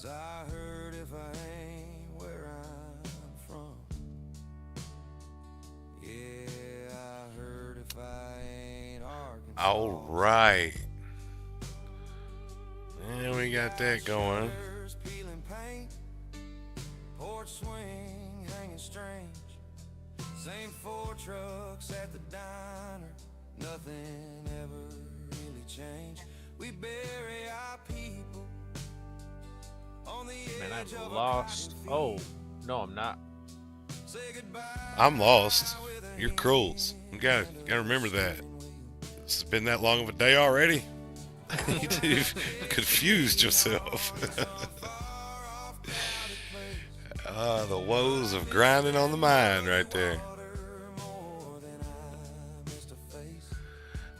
I heard if I ain't where I'm from. Yeah, I heard if I ain't Arkansas. All right. And we got that going. Peeling paint, porch swing hanging strange. Same four trucks at the diner. Nothing ever really changed. We bury our people on the Man, edge I'm of lost. Oh, no, I'm not. Say goodbye. I'm lost. You're Cruels. You gotta remember that. It's been that long of a day already. You've confused yourself. The woes of grinding on the mind right there.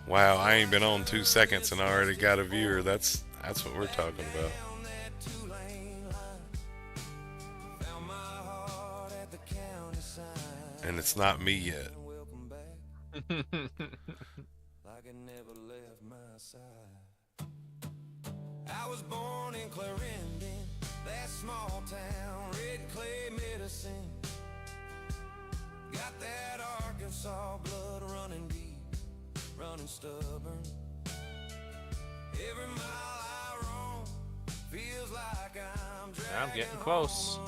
Wow, I ain't been on 2 seconds and I already got a viewer. That's what we're talking about. And it's not me yet. Like it never left my side. I was born in Clarendon, that small town, red clay medicine. Got that Arkansas blood running deep, running stubborn. Every mile I roam feels like I'm dragging. I'm getting close.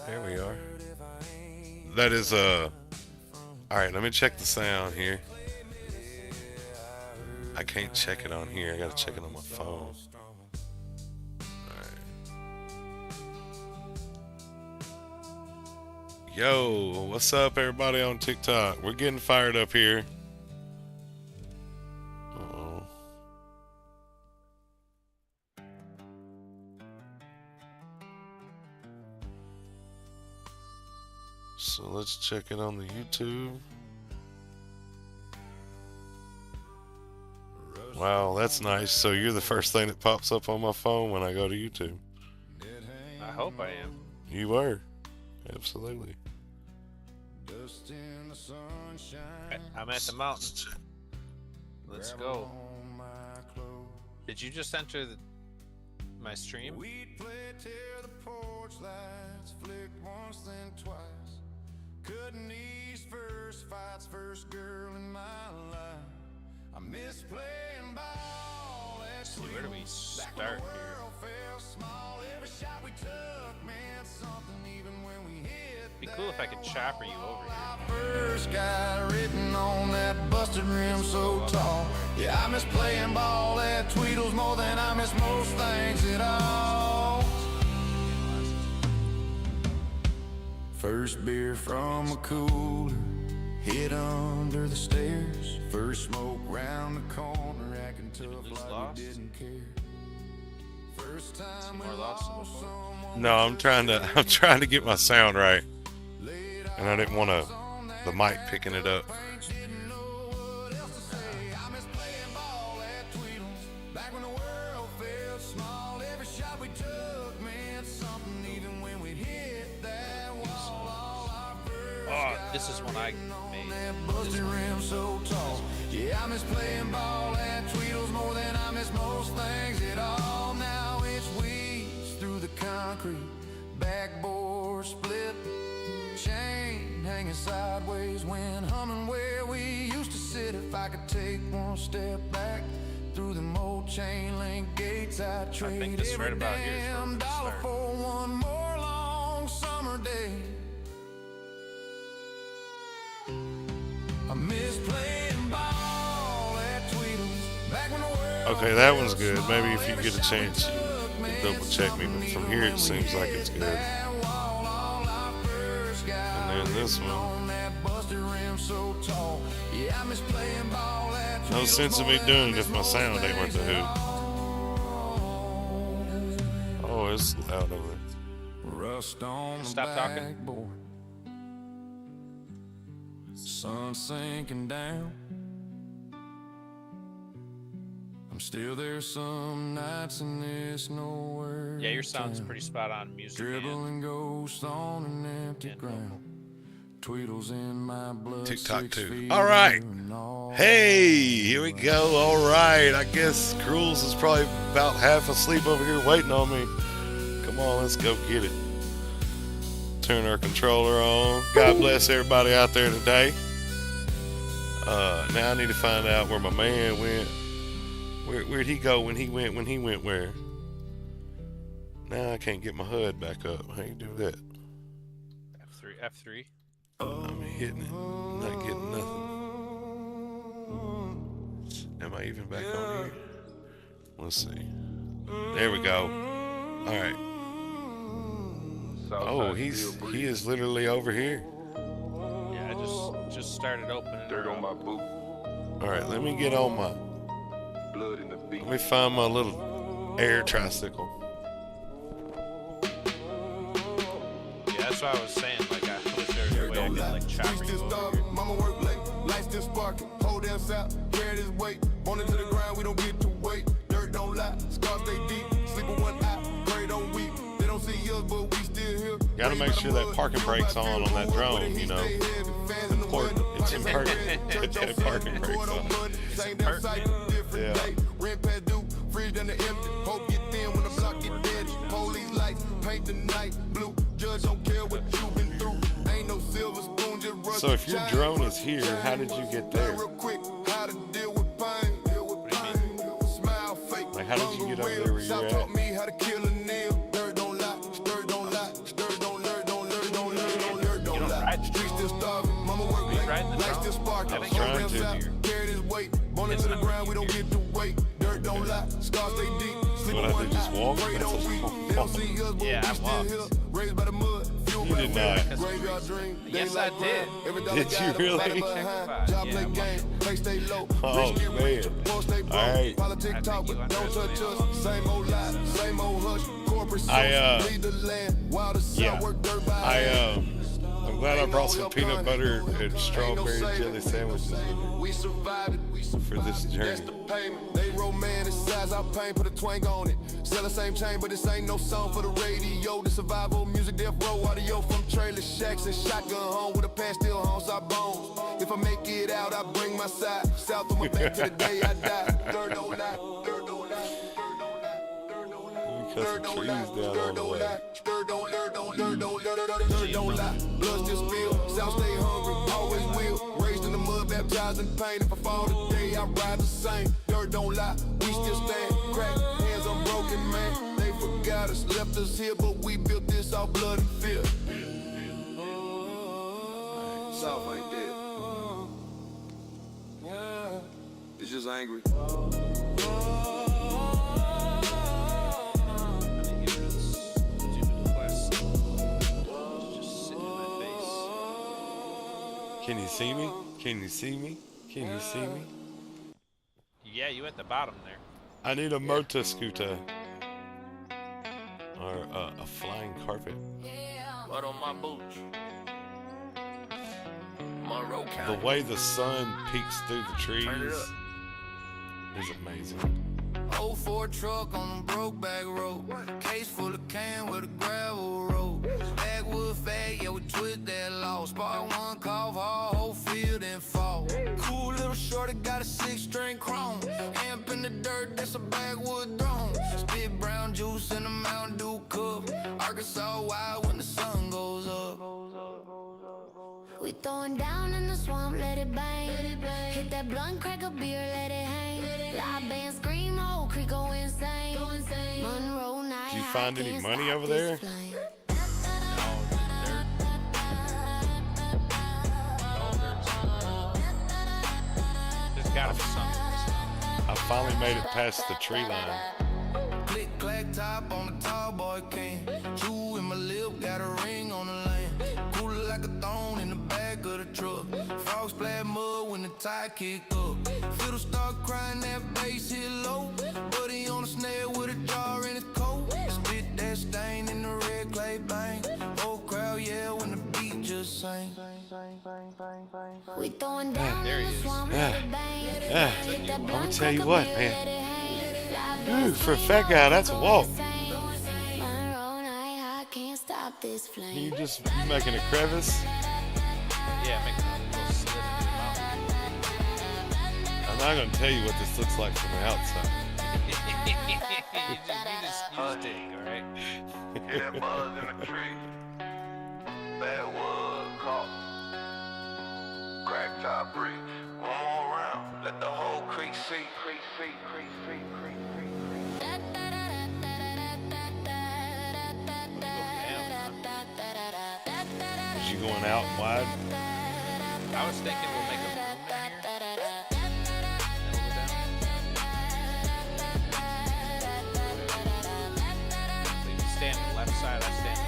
There we are. That is all right, let me check the sound here. I can't check it on here. I gotta check it on my phone. Alright. Yo, what's up, everybody on TikTok? We're getting fired up here. Uh-oh. So let's check it on the YouTube. Wow, that's nice. So you're the first thing that pops up on my phone when I go to YouTube. I hope I am. You were. Absolutely. I'm at the mountain. Let's go. Did you just enter my stream? We'd play till the porch lights flick once then twice. Couldn't ease first fights, first girl in my life. I miss playing ball. See, where do we start here? Every shot we took meant something even when we hit. Be cool if I could chopper you over here. First guy written on that busted rim so tall. Yeah, I miss playing ball at Tweedles more than I miss most things at all. First beer from a cooler, hid under the stairs. First smoke round the corner, acting tough like lost? we didn't care. First time More we lost than lost before? someone. No, I'm trying to get my sound right. And I didn't want the mic picking it up. Oh, this is one I made. Yeah, I miss playing ball at Tweedles more than I miss most things at all. Now it's weeds through the concrete, backboard split, chain hanging sideways when humming where we used to sit. If I could take one step back through them old chain link gates, I'd trade this every right about here is where damn we dollar start. for one more long summer day. I miss playing ball at Tweedles back when the world. Okay, that one's good. Maybe if you get a chance, you can double check me. But from here, it seems like it's good. And then this one. No sense in me doing it if my sound ain't worth a hoot. Oh, it's loud over there. Rust on Stop the talking. backboard. Sun sinking down. I'm still there some nights in this nowhere. Yeah, your sound's town. pretty spot on music. Dribbling ghosts on an empty and ground. Tweedles in my blood. TikTok 6 too. feet All right. and all. Hey, here we go. All right. I guess Cruels is probably about half asleep over here waiting on me. Come on, let's go get it. Turn our controller on. God bless everybody out there today. Now I need to find out where my man went. Where'd he go when he went where? Now I can't get my HUD back up. How you do that? F3. I'm hitting it. I'm not getting nothing. Am I even back on here? Let's see. There we go. All right. Oh, he is literally over here. Yeah, I just started opening Dirt it on my up. boot, All right, let me get on my. blood in the beat. Let me find my little air tricycle. Yeah, that's what I was saying. Like, I wish there was a way I could like chopper you over here. Mama work late, lights still sparking. Hold down south, carry this weight. On into the ground, we don't get to wait. Dirt don't lie, scars stay deep. Sleep with one eye, pray don't weep. They don't see us, but we still here. Gotta make sure that parking brake's on that drone, you know. Important. It's important to put that parking brakes on. Yeah. Rent past due, fridge down the empty. Hope get thin when the block get dead. Police lights, paint the night blue. Judge don't care what you been through. Ain't no silver spoon, just rust. So if your drone is here, how did you get there? Real quick, how to deal with pain. Smile fake. Like, how did you get over there where you're at? Taught me how to kill a nail. Dirt don't lie, dirt don't lie, dirt don't lie. Streets still starving, mama work late, lights still sparking. I was trying to. Carry this weight, born into the ground, we don't get to wait. Dirt don't lie, scars stay deep. Sleep What I one did, just night, walk? pray That's a don't weep. long They don't walk. see us, but Yeah, we I still walked. here. Raised by the mud, fuel You by did the wind. not. Graveyard dream, Yes, days like I blood. did. Every dollar Did you got a really? body behind. Sacrifice. Job Yeah, play I'm game, play stay low. Oh, Rich get rich, man. poor stay broke. All right. Politic I talk, think you but don't touch underestimate us. Same old lie, same old hush. Corporate I, source, lead the land. While the yeah. sun work dirt by I'm glad I brought some peanut butter and strawberry jelly sandwiches we survived it. for this That's journey. the payment. They romanticize our pain, put a twang on it. Sell the same chain, but this ain't no song for the radio. The survival music, death row audio from trailer shacks and shotgun home with a pan still haunts our bones. If I make it out, I bring my side. South of my back to the day I die. Dirt don't lie, dirt don't lie, dirt don't lie, dirt don't lie. Let me cut some trees down on the way. Dirt don't lie, blood still spill. South stay hungry, always will. Raised in the mud, baptized in pain. If I fall today, I rise the same. Dirt don't lie, we still stand. Crack hands unbroken, man. They forgot us, left us here, but we built this off blood and fear. South ain't dead. It's just angry. Can you see me? Can you see me? Can you see me? Yeah, you at the bottom there. I need a motor scooter. Or a flying carpet. Blood on my boots. Monroe The County. way the sun peeks through the trees Turn it up. is amazing. 04 truck on the broke back road. Case full of can with a gravel road. Backwood fag, yeah, we twist that law. Spark one, cough, all whole field and fall. Cool little shorty got a 6-string chrome. Amp in the dirt, that's a backwood throne. Spit brown juice in a Mountain Dew cup. Arkansas wild when the sun goes up. We throwing down in the swamp, let it bang. Hit that blunt, crack a beer, let it hang. Live band scream, whole creek go insane. Monroe night. Did you find any money over there? There's gotta be something. I finally made it past the tree line. Click clack top on the tall boy can. Chew in my lip, got a ring on the lane. Cool like a thorn in the back of the truck. Frog splat mud when the tire kick up. Fiddle start crying, that bass hit low. Buddy on a snare with a jar in his coat. Spit that stain in the red clay bank. Whole crowd yell when the beat just sang. We throwing down There in he the is. swamp, let it bang. Hit that I'm gonna blunt, tell you crack a what, beer, man. let it hang. Live Ooh, band for a scream, fat guy, whole that's a creek walk. go insane. Monroe night, I can't stop this flame. You just making a crevice. Yeah, make a little slit into your mouth. I'm not gonna tell you what this looks like from the outside. you just dig, alright? Hear that buzz in the tree. Bad wood caught. Crack top brick. One more round. Let the whole creek see. Creek see. Creek see. Creek see. Is you going out and wide? I was thinking we'll make a room in here. So you stand on the left side, I stand on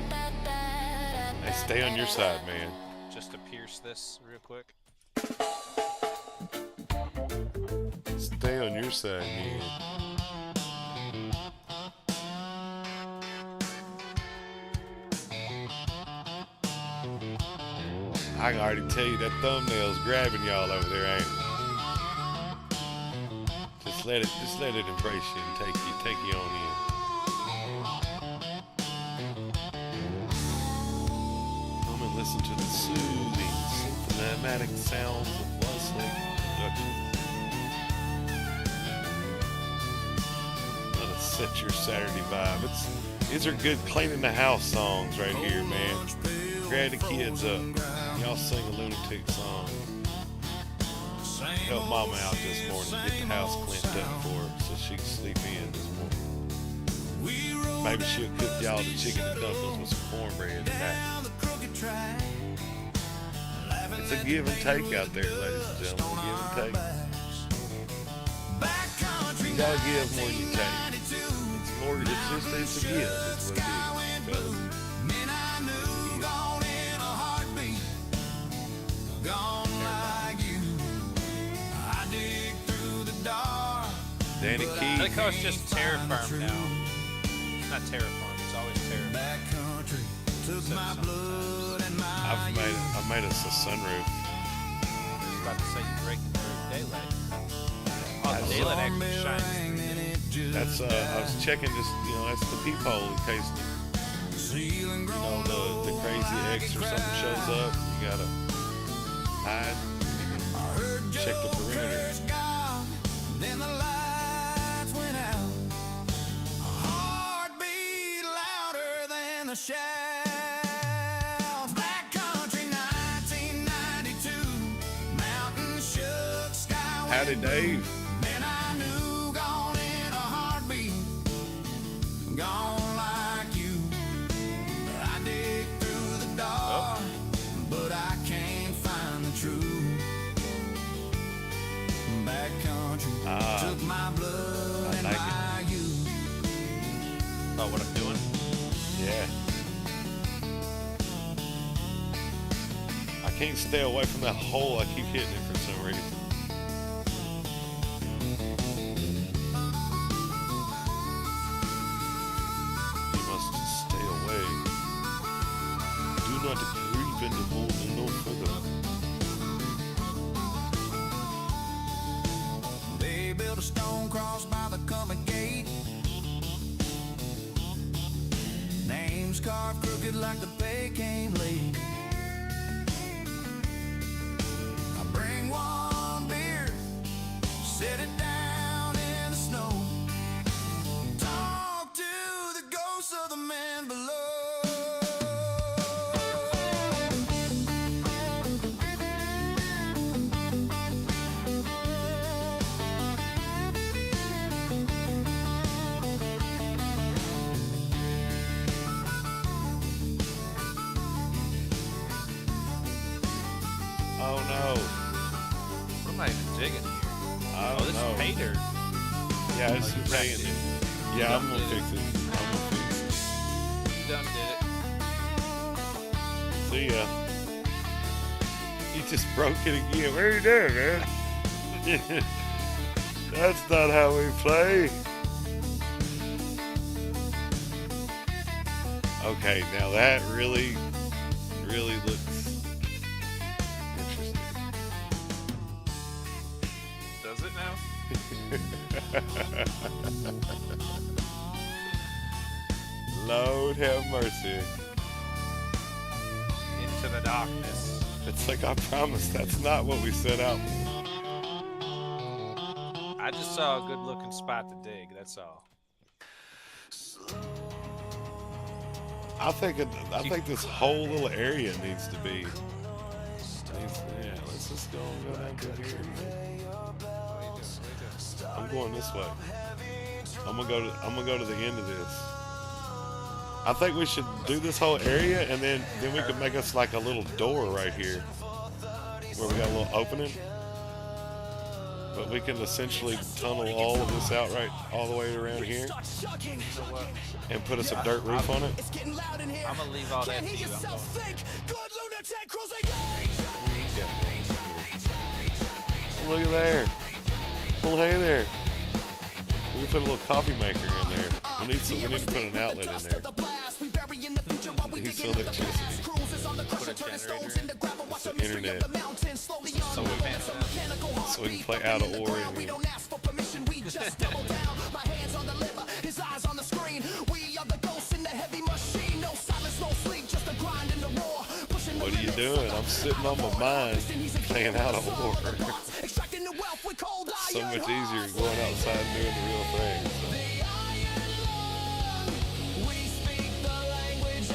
the right. Hey, stay on your side, man. Just to pierce this real quick. Stay on your side, man. I can already tell you that thumbnail's grabbing y'all over there, ain't it? Just let it embrace you and take you on in. Come and listen to the soothing, cinematic sounds of Westlake production. Let it set your Saturday vibe. These are good cleaning the house songs right here, man. Grab the kids up. Y'all sing a lunatic song. Help Mama out this morning. Get the house cleaned up for her so she can sleep in this morning. Maybe she'll cook y'all the chicken and dumplings with some cornbread tonight. It's a give and take out there, ladies and gentlemen. Give and take. You gotta give more than you take. It's a give. It's what it is, fellas. Danny Keith. I like how it's just Terra Farm now. It's not Terra Farm, it's always Terra Farm. I've made us a sunroof. I was about to say you break through daylight. Oh, the daylight actually shines. That's I was checking just that's the peephole in case the crazy X or something shows up. You gotta hide. Check the perimeter. Then the lights went out. A heartbeat louder than the shouts. Black country 1992. Mountain shook, sky went Howdy, Dave. then I knew, gone in a heartbeat. Gone like you. I dig through the dark, but I can't find the truth. Back country took my blood and like my youth. Oh, what I'm doing? Yeah. I can't stay away from that hole. I keep hitting it for some reason. You must stay away. Do not creep in the hole no further. They built a stone cross by the common gate. Names carved crooked like the pay came late. I bring one beer, set it down in the snow. Talk to the ghosts of the men below. Oh no. What am I even digging here? I Oh, don't this know. is pay dirt. Yeah, it's Oh, you paying fixed it. it. Yeah, I'm You gonna done fix it. I'm gonna fix it. You done did it. See ya. He just broke it again. What are you doing, man? That's not how we play. Okay, now that really looks interesting. Does it now? Lord have mercy. Into the darkness. It's like, I promise that's not what we set out. I just saw a good looking spot to dig, that's all. I think this whole little area needs to be. Yeah, let's just go down to here. I'm going this way. I'm gonna go to the end of this. I think we should do this whole area, and then we could make us like a little door right here, where we got a little opening. But we can essentially tunnel all of this out all the way around here, and put us a dirt roof on it. I'm gonna leave all that to you. I'm going. Look at there. Well, hey there. We can put a little coffee maker in there. We need to put an outlet in there. Need some electricity. Put a generator in. It's the internet. So we can play out of ore in here. What are you doing? I'm sitting on my mind playing out of ore. So much easier than going outside and doing the real thing. So.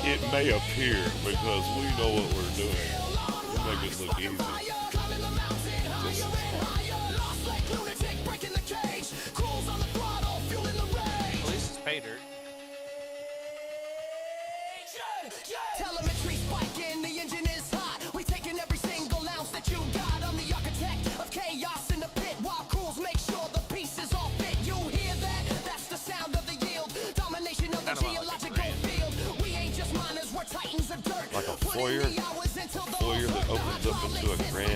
It may appear because we know what we're doing. We make it look easy. This is At least it's pay dirt. Telemetry spiking, the engine is hot. We taking every single ounce that you got. I'm the architect of chaos in the pit, while crews make sure the pieces all fit. You hear that? That's the sound of the yield. Domination of the geological field. We ain't just miners, we're titans of dirt. like a foyer that opens up into a grand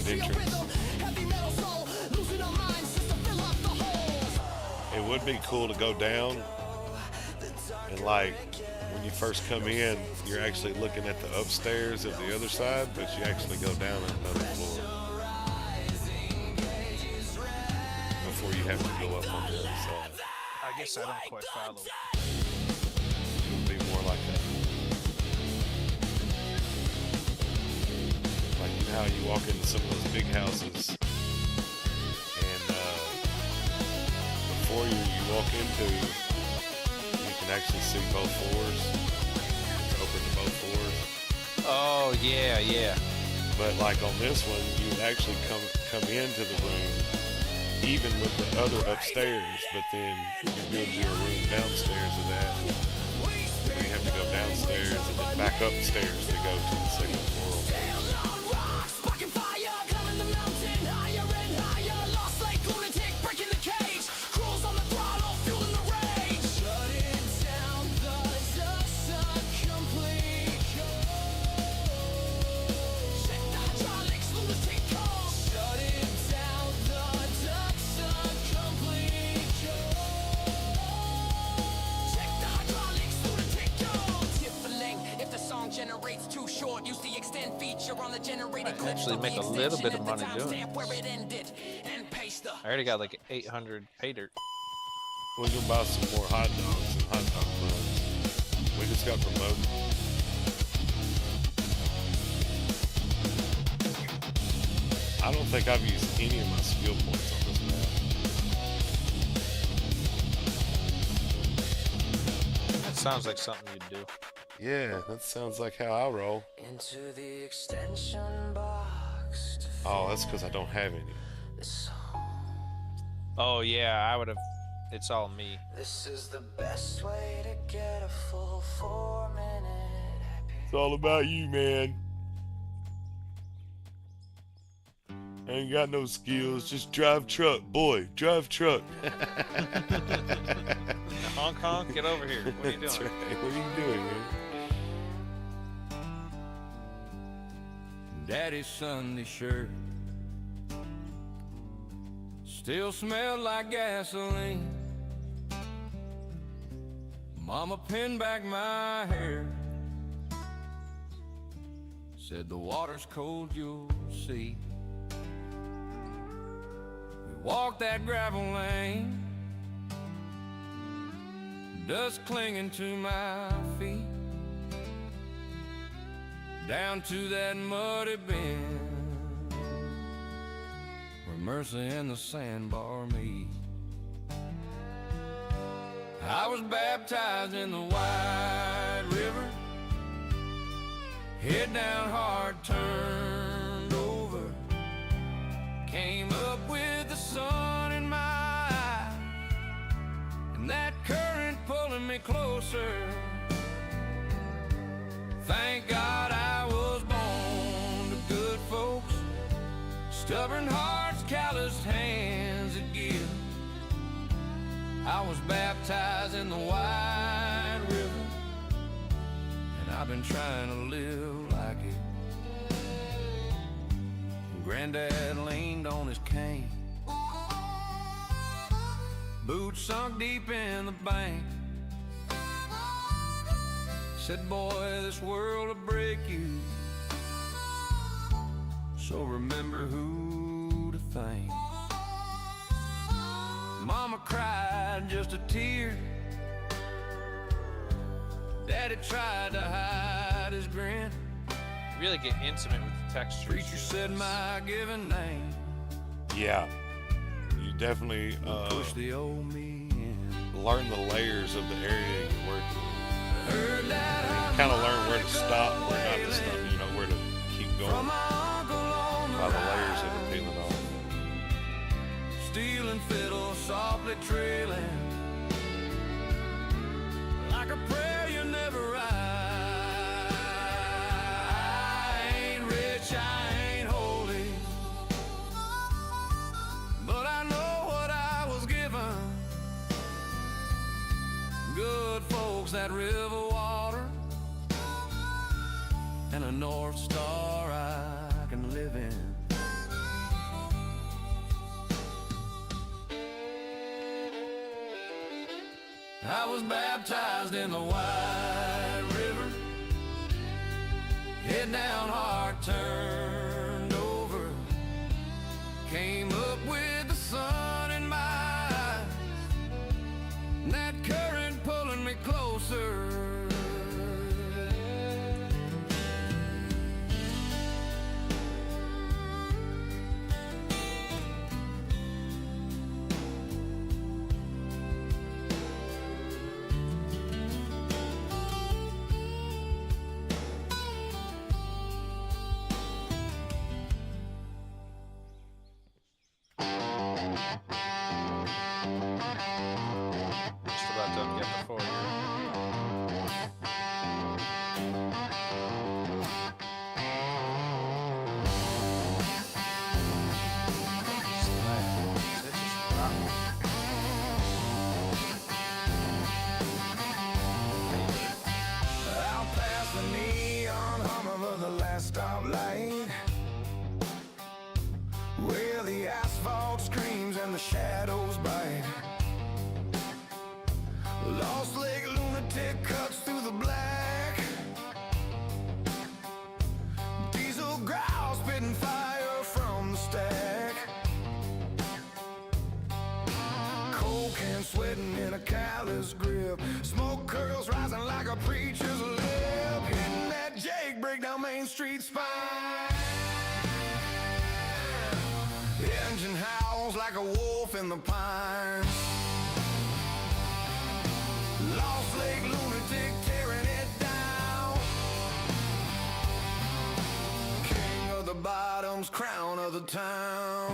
entrance. It would be cool to go down, and like when you first come in, you're actually looking at the upstairs at the other side, but you actually go down another floor before you have to go up on the other side. I guess I don't quite follow. It would be more like that. Like, you know how you walk into some of those big houses, and before you walk into, you can actually see both floors. It's open to both floors. Oh yeah, yeah. But like on this one, you would actually come into the room, even with the other upstairs, but then you build you a room downstairs of that. Then you have to go downstairs and then back upstairs to go to the second floor. Generates too short, use the extend feature on the generator. I actually make a little bit of money doing it. I already got like 800 pay dirt. We're gonna buy some more hot dogs and hot dog buns. We just got promoted. I don't think I've used any of my skill points on this map. That sounds like something you'd do. Yeah, that sounds like how I roll. Into the extension box. Oh, that's because I don't have any. Oh yeah, I would have. It's all me. This is the best way to get a full 4-minute. It's all about you, man. Ain't got no skills, just drive truck, boy. Drive truck. Honk honk, get over here. What are you That's doing? right. What are you doing, man? Daddy's Sunday shirt still smelled like gasoline. Mama pinned back my hair, said the water's cold, you'll see. We walked that gravel lane, dust clinging to my feet. down to that muddy bend where Mercy and the sandbar meet. I was baptized in the wide river, head down hard, turned over. Came up with the sun in my eye, and that current pulling me closer. Thank God I was born to good folks, stubborn hearts, calloused hands that give. I was baptized in the wide river, and I've been trying to live like it. Granddad leaned on his cane, boots sunk deep in the bank. Said, boy, this world will break you, so remember who to thank. Mama cried just a tear, Daddy tried to hide his grin. Really get intimate with the textures. Preacher said my given name. Yeah, you definitely Push the old me in. learn the layers of the area you're working in. Heard that You kind of learn where to stop, where not to stop, you know, where to keep going from my uncle on by the layers that are peeling off. steel and fiddle softly trailing like a prayer you never write. I ain't rich, I ain't holy, but I know what I was given. Good folks, that river water, and a North Star I can live in. I was baptized in the wide river, head down hard, turned over. Came up with the sun in my eyes, and that current pulling me closer. Just about done getting the 4 year. Out past the neon hum of the last stoplight, where the asphalt screams and the shadows bite. Lost Lake lunatic cuts through the black. Diesel growl spitting fire from the stack. Coke and sweating in a callous grip. Smoke curls rising like a preacher's lip. Hitting that Jake break down Main Street spine. Engine howls like a wolf in the pines. Lost Lake lunatic tearing it down. King of the bottoms, crown of the town.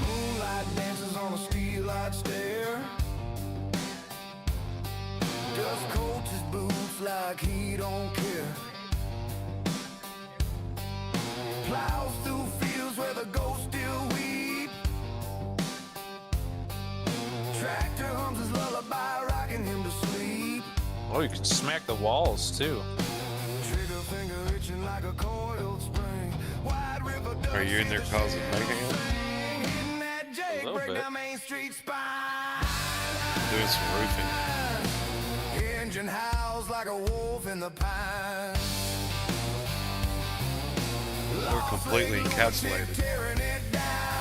Moonlight dances on a steel-eyed stair. Dust coats his boots like he don't care. Plows through fields where the ghosts still weep. Tractor hums his lullaby, rocking him to sleep. Oh, you can smack the walls too. Trigger finger itching like a coiled spring. Wide river Are you in there causing mayhem? hitting that Jake little break bit. down Main Street spine. Doing some roofing. Engine howls like a wolf in the pines. We're completely encapsulated. Tearing it down.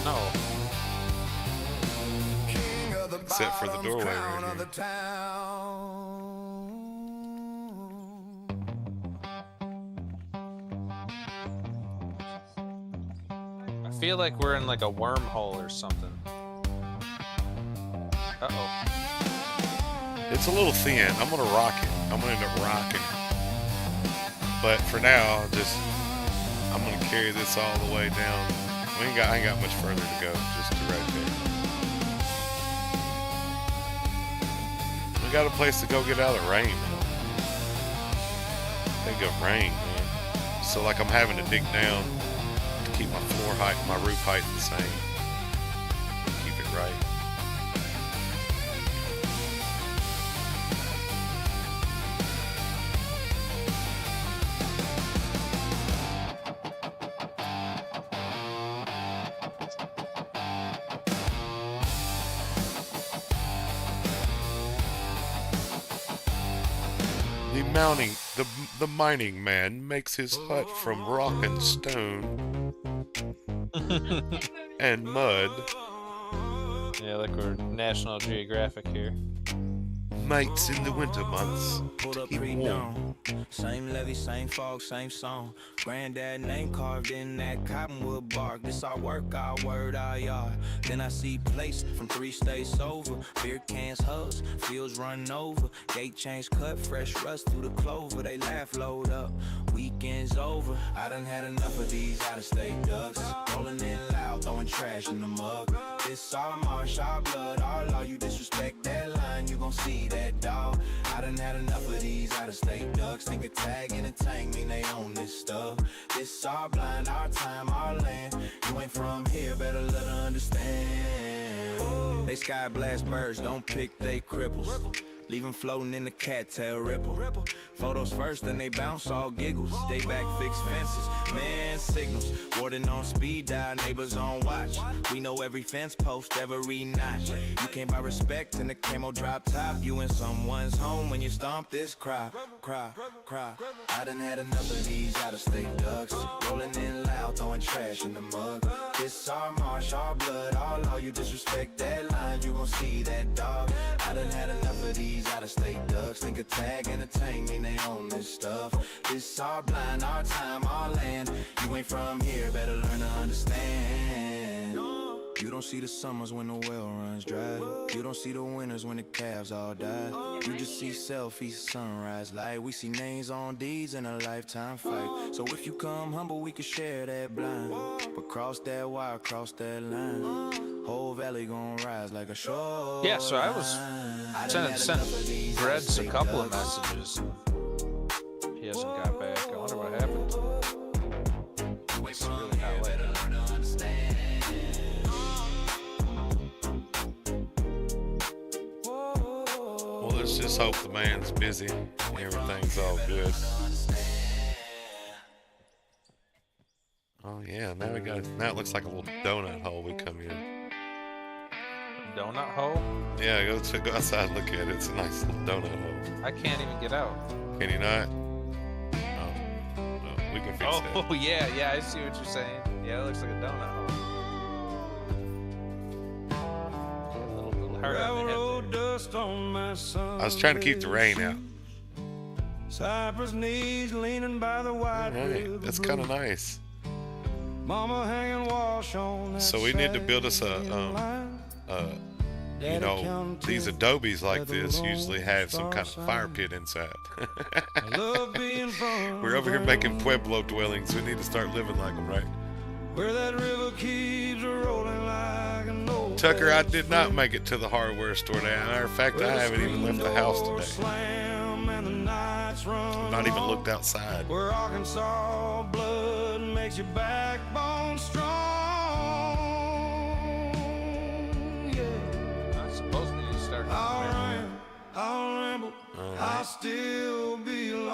No. King of the Except for the bottoms, doorway crown right of the here. town. I feel like we're in like a wormhole or something. Uh-oh. It's a little thin. I'm gonna rock it. I'm gonna end up rocking it. But for now, I'm gonna carry this all the way down. I ain't got much further to go. Just to right there. We got a place to go get out of the rain now. Think of rain, man. So like I'm having to dig down to keep my floor height, my roof height the same. Keep it right. The mining man makes his hut from rock and stone and mud. Yeah, like we're National Geographic here. Mates in the winter months Pulled to up keep warm. pre-dawn. Same levee, same fog, same song. Granddad name carved in that cottonwood bark. This our work, our word, our yard. Then I see plates from 3 states over. Beer cans, hugs, fields running over. Gate change cut, fresh rust through the clover. They laugh, load up. Weekend's over. I done had enough of these out-of-state ducks. Rolling in loud, throwing trash in the mug. This our marsh, our blood, our law. You disrespect that line, you gon' see that dog. I done had enough of these out-of-state ducks. Think a tag and a tank mean they own this stuff. This our blind, our time, our land. You ain't from here, better let her understand. They sky blast birds, don't pick they cripples. Leave them floating in the cattail ripple. Photos first, then they bounce all giggles. Stay back, fix fences, man signals. Warden on speed dial, neighbors on watch. We know every fence post, every notch. You can't buy respect in the camo drop top. You in someone's home when you stomp this crop. I done had enough of these out-of-state ducks. Rolling in loud, throwing trash in the mug. This our marsh, our blood, our law. You disrespect that line, you gon' see that dog. I done had enough of these out-of-state ducks. Think a tag and a tank mean they own this stuff. This our blind, our time, our land. You ain't from here, better learn to understand. You don't see the summers when the well runs dry. You don't see the winters when the calves all die. You just see selfies, sunrise light. We see names on deeds in a lifetime fight. So if you come humble, we can share that blind. But cross that wire, cross that line. Whole valley gon' rise like a shore. Yeah, so I was sent Breads a couple of messages. He hasn't got back. I wonder what happened. It's really not like that. Well, let's just hope the man's busy and everything's all good. Oh yeah, now it looks like a little donut hole we come in. Donut hole? Yeah, go outside and look at it. It's a nice little donut hole. I can't even get out. Can you not? Oh, no, we can fix that. Oh, yeah, I see what you're saying. Yeah, it looks like a donut hole. A little hard on the head I was trying to keep the rain out. Cypress knees leaning by the white Hey, river that's blue. kind of nice. Mama hanging wash on that So we need to build us sagging line. you know, these adobes like this usually have some kind of fire pit inside. I love being from We're over here making Pueblo dwellings. We need to start living like them, right? where that river keeps rolling like an old Tucker, I did not make it to the hardware store today. Matter of fact, I haven't even left the house today. slam and the nights run I've not even long. looked outside. Where Arkansas blood makes your backbone strong. Yeah. I suppose we need to start. I'll ramble, I'll still belong,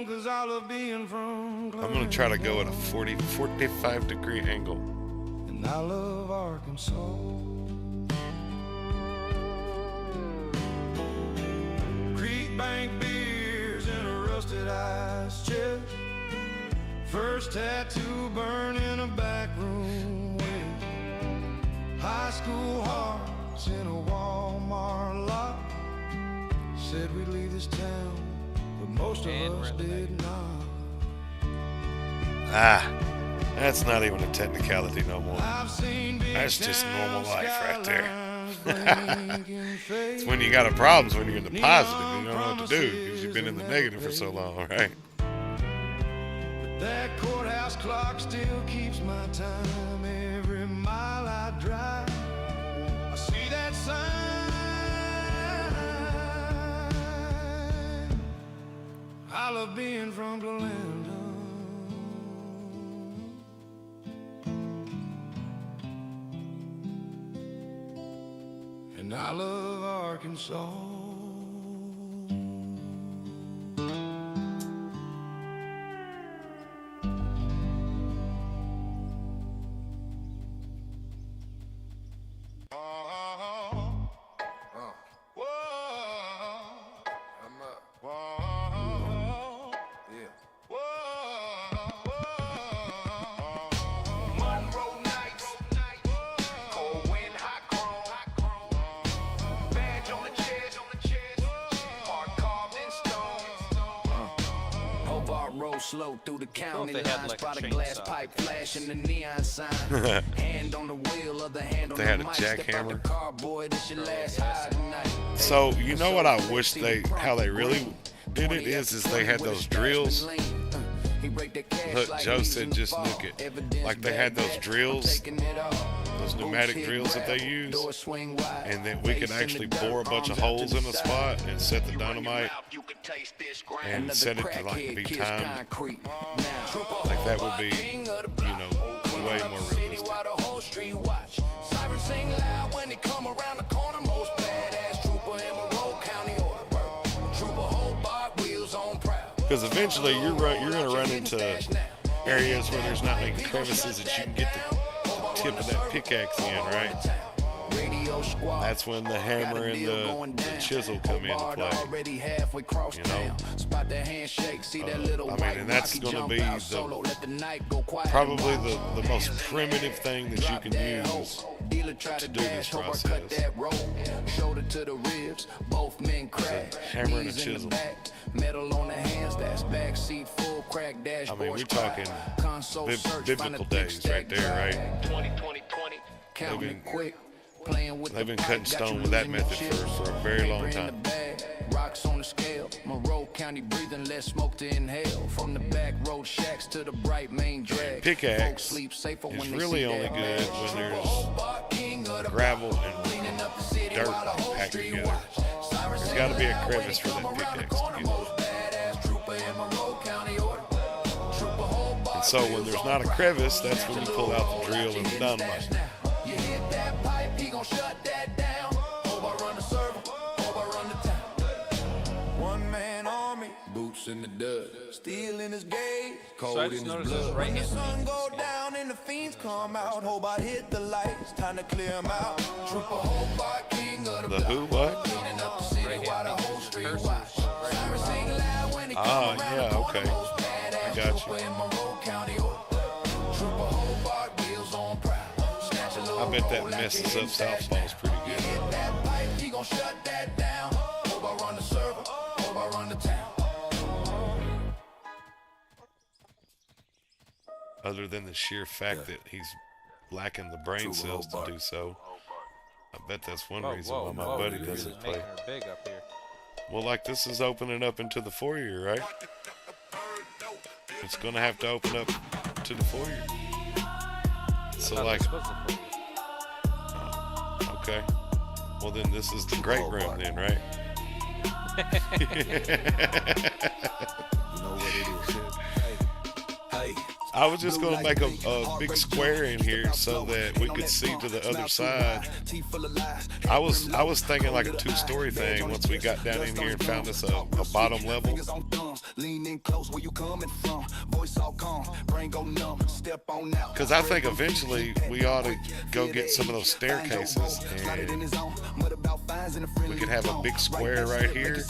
'cause I love being from I'm going to try to go at a 45 degree angle. and I love Arkansas. Creek bank beers in a rusted ice chest. First tattoo burn in a back room. high school hearts in a Walmart lot. Said we'd leave this town, but most And of we're us in the did not. That's not even a technicality no more. I've seen big That's just normal life right there. skylines blinking It's fade. when you got a problems when you're in the positive. You don't know what to do because you've been in the negative for so long, right? That courthouse clock still keeps my time every mile I drive. I see that sign. I love being from Glendon. And I love Arkansas. Slow through the county they had, lines, like, a spot a glass chainsaw. pipe flashing the neon sign. Hand on the wheel, other hand on They the had a mic. Step out the jackhammer. car, boy, this your last high tonight. So you know what I wish how they really did it is they had those drills. Look, Joe said just nuke it. Like they had those drills, those pneumatic drills that they use, and then we could actually bore a bunch of holes in a spot and set the dynamite and set it to like be timed. Like that would be, you know, way more realistic. Because eventually you're going to run into areas where there's not many crevices that you can get the tip of that pickaxe in, right? That's when the hammer and the chisel come into play. You know? I mean, and that's going to be probably the most primitive thing that you can use to do this process. Hammer and a chisel. Metal on the hands, that's backseat full crack dash. I mean, we're talking biblical days right there, right? 20, counting quick. They've been cutting stone with that method for a very long time. Rocks on the scale, Monroe County breathing less smoke to inhale. From the back road shacks to the bright main drag. Pickaxe is really only good when there's gravel and dirt packed together. There's got to be a crevice for that pickaxe to get it. And so when there's not a crevice, that's when you pull out the drill and the dynamite. You hit that pipe, he gon' shut that down. Hope I run the server, hope I run the town. One man army, boots in the dust, steel in his gauge, cold So I in just his noticed this blood. right When the next to sun go down and the fiends come out, hope I hit the lights, time to clear 'em out. Trooper Hobart, king of The who, what? cleaning up the city while the whole street watch. Sirens sing loud when they come Ah, around yeah, the corner. okay. Most badass I got you. trooper in Monroe County. Trooper Hobart, wheels on proud. Snatch a little I bet that roll like messes it up Southfall's pretty good. hit that pipe, he gon' shut that down. Hope I run the server, hope I run the town. Other than the sheer fact that he's lacking the brain cells to do so. I bet that's one reason why my buddy you're doesn't just play. making her big up here. Well, like this is opening up into the foyer, right? It's gonna have to open up to the foyer. So Thought like, this was the foyer. okay. Well then this is the great room then, right? I was just gonna make a big square in here so that we could see to the other side. I was thinking like a 2-story thing once we got down in here and found us a bottom level. Because I think eventually we ought to go get some of those staircases and we could have a big square right here,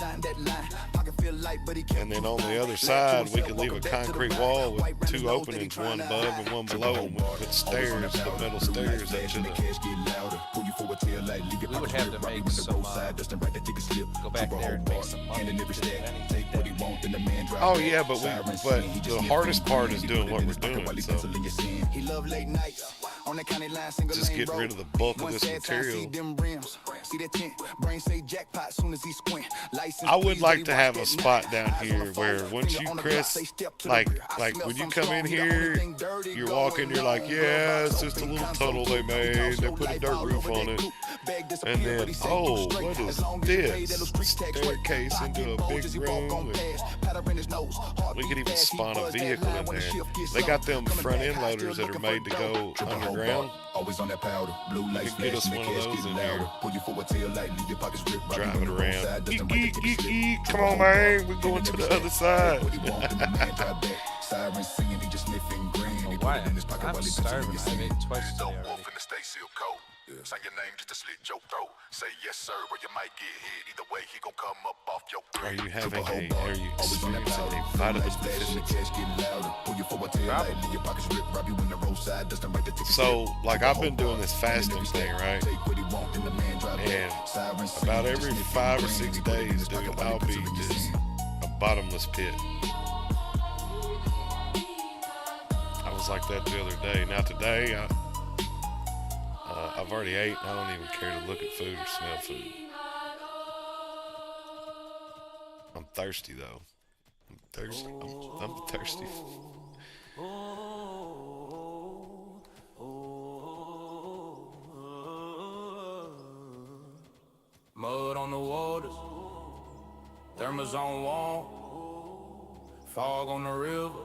and then on the other side we could leave a concrete wall with 2 openings, one above and one below, and we could put stairs, the metal stairs up to the. We would have to make some, go back there and make some money to do anything that we Oh yeah, but the hardest part is doing what we're doing. So just get rid of the bulk of this material. I would like to have a spot down here where once you crest, like when you come in here, you're walking, you're like, yeah, it's just a little tunnel they made. They put a dirt roof on it, and then oh, what is this? Staircase into a big room. We could even spawn a vehicle in there. They got them front end loaders that are made to go underground. You could get us one of those in here. Drive it around. Eek, eek, eek, eek. Come on, man. We're going to the other side. Oh, why? I'm starving. I ate twice today already. Sign your name just to slit your throat. Say yes, sir, or you might get hit. Either way, he gon' come up off your throat. Are you experiencing a vitamin deficiency? So, like, I've been doing this fasting thing, right? And about every 5 or 6 days, dude, I'll be just a bottomless pit. I was like that the other day. Now today, I've already ate, and I don't even care to look at food or smell food. I'm thirsty, though. I'm thirsty. I'm thirsty. Mud on the waters, thermos on wall, fog on the river,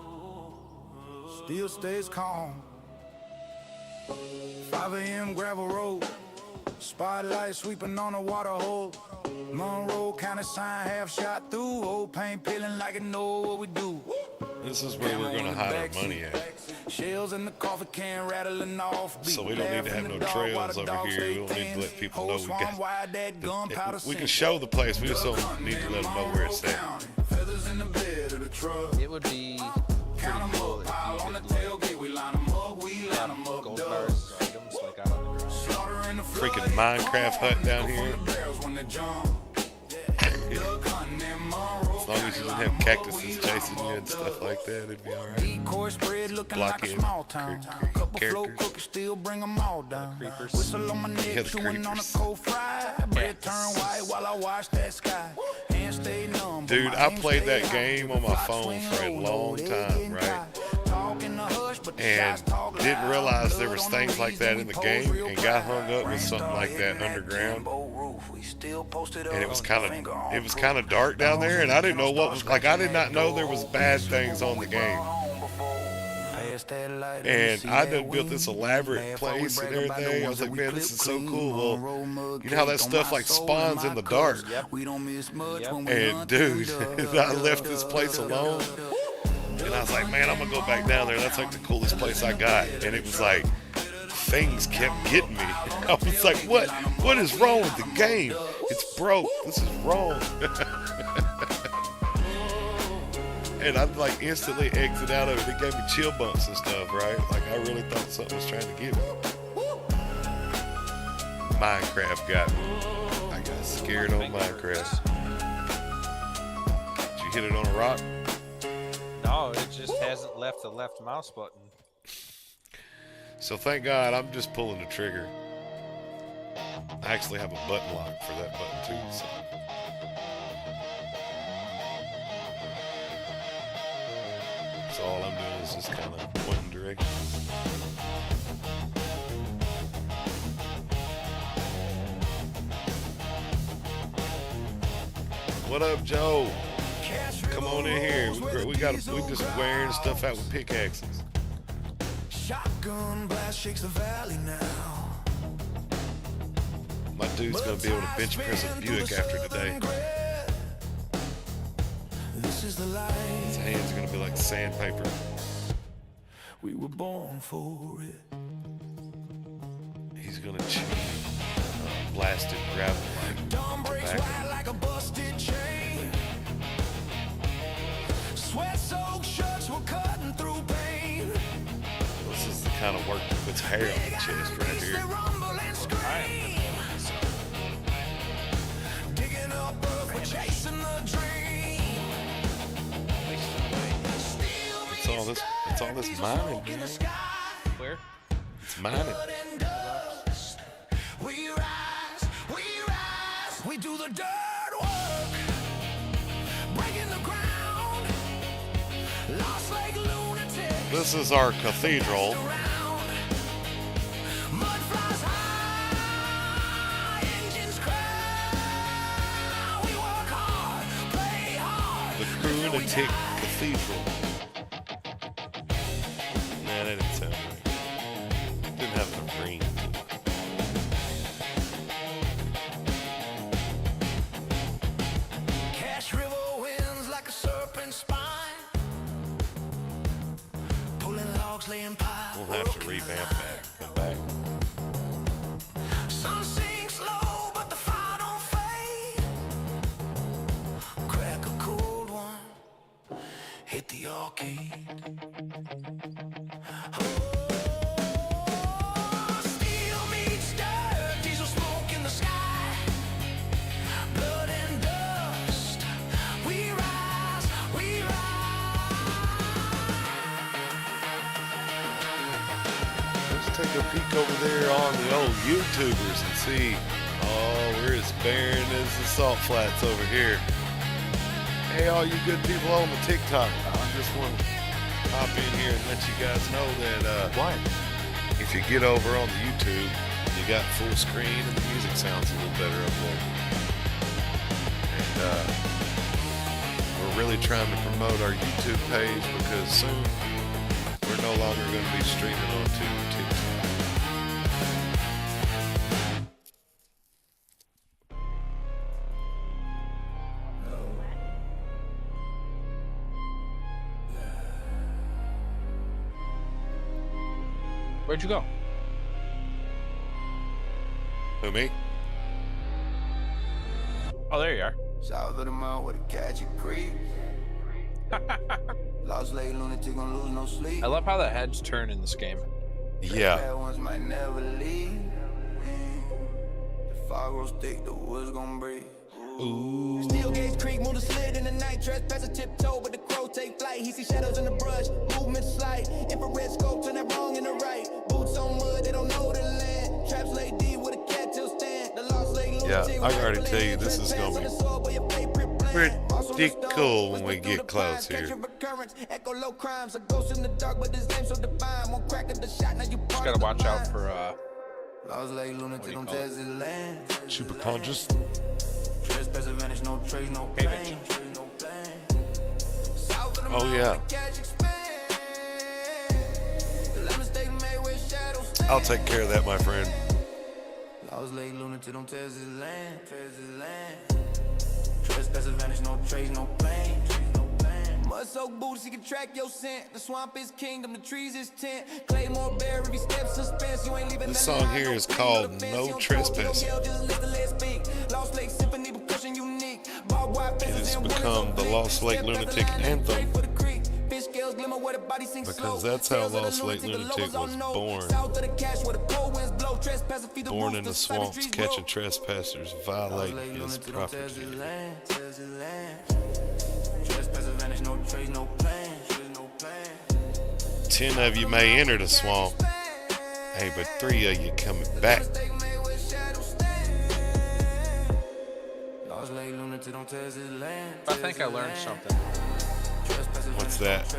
still stays calm. 5 a.m. gravel road, spotlight sweeping on a water hole. Monroe County sign half shot through, old paint peeling like it know what we do. This is where we're gonna hide our money at. Shells in the coffee can rattling off. So we don't need to have no trails over here. We don't need to let people know we got. We can show the place. We just don't need to let them know where it's at. It would be pretty cool if you could have gold bars items like out on the ground. Freaking Minecraft hut down here. As long as you don't have cactuses chasing you and stuff like that, it'd be alright. Blockhead characters. Still bring them all down. Creepers. Whistle on my neck, Yeah, the chewing on a creepers. cold fry. Bread turn white while I watch that sky. Hands stay numb. Dude, I played that game on my phone for a long time, right? And didn't realize there was things like that in the game, and got hung up with something like that underground. And it was kind of dark down there, and I didn't know what was like. I did not know there was bad things on the game. And I done built this elaborate place and everything. I was like, man, this is so cool. Well, you know how that stuff like spawns in the dark. And dude, I left this place alone. And I was like, man, I'm gonna go back down there. That's like the coolest place I got. And it was like, things kept getting me. I was like, what is wrong with the game? It's broke. This is wrong. And I'd like instantly exit out of it. It gave me chill bumps and stuff, right? Like I really thought something was trying to get me. Minecraft got me. I got scared on Minecraft. Did you hit it on a rock? No, it just hasn't left the left mouse button. So thank God I'm just pulling the trigger. I actually have a button lock for that button too. So. So all I'm doing is just kind of pointing directions. What up, Joe? Come on in here. We just wearing stuff out with pickaxes. Shotgun blast shakes the valley now. My dude's gonna be able to bench press a Buick after today. This is the life. His hands are gonna be like sandpaper. We were born for it. He's gonna chew blasted gravel like kind of work that puts hair on the chest right here. I am. Digging up earth, we're chasing the dream. It's all this mining, man. Where? It's mining. We rise, we do the dirt work, breaking the ground, lost like lunatics. This is our cathedral. Around. Mud flies high, engines cry. We work hard, play hard. The Lunatic Cathedral. Nah, that didn't sound right. Didn't have enough ring. Cash river winds like a serpent spine, pulling logs, laying piles. We'll have to revamp that. Come back. Sun sinks low, but the fire don't fade. Crack a cold one, hit the arcade. Oh, steel meets dirt, diesel smoke in the sky, blood and dust. We rise, we Let's take a peek over there on the old YouTubers and see. Oh, we're as barren as the salt flats over here. Hey, all you good people on the TikTok, I just want to hop in here and let you guys know that if you get over on the YouTube, you got full screen and the music sounds a little better up there. And we're really trying to promote our YouTube page because soon we're no longer going to be streaming on TikTok. Where'd you go? Who, me? Oh, there you are. South of the mount with a catch a creep. Lost late lunatic gonna lose no sleep. I love how the heads turn in this game. Yeah. Bad ones might never leave. The fire grows thick, the woods gonna breathe. Ooh. Steel gauge creek, move the slid in the night. Trespasser tiptoe, but the crow take flight. He see shadows in the brush, movement slight. Infrared scope, turn that wrong in the right. Boots on mud, they don't know the land. Traps lay deep with a cattail stand. The lost lake lunatic. Yeah, I can already tell you this is gonna be pretty cool when we get close here. Echo low crimes, a ghost in the dark, but his name so divine. One crack of the shot, now you Just gotta watch out for Lost lake lunatic don't test his land. Super conscious. Trespasser vanish, no trace, no Pavage. Oh yeah. I'll take care of that, my friend. Lost lake lunatic don't test his land. Trespasser vanish, no trace, no pain. Mud soaked boots, he can track your scent. The swamp is kingdom, the trees is tent. Claymore bear, every step suspense. You ain't leaving This song here is called No Trespassing. It has become the Lost Lake Lunatic anthem because that's how Lost Lake Lunatic was born. Born in the swamps, catching trespassers, violating his property. 10 of you may enter the swamp. Hey, but 3 of you coming back. I think I learned something. What's that?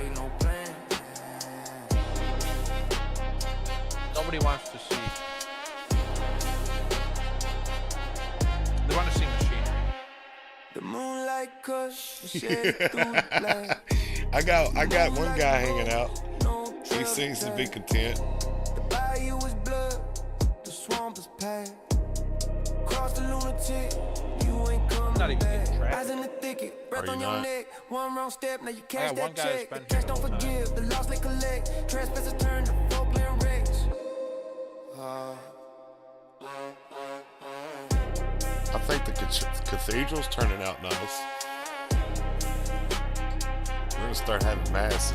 Nobody wants to see. They want to see machinery. The moonlight cuts the shade through the black. I got one guy hanging out. He seems to be content. The bayou is blood, the swamp is packed. Cross the lunatic, you ain't coming Not even back. getting Eyes in the thicket, breath Are on you your not? neck. One wrong step, now you I cash got one that guy check. The that's cash been don't here the whole forgive, the lost they collect. Trespassers turn to Falkland wrecks. I think the cathedral's turning out nice. We're gonna start having mass.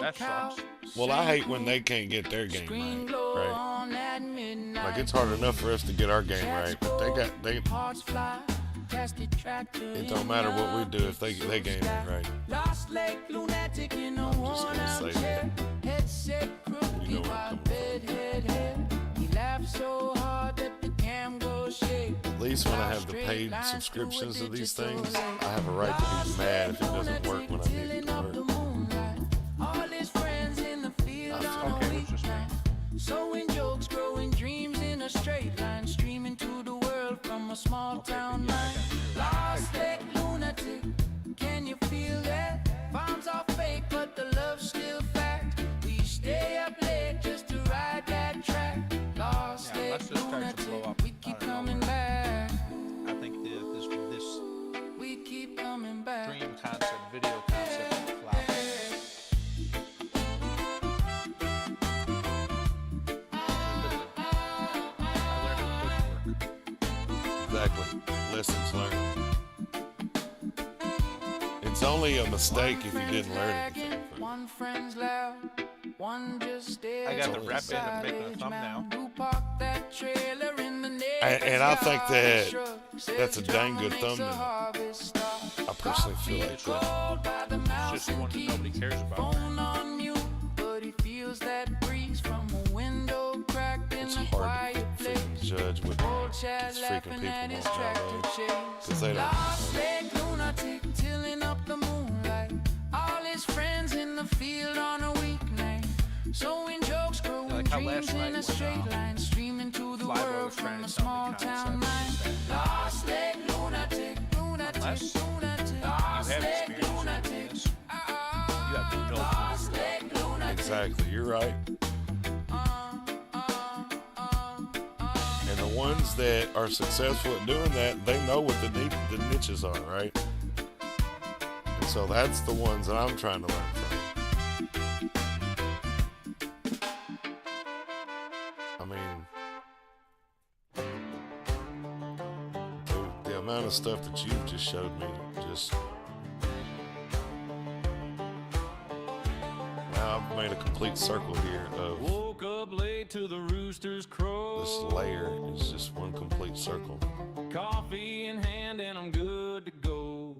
That sucks. Well, I hate when they can't get their game right. Like, it's hard enough for us to get our game right, but they. It don't matter what we do if they game ain't right. I'm just gonna say that. You know where I'm coming from. At least when I have the paid subscriptions to these things, I have a right to be mad if it doesn't work when I need it to work. Okay, it's just me. Sowing jokes, growing dreams in a straight line, streaming to the world from a small town line. Lost like lunatic, can you feel that? Farms are fake, but the love's still fact. We stay up late just to ride that track. Lost Yeah, like let's just start to blow lunatic, up we keep out of coming nowhere. back. I think this We keep coming back. dream concept, video concept flops. Exactly. Lessons learned. It's only a mistake if you didn't learn anything from it. One friend's loud, one just stares. I got the Only rep in a and making a thumbnail. Who parked that trailer in the And I think that's a dang good thumbnail. I personally feel like that. It's just one that nobody cares about. Phone on mute, but he feels that breeze from a window cracked in It's a hard to quiet place. freaking judge what Old Chad these freaking laughing at his people want tractor nowadays. chase. 'Cause they don't. Lost leg lunatic, tilling up the moonlight. All his friends in the field on a weeknight. Sowing jokes, growing like how dreams last night in a when, straight line. Streaming to the Flybo world was trying from a to tell me small town concepts mind. Lost leg lunatic, lunatic, Unless lunatic. you Lost have leg experience lunatic. doing this, you have no clue. Lost leg lunatic. Exactly, you're right. And the ones that are successful at doing that, they know what the niches are, right? And so that's the ones that I'm trying to learn from. I mean, the amount of stuff that you've just showed me, just now I've made a complete circle here of Woke up late to the rooster's crow. this layer is just one complete circle. Coffee in hand and I'm good to go.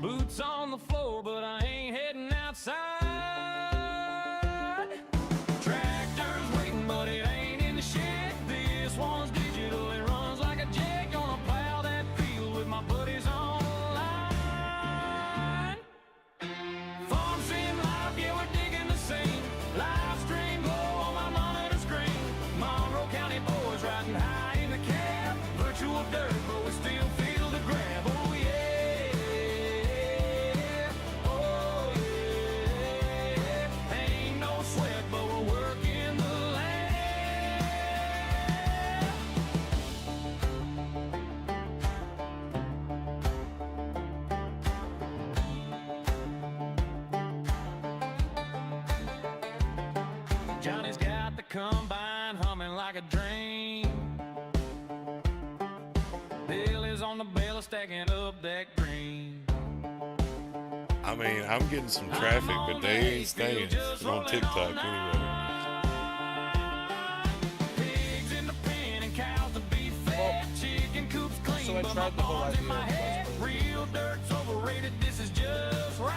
Boots on the floor, but I ain't heading outside. Tractor's waiting, but it ain't in the shed. This one's digital, it runs like a jet. Gonna plow that field with my buddies on the line. Farm sim life, yeah, we're digging the scene. Live stream glow on my monitor screen. Monroe County boys riding high in the cab. Virtual dirt, but we still feel the grab. Oh yeah, oh yeah. Ain't no sweat, but we're working the land. Johnny's got the combine humming like a dream. Billy's on the bale stacking up that green. I mean, I'm getting some traffic, but they ain't staying on TikTok anyway. Pigs in the pen and cows to be fed. Chicken coops clean, So I but tried my the whole barn's in idea my of head. Fullscreen. Real dirt's overrated, this is just right.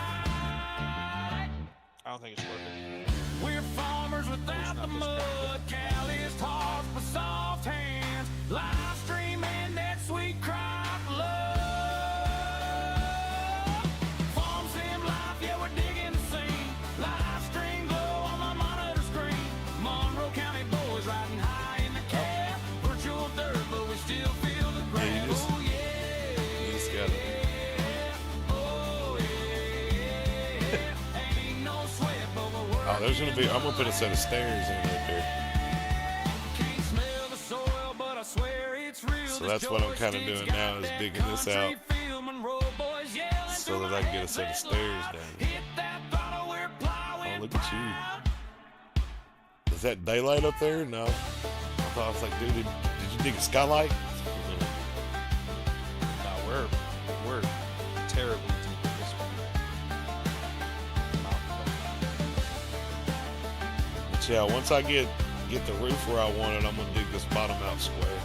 I don't think it's working. We're farmers without the mud, calloused hearts but soft hands. Live stream and that sweet crop love. Farm sim life, yeah, we're digging the scene. Live stream glow on my monitor screen. Monroe County boys riding high in the cab. Virtual dirt, but we still feel the grab. Yeah, you just- Oh yeah. You just gotta. Oh yeah. Ain't no sweat, but we're Oh, there's gonna be. I'm gonna put a set of stairs in right there. Can't smell the soil, but I swear it's real. So that's what I'm kinda doing now, is digging this out so that I can get a set of stairs down. Oh, look at you. Is that daylight up there? No. I thought I was like, dude, did you dig a skylight? No, we're terrible at this one. But yeah, once I get the roof where I want it, I'm gonna dig this bottom out square,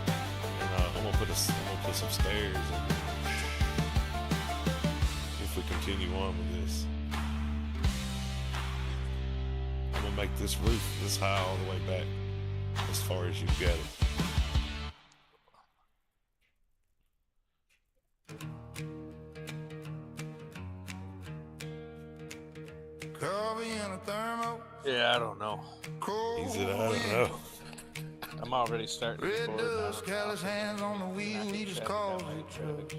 and I'm gonna put some stairs in. If we continue on with this, I'm gonna make this roof this high all the way back, as far as you've got it. Coffee and a thermo. Yeah, I don't know. He said, I don't know. I'm already starting to Red record. and I dust, don't know. callous hands on the wheel, he just calls it truck.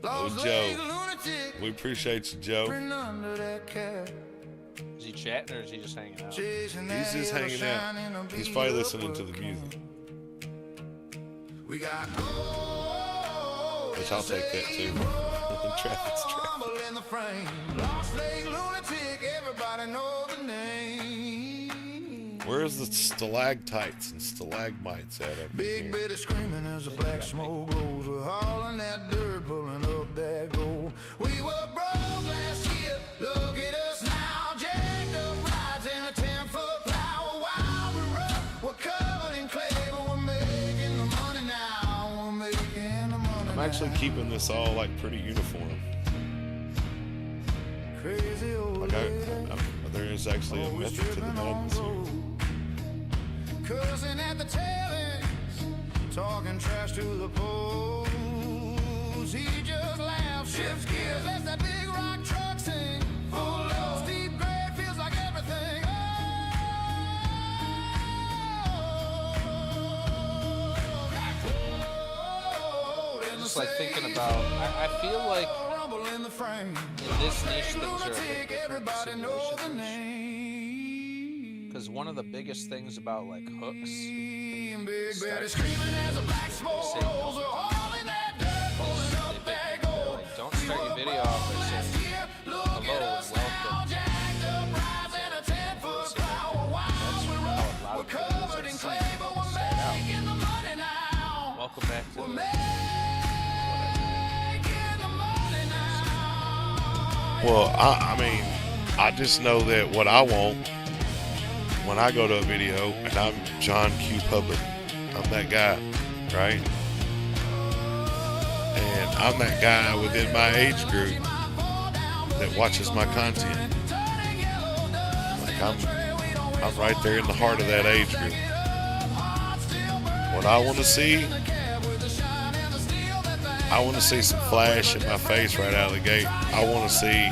Lost Joe. legs, lunatic, We appreciate you, Joe. been under that cap. Is he chatting or is he just hanging out? Chasing He's that just yellow hanging shine in a out. He's beat probably up listening to the buck. music, We got gold which I'll take that too. Traffic's traffic. rumble in the frame. Lost leg, lunatic, everybody know the name. Where's the stalactites and stalagmites at up Big here? Betty screaming as the black smoke rolls. We're hauling that dirt, pulling up that gold. We were broke last year, look at us now. Jacked up rides in a 10-foot plow. While we run, we're covered in clay, but we're making the money now. We're making the money I'm actually now. keeping this all like pretty uniform. Crazy old Like lady, there is actually a always method to the tripping on madness the here. road. Cursing at the tail ends, talking trash to the poles. He just laughs, shifts gears, lets that big rock truck sing. Full load, steep grade, feels like everything. I'm just like thinking about. I feel like Rumble in the frame. in this niche things are a bit Lunatic, different. everybody know the Simulation niche. name. Because one of the biggest things about like hooks, Big Betty Start- screaming as a black smoke Say rolls. We're hauling that dirt, pulling up if that it, gold. like, don't start your video off by saying Look hello at and us now, welcome. jacked up rides in a 10-foot plow. While we How a run, lot we're of videos covered are in seen clay, but we're start out. making the money now. Welcome back to We're the making the money now. Well, I mean, I just know that what I want when I go to a video, and I'm John Q. Public, I'm that guy, right? And I'm that guy within my age group that watches my content. Like I'm right there in the heart of that age group. What I want to see, I want to see some flash in my face right out of the gate. I want to see,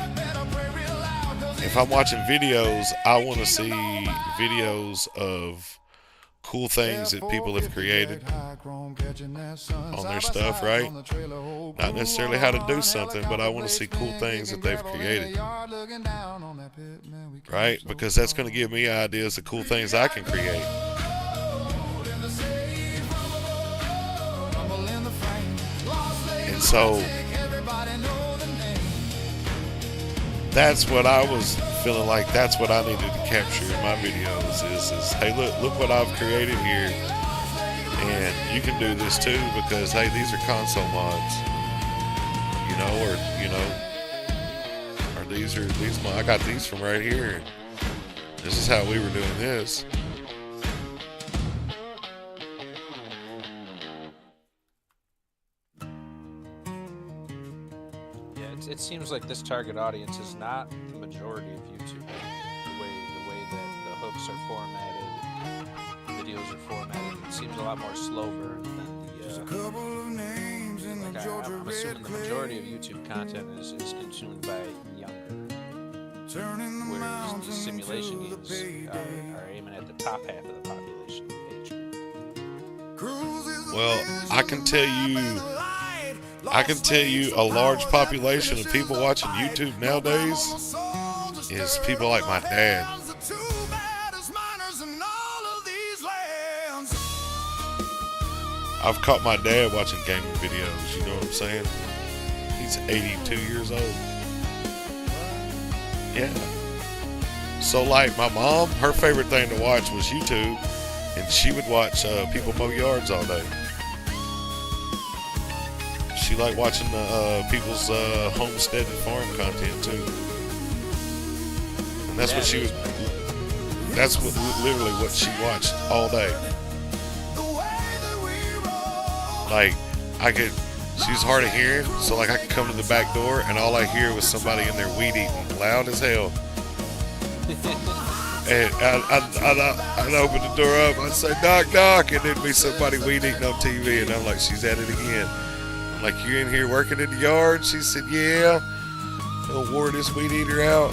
if I'm watching videos, I want to see videos of cool things that people have created on their stuff, right? Not necessarily how to do something, but I want to see cool things that they've created, right? Because that's going to give me ideas of cool things I can create. And so that's what I was feeling like. That's what I needed to capture in my videos is hey, look what I've created here, and you can do this too, because hey, these are console mods, or these I got these from right here. This is how we were doing this. It seems like this target audience is not the majority of YouTube. The way that the hooks are formatted, videos are formatted, it seems a lot more slow burn than the. I'm assuming the majority of YouTube content is consumed by younger, whereas the simulation games are aiming at the top half of the population age group. Well, I can tell you a large population of people watching YouTube nowadays is people like my dad. I've caught my dad watching gaming videos, you know what I'm saying? He's 82 years old. Yeah. So like my mom, her favorite thing to watch was YouTube, and she would watch people mow yards all day. She liked watching people's homestead and farm content too, and that's what she was. That's what literally what she watched all day. Like, she was hard of hearing, so like I could come to the back door and all I hear was somebody in there weed eating, loud as hell. And I'd open the door up, I'd say, knock, knock, and there'd be somebody weed eating on TV, and I'm like, she's at it again. I'm like, you in here working in the yard? She said, yeah. I'll wore this weed eater out.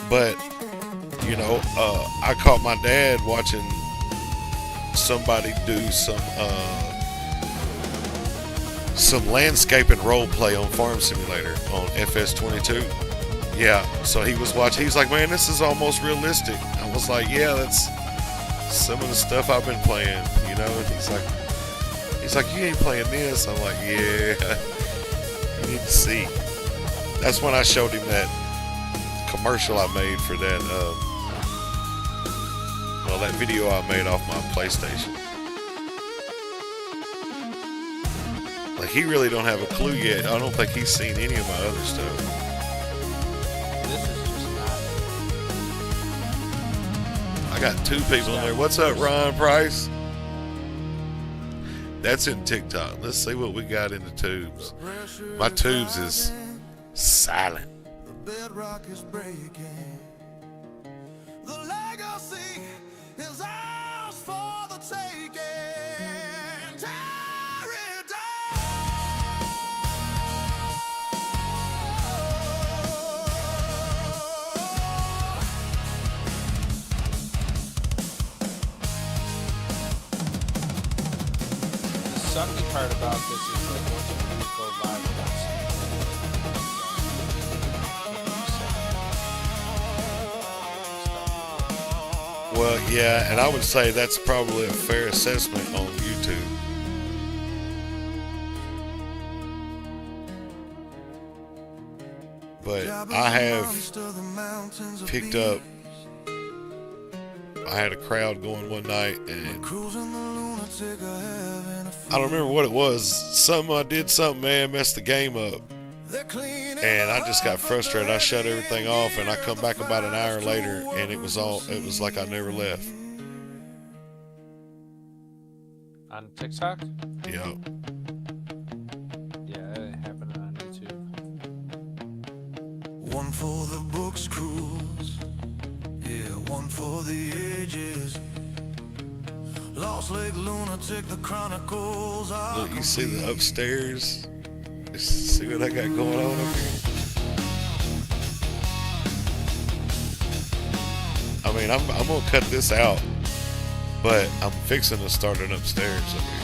But, you know, I caught my dad watching somebody do some landscaping role play on Farm Simulator on FS22. Yeah, so he was watching. He was like, man, this is almost realistic. I was like, yeah, that's some of the stuff I've been playing, you know. And he's like, you ain't playing this. I'm like, yeah, you need to see. That's when I showed him that commercial I made for that, that video I made off my PlayStation. Like, he really don't have a clue yet. I don't think he's seen any of my other stuff. This is just not. I got 2 people in there. What's up, Ron Price? That's in TikTok. Let's see what we got in the tubes. My tubes is silent. The bedrock is breaking. The legacy is ours for the taking. Tear it down. The sucky part about this is like once you go live without Well, yeah, and I would say that's probably a fair assessment on YouTube. But I have picked up, I had a crowd going one night, and I don't remember what it was. I did something, man, messed the game up. And I just got frustrated. I shut everything off, and I come back about an hour later, and it was like I never left. on TikTok. Yeah. Yeah, it happened on YouTube. One for the books cruise, yeah, one for the ages. Lost Lake Lunatic, the Chronicles are Look, you see the upstairs? See what I got going on up here? I mean, I'm gonna cut this out, but I'm fixing to start it upstairs up here.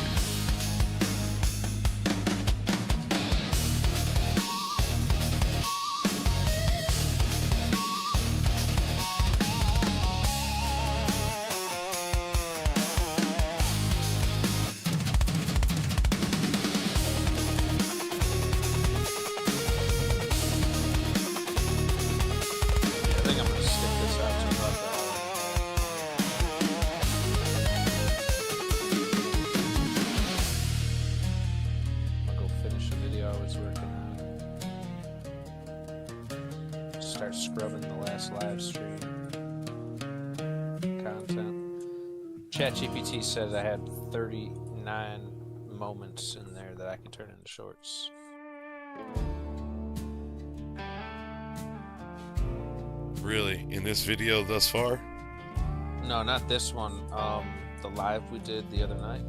ChatGPT said I had 39 moments in there that I could turn into shorts. Really? In this video thus far? No, not this one. The live we did the other night.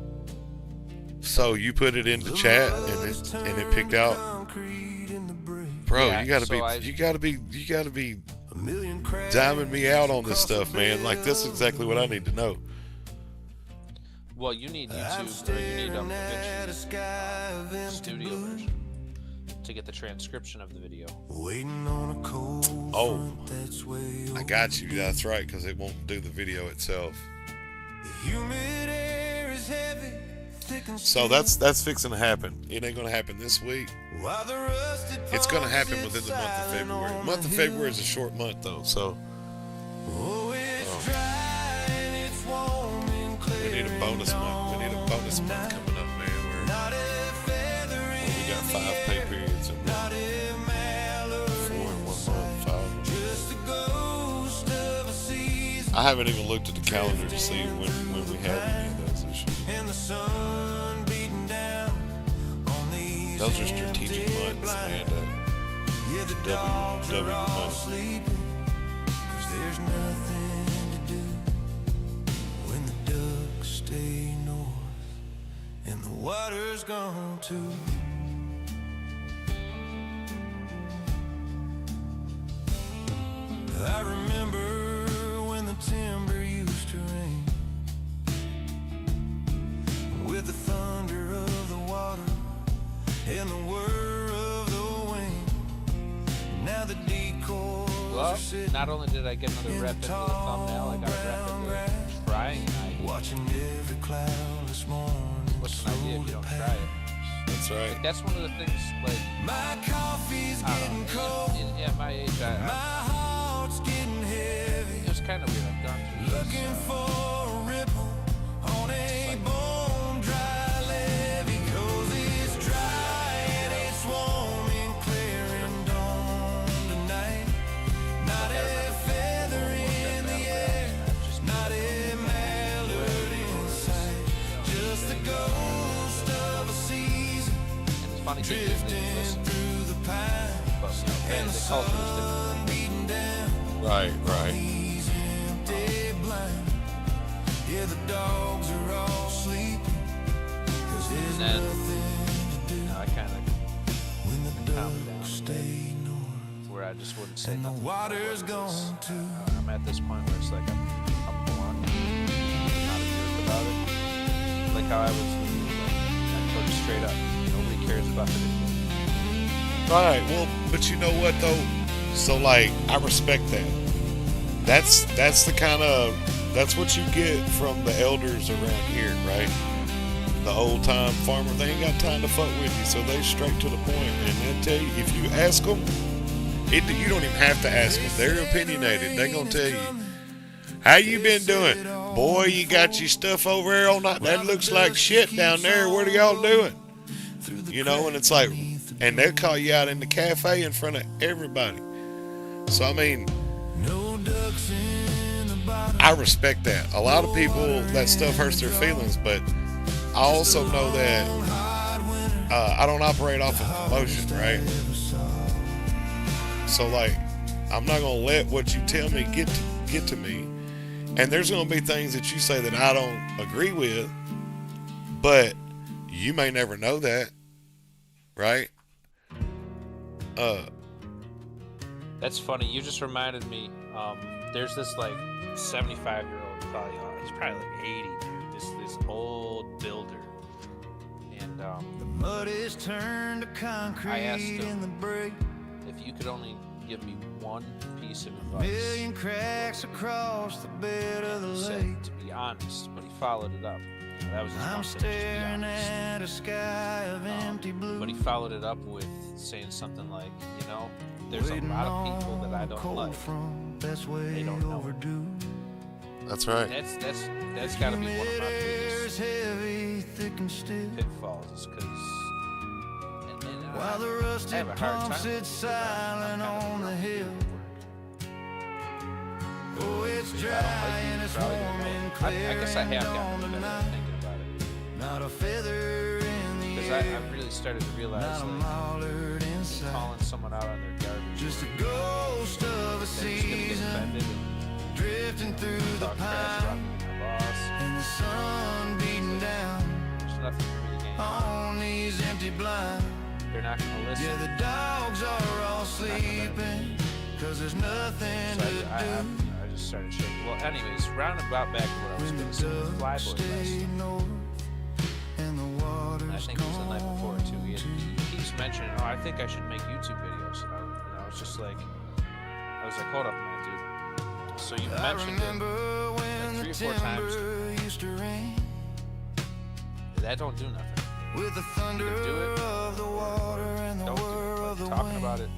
So you put it into chat and it picked out. Bro, Yeah, you gotta so be diming me out on this stuff, man. Like, this is exactly what I need to know. Well, you need YouTube, or you need DaVinci Studio version to get the transcription of the video. Oh, I got you. That's right, because it won't do the video itself. So that's fixing to happen. It ain't gonna happen this week. It's gonna happen within the month of February. The month of February is a short month, though, so we need a bonus month. We need a bonus month coming up, man. Where we got 5 pay periods and I haven't even looked at the calendar to see when we have any of those this year. And the sun beating down on these Those are strategic months, and yeah, the dogs W are all month. sleeping, 'cause there's nothing to do when the ducks stay north and the water's gone too. I remember when the timber used to rain, with the thunder of the water and the whir of the wind. Now the decoys Well, are sitting not only did I get another rep into the thumbnail, I got a rep into trying an idea. watching every cloudless morning. What's an idea if you don't try it? That's right. Like, that's one of the things, like, My coffee's I getting don't know, cold, at my age, my heart's getting heavy, it was kind of weird. I've gone through looking this. for a ripple on a bone dry levee. 'Cause it's dry and it's warm and clear and dawn tonight. Not a feather in the air, not a mallard in sight, just the ghost of a season And it's funny thing is, they drifting listen, through the pine. but, you know, the culture is different. Beating down Right, right. these empty blinds. Yeah, the dogs are all sleeping, 'cause there's And then, nothing to do you know, I kind of when the calm ducks down a stay north where I just wouldn't say and the nothing. water's gone too. I'm at this point where it's like I'm blunt, not a jerk about it. Like how I was, like, I told you straight up, nobody cares about it. Right. Well, but you know what though? So like, I respect that. That's the kind of, that's what you get from the elders around here, right? The old time farmer, they ain't got time to fuck with you, so they straight to the point. And they'll tell you, if you ask them, you don't even have to ask them. They're opinionated. They gonna tell you, how you been doing? Boy, you got your stuff over there all night. That looks like shit down there. What are y'all doing? You know, and it's like, and they'll call you out in the cafe in front of everybody. So I mean, No ducks in the bottom. I respect that. A lot of people, that stuff hurts their feelings, but I also know that I don't operate off of emotion, right? So like, I'm not gonna let what you tell me get to me. And there's gonna be things that you say that I don't agree with, but you may never know that, right? That's funny. You just reminded me. There's this like 75-year-old, probably he's probably like 80, dude. This old builder, and Mud is turned to concrete I asked him in the break. if you could only give me one piece of advice, Million cracks across the bed of the he lake. said to be honest, but he followed it up. That was his I'm one thing, just be staring honest. at a sky of empty blue. But he followed it up with saying something like, you know, there's a Waiting lot of people that I on don't cold like. front, that's way They don't know. overdue. That's right. That's got to be one of my Air's biggest heavy, thick and stiff. pitfalls, is because While the I rusted have a hard pump time sits with it. silent I'm kind on of the grumpy hill. at work. Oh, it's If dry I don't like and you, it's probably warm don't and know. clear I guess I and have dawn gotten better tonight. at thinking about it. Not a feather in the Because air, I've really started to realize, not a like, mallard inside. calling someone out on their garbage, Just a ghost of a they're just gonna get season offended and drifting through the talk trash about pine. me to my boss. And the sun beating down There's nothing for me to gain. on these empty blinds. They're not gonna listen. Yeah, the dogs are all sleeping, 'cause there's nothing So to do. I just started shaking. Well, anyways, roundabout back to what I was When going the to say with ducks Flyboy last stay night. north and the And I water's think it was the night before gone too. He keeps mentioning, oh, I think I should make YouTube videos. And I was just like, hold up, man, dude. So you I mentioned it. remember when like the 3 or 4 times. timber used to rain That don't do nothing. with the thunder Either do it of the water and the Don't whir do it. of the Like, talking wind. about it,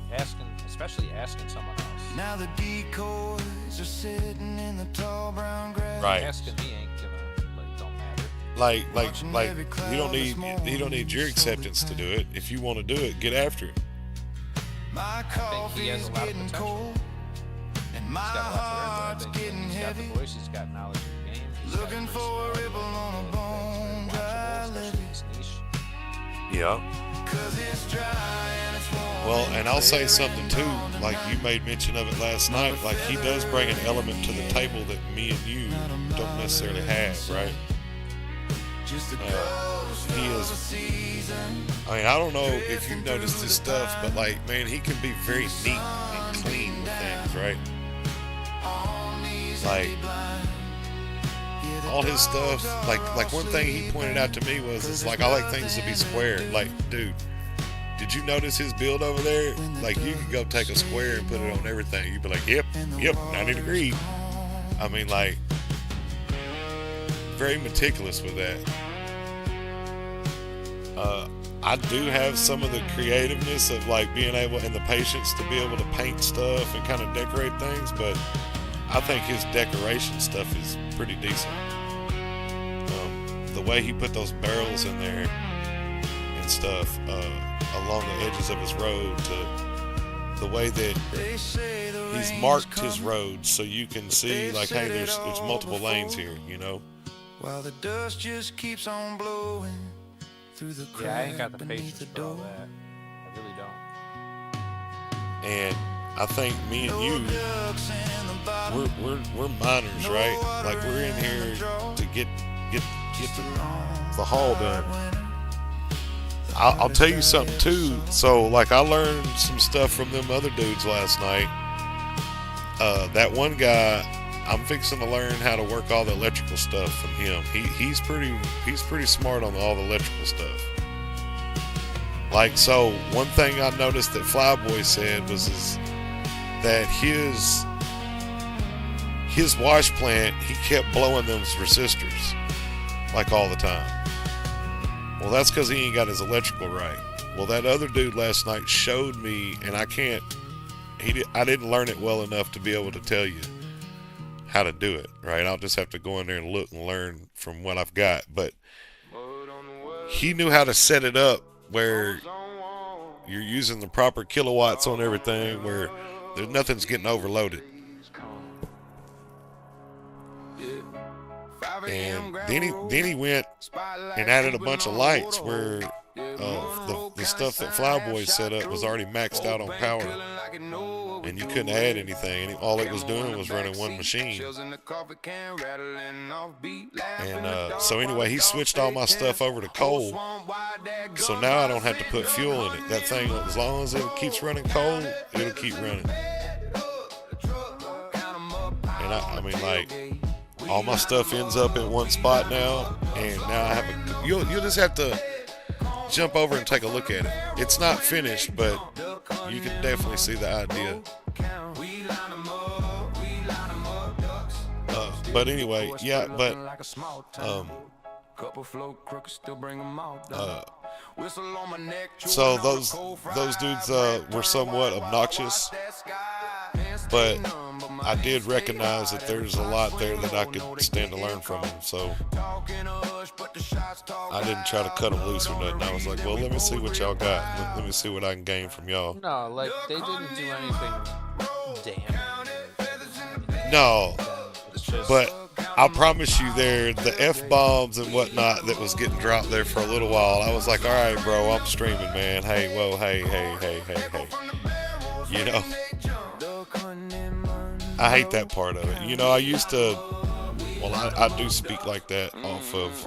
especially asking someone else. Now the decoys are sitting in the tall brown grass. Right. Asking me ain't gonna, like, don't matter. Like you don't need your acceptance to do it. If you want to do it, get after it. My I think he has coffee's a lot of getting potential. cold and my He's got a lot to learn, but I heart's think getting he's got got the voice, he's got knowledge of the game. He's got Looking for a ripple on a bone dry levee. Yeah. Well, and I'll say something too, like you made mention of it last night, like he does bring an element to the table that me and you don't necessarily have, right? He is, I mean, I don't know if you've noticed his stuff, but like, man, he can be very neat and clean with things, right? Like, all his stuff, like one thing he pointed out to me was like, I like things to be square. Like, dude, did you notice his build over there? Like, you could go take a square and put it on everything. You'd be like, yep, 90 degrees. I mean, like, very meticulous with that. I do have some of the creativeness of like being able and the patience to be able to paint stuff and kind of decorate things, but I think his decoration stuff is pretty decent. The way he put those barrels in there and stuff along the edges of his road, the way that he's marked his road so you can see like, hey, there's multiple lanes here, you know. While the dust just keeps on blowing through the cracks. Yeah, I ain't got the patience for all that. I really don't. And I think me and you, we're miners, right? Like, we're in here to get the haul done. I'll tell you something too. So like, I learned some stuff from them other dudes last night. That one guy, I'm fixing to learn how to work all the electrical stuff from him. He's pretty smart on all the electrical stuff. Like, so one thing I noticed that Flyboy said was that his wash plant, he kept blowing those resistors like all the time. Well, that's because he ain't got his electrical right. Well, that other dude last night showed me, and I didn't learn it well enough to be able to tell you how to do it, right? I'll just have to go in there and look and learn from what I've got. But he knew how to set it up where you're using the proper kilowatts on everything, where nothing's getting overloaded. And then he went and added a bunch of lights where the stuff that Flyboy set up was already maxed out on power, and you couldn't add anything. All it was doing was running one machine. And so anyway, he switched all my stuff over to coal, so now I don't have to put fuel in it. That thing, as long as it keeps running coal, it'll keep running. And I mean, like, all my stuff ends up in one spot now, and now I have you'll just have to jump over and take a look at it. It's not finished, but you can definitely see the idea. But anyway, yeah, but so those dudes were somewhat obnoxious, but I did recognize that there's a lot there that I could stand to learn from them, so I didn't try to cut them loose or nothing. I was like, well, let me see what y'all got. Let me see what I can gain from y'all. No, like, they didn't do anything damning. No, It's just, but I promise you the F-bombs and whatnot that was getting dropped there for a little while, I was like, all right, bro, I'm streaming, man. Hey, whoa, hey. You know, I hate that part of it. You know, I used to, well, I do speak like that off of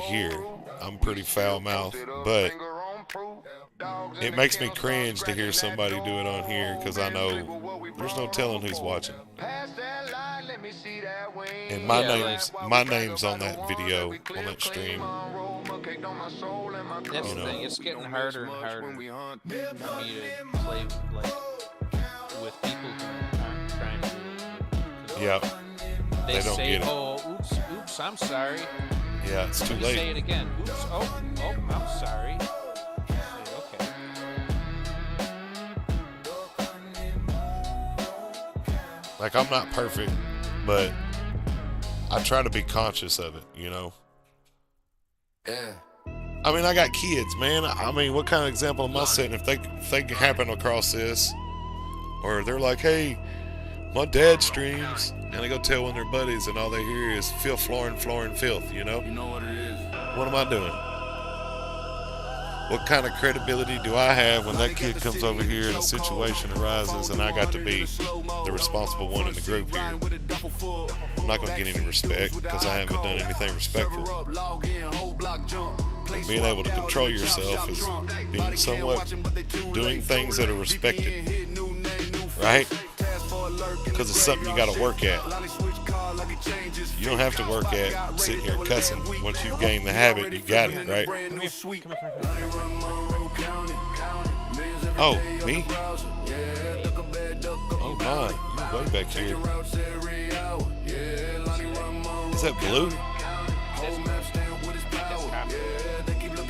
here. I'm pretty foul-mouthed, but it makes me cringe to hear somebody do it on here, because I know there's no telling who's watching. And my name's on that video, on that stream. that's the thing. It's getting harder and harder for me to play like with people who aren't trying to. Yeah. They don't say, get it. "Oh, oops, I'm sorry." Yeah, it's too Let me say late. it again. Oops. Oh, I'm sorry. Okay. Like, I'm not perfect, but I try to be conscious of it, you know? Yeah. I mean, I got kids, man. I mean, what kind of example am I setting if they happen across this? Or they're like, hey, my dad streams, and they go tell one of their buddies, and all they hear is filth, flooring, filth, you know? You know what it is. What am I doing? What kind of credibility do I have when that kid comes over here and a situation arises and I got to be the responsible one in the group here? I'm not going to get any respect because I haven't done anything respectful. Being able to control yourself is being somewhat doing things that are respected, right? Because it's something you got to work at. You don't have to work at sitting here cussing. Once you've gained the habit, you got it, right? Oh, me? Oh my, you way back here. Is that blue?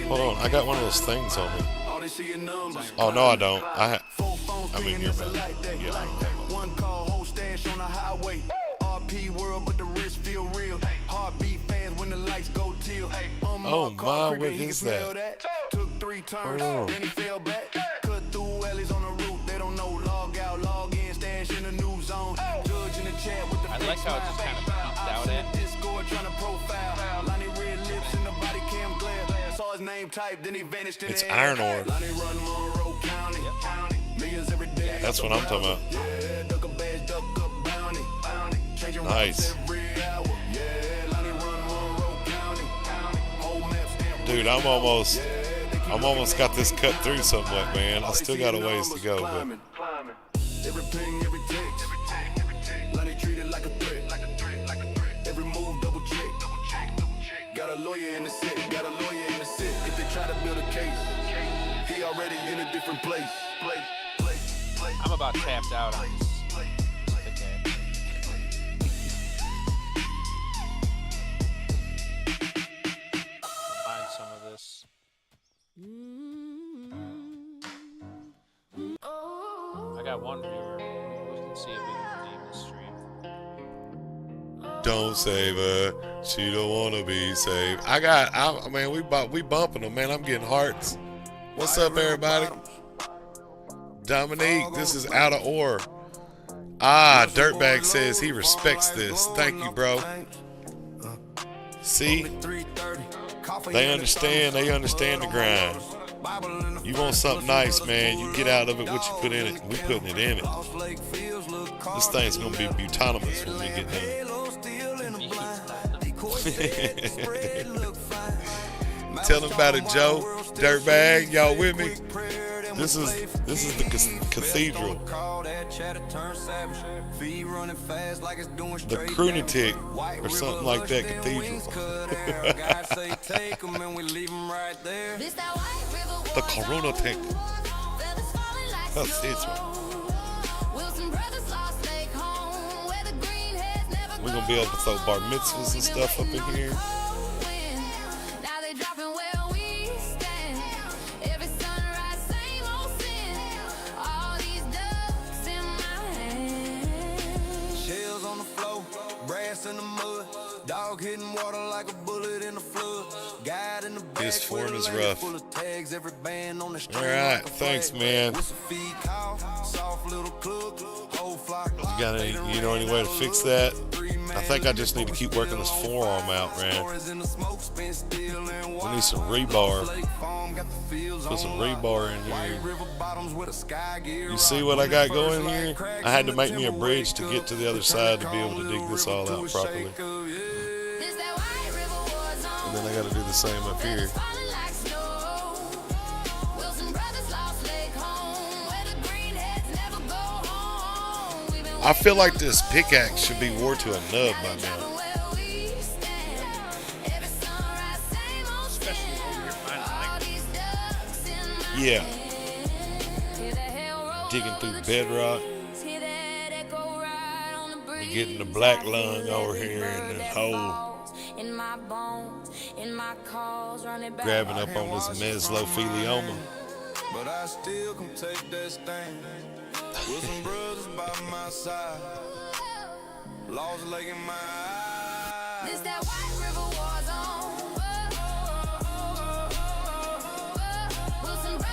Hold on, I got one of those things on me. Oh no, I don't. I mean, you're bad. Yeah. One call, whole stash on the highway. RP world, but the wrist feel real. Heartbeat fans when the lights go teal. Oh my, what is that? Took 3 turns, then he fell back. Cut through alleys on the roof. They don't know. Log out, log in, stash in the new zone. Judge in the chat with the I like how it just kind of peeked out at. Discord trying to profile. Lonnie red lips in the body cam glare. Saw his name typed, then he vanished in It's the air. iron ore. Lonnie run Monroe County. Millions every day. That's what I'm talking about. Nice. Dude, I'm almost got this cut through somewhat, man. I still got a ways to go, but Every ping, every text. Lonnie treated like a threat. Every move, double check. Got a lawyer in the set. If they try to build a case, he already in a different place. I'm about tapped out on this. Find some of this. I got one viewer. We can see if we can redeem the stream. don't save her. She don't wanna be saved. I mean, we bumping them, man. I'm getting hearts. What's up, everybody? Dominique, this is out of ore. Dirtbag says he respects this. Thank you, bro. See? They understand the grind. You want something nice, man, you get out of it what you put in it. We putting it in it. This thing's gonna be butanimous when we get done. Tell them about it, Joe. Dirtbag, y'all with me? This is the cathedral. The Krunetic or something like that cathedral. The Krunetic. That's it. We're gonna be able to throw bar mitzvahs and stuff up in here. In the mud, dog hitting water like a bullet in the flood. Guide in the back, this form is rough. All right, thanks, man. You got any way to fix that? I think I just need to keep working this forearm out, man. We need some rebar. Put some rebar in here. You see what I got going here? I had to make me a bridge to get to the other side to be able to dig this all out properly. And then I got to do the same up here. I feel like this pickaxe should be wore to a nub by now. Yeah. Digging through bedrock. We're getting the black lung over here in this hole. Grabbing up on this mesothelioma. But I still can take that stand with some brothers by my side. Lost a leg in my eye. This that White River war zone.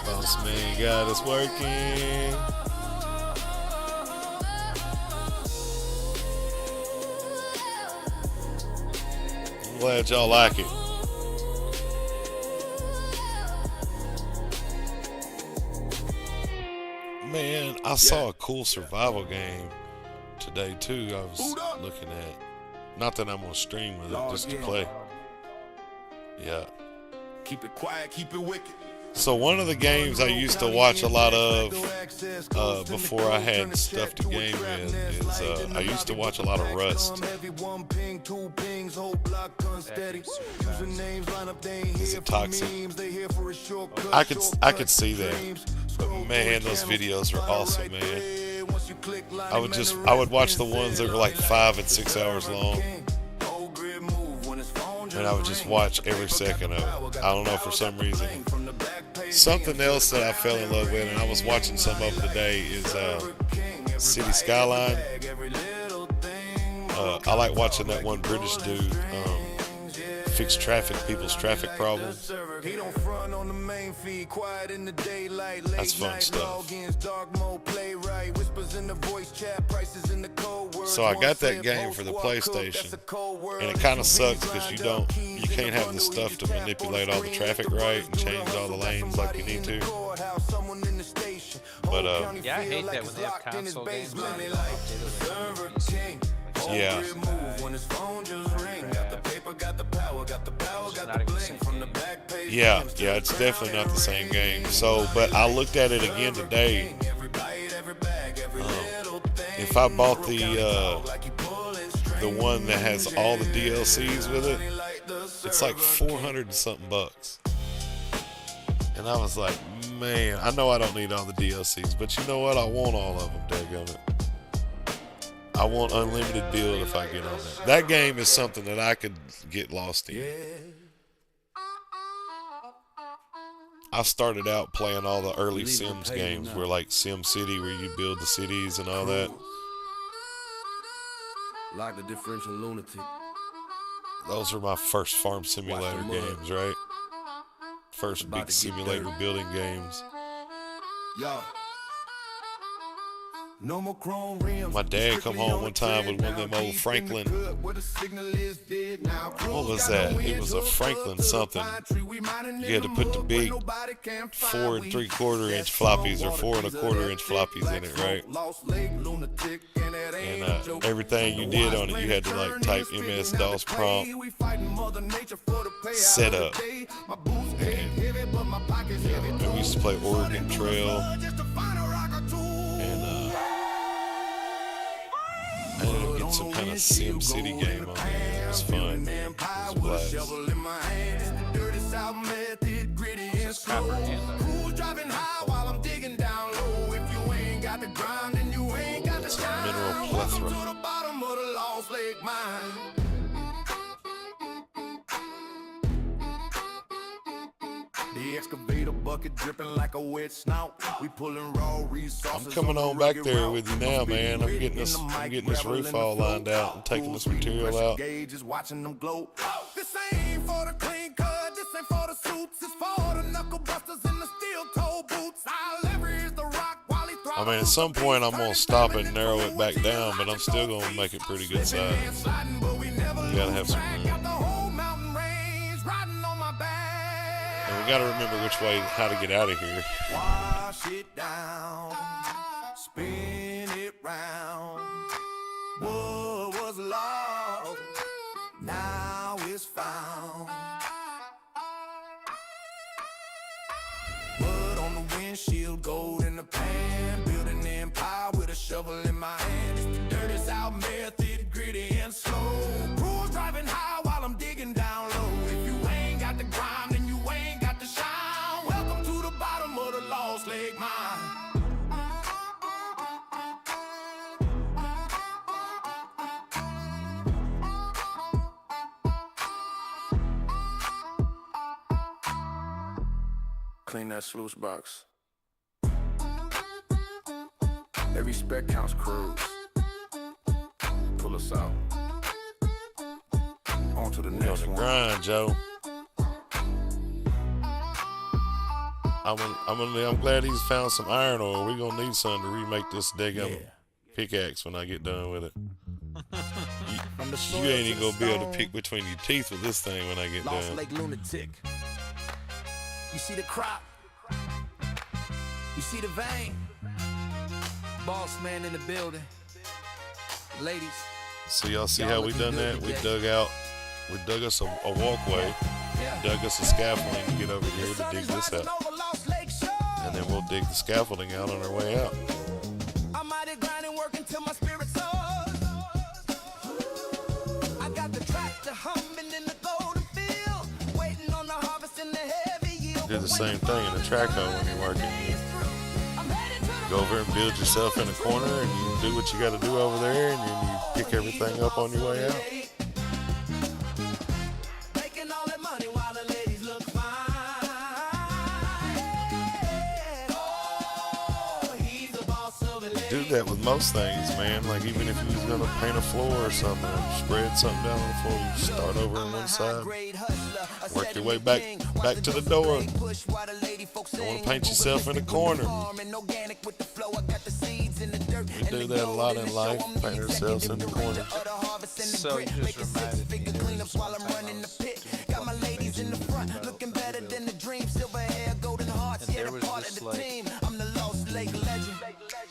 Boss man got us working. glad y'all like it. Man, I saw a cool survival game today too. I was looking at. Not that I'm gonna stream with it, just to play. Yeah. Keep it quiet, keep it wicked. So one of the games I used to watch a lot of before I had stuff to game in is I used to watch a lot of Rust. Is it toxic? I could see that. But man, those videos were awesome, man. I would watch the ones that were like 5 and 6 hours long. And I would just watch every second of it. I don't know, for some reason. Something else that I fell in love with, and I was watching some of them today, is City Skyline. I like watching that one British dude fix people's traffic problems. That's fun stuff. So I got that game for the PlayStation, and it kind of sucks because you can't have the stuff to manipulate all the traffic right and change all the lanes like you need to. But yeah, I hate that when they have console games on it. Yeah. Yeah, it's definitely not the same game. So, but I looked at it again today. If I bought the one that has all the DLCs with it, it's like 400 and something bucks. And I was like, man, I know I don't need all the DLCs, but you know what? I want all of them, dadgummit. I want unlimited build if I get on that. That game is something that I could get lost in. I started out playing all the early Sims games, where like Sim City, where you build the cities and all that. Like the differential lunatic. Those were my first farm simulator games, right? First big simulator building games. Yo. No more chrome rims. My dad come home one time with one of them old Franklin. What was that? It was a Franklin something. You had to put the big 4 3/4 inch floppies or 4 1/4 inch floppies in it, right? And everything you did on it, you had to like type MS-DOS prompt, setup. And we used to play Oregon Trail. I ended up getting some kind of Sim City game on there. It was fun. It was a blast. It's a mineral plethora. The excavator bucket dripping like a wet snout. We pulling raw resources. I'm coming on back there with you now, man. I'm getting this roof all lined out and taking this material out. Watching them glow. This ain't for the clean cut. This ain't for the suits. It's for the knuckle busters in the steel toe boots. I'll leverage the rock while he throws. I mean, at some point I'm gonna stop it and narrow it back down, but I'm still gonna make it pretty good size. You gotta have some room. And we gotta remember how to get out of here. Wash it down, spin it round. What was lost, now it's found. Mud on the windshield, gold in the pan. Building empire with a shovel in my hand. It's the dirty South method, gritty and slow. Cruise driving high while I'm digging down low. If you ain't got the grime, then you ain't got the shine. Welcome to the bottom of the Lost Lake Mine. Clean that sluice box. Every spec counts, crews. Pull us out. On to the We on next the one. grind, Joe. I'm glad he's found some iron ore. We're gonna need some to remake this daggum pickaxe when I get done with it. the soil You ain't to even the gonna be able to stone. pick between your teeth with this thing when I get Lost done. Lake lunatic. You see the crop? You see the vein? Boss man in the building. Ladies. So y'all see Y'all how we looking done good that? We today. dug us a walkway, dug us a scaffolding to get over here to dig this out. And then we'll dig the scaffolding out on our way out. I'm out here grinding, working till my spirit soars. I got the tractor humming in the golden field, waiting on the harvest in the heavy yield. Do the same thing in a track hoe when you're working. You go over and build yourself in a corner and you do what you got to do over there and then you pick everything up on your way out. Making all that money while the ladies look fine. Oh, he's the boss of the ladies. Do that with most things, man. Like even if you was gonna paint a floor or something, or spread something down on the floor, you start over on one side, work your way back to the door. Don't want to paint yourself in a corner. We do that a lot in life, paint ourselves in the corner. So you just reminded me. There was one time I was doing Got my ladies in the front, looking better than the dream. Silver hair, golden hearts, And yeah, there the was part this, of the like, team. I'm the Lost Lake legend.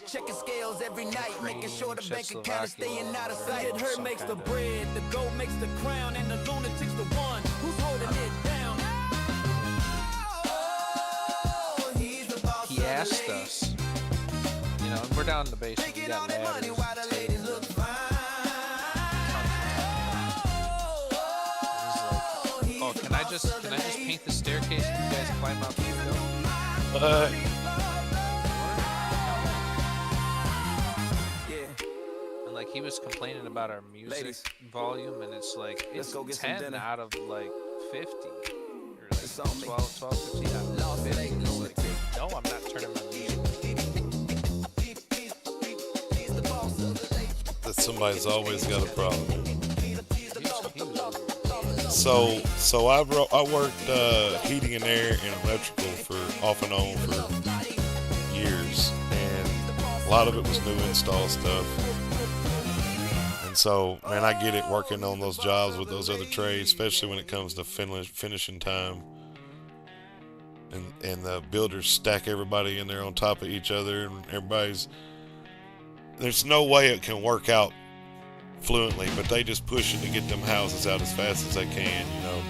Checking scales every night, making sure the bank account is staying out of sight. It hurt makes the bread, the gold makes the crown, and the lunatic's the one who's holding it down. Oh, he's the boss he of the asked ladies. us, you know, and we're down in the basement. We Making all got that money ladders, while the ladies look fine. He's like, oh, can I just paint the staircase and you guys climb out the window? And like he was complaining about our music Ladies. volume, and it's like Let's it's go get some 10 dinner. out of like 50, or It's on like me. 12, 15 out of Lost 50. Lake It's like, lunatic. no, I'm not turning my music. He's the boss of the ladies. That somebody's always got a problem. He was So I worked heating and air and electrical for off and on for years, and a lot of it was new install stuff. And so, man, I get it working on those jobs with those other trades, especially when it comes to finishing time. And the builders stack everybody in there on top of each other, and there's no way it can work out fluently, but they just pushing to get them houses out as fast as they can, you know.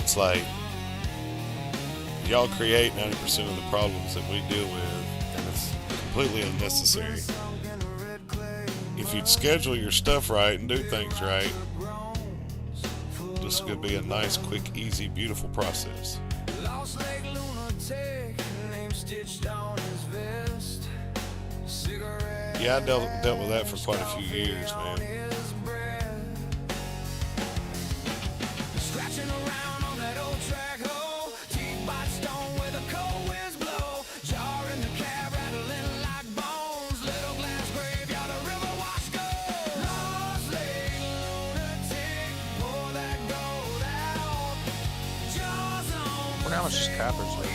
It's like y'all create 90% of the problems that we deal with, and it's completely unnecessary. If you'd schedule your stuff right and do things right, this could be a nice, quick, easy, beautiful process. Lost Lake lunatic, name stitched on his vest. Cigarette Yeah, I dealt with that for quite a few years, man. his breath. Scratching around on that old track hole. Teeth bite stone where the cold winds blow. Jar in the cab rattling like bones. Little glass graveyard, a river wash go. Lost Lake lunatic, pour that gold out. Jaws on Wonder how much this copper's worth.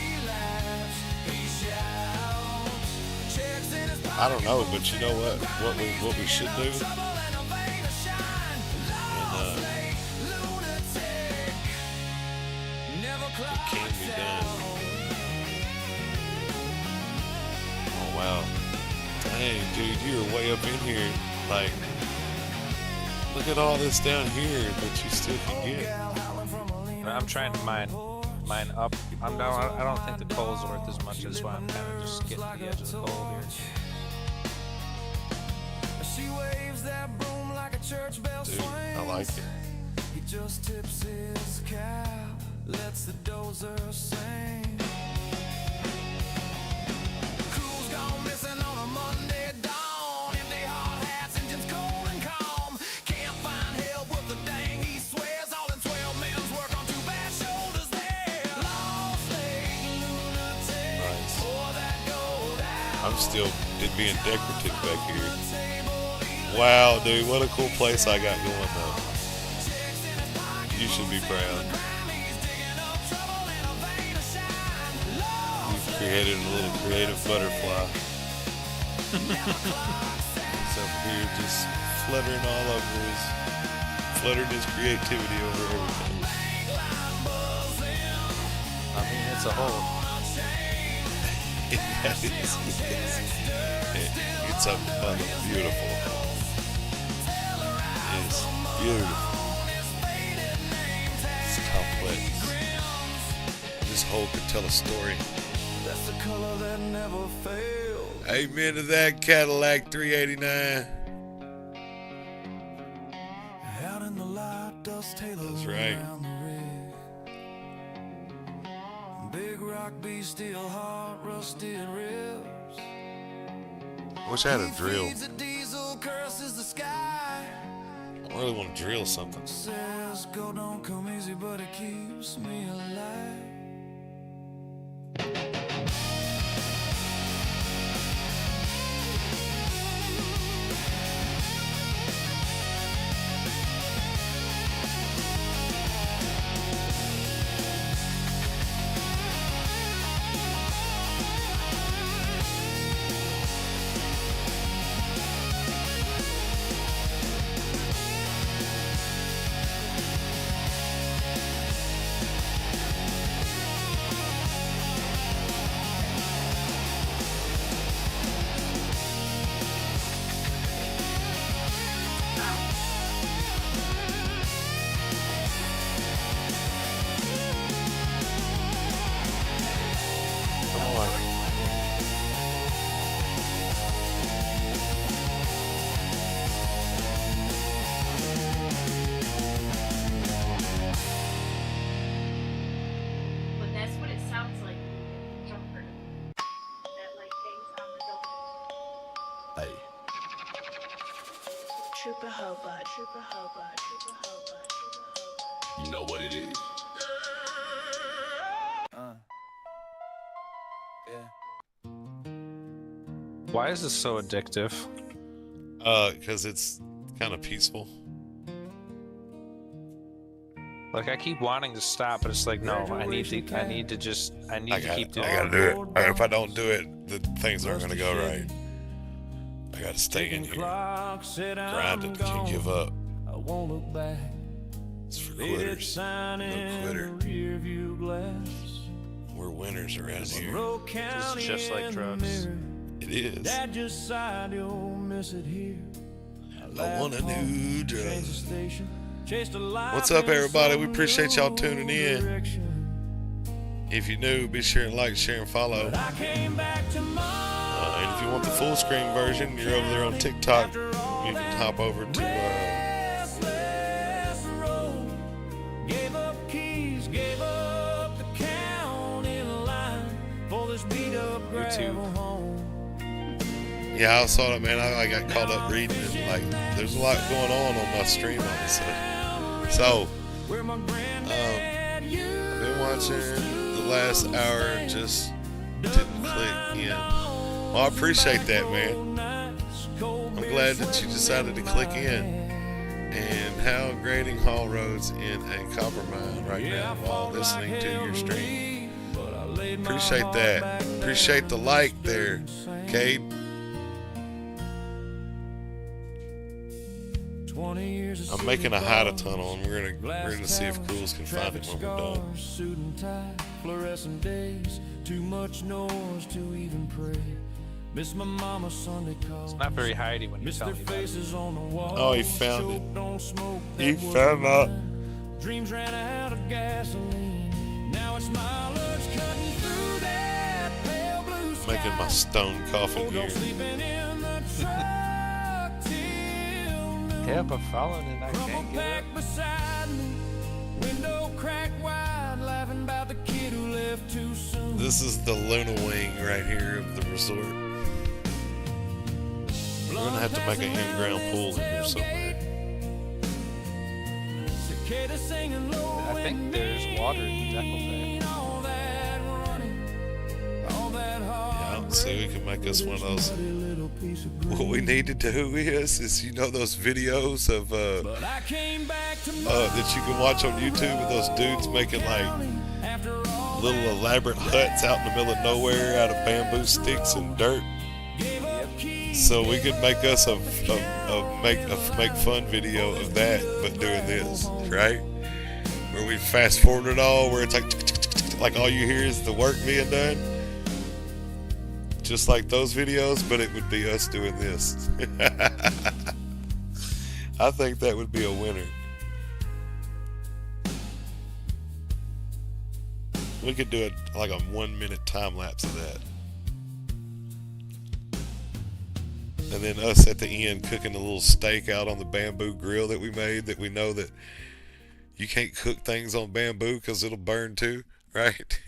I don't know, but you know what we should do? It can be done. Oh wow. Dang, dude, you're way up in here. Like, look at all this down here that you still can get. I'm trying to mine up. I'm down. I don't think the coal's worth as much. That's why I'm kind of just getting to the edge of the coal here. She waves that broom like a church bell Dude, swing. I like it. He just tips his cap, lets the dozer sing. Crew's gone missing on a Monday dawn. Empty hard hats, engines cold and calm. Can't find help with the dang, he swears. All in 12 men's work on two bad shoulders there. Lost Lake lunatic, Nice. pour that gold out. I'm still being decorative back here. Wow, dude, what a cool place I got going though. You should be proud. You've created a little creative butterfly. It's up here just fluttering all over fluttering his creativity over everything. I mean, it's a whole. It's a beautiful hole. It's beautiful. It's complex. This hole could tell a story. That's the color that never fails. Amen to that, Cadillac 389. Out in the light, dust halos That's right. around the rig. Big rock be still hot, rusted ribs. Wish I had a drill. Feeds a diesel, curses the sky. I really want to drill something. Says go don't come easy, but it keeps me alive. But that's what it sounds like when you jumper. That like hangs on the door. Hey. Trooper Hobart, Trooper Hobart, Trooper Hobart, Trooper Hobart. You know what it is. Yeah. Why is this so addictive? Because it's kind of peaceful. Like I keep wanting to stop, but it's like no, I need to keep doing I gotta do it. If I don't do it, the things aren't gonna go right. I gotta stay in here. Grinding, can't give up. I won't look back. It's for quitters. No quitter. We're winners around here. This is just like drugs. It is. Dad just sighed, you'll miss it here. I want a new drug. What's What's up, everybody? We appreciate y'all tuning in. If you're new, be sure and like, share, and follow. And if you want the full screen version, you're over there on TikTok. You can hop over to Gave up keys, gave up the counting line for this beat up gravel home. yeah, I saw that, man. I got caught up reading and like there's a lot going on my stream, honestly. So I've been watching the last hour, just didn't click in. Well, I appreciate that, man. I'm glad that you decided to click in. And how grading haul roads in a copper mine right now while listening to your stream. Appreciate that. Appreciate the like there, Cade. I'm making a hide tunnel, and we're gonna see if Cruels can find it when we're done. Fluorescent days, too much noise to even pray. Miss my mama Sunday call. It's not very hidey when you Miss tell their me that. faces on the wall. Oh, he found it. Don't smoke, He that was found it. mine. Dreams ran out of gasoline. Now it's mileage cutting through that pale blue sky. Making my stone coffin Oh, here. don't sleeping in the truck till noon. Yeah, but following it, I Crumple can't get pack it. beside me. Window cracked wide, laughing about the kid who left too soon. This is the Luna Wing right here of the resort. We're gonna have to make an in-ground pool in here somewhere. Cicada singing low I think there's water in the deckle all that running, all that hard. Yeah, so we can make us one of those. Little piece of What we need to do is you know those videos of but I came back to that you can watch on YouTube of those dudes making like after all little elaborate huts out in the middle of nowhere out of bamboo sticks and dirt. gave up keys. So we could make us a make fun video of that, but doing this, right? Where we fast forward it all, where it's like all you hear is the work being done, just like those videos, but it would be us doing this. I think that would be a winner. We could do it like a 1 minute time lapse of that. And then us at the end cooking a little steak out on the bamboo grill that we made, that we know that you can't cook things on bamboo because it'll burn too, right?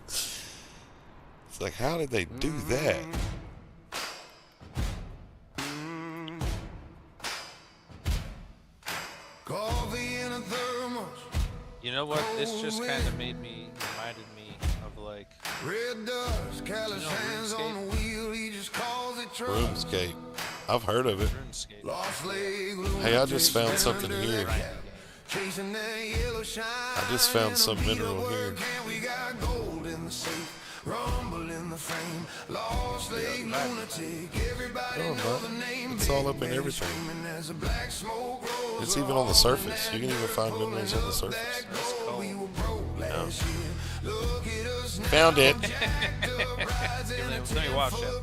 It's like, how did they do that? Coffee in a thermos, You know what? This just kind of reminded me of like red dust, callous hands on the wheel, he just calls it trust. RuneScape. I've heard of it. RuneScape. Lost leg, Hey, I just found something here. chasing that yellow shine. I just found some mineral here. And we got gold in the safe, rumble in the frame. Lost leg lunatic, everybody Oh, know no. the name. It's all up in everything. Screaming as a black smoke rolls It's even on the surface. You can even find minerals on the surface. we were broke last year. Look at us now. Found it. Let me watch that.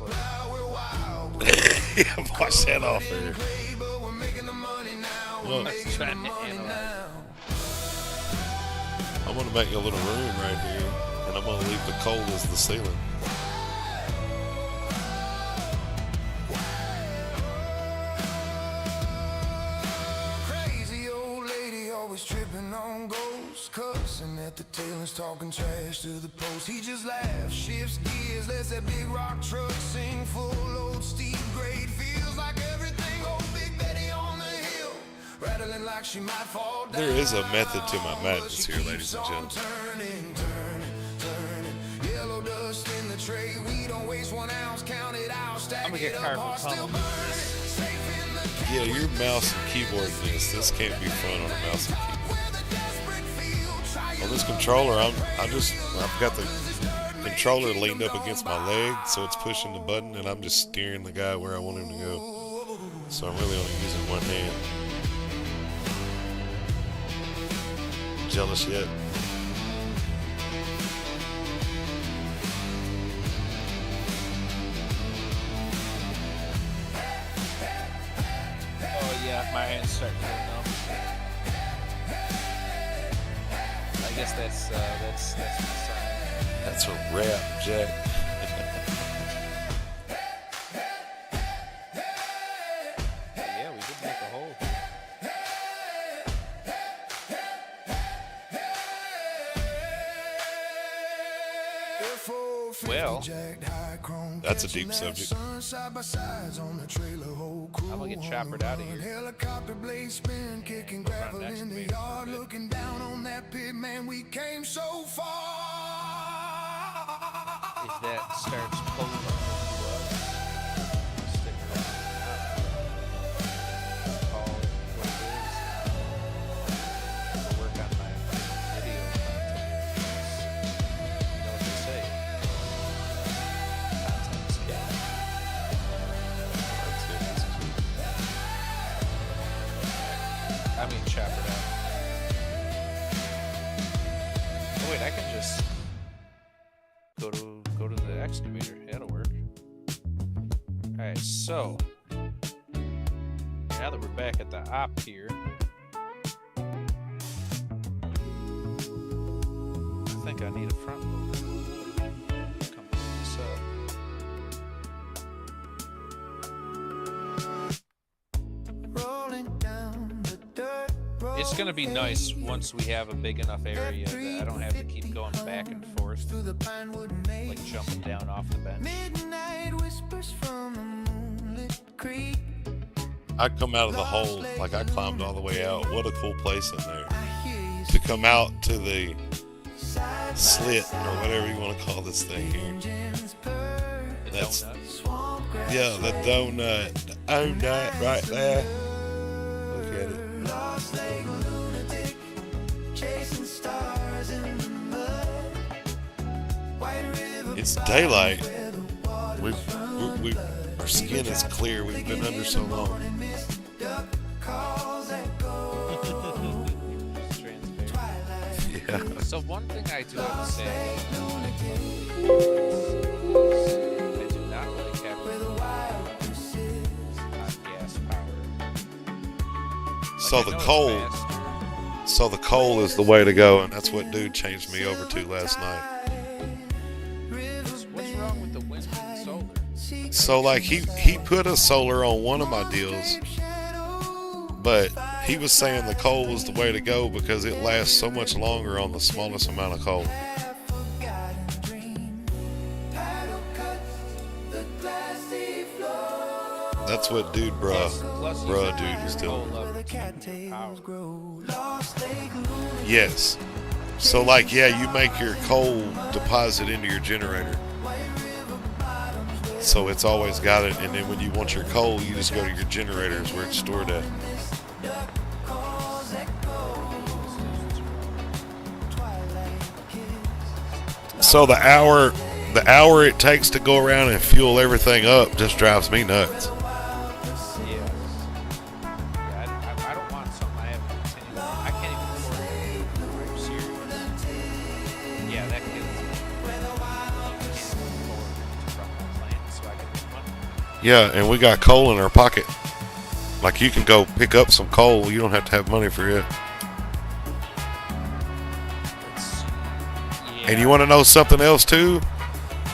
Please. Yeah, watch that off there. But we're making the money now. Look, Let's try to analyze. I'm gonna make a little room right here, and I'm gonna leave the coal as the ceiling. Crazy old lady always tripping on ghosts, cussing at the tailors, talking trash to the post. He just laughs, shifts gears, lets that big rock truck sing full load, steep grade. Feels like everything old Big Betty on the hill, rattling like she might fall down. There is a method to my madness here, ladies and gentlemen. Turning, turning. Yellow dust in the tray. We don't waste 1 ounce, count it out, stack I'm gonna get it up, carpal heart still tunnel. burning. Safe in the Yeah, your mouse and keyboard in this. This can't be fun on a mouse and keyboard. where the desperate feel. Try On this controller, I've got the controller leaned up against my leg, so it's pushing the button, and I'm just steering the guy where I want him to go. So I'm really only using one hand. Jealous yet? Oh yeah, my hand's starting to hurt now. I guess that's my sign. That's a wrap, Jack. Yeah, we did make a hole. Well, That's a deep subject. I'm gonna get choppered out of here. Helicopter blade spin, kicking gravel next in the meeting. yard, looking down on that pit, man, we came so far. If that starts pulling up, stick it on. Call it what it is. I'll work on my video content. You know what they say. Content is king. I mean, chop it out. Oh wait, I can just go to the excavator. That'll work. All right, so now that we're back at the op here, I think I need a front loader. Come pick this up. It's gonna be nice once we have a big enough area that I don't have to keep going back and forth, like jumping down off the bench. I come out of the hole, like I climbed all the way out. What a cool place in there. To come out to the slit, or whatever you want to call this thing here. That's, yeah, the donut. The donut right there. Look at it. It's daylight. Our skin is clear. We've been under so long. Yeah. So one thing I do have to say, I do not like having gas power. So the coal is the way to go, and that's what dude changed me over to last night. What's wrong with the wind and solar? So like he put a solar on one of my deals, but he was saying the coal was the way to go because it lasts so much longer on the smallest amount of coal. That's what dude bruh dude was doing. Yes. So like, yeah, you make your coal deposit into your generator. So it's always got it, and then when you want your coal, you just go to your generators where it's stored at. So the hour it takes to go around and fuel everything up just drives me nuts. I don't want something I have to continue. I can't even afford it. I'm serious. Yeah, that kills me. I can't even afford to run my plant so I can make money. Yeah, and we got coal in our pocket. Like you can go pick up some coal. You don't have to have money for it. And you want to know something else too?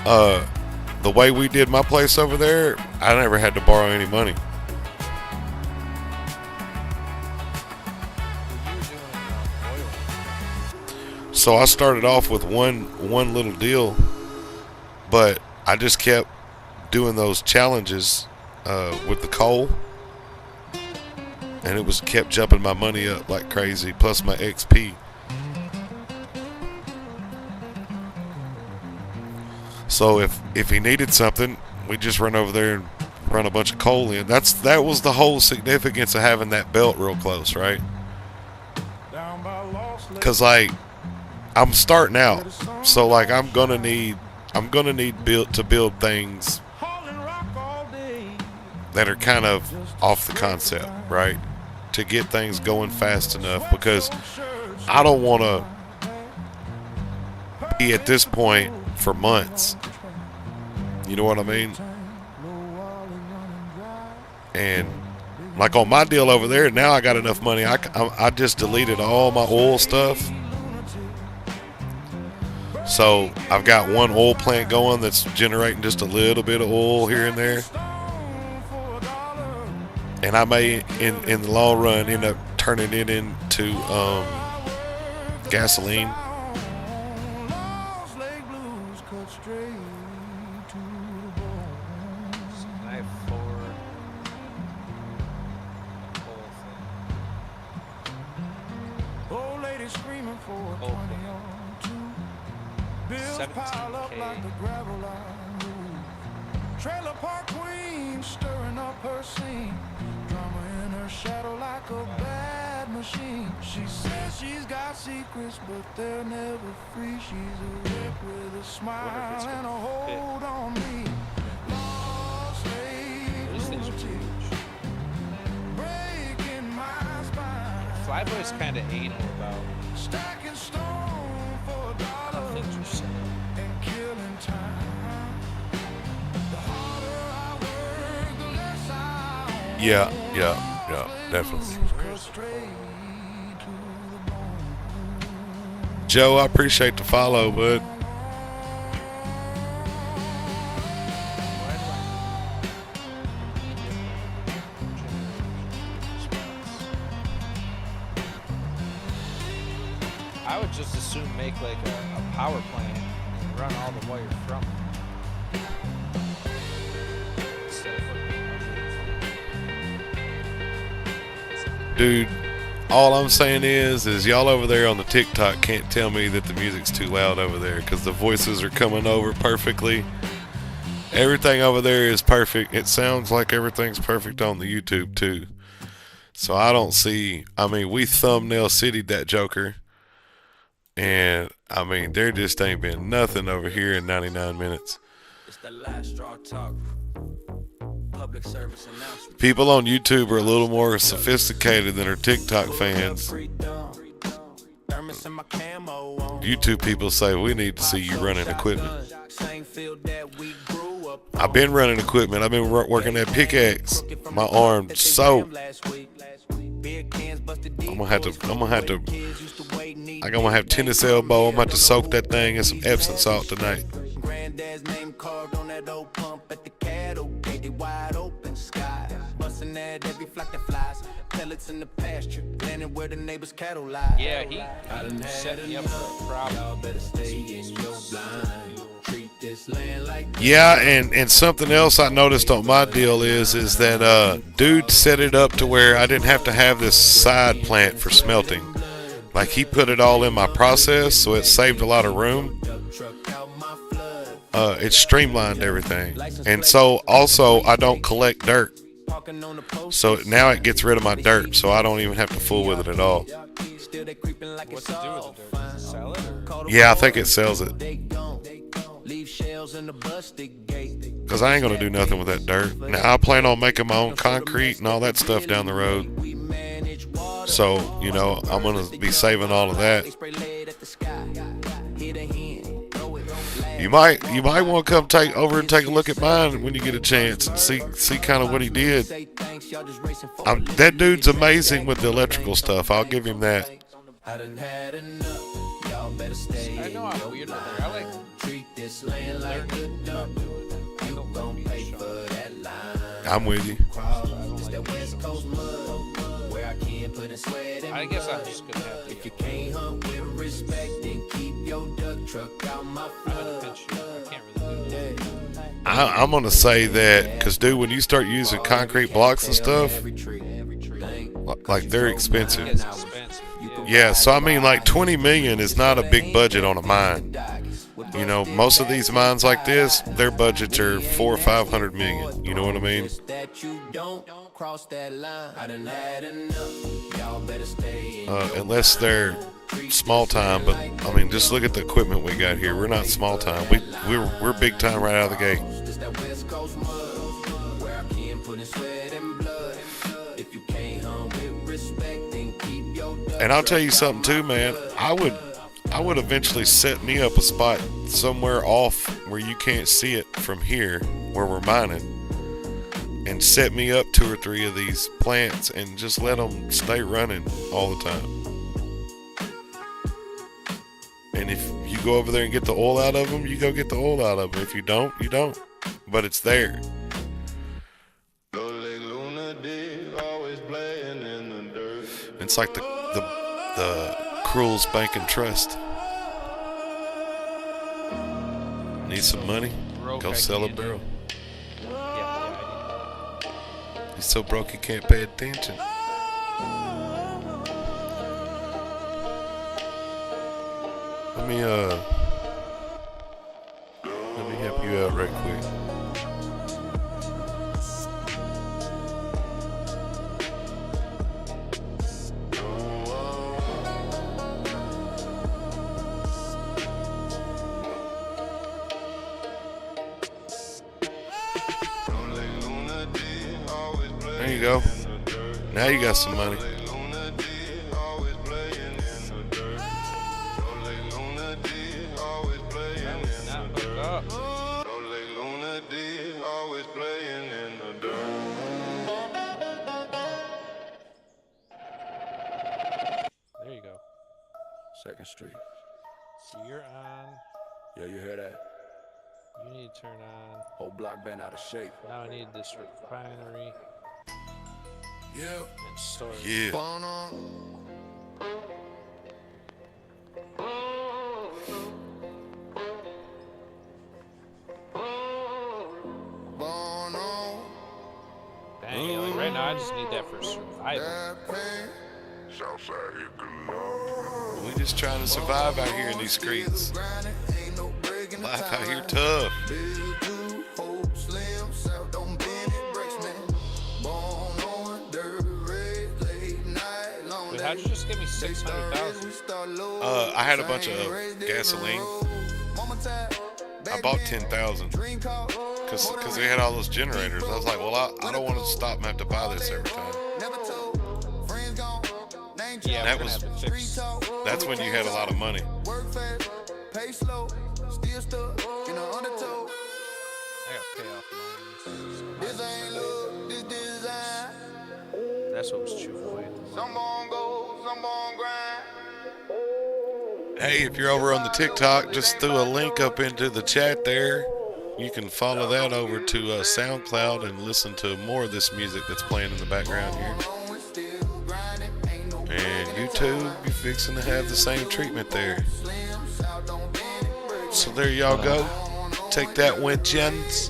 The way we did my place over there, I never had to borrow any money. So I started off with one little deal, but I just kept doing those challenges with the coal, and it was kept jumping my money up like crazy, plus my XP. So if he needed something, we just run over there and run a bunch of coal in. That was the whole significance of having that belt real close, right? Cause like I'm starting out, so like I'm gonna need to build things that are kind of off the concept, right? To get things going fast enough, because I don't want to be at this point for months. You know what I mean? And like on my deal over there, now I got enough money. I just deleted all my oil stuff. So I've got one oil plant going that's generating just a little bit of oil here and there. And I may, in the long run, end up turning it into gasoline. Trailer park queen stirring up her scene, drama in her shadow like a bad machine. She says she's got secrets, but they're never free. She's a wreck with a smile and a hold on me. Lost lady, breaking my spine. Flyboy's kind of anal about stacking stone for dollars things are saying. and killing time. Yeah, definitely. Joe, I appreciate the follow, bud. I would just as soon make like a power plant and run all the wire from it. Dude, all I'm saying is y'all over there on the TikTok can't tell me that the music's too loud over there, because the voices are coming over perfectly. Everything over there is perfect. It sounds like everything's perfect on the YouTube too. So I don't see, I mean, we thumbnail city'd that joker, and I mean, there just ain't been nothing over here in 99 minutes. It's the last straw talk. Public service announcement. People on YouTube are a little more sophisticated than our TikTok fans. Thermos in my camo on. YouTube people say we need to see you running equipment. Same field that we grew up. I've been running equipment. I've been working at Pickaxes. My arm soaked. I'm gonna have tennis elbow. I'm gonna have to soak that thing in some Epsom salt tonight. Granddad's name carved on that old pump at the cattle gate. They wide open sky, busting at every flock that flies. Pellets in the pasture, landing where the neighbors' cattle lie. Yeah, he set me up for a problem. Better stay in your blind. Treat this land like Yeah, and something else I noticed on my deal is that dude set it up to where I didn't have to have this side plant for smelting. Like he put it all in my process, so it saved a lot of room. It streamlined everything, and so also I don't collect dirt. So now it gets rid of my dirt, so I don't even have to fool with it at all. What's it do with the dirt? Sell it? Or? Yeah, I think it sells it. Because I ain't going to do nothing with that dirt. Now, I plan on making my own concrete and all that stuff down the road. So, you know, I'm going to be saving all of that. You might want to come take over and take a look at mine when you get a chance and see kind of what he did. That dude's amazing with the electrical stuff. I'll give him that. I know I'm weird with her. I like learning how to do it. I don't want to be shown. I'm with you. I guess I'm just gonna have to. I'm in a pinch here. I can't really do it. I'm going to say that because, dude, when you start using concrete blocks and stuff, like they're expensive. It's expensive. Yeah, so I mean, like 20 million is not a big budget on a mine. You know, most of these mines like this, their budgets are 400 or 500 million. You know what I mean? Unless they're small time, but I mean, just look at the equipment we got here. We're not small time. We're big time right out of the gate. And I'll tell you something too, man. I would eventually set me up a spot somewhere off where you can't see it from here, where we're mining, and set me up 2 or 3 of these plants and just let them stay running all the time. And if you go over there and get the oil out of them, you go get the oil out of them. If you don't, you don't. But it's there. It's like the Cruel's Bank and Trust. Need some money? Go sell a barrel. He's so broke he can't pay attention. Let me help you out right quick. There you go. Now you got some money. There you go. 2nd Street. So you're on. Yeah, you hear that? You need to turn on. Whole block been out of shape. Now I need this refinery Yeah. and storage. Yeah. Born on. Born on. Dang, like right now I just need that for survival. That pain. Southside here, good lord. We just trying to survive out here in these streets. Grinding, ain't no breaking the Life out here time. tough. Bill do, hope slim, south don't bend it, breaks, man. Born on dirt, red, late night, long Wait, day. how'd you just give me 600,000? I had a bunch of gasoline. I bought 10,000 because Because we had all those generators. I was like, well, I don't want to stop and have to buy this every time. Yeah, That we're was- gonna have to fix. That's when you had a lot of money. Work fast, pay slow, still stuck in a undertow. I gotta pay off loans. This ain't love, this design. That's what was chewing away. Some gon' go, some gon' grind. Hey, if you're over on the TikTok, just threw a link up into the chat there. You can follow that over to SoundCloud and listen to more of this music that's playing in the background here. And YouTube, you're fixing to have the same treatment there. So there y'all go. Take that, Winchins.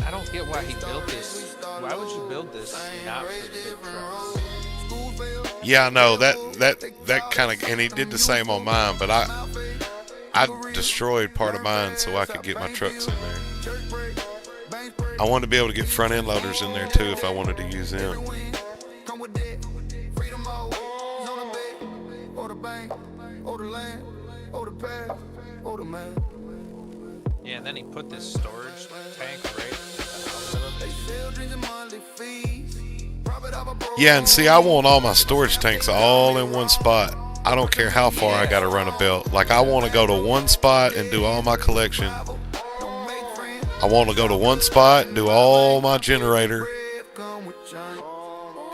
I don't get why he built this. Why would you build this not for the big trucks? Yeah, I know that kind of, and he did the same on mine, but I destroyed part of mine so I could get my trucks in there. I wanted to be able to get front end loaders in there too if I wanted to use them. Yeah, and then he put this storage tank right. Yeah, and see, I want all my storage tanks all in one spot. I don't care how far I gotta run a belt. Like, I want to go to one spot and do all my collection. I want to go to one spot and do all my generator.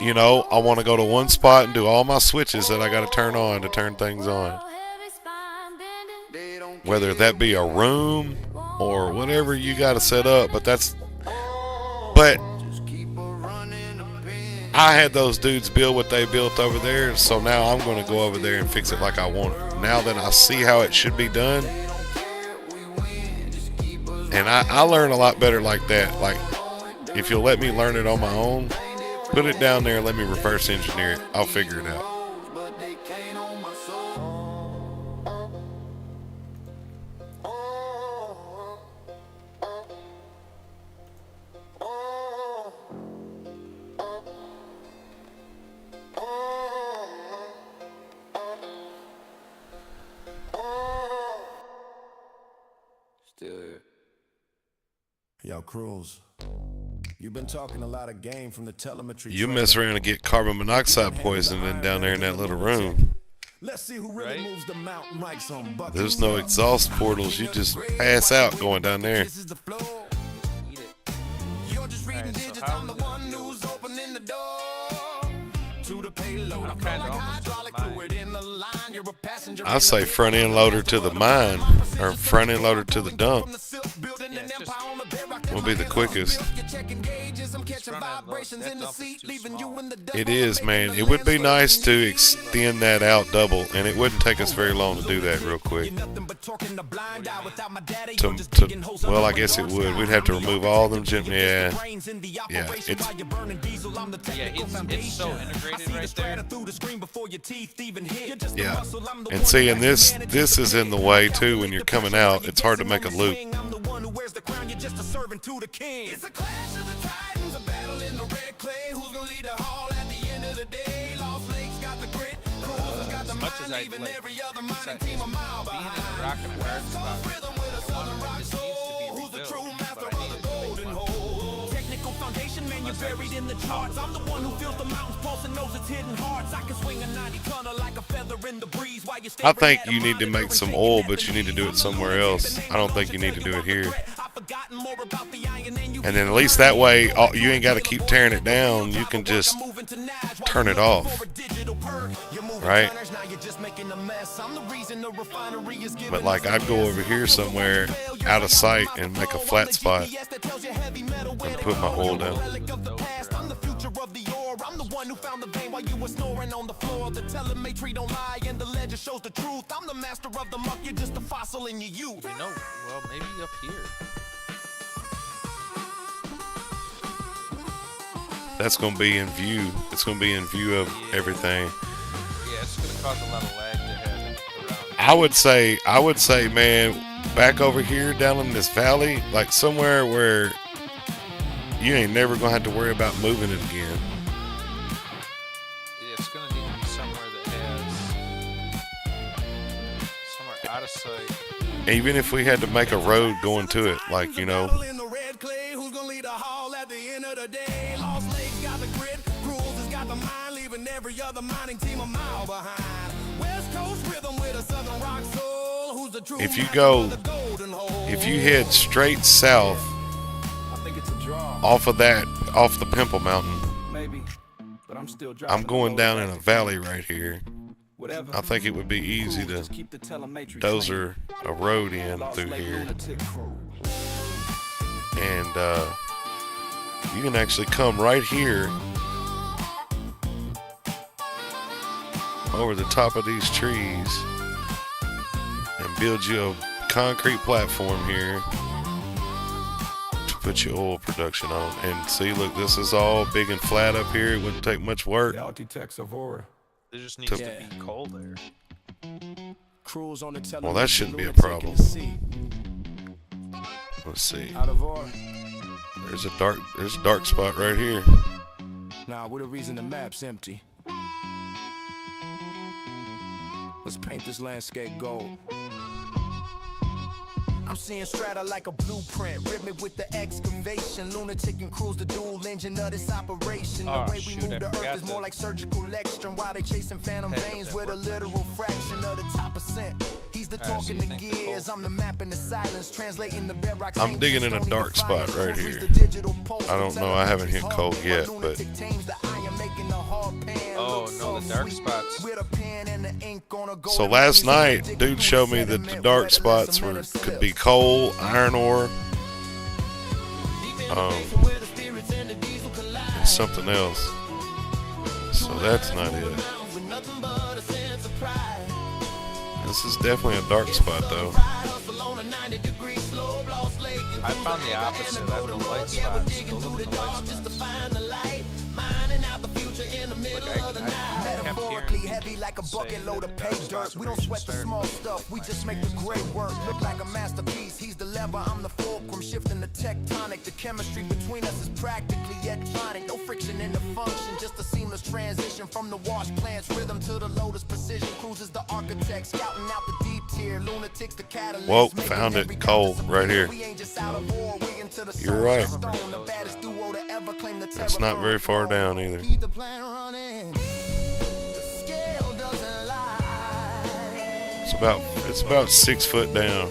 You know, I want to go to one spot and do all my switches that I gotta turn on to turn things on. Whether that be a room or whatever you gotta set up, but I had those dudes build what they built over there, so now I'm going to go over there and fix it like I want it. Now that I see how it should be done, and I learn a lot better like that. Like, if you'll let me learn it on my own, put it down there and let me reverse engineer it. I'll figure it out. Yo, Cruz, you've been talking a lot of game from the telemetry. You mess around and get carbon monoxide poisoning down there in that little room. Let's see who really moves the mountain mics on buckets. There's no exhaust portals. You just pass out going down there. This is the floor. You're just reading digits. I'm the one who's opening the door to the payload. I'm like hydraulic fluid in the line. You're a passenger. I say front end loader to the mine, or front end loader to the dump. Will be the quickest. It is, man. It would be nice to extend that out double, and it wouldn't take us very long to do that real quick. Well, I guess it would. We'd have to remove all them yeah. It's so integrated right there. Yeah, and see, and this is in the way too. When you're coming out, it's hard to make a loop. It's a clash of the titans, a battle in the red clay. Who's gonna lead the hall at the end of the day? Lost Lakes got the grit, Cruz got the mind, even every other mining team a mile Being in behind. a rock and a hard spot. Rhythm with a southern rock soul. Who's the true master of the golden hole? Technical foundation, man, you're buried in the charts. I'm the one who feels the mountains pulse and knows it's hidden hearts. I can swing a 90-tonner like a feather in the breeze while you stay. I think you need to make some oil, but you need to do it somewhere else. I don't think you need to do it here. And then at least that way, you ain't got to keep tearing it down. You can just turn it off, right? But like, I'd go over here somewhere out of sight and make a flat spot and put my oil down. I'm the one who found the vein while you were snoring on the floor. The telemetry don't lie and the ledger shows the truth. I'm the master of the muck, you're just a fossil in your youth. You know, well, maybe up here. That's going to be in view. It's going to be in view of everything. Yeah, it's going to cause a lot of lag to have around. I would say, man, back over here down in this valley, like somewhere where you ain't never going to have to worry about moving it again. Yeah, it's going to need to be somewhere that has somewhere out of sight. even if we had to make a road going to it, like, you know, In the red clay, who's gonna lead the haul at the end of the day? Lost Lake got the grit, Cruise has got the mind, leaving every other mining team a mile behind. West Coast rhythm with a southern rock soul. Who's the true if you master go, of the golden hole? if you head straight south I think it's a draw. off of that, off the Pimple Mountain, Maybe, but I'm still I'm going down in a valley right here. Whatever. I think it would be easy to Keep the telemetry dozer a road in through here. And you can actually come right here over the top of these trees and build you a concrete platform here to put your oil production on. And see, look, this is all big and flat up here. It wouldn't take much work. There just needs to be coal there. Well, that shouldn't be a problem. Let's see. There's a dark spot right here. Nah, what a reason the map's empty. Let's paint this landscape gold. I'm seeing strata like a blueprint. Rip me with the excavation. Lunatic and cruise the dual engine of this operation. The way we move the earth is more like surgical lecture. While they chasing phantom veins with a literal fraction of the top percent. He's the talking the gears. I'm the map in the silence. Translating the bedrock. I'm digging in a dark spot right here. I don't know. I haven't hit coal yet, but Oh no, the dark spots. so last night, dude showed me that the dark spots could be coal, iron ore, and something else. So that's not it. This is definitely a dark spot, though. I found the opposite. I have the light spots. Those are the light spots. Metaphorically heavy like a bucket load of pay dirt. We don't sweat the small stuff, we just make the great work look like a masterpiece. He's the lever, I'm the fulcrum, shifting the tectonic. The chemistry between us is practically electronic. No friction in the function, just a seamless transition from the wash plant's rhythm to the lotus precision. Cruises the architect, scouting out the deep tier. Lunatics the catalyst. Whoa, found it. Coal right here. You're right. It's not very far down either. It's about 6 foot down.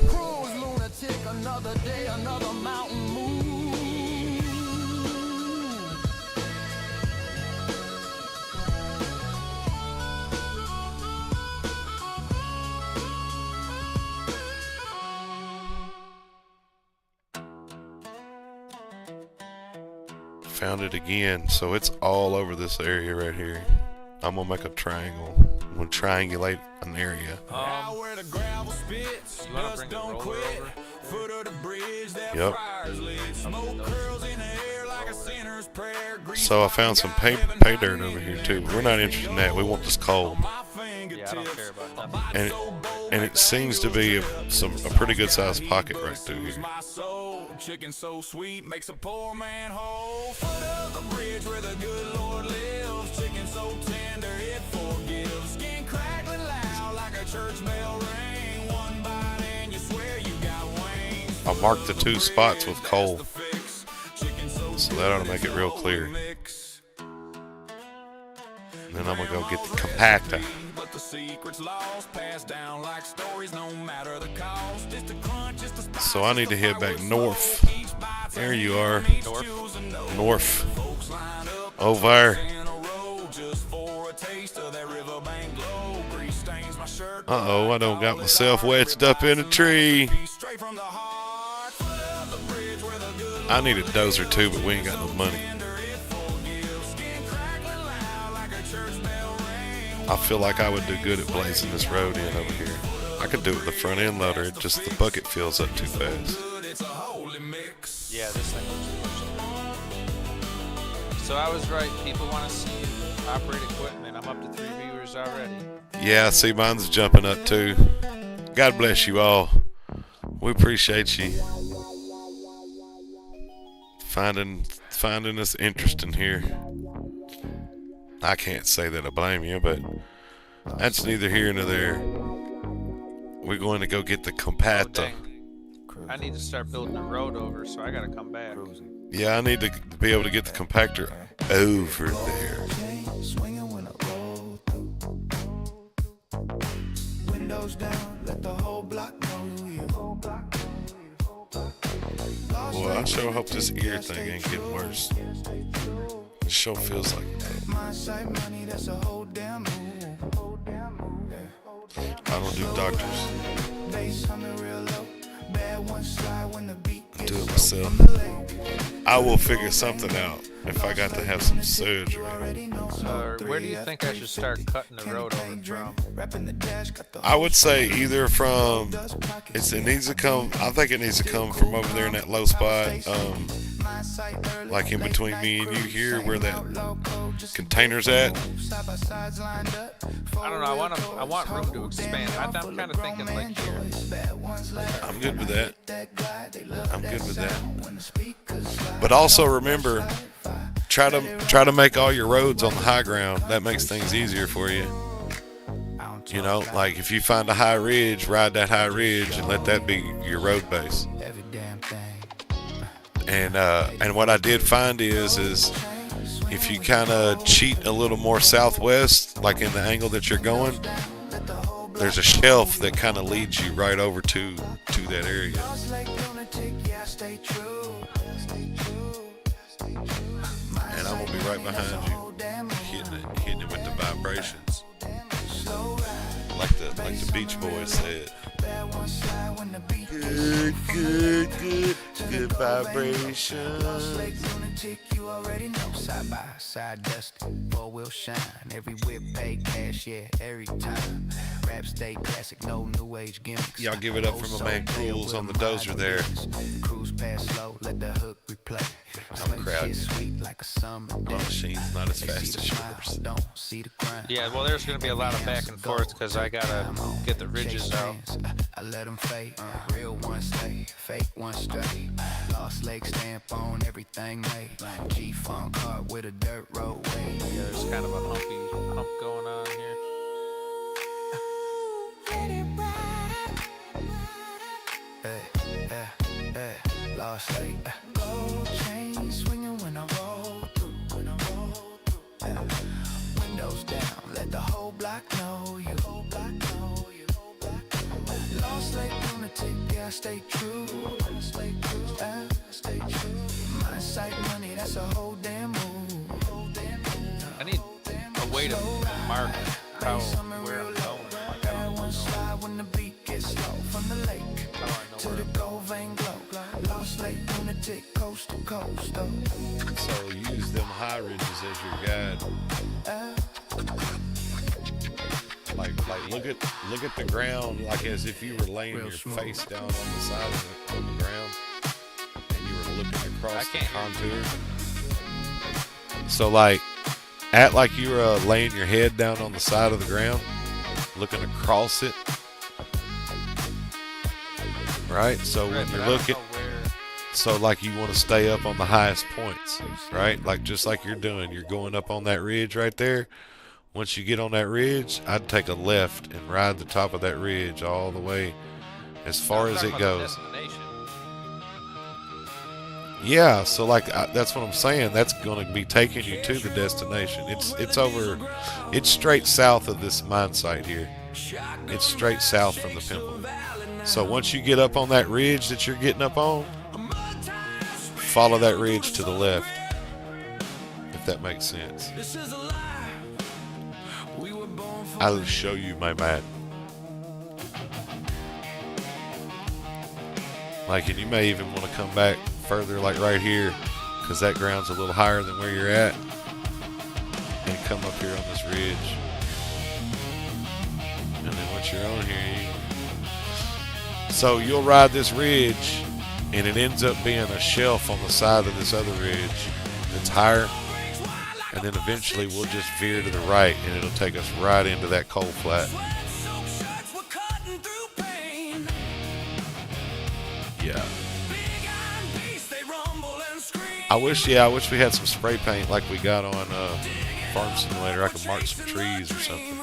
Found it again, so it's all over this area right here. I'm gonna make a triangle. I'm gonna triangulate an area. You wanna bring the roller over? Yep. So I found some pay dirt over here too. But we're not interested in that. We want this coal. Yeah, I don't care about nothing. And it seems to be a pretty good sized pocket right through here. Chicken so sweet makes a poor man whole. Foot of the bridge where the good Lord lives. Chicken so tender it forgives. Skin crackling loud like a church bell ring. One bite and you swear you got wings. I marked the 2 spots with coal, so that ought to make it real clear. And then I'm gonna go get the compactor. But the secret's lost, passed down like stories, no matter the cost. Just a crunch, just a spice. So I need to head back north. There you are. North. Over. Uh-oh, I done got myself wedged up in a tree. I need a dozer too, but we ain't got no money. I feel like I would do good at blazing this road in over here. I could do it with the front end loader, it just the bucket fills up too fast. Yeah, this thing looks good. So I was right, people want to see you operate equipment. I'm up to 3 viewers already. Yeah, I see mine's jumping up too. God bless you all. We appreciate you finding us interesting here. I can't say that I blame you, but that's neither here nor there. we're going to go get the Oh, compactor. dang. I need to start building a road over, so I gotta come back. Yeah, I need to be able to get the compactor over there. Swinging when I roll through. Windows down, let the whole block know you. Boy, I sure hope this ear thing ain't getting worse. It sure feels like it. My side money, that's a whole damn move. I don't do doctors. Bass humming real low. Bad one slide when the beat gets Do it low. myself. From the lake. I will figure something out if I got to have some surgery. Where do you think I should start cutting the road over from? I would say either from it needs to come. I think it needs to come from over there in that low spot, like in between me and you here, where that container's at. I don't know. I want room to expand. I'm kind of thinking like here. I'm good with that. I'm good with that. But also remember, try to make all your roads on the high ground. That makes things easier for you. You know, like if you find a high ridge, ride that high ridge and let that be your road base. And what I did find is if you kind of cheat a little more southwest, like in the angle that you're going, there's a shelf that kind of leads you right over to that area. And I'm gonna be right behind you, hitting it with the vibrations, like the Beach Boys said. Good vibrations. You already know, side by side dusty, four wheel shine, every whip pay cash, yeah, every time. Rap stay classic, no new age gimmicks. Y'all give it up for my man Cruels on the dozer there. Cruise past slow, let the hook replay. I'm crowded. Sweet like a summer day. My machine's not as fast as yours. Don't see the crime. Yeah, well, there's gonna be a lot of back and forth because I gotta get the ridges out. I let them fade, real one stay, fake one straight. Lost leg stamp on everything made. G-Funk cart with a dirt roadway. Yeah, there's kind of a hump going on here. Lost leg, gold chain swinging when I roll through. Windows down, let the whole block know you. Lost leg lunatic, yeah, I stay true. Stay true. My sight money, that's a whole damn move. I need a way to mark where I'm going. Bad one slide when the beat gets low. From the lake How do I know to where the I'm gold vein glow. Lost lake lunatic, coast to coast, though. So use them high ridges as your guide. Like look at the ground like as if you were laying your face down on the side of the ground and you were looking across the contour. So like act like you were laying your head down on the side of the ground, looking across it. Right? So when you're looking, so like you want to stay up on the highest points, right? Like just like you're doing, you're going up on that ridge right there. Once you get on that ridge, I'd take a left and ride the top of that ridge all the way as far as it goes. Yeah, so like that's what I'm saying. That's going to be taking you to the destination. It's straight south of this mine site here. It's straight south from the Pimple. So once you get up on that ridge that you're getting up on, follow that ridge to the left, if that makes sense. I'll show you my man. Like, and you may even want to come back further, like right here, because that ground's a little higher than where you're at, and come up here on this ridge. And then once you're on here, so you'll ride this ridge, and it ends up being a shelf on the side of this other ridge that's higher. And then eventually we'll just veer to the right and it'll take us right into that coal flat. Yeah. I wish we had some spray paint like we got on Farm Simulator. I could mark some trees or something.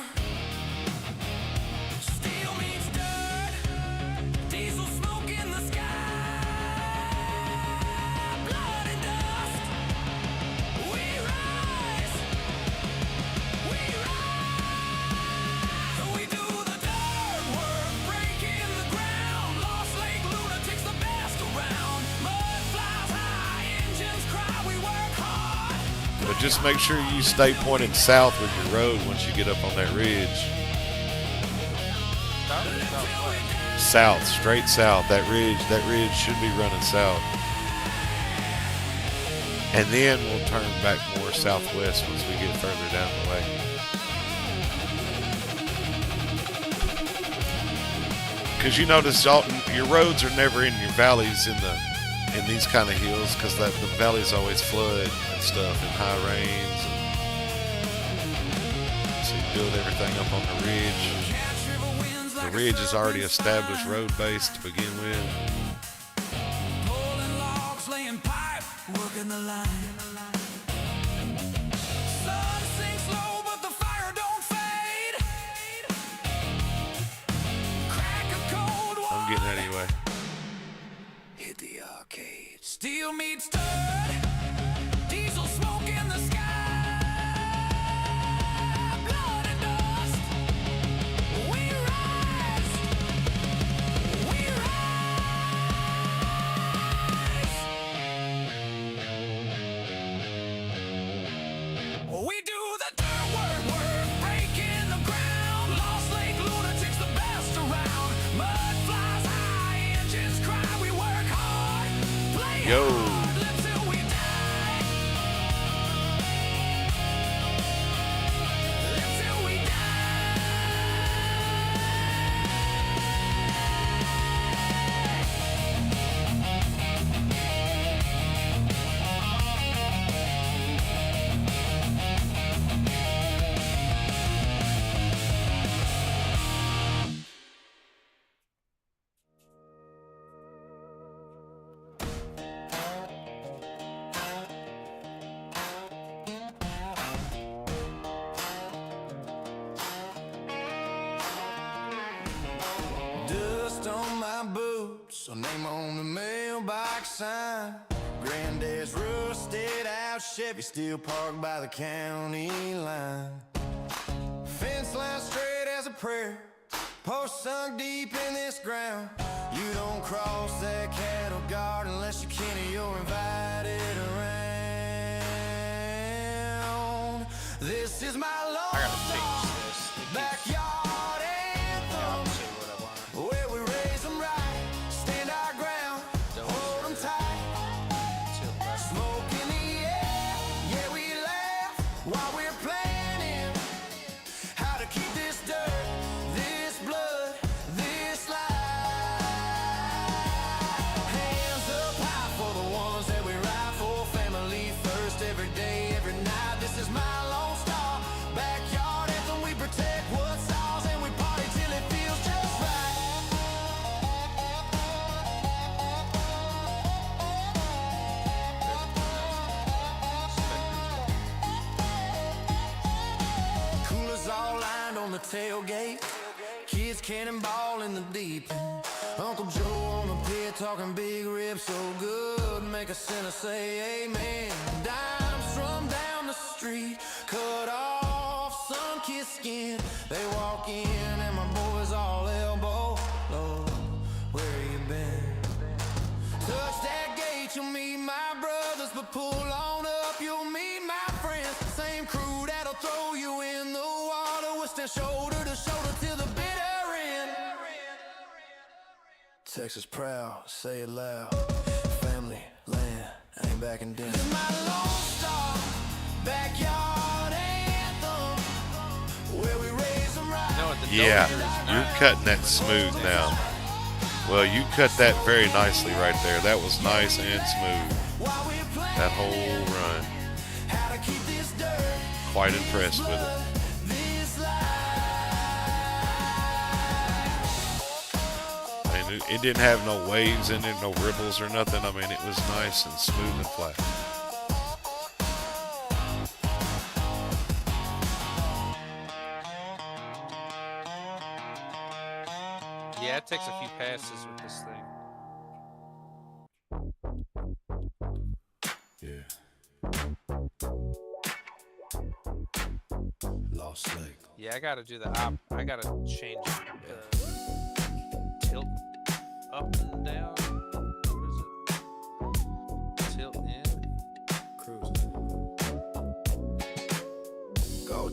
But just make sure you stay pointed south with your road once you get up on that ridge. South, straight south. That ridge should be running south. And then we'll turn back more southwest once we get further down the way. Because you notice your roads are never in your valleys in these kind of hills, because the valleys always flood and stuff in high rains. So you build everything up on the ridge. The ridge is already established road base to begin with. Pulling logs, laying pipe, working the line. Sun sinks low, but the fire don't fade. Crack a cold one. I'm getting that anyway. Hit the arcade. Steel meets stirred. Diesel smoke in the sky. Blood and dust. We rise. We rise. We do the dirt work, breaking the ground. Lost Lake lunatics, the best around. Mud flies high, engines cry. We work hard, play Yo. hard, live till we die. Live till we die. Dust on my boots, a name on the mailbox sign. Granddad's rusted out Chevy still parked by the county line. Fence line straight as a prayer, post sunk deep in this ground. You don't cross that cattle guard unless you can or you're invited around. This is my I lone gotta change this. backyard anthem. Say what I want. Where we raise them right, stand our ground, hold them tight. Tilt left. Smoke in the air, yeah, we laugh while we're planning how to keep this dirt, this blood, this life. Hands up high for the ones that we ride for, family first every day, every night. This is my Lone Star backyard anthem. We protect what's ours and we party till it feels just right. Coolers all lined on the tailgate, kids cannonball in the deep end. Uncle Joe on the pit talking big ribs so good, make a sinner say amen. Dimes from down the street, cut off sun-kissed skin. They walk in and my boys all elbow low. Where you been? Touch that gate, you'll meet my brothers, but pull on up, you'll meet my friends. Same crew that'll throw you in the water. We'll stand shoulder to shoulder till the bitter end. Texas proud, say it loud. Family, land, ain't backing down. This is my Lone Star backyard anthem, where we raise them right. You know what the Yeah, dozer is? you're cutting that smooth now. Well, you cut that very nicely right there. That was nice and smooth. While we play That whole run. how to keep this dirt, Quite impressed with it. this life. I mean, it didn't have no waves in it, no ripples or nothing. I mean, it was nice and smooth and flat. Yeah, it takes a few passes with this thing. Yeah. Lost Lake. Yeah, I gotta do the I gotta change the tilt up and down. What is it? Tilt in. Cruising.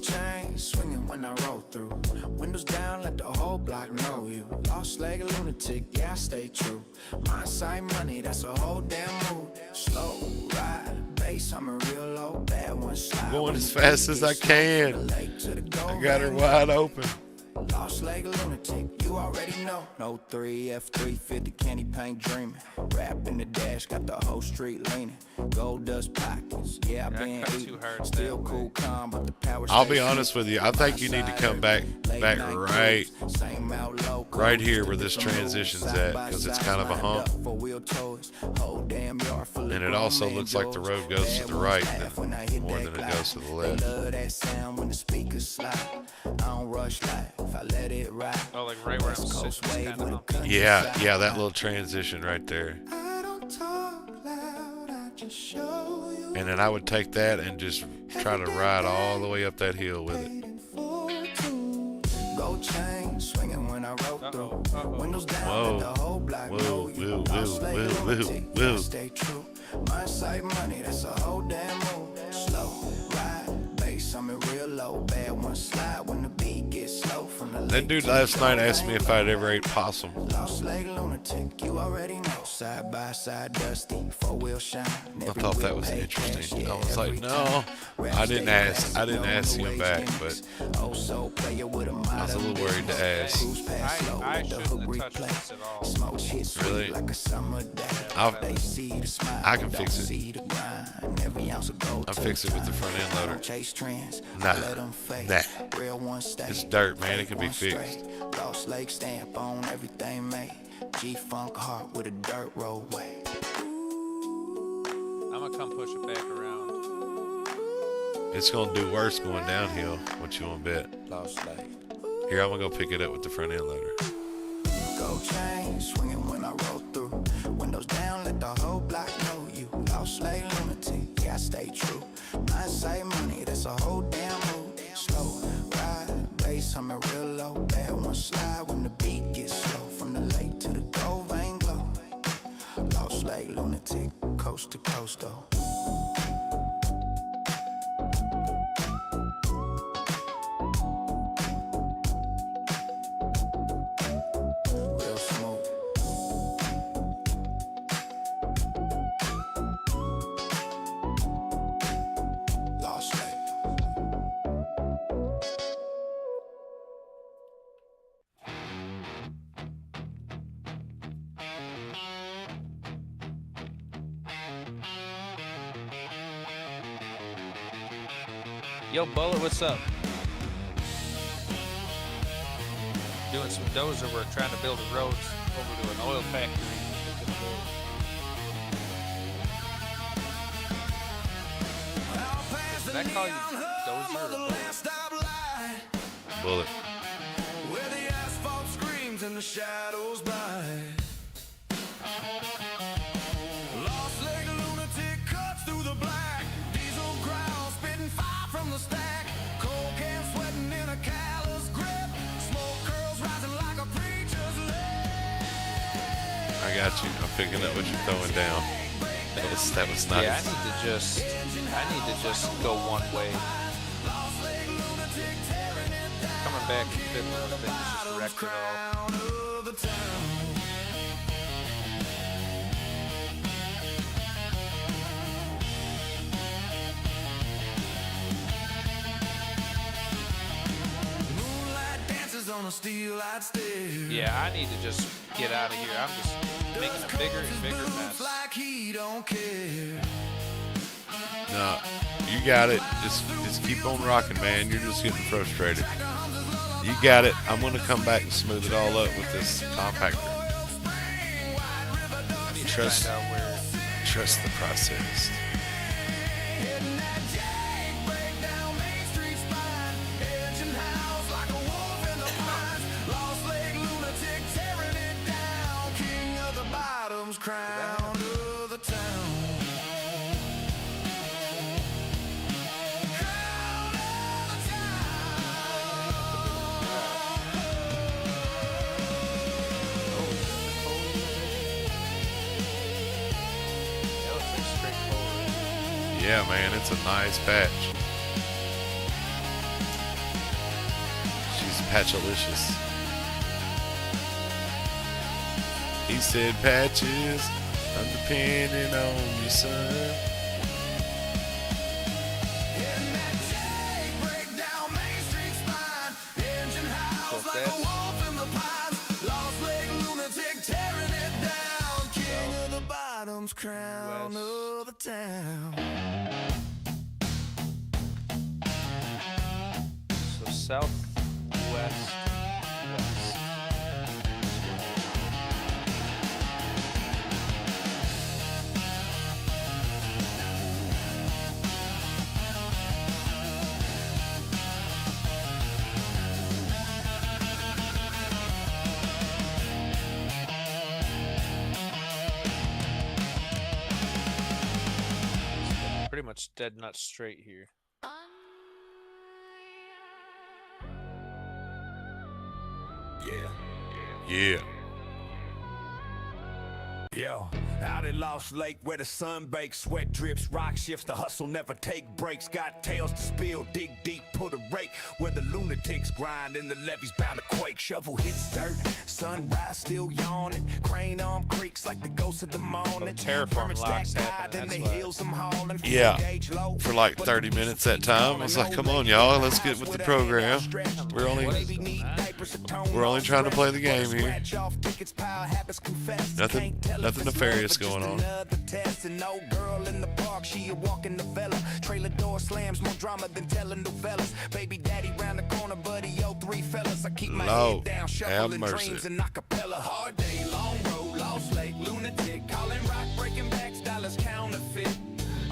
Gold chain swinging when I roll through. Windows down, let the whole block know you. Lost like a lunatic, yeah, I stay true. My side money, that's a whole damn move. Slow ride, bass, I'm a real low bad one. Slide Going as fast as I can. I got her wide open. Lost like a lunatic, you already know. No 3 F350 candy paint dreaming. Rap in the dash, got the whole street leaning. Gold dust pockets, yeah, I been eating. Still cool, calm, but the power. I'll be honest with you. I think you need to come back right here where this transition's at, because it's kind of a hump. And it also looks like the road goes to the right more than it goes to the left. Oh, like right where I'm sitting. Kind of Yeah, that little transition right there. And then I would take that and just try to ride all the way up that hill with it. Gold chain swinging when I roll through. Windows down, Whoa. the whole block Whoa, know you. whoa, Lost like a whoa, lunatic, whoa, whoa. yeah, stay true. My side money, that's a whole damn move. Slow ride, bass, I'm in real low. Bad one slide when the beat gets slow from the That dude last night asked me if I'd ever ate possum. Lost like a lunatic, you already know. Side by side, dusty, 4-wheel shine. I thought that was interesting. I was like, no, I didn't ask him back, but I was a little worried to ask. I shouldn't have touched this at all. Really? I can fix it. I'll fix it with the front end loader. Nah. It's dirt, man. It can be fixed. Lost Lake stamp on everything made. G-Funk heart with a dirt roadway. I'm gonna come push it back around. It's gonna do worse going downhill. What you want to bet? Lost Lake. Here, I'm gonna go pick it up with the front end loader. Gold chain swinging when I roll through. Windows down, let the whole block know you. Lost like lunatic, yeah, I stay true. I say money, that's a whole damn move. Slow ride, bass, I'm a real low. Bad one slide when the beat gets slow. From the lake to the gold vein glow. Lost like lunatic, coast to coast though. Real smooth. Lost Lake. Yo, Bullet, what's up? Doing some dozer work, trying to build a road over to an oil factory. Did I call you dozer or bullet? Bullet. Where the asphalt screams and the shadows bite. Lost like a lunatic cuts through the black. Diesel ground spitting fire from the stack. Cold can sweating in a callous grip. Smoke curls rising like a preacher's leg. I got you. I'm picking up what you're throwing down. That was nice. Yeah, I need to just go one way. Coming back and fiddling with things just wrecked it all. Moonlight dances on a steel-eyed stair. Yeah, I need to just get out of here. I'm just making a bigger and bigger mess. Like he don't care. No, you got it. Just keep on rocking, man. You're just getting frustrated. You got it. I'm gonna come back and smooth it all up with this compactor. Trust the process. Crown of the town. Crown of the Yeah, man, it's a nice patch. Patchalicious. He said, Patches, I'm depending on you, son. Crown of the town. So southwest, west. Pretty much dead nuts straight here. Yeah. Yo, out at Lost Lake where the sun bakes, sweat drips, rock shifts, the hustle never take breaks. Got tales to spill, dig deep, put a rake where the lunatics grind and the levees bound to quake. Shovel hits dirt, sunrise still yawning, crane arm creaks like the ghost of the morning. Terraform locks happen, that's why. Yeah, for like 30 minutes that time. I was like, come on, y'all, let's get with the program. We're only trying to play the game here. Nothing nefarious going on. Girl in the park, she a walking novella. Trailer door slams, more drama than telling novellas. Baby daddy round the corner, buddy, yo, 3 fellas. I keep my head down, shuffling dreams and acapella. Hard day, long road, Lost Lake, lunatic, calling rock, breaking backs, dollars counterfeit.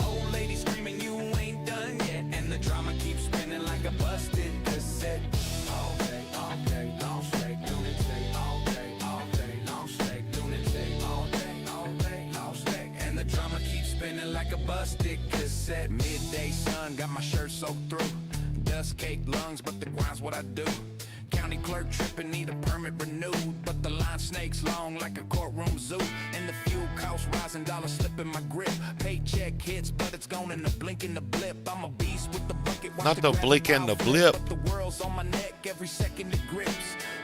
Old lady screaming, you ain't done yet, and the drama keeps spinning like a busted cassette. All day, Lost Lake, lunatic. All day, Lost Lake, lunatic. All day, Lost Lake, and the drama keeps spinning like a busted cassette. Midday sun got my shirt soaked through. Dust caked lungs, but the grind's what I do. County clerk tripping, need a permit renewed, but the line snakes long like a courtroom zoo. And the fuel costs rising, dollars slipping my grip. Paycheck hits, but it's gone in the blink and the blip. I'm a beast with the bucket. Not the blink and the blip. The world's on my neck, every second it grips.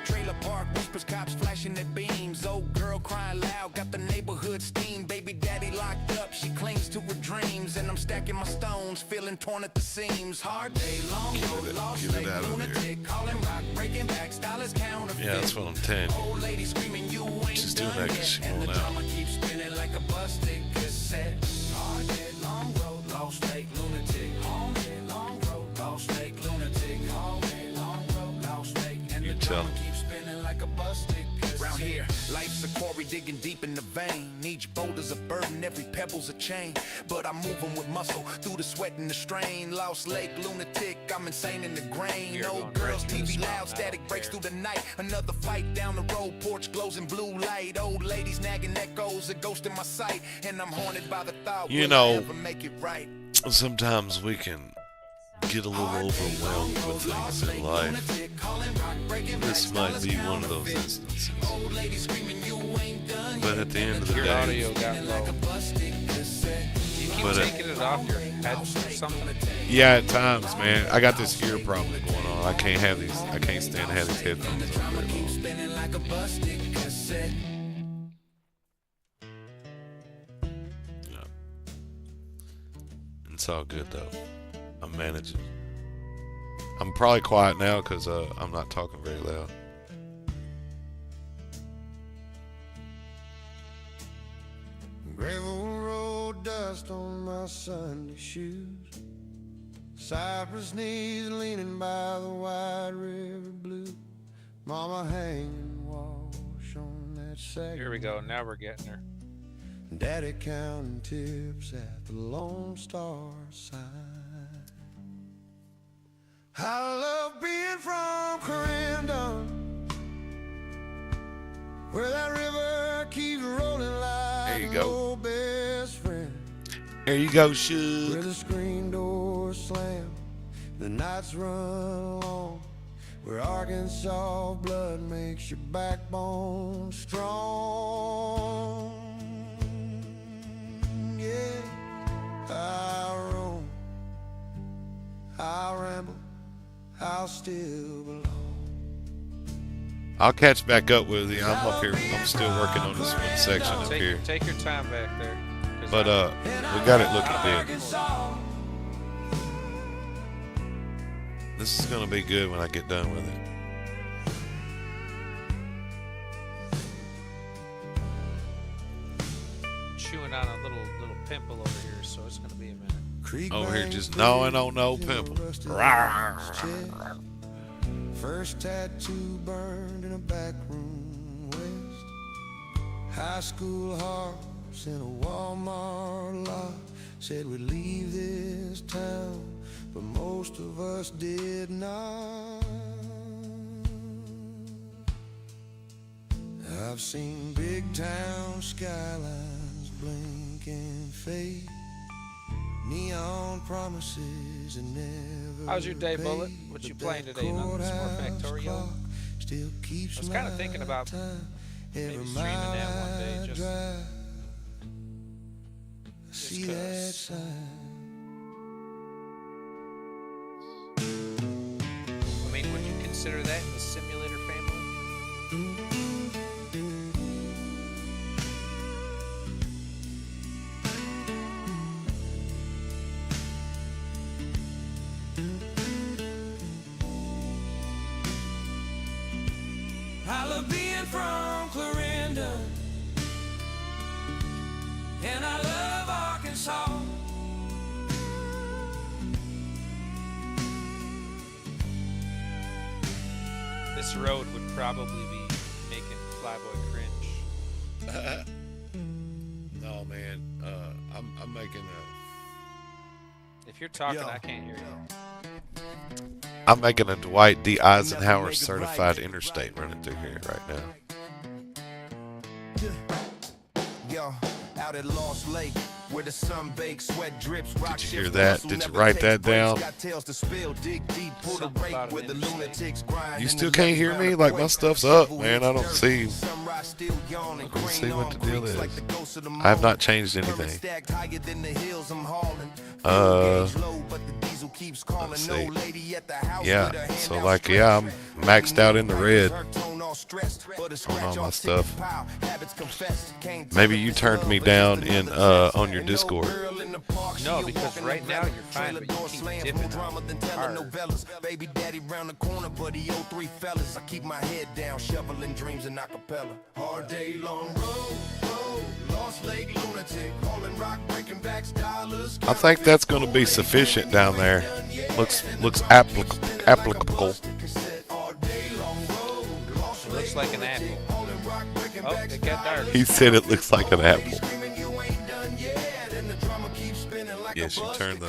Trailer park whispers, cops flashing their beams. Old girl crying loud, got the neighborhood steam. Baby daddy locked up, she clings to her dreams. And I'm stacking my stones, feeling torn at the seams. Hard day, long road, Lost Lake, lunatic, calling rock, breaking backs, dollars counterfeit. Yeah, that's what I'm telling you. Old lady screaming, you ain't She's doing that because she's and the going out. drama keeps spinning like a busted cassette. Hard day, long road, Lost Lake, lunatic. Hard day, long road, Lost Lake, lunatic. Hard day, long road, Lost Lake, and the drama keeps spinning like a busted cassette. Round here, life's a quarry digging deep in the vein. Each boulder's a burden, every pebble's a chain. But I'm moving with muscle through the sweat and the strain. Lost Lake, lunatic, I'm insane in the grain. Old girls, TV loud, static breaks through the night. Another fight down the road, porch glows in blue light. Old ladies nagging echoes, a ghost in my sight. And I'm haunted by the thought, You will know, I ever make it right? Sometimes we can get a little overwhelmed with things in life. This might be one of those instances. But at the end of the Your day, audio got low. You keep taking it off your head or something? yeah, at times, man, I got this ear problem going on. I can't stand to have these headphones on very long. Yeah. It's all good though. I'm managing. I'm probably quiet now because I'm not talking very loud. Gravel road dust on my Sunday shoes. Cypress knees leaning by the wide river blue. Mama hanging wash on that sack. Here we go. Now we're getting her. Daddy counting tips at the Lone Star sign. I love being from Clarendon, where that river keeps rolling like There you an go. old best friend. There you go, Where Shug. the screen doors slam, the nights run long, where Arkansas blood makes your backbone strong. Yeah, I roam, I ramble, I'll still belong. I'll catch back up with you. I'm up here. I'm still working on this one section up here. Take your time back there. But we got it looking good. This is gonna be good when I get done with it. Chewing on a little pimple over here, so it's gonna be a minute. Over here just gnawing on no pimple. First tattoo burned in a back room west. High school hearts in a Walmart lot. Said we'd leave this town, but most of us did not. I've seen big town skylines blink and fade. Neon promises and never. How's your day, Bullet? What you playing today? Nothing more Factorio? Still keeps I was kind of thinking about maybe streaming that one day, just see that sign. I mean, would you consider that in the simulator family? I love being from Clarendon, and I love Arkansas. This road would probably be making Flyboy cringe. No, man. I'm making If you're talking, I can't hear you. I'm making a Dwight D. Eisenhower certified interstate running through here right now. Yo, out at Lost Lake, where the sun baked sweat drips. Did you hear that? Did you write that down? You still can't hear me? Like, my stuff's up, man. I don't see. Let's see what the deal is. I have not changed anything. Let's see. Yeah, so like, yeah, I'm maxed out in the red on all my stuff. Maybe you turned me down in on your Discord. No, because right now you're fine, but you keep dipping hard. Baby daddy round the corner, but he 03 fellas. I keep my head down, shoveling dreams in acapella. Hard day long road, Lost Lake lunatic, calling rock, breaking backs, dollars. I think that's going to be sufficient down there. Looks applicable. It looks like an apple. Oh, it got dark. He said it looks like an apple. Yes, you turn the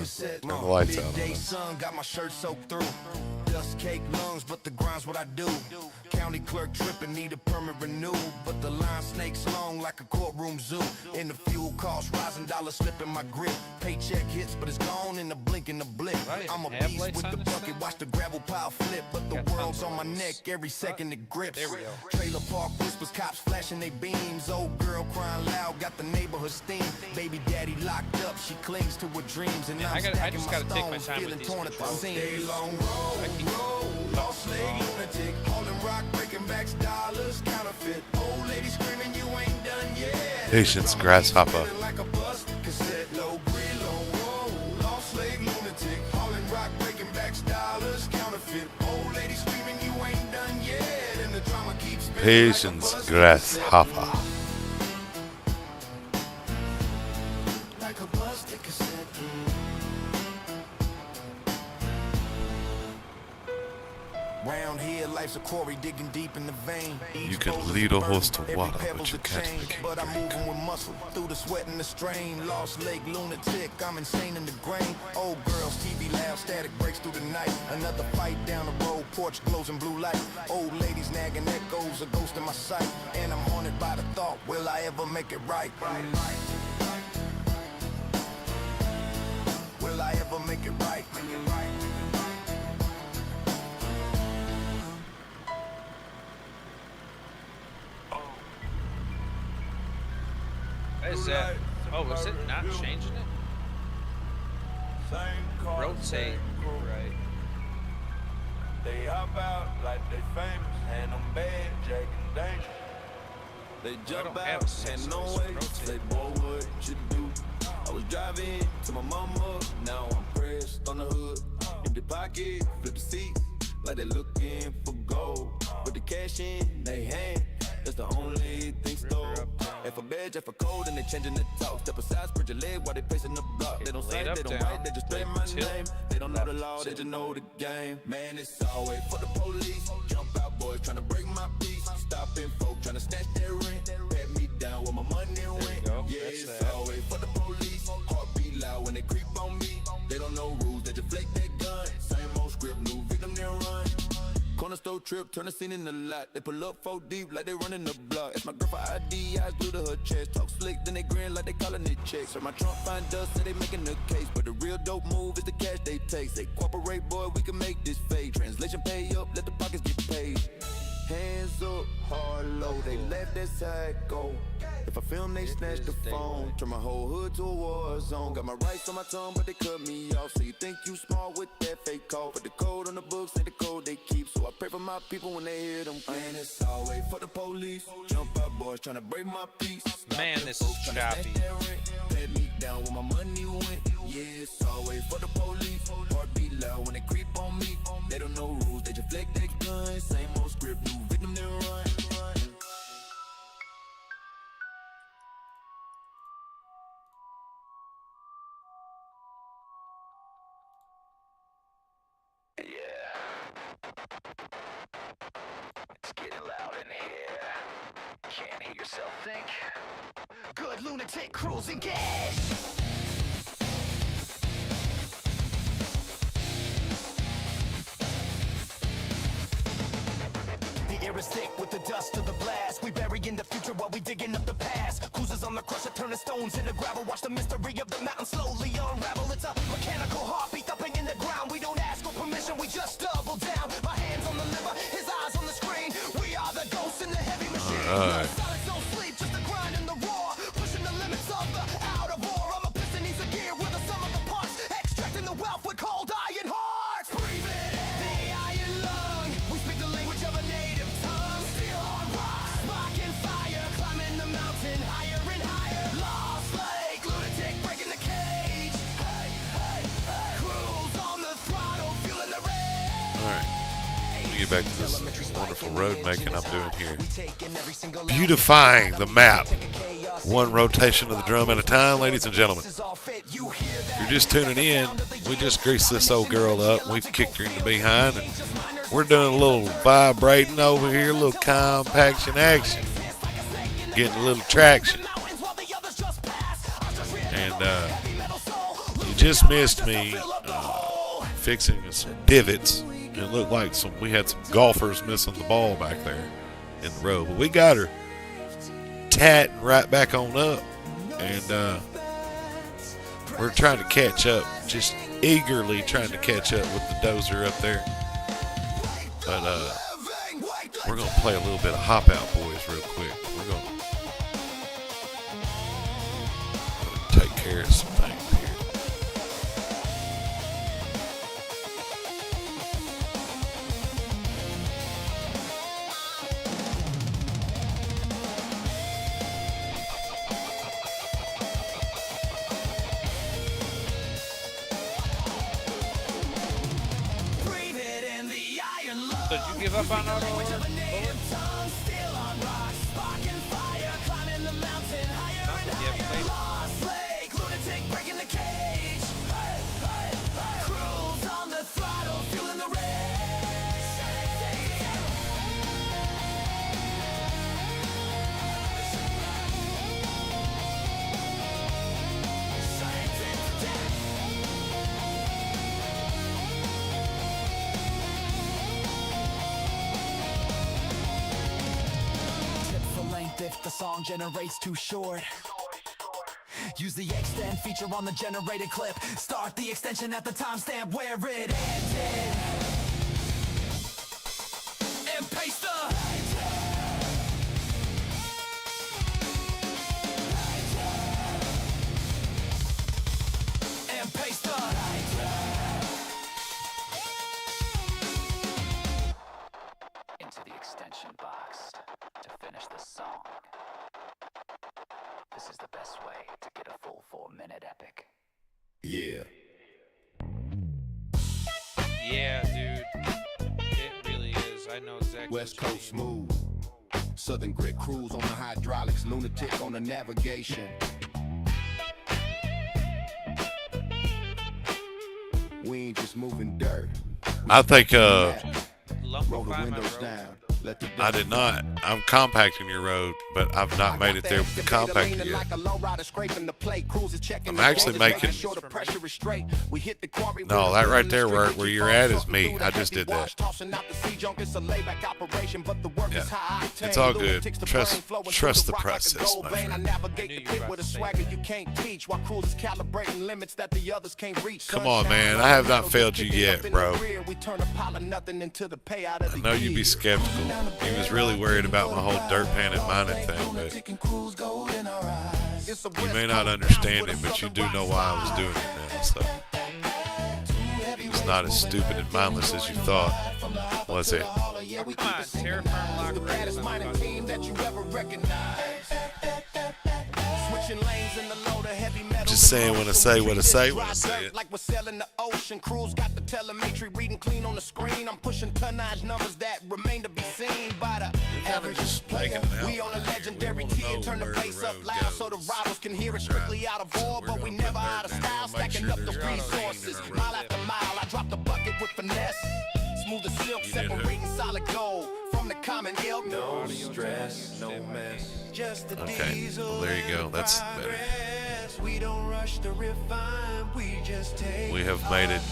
lights out on us. Got my shirt soaked through. Dust cake lungs, but the grind's what I do. County clerk tripping, need a permit renewed. But the line snakes long like a courtroom zoo. And the fuel costs rising, dollars slipping my grip. Paycheck hits, but it's gone in the blink and the blip. I'm a beast with the bucket, watch the gravel pile flip. But the world's on my neck, every second it grips. There we go. Trailer park whispers, cops flashing they beams. Old girl crying loud, got the neighborhood steam. Baby daddy locked up, she clings to her dreams. And I'm I just gotta take my time with these controls. Day long road, Lost Lake lunatic, hauling rock, breaking backs, dollars, counterfeit. Old lady screaming, you ain't done yet. Patience, grasshopper. Like a bus, cassette, low grid, low road. Lost Lake lunatic, hauling rock, breaking backs, dollars, counterfeit. Old lady screaming, you ain't done yet. And the drama keeps spinning. Patience, grasshopper. Like a bus, the cassette. Round here, life's a quarry digging deep in the vein. You can lead a horse to water, but you can't make it But I'm drink. moving with muscle through the sweat and the strain. Lost Lake lunatic, I'm insane in the grain. Old girls, TV loud, static breaks through the night. Another fight down the road, porch glows in blue light. Old ladies nagging echoes, a ghost in my sight. And I'm haunted by the thought, will I ever make it right? Will I ever make it right? What is that? Oh, is it not changing it? Rotate. Right. They hop out like they famous, and I'm bad, Jake and dangerous. They jump don't have a out six, and so no it's way. rotate. Say, boy, what you do? I was driving to my mama, now I'm pressed on the hood. Empty pocket, flip the seats, like they looking for gold. Put the cash in they hand, that's the only thing stored. If a badge, if a code, and they changing the talk. Step aside, spread your leg while they pacing the block. They don't say, Laid up they don't down, write, they just play my tilt, name. They don't know the left, law, they tilt. just know the game. Man, it's always for the police. Jump out, boys, trying to break my peace. Stopping folk, trying to snatch their rent. Pat me down with my money went. go. Yeah, That's it's that. always for the police. Heartbeat loud when they creep on me. They don't know rules, they just flake their gun. Same old script, new victim, they run. Corner store trip, turn the scene in the lot. They pull up 4 deep like they running the block. It's my girl for ID, eyes blue to her chest. Talk slick, then they grin like they calling it checks. Heard my trunk find dust, say they making the case. But the real dope move is the cash they take. Say cooperate, boy, we can make this fade. Translation pay up, let the pockets get paid. Hands up, hard low, they let that side go. If I film, they snatch the phone. Turn my whole hood to a war zone. Got my rights on my tongue, but they cut me off. So you think you smart with that fake call. But the code on the books ain't the code they keep. So I pray for my people when they hear them. Man, it's always for the police. Jump out, boys, trying to break my peace. Man, this is choppy. Pat me down with my money went. Yeah, it's always for the police. Heartbeat loud when they creep on me. They don't know rules, they just flex their guns. Same old script, new victim, they run. It's getting loud in here. Can't hear yourself think. Good lunatic cruising gas. The air is thick with the dust of the blast. We bury in the future while we digging up the past. Cruisers on the crusher, turning stones into gravel. Watch the mystery of the mountain slowly unravel. It's a mechanical heartbeat thumping in the ground. We don't ask for permission, we just double down. My hands on the lever, his eyes on the screen. We are the ghosts in the heavy machine. Alright. Silence, no sleep, just the grind and the roar. Pushing the limits of the out of war. I'm a piston, he's a gear with the sum of the parts. Extracting the wealth with cold iron hearts. Breathe it in, the iron lung. We speak the language of a native tongue. Steel on rock, sparking fire. Climbing the mountain higher and higher. Lost lake, lunatic breaking the cage. Hey, hey, hey. Cruise on the throttle, feeling the rage. Alright. Let me get back to this wonderful road making I'm doing here. Beautifying the map. One rotation of the drum at a time, ladies and gentlemen. If you're just tuning in, we just greased this old girl up. We've kicked her in the behind. And we're doing a little vibrating over here, a little compaction action. Getting a little traction. And you just missed me fixing some divots. It looked like we had some golfers missing the ball back there in the road. But we got her tatting right back on up. And we're trying to catch up. Just eagerly trying to catch up with the dozer up there. But we're going to play a little bit of Hop Out Boys real quick. We're going to take care of some things here. Breathe it in the iron lung. So did you give up on auto or Of a native tongue, still on rock, sparking fire, climbing the mountain higher and higher. Lost lake, lunatic breaking the cage. Hey, hey, hey. Cruise on the throttle, feeling the rage. Tip for length if the song generates too short. Use the extend feature on the generated clip. Start the extension at the timestamp where it ended. And paste the and paste the Yeah. Yeah, dude. It really is. I know exactly. West what you Coast mean. smooth. Southern grit cruise on the hydraulics. Lunatic on the navigation. We ain't just moving dirt. I think Roll the Lumberify my windows road. down. Let the I did not. I'm compacting your road, but I've not made it there with the compactor yet. I'm actually making. No, that right there where you're at is me. I just did that. Yeah, it's all good. Trust the process, my friend. Come on, man. I have not failed you yet, bro. I know you'd be skeptical. He was really worried about my whole dirt pan and mining thing, but you may not understand it, but you do know why I was doing it now, so. It's not as stupid and mindless as you thought, was it? Oh, come on, terra firma lock rails on the Just saying when I say what I say when I say it. Like we're selling the ocean. Crews got the telemetry reading clean on the screen. I'm pushing tonnage numbers that remain to be seen by the average player. We on a legendary tier. Turn the bass up loud so the rivals can hear it. Strictly out of order, but we never out of style. Stacking up the resources. Mile after mile, I drop the bucket with finesse. Smooth as silk, separating solid gold from the common ilk. No stress, no mess. Just the Okay, well, there you go. That's better. We don't rush to refine, we just take We have made it.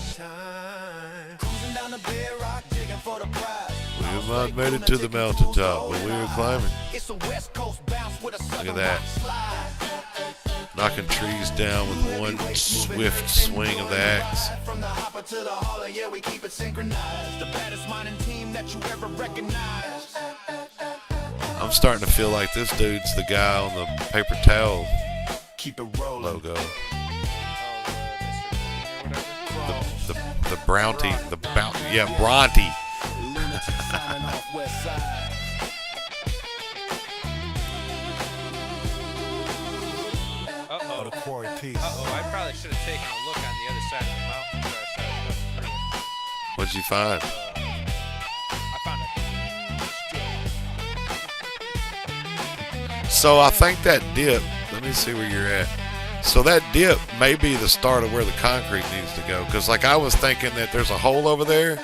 Cruising down the bedrock, digging for the prize. We have not made it to the mountaintop, but we are climbing. It's a West Coast bounce with a Look at that. Knocking trees down with one swift swing of the axe. From the hopper to the hauler, yeah, we keep it synchronized. The baddest mining team that you ever recognized. I'm starting to feel like this dude's the guy on the paper towel keep it rolling. logo. The Brownty, yeah, Bronte. Uh-oh. I probably should have taken a look on the other side of the mountain before I started up. What'd you find? I found it. So I think that dip, let me see where you're at. So that dip may be the start of where the concrete needs to go. Because like I was thinking that there's a hole over there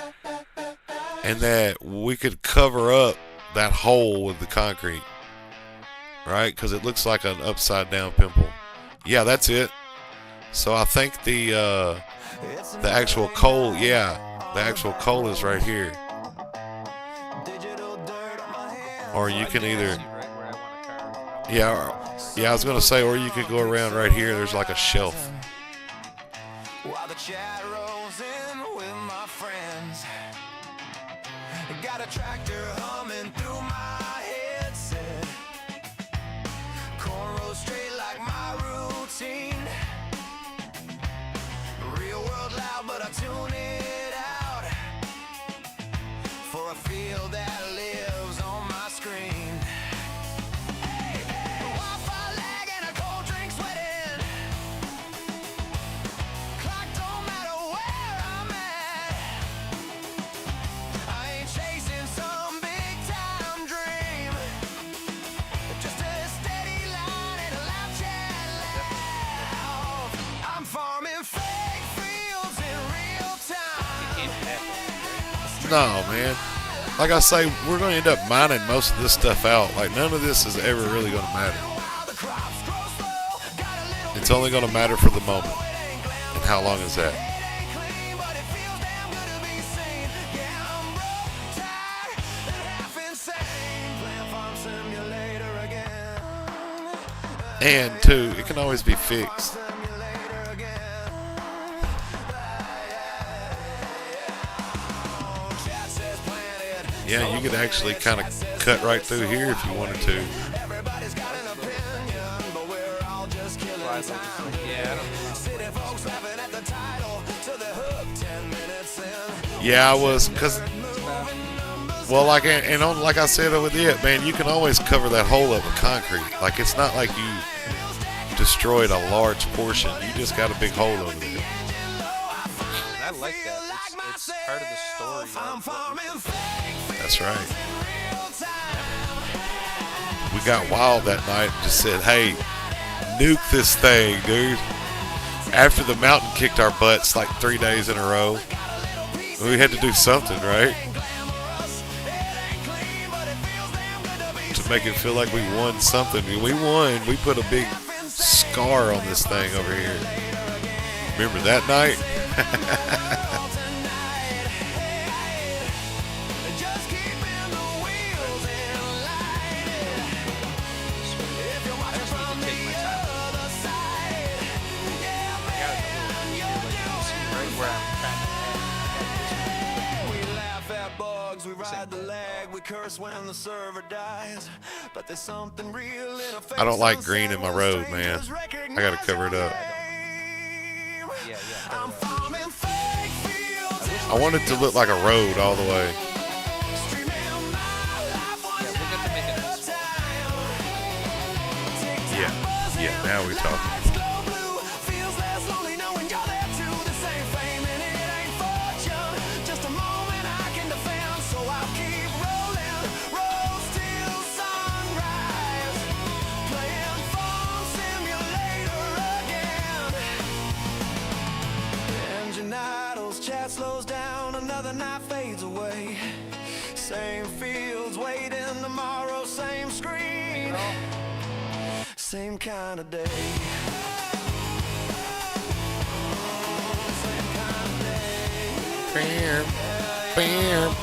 and that we could cover up that hole with the concrete. Right? Because it looks like an upside down pimple. Yeah, that's it. So I think the actual coal, yeah, the actual coal is right here. Or you can either, yeah, I was gonna say, or you could go around right here. There's like a shelf. While the chat rolls in with my friends, got a tractor humming through my headset. Cornrows straight like my routine. Real world loud, but I tune it out for a feel that lives on my screen. Wi-Fi lag and a cold drink sweating. Clock don't matter where I'm at. I ain't chasing some big time dream. Just a steady line and a loud chat loud. I'm farming fake fields in real time. No, man. Like I say, we're going to end up mining most of this stuff out. Like, none of this is ever really going to matter. It's only going to matter for the moment. And how long is that? And, two, it can always be fixed. Yeah, you could actually kind of cut right through here if you wanted to. Yeah, I was, because, well, like, and on, like I said with it, man, you can always cover that hole up with concrete. Like, it's not like you destroyed a large portion. You just got a big hole over there. It's part of the story of what we do. That's right. We got wild that night and just said, hey, nuke this thing, dude. After the mountain kicked our butts like 3 days in a row, we had to do something, right? To make it feel like we won something. We won. We put a big scar on this thing over here. Remember that night? We ride the lag, we curse when the server dies. But there's something real in a face. I don't like green in my road, man. I gotta cover it up. Yeah. I want it to look like a road all the way. Yeah, now we're talking. Chat slows down, another night fades away. Same fields waiting tomorrow, same screen, same kind of day. Same kind of day. Bam, bam.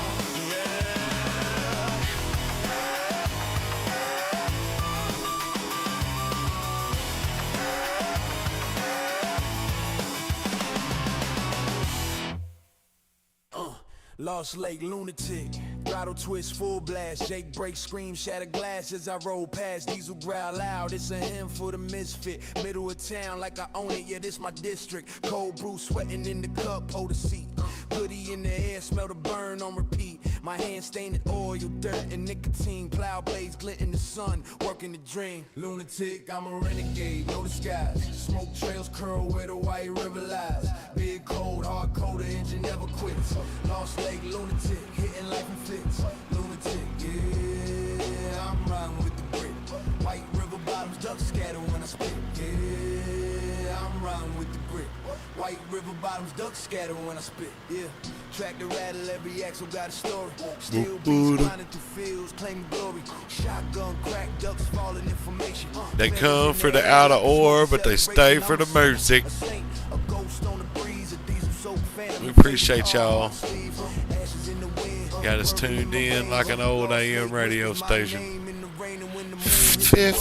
Lost Lake lunatic, throttle twist, full blast, Jake break, scream, shatter glass as I roll past, diesel growl loud, it's a hymn for the misfit, middle of town like I own it, yeah this my district, cold brew sweating in the cup, hold the seat, hoodie in the air, smell the burn on repeat, my hands stained in oil, dirt and nicotine, plow blades glint in the sun, working the dream, lunatic, I'm a renegade, no disguise, smoke trails curl where the white river lies, big cold, hard coder, engine never quits, lost Lake lunatic, hitting life in fits. Lunatic, yeah, I'm riding with the grit. White river bottoms, ducks scatter when I spit. Yeah, I'm riding with the grit. White river bottoms, ducks scatter when I spit. Yeah, track the rattle, every axle got a story. Still beats grinding through fields, claiming glory. Shotgun crack, ducks falling in formation. They come for the outer ore, but they stay for the music. We appreciate y'all. Got us tuned in like an old AM radio station. Hey,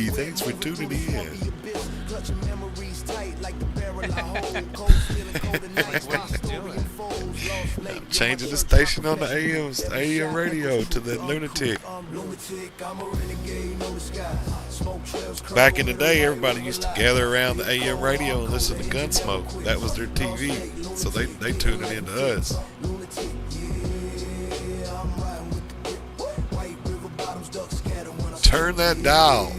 thanks for tuning in. Changing the station on the AM radio to the lunatic. Back in the day, everybody used to gather around the AM radio and listen to Gunsmoke. That was their TV, so they tuned it into us. Turn that dial.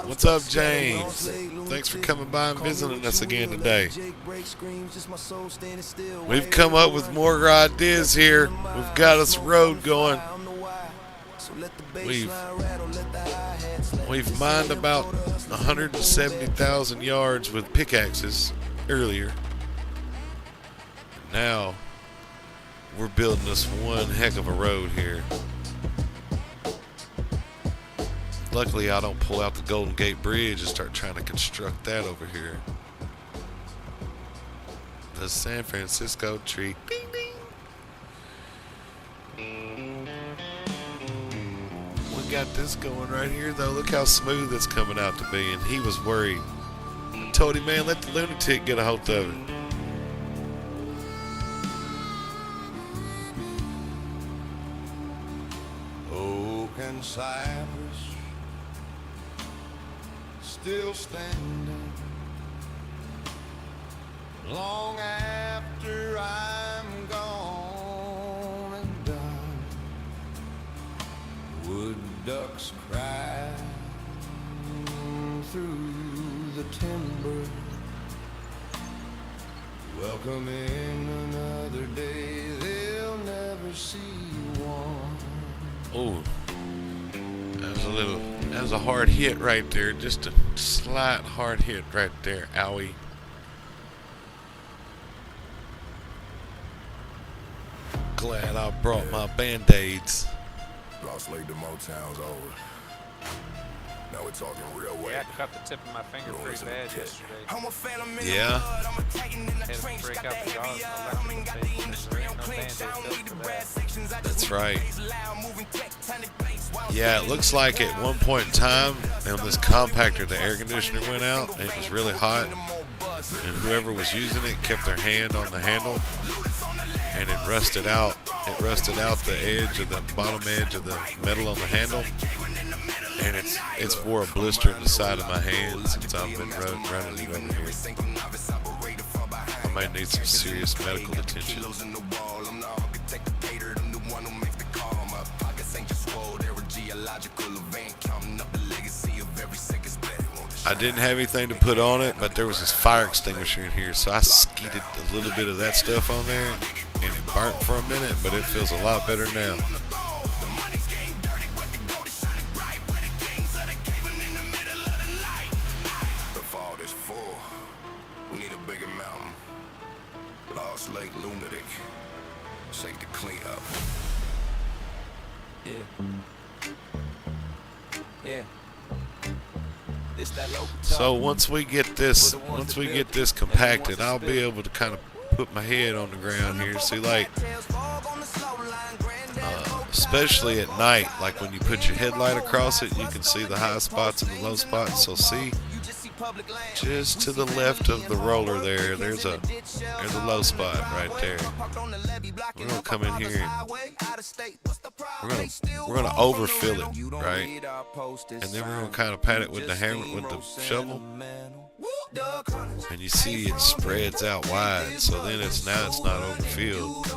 What's up, James? Thanks for coming by and visiting us again today. We've come up with more ideas here. We've got us a road going. We've mined about 170,000 yards with pickaxes earlier. Now we're building this one heck of a road here. Luckily, I don't pull out the Golden Gate Bridge and start trying to construct that over here. The San Francisco tree. Bing, bing. We got this going right here, though. Look how smooth it's coming out to be. And he was worried. I told him, man, let the lunatic get a hold of it. Oak and cypress still standing long after I'm gone and done. Wood ducks cry through the timber. Welcome in another day, they'll never see you on. Oh, that was a hard hit right there. Just a slight hard hit right there. Owie. Glad I brought my band-aids. Lost Lake to Motown's over. Now we're talking real way. Yeah, I cut the tip of my finger pretty bad yesterday. I'm a phantom in the Yeah. blood, I'm a titan in the Had to trench, break got out the the jaws heavy and I'm in, got the electrical industry tape. on No clinch. I Band-Aid don't need the built for brass that. sections. I That's just right. loud, moving tectonic plates while Yeah, it looks like at one point in time, on this compactor, the air conditioner went out, and it was really hot, and whoever was using it kept their hand on the handle, and it rusted out. It rusted out the edge of the bottom edge of the metal on the handle, and it's wore a blister in the side of my hand since I've been running it over here. I might need some serious medical attention. I didn't have anything to put on it, but there was this fire extinguisher in here, so I skeeted a little bit of that stuff on there, and it burnt for a minute, but it feels a lot better now. The fault is full. We need a bigger mountain. Lost Lake lunatic. Safe to clean up. Yeah. This that local So once we get this compacted, I'll be able to kind of put my head on the ground here. See, like, especially at night, like when you put your headlight across it, you can see the high spots and the low spots. So see, just to the left of the roller there's a low spot right there. We're gonna come in here and we're gonna overfill it, right? And then we're gonna kind of pat it with the hammer, with the shovel. And you see it spreads out wide, so then it's not overfilled.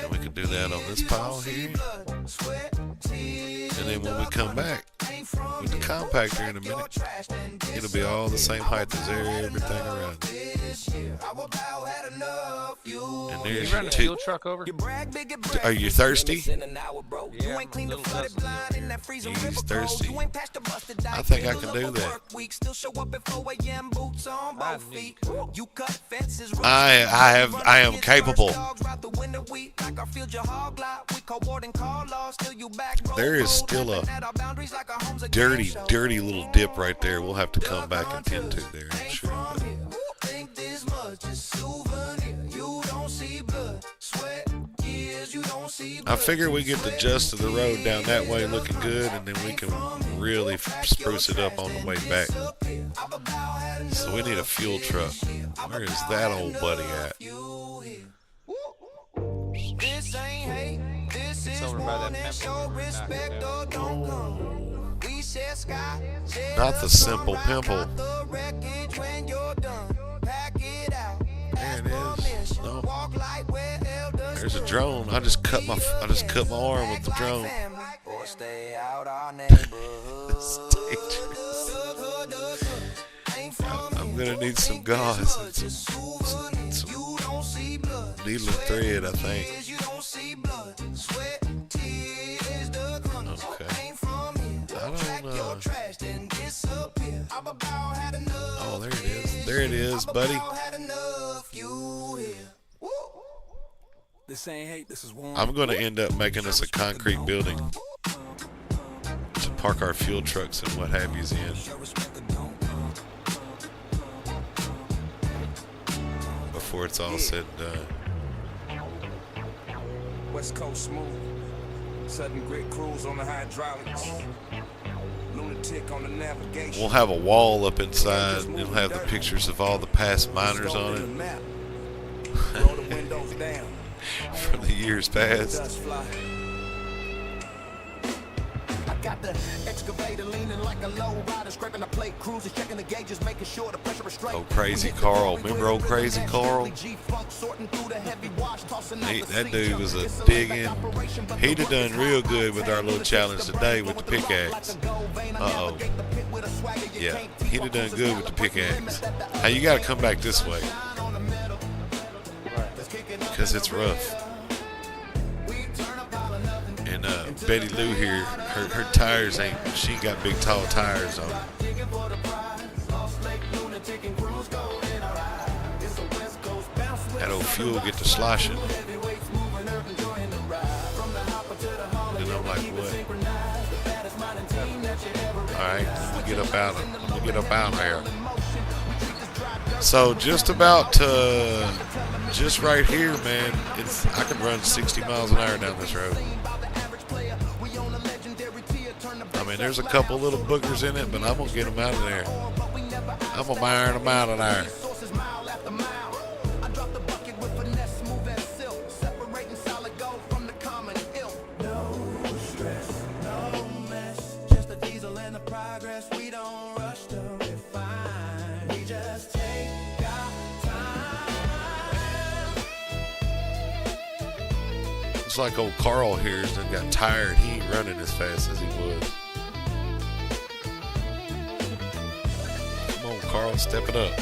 And we can do that on this pile here. And then when we come back with the compactor in a minute, it'll be all the same height as everything around it. And there's You run your a two. fuel truck over? Are you thirsty? Yeah, I'm a little dusty over here. He's thirsty. I think I can do that. I am capable. There is still a dirty little dip right there. We'll have to come back and tend to there, I'm sure. I figure we get the gist of the road down that way looking good, and then we can really spruce it up on the way back. So we need a fuel truck. Where is that old buddy at? It's over by that pimple. Not the simple pimple. There it is. No. There's a drone. I just cut my arm with the drone. It's dangerous. I'm gonna need some gauze and some needle and thread, I think. Okay. I don't know. Oh, there it is. There it is, buddy. This ain't hate, this is warm. I'm going to end up making us a concrete building to park our fuel trucks and what have yous in. Before it's all said and done. West Coast smooth. Sudden grit cruise on the hydraulics. Lunatic on the navigation. We'll have a wall up inside, and it'll have the pictures of all the past miners on it. Roll the windows down. From the years past. the excavator leaning like a low rider, scraping the plate, cruising, checking the gauges, making sure the pressure is straight. Oh, Crazy Carl. Remember old Crazy Carl? That dude was a digging. He'd have done real good with our little challenge today with the pickaxe. Uh-oh. Yeah, he'd have done good with the pickaxe. Now you got to come back this way. Because it's rough. And Betty Lou here, her tires ain't, she ain't got big tall tires on. That old fuel get to sloshing. And I'm like, what? Alright, let me get up out there. So just about just right here, man, I can run 60 miles an hour down this road. I mean, there's a couple little boogers in it, but I'm gonna get them out of there. I'm gonna iron them out of there. It's like old Carl here's done got tired. He ain't running as fast as he was. Come on, Carl, step it up.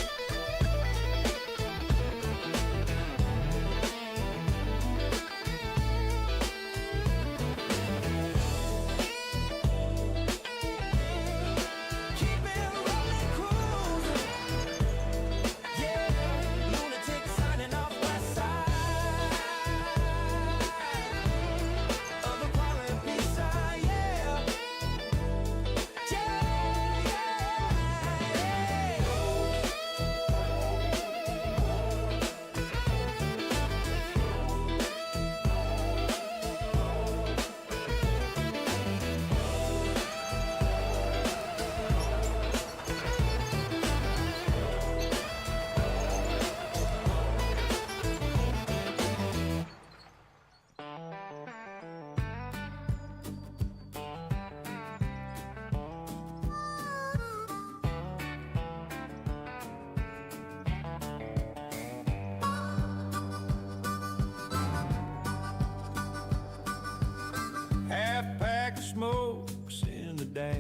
Smokes in the dash.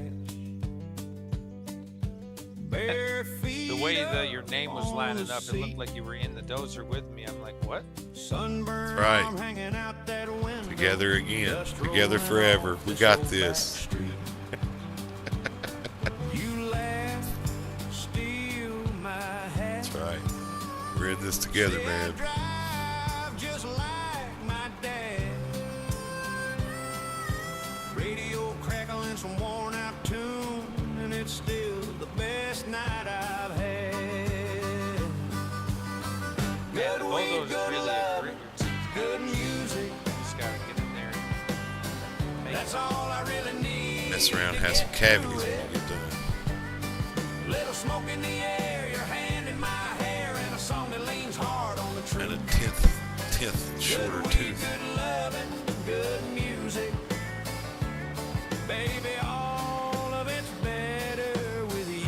The way that your name was lining up, it looked like you were in the dozer with me. I'm like, what? Sunburn right. hanging out that window. Together again. Together forever. We got this. You laugh, steal my hat. That's right. We're in this together, man. Drive just like my dad. Radio crackling some worn out tune, and it's still the best night I've had. Yeah, Good the weed, Bozo's good really love, a great good music. Just gotta get in there. And That's all I really need. Mess around, to have some get cavities through when it. we get done. Little smoke in the air, your hand in my hair, and a song that leans hard on the tree. And a tenth shorter Good weed, tooth. good loving, good music. Baby, all of it's better with you.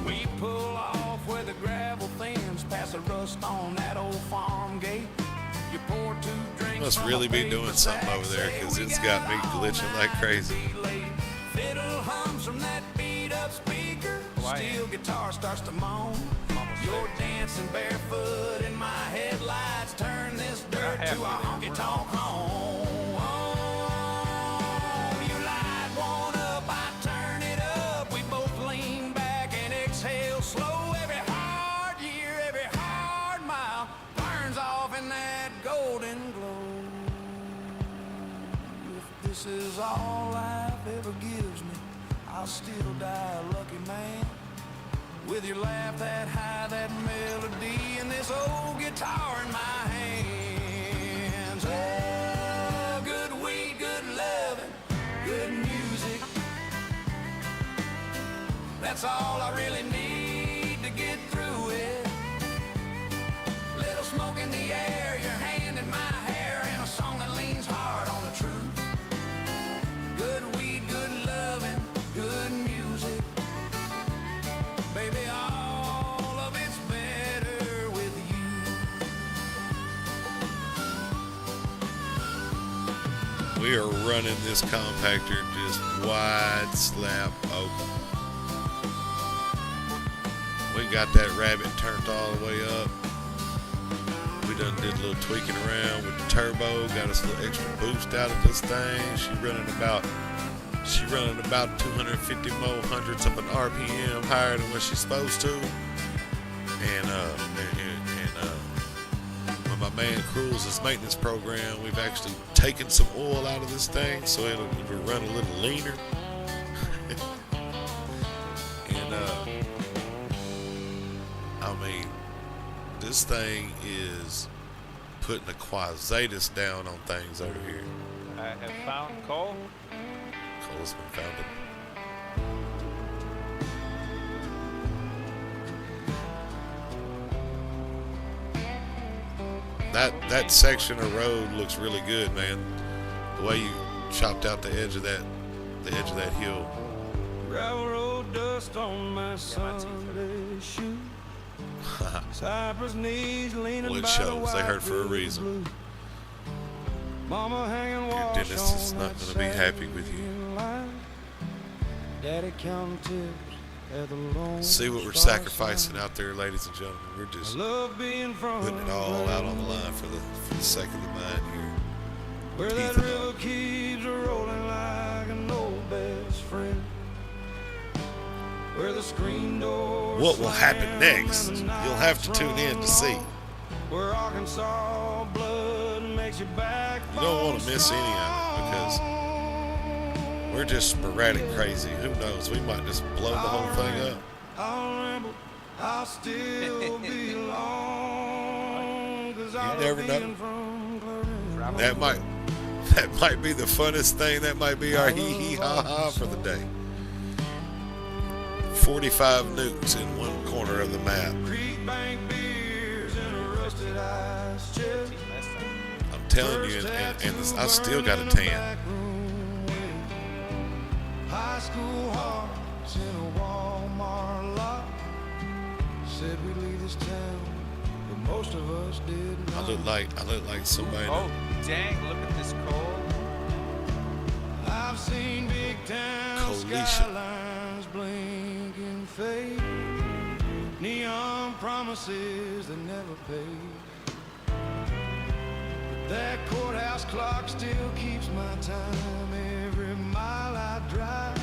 We pull off where the gravel thins, past the rust on that old farm gate. You pour 2 drinks. Must really be doing something over there, because it's got me glitching like crazy. Fiddle hums from that beat up speaker. Steel guitar starts to moan. You're dancing barefoot in my headlights. Turn this dirt to a honky tonk home. Oh, you light one up, I turn it up. We both lean back and exhale slow. Every hard year, every hard mile burns off in that golden glow. If this is all life ever gives me, I'll still die a lucky man. With your laugh that high, that melody, and this old guitar in my hands. Oh, good weed, good loving, good music. That's all I really need to get through it. Little smoke in the air, your hand in my hair, and a We are running this compactor just wide slap open. We got that rabbit turned all the way up. We done did a little tweaking around with the turbo, got us a little extra boost out of this thing. She running about 250 more hundredths of an RPM higher than what she's supposed to. And when my man Cruel's maintenance program, we've actually taken some oil out of this thing so it'll run a little leaner. And I mean, this thing is putting a quasatus down on things over here. I have found coal. Coal's been found. That section of road looks really good, man. The way you chopped out the edge of that hill. Railroad dust on my Sunday shoe. Cypress knees leaning Well, it by shows. the They hurt for a white reason. blue. Mama hanging Your wash dentist is on not that going to be happy with you. sagging line. Daddy counting tips at the Lone See what we're Star sacrificing sign. out there, ladies and gentlemen. We're just Love being from putting it all out on the line for the sake of the mind here. where that Teeth and river all. keeps rolling like an old best friend. Where the screen door What will happen slam next? and the You'll have to nights tune in to run see. long. Where Arkansas blood makes your back. You don't want to miss any of it because we're just sporadic crazy. Who knows? We might just blow the whole thing up. I'll ramble, I'll still be alone. 'Cause I You never love know. being from Clarendon. That might be the funnest thing. That might be our hee hee ha ha for the day. 45 nukes in one corner of the map. Creek bank beers and a rusted ice chest. I'm telling you, and I still got a tan. High school hearts in a Walmart lot. Said we'd leave this town, but most of us did I not. look like somebody. Oh, dang, look at this coal. I've seen big town Coalition. skylines blink and fade. Neon promises that never paid. That courthouse clock still keeps my time every mile I drive.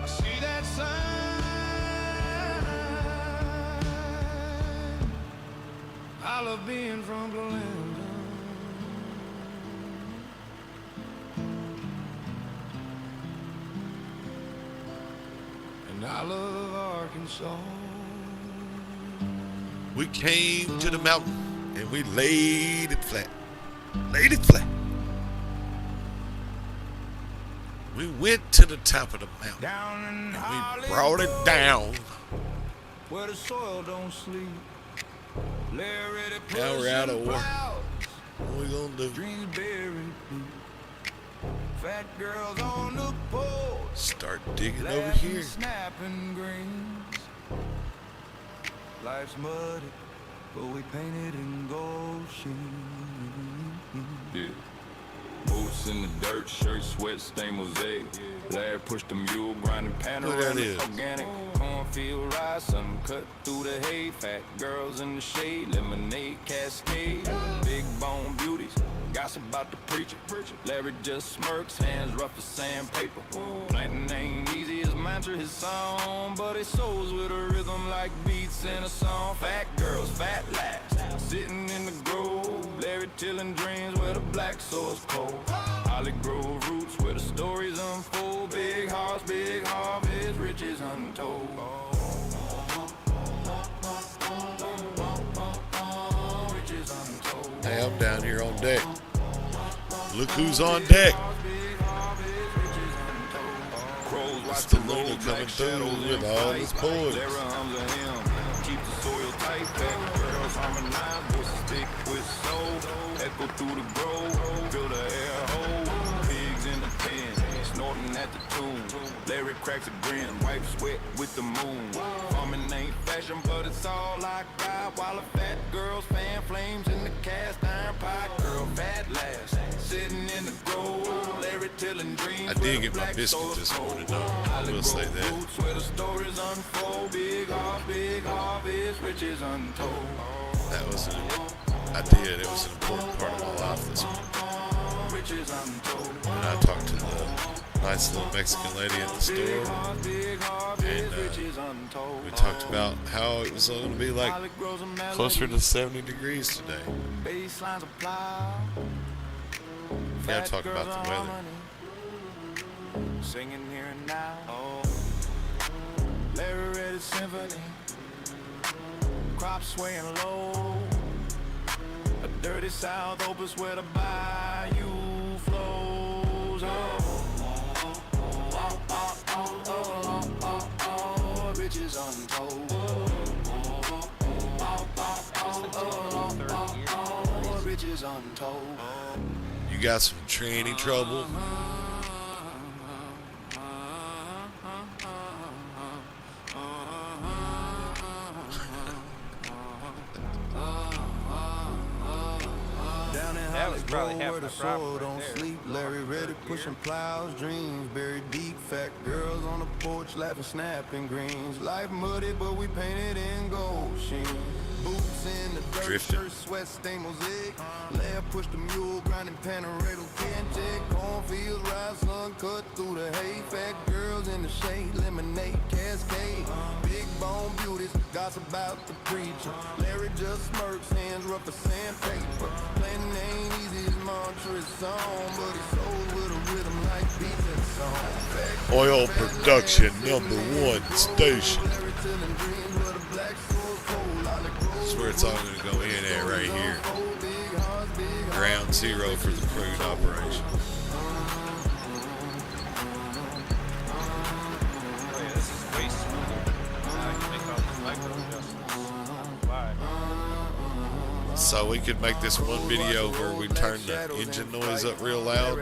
I see that sign. I love being from Glendon. And I love Arkansas. We came to the mountain and we laid it flat. Laid it flat. We went to the top of the mountain Down in and we brought it down. where the soil don't sleep. Larry Now we're out of pushing order. clouds, What we gonna do? dreams buried deep. Fat girls on the porch, Start digging over laughing, here. snapping greens. Life's muddy, but we painted in gold sheen. Yeah. Boots in the dirt, shirt, sweat, stain mosaic. Larry pushed the mule, grinding Who that panoramic, is? organic. Cornfield rice, something cut through the hay. Fat girls in the shade, lemonade cascade. Big bone beauties, gossip about the preacher. Larry just smirks, hands rough as sandpaper. Planting ain't easy as mantra, his song, but it sows with a rhythm like beats in a song. Fat girls, fat laughs, sitting in the grove. Larry tilling dreams where the black soil's cold. Holly Grove roots where the stories unfold. Big house, big harvest, riches untold. Riches untold. Hey, I'm down here on deck. Look who's on deck. Crows watch It's the the Luna road, coming black through shadows with in all flight. his boys. Larry hums a hymn, keep the soil tight. Fat girls harmonize, voices thick with soul. Echo through the grove, fill the air whole. Pigs in the pen, snorting at the tune. Larry cracks a grin, wipe sweat with the moon. Farming ain't fashion, but it's all I got. While a fat girl's fan flames in the cast iron pot. Girl fat last, sitting in the grove. Larry telling dreams. I did get my biscuit this morning, though. I will say that. Where the stories unfold, big harvest, riches untold. That was I did. It was an important part of my life this morning. And I talked to the nice little Mexican lady at the store, and we talked about how it was going to be like closer to 70 degrees today. We got to talk about the weather. Singing here and now. Larry read his symphony. Crops swaying low. A dirty south opens where the bayou flows. Riches untold. Riches untold. You got some tranny trouble? That was probably half where the the problem soul right don't there. sleep. Larry ready pushing plows, dreams buried deep. Fat girls on the porch laughing, snapping greens. Life muddy, but we painted in gold sheen. Boots in the dirt, Drifting. shirt, sweat, stain mosaic. Larry pushed the mule, grinding panorama. Can't take cornfields, rise, sun cut through the hay. Fat girls in the shade, lemonade, cascade. Big bone beauties, gossip about the preacher. Larry just smirks, hands rough as sandpaper. Planning ain't easy, his mantra is song, but he sold with a rhythm like beats and song. Oil production #1 station. Larry telling dreams where the black soul's cold. That's where it's all going to go in at right here. Ground zero for the crude operation. Oh, yeah, this is way smoother. Now I can make all these micro adjustments. Why? So we could make this one video where we turn the engine noise up real loud,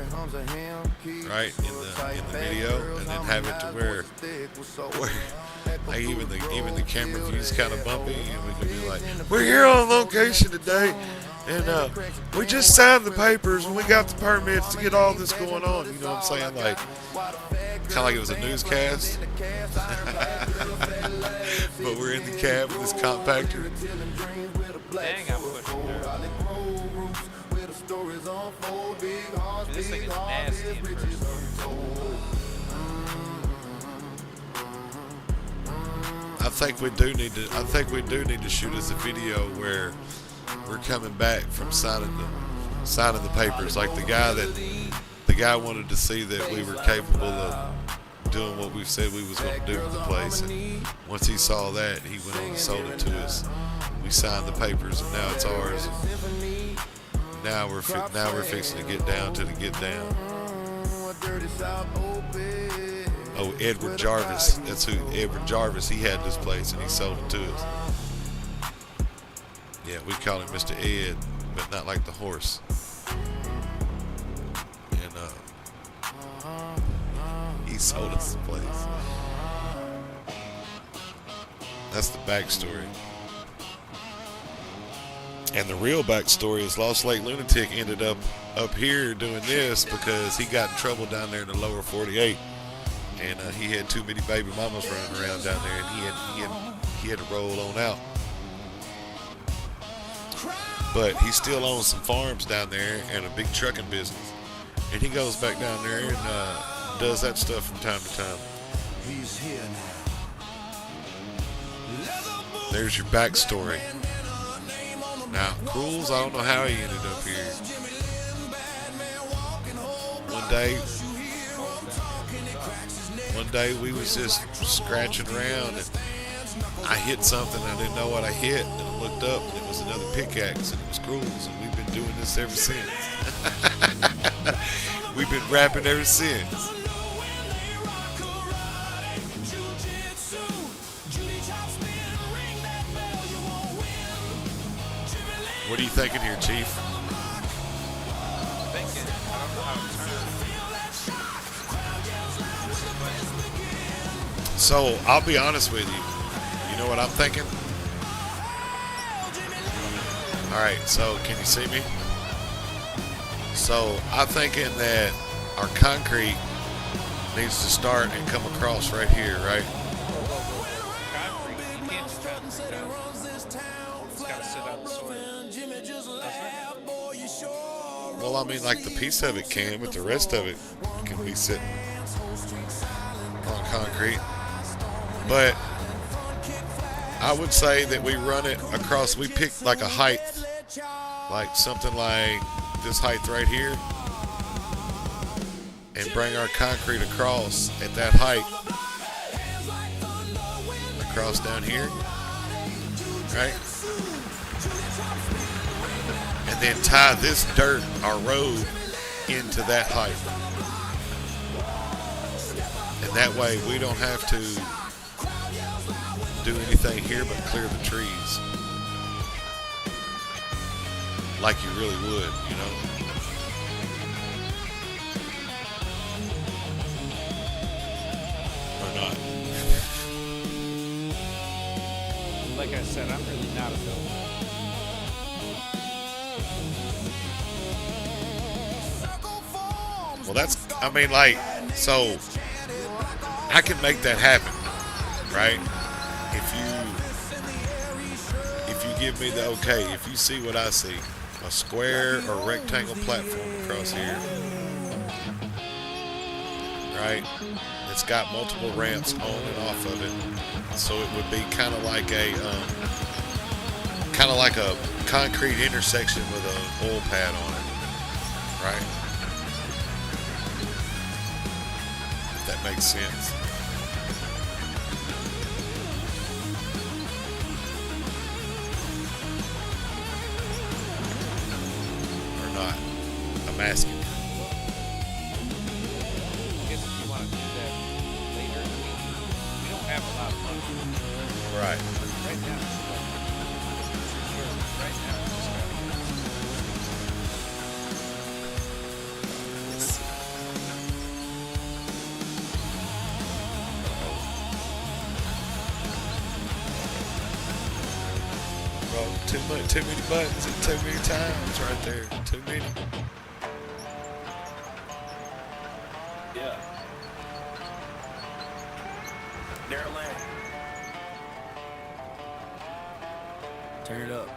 right, in the video, and then have it to where like even the camera view's kind of bumpy, and we could be like, we're here on location today, and we just signed the papers and we got the permits to get all this going on. You know what I'm saying? Like, kind of like it was a newscast, but we're in the cab with this compactor. Dang, I'm pushing there. Dude, this thing is nasty in person. I think we do need to shoot us a video where we're coming back from signing the papers. Like the guy wanted to see that we were capable of doing what we said we was going to do with the place. And once he saw that, he went on and sold it to us. We signed the papers, and now it's ours. Now we're fixing to get down to the get down. Oh, Edward Jarvis. That's who. Edward Jarvis. He had this place and he sold it to us. Yeah, we call him Mr. Ed, but not like the horse. And he sold us the place. That's the backstory. And the real backstory is Lost Lake Lunatic ended up here doing this because he got in trouble down there in the lower 48. And he had too many baby mamas running around down there, and he had to roll on out. But he still owns some farms down there and a big trucking business, and he goes back down there and does that stuff from time to time. He's here now. There's your backstory. Now, Cruels, I don't know how he ended up here. One day we was just scratching around and I hit something. I didn't know what I hit, and I looked up and it was another pickaxe, and it was Cruels, and we've been doing this ever since. We've been rapping ever since. What are you thinking here, Chief? Thinking, I don't know how to turn. So I'll be honest with you. You know what I'm thinking? All right. So can you see me? So I'm thinking that our concrete needs to start and come across right here, right? Concrete, you can't do concrete down. It's gotta sit on the soil. Well, I mean, like the piece of it can, but the rest of it can be sitting on concrete. But I would say that we run it across, we pick like a height, like something like this height right here, and bring our concrete across at that height, across down here, right? And then tie this dirt, our road, into that height. And that way we don't have to do anything here but clear the trees. Like you really would, you know? Or not. Like I said, I'm really not a builder. Well, that's, I mean, like, so I can make that happen, right? If you give me the okay, if you see what I see, a square or rectangle platform across here, right? It's got multiple ramps on and off of it, so it would be kind of like a concrete intersection with an oil pad on it, right? If that makes sense. Or not. I'm asking. I guess if you want to do that later, I mean, we don't have a lot of money. Right. Right now, right now, we just got Bro, too many buttons and too many times right there. Too many. Yeah. Daryl Land. Turn it up.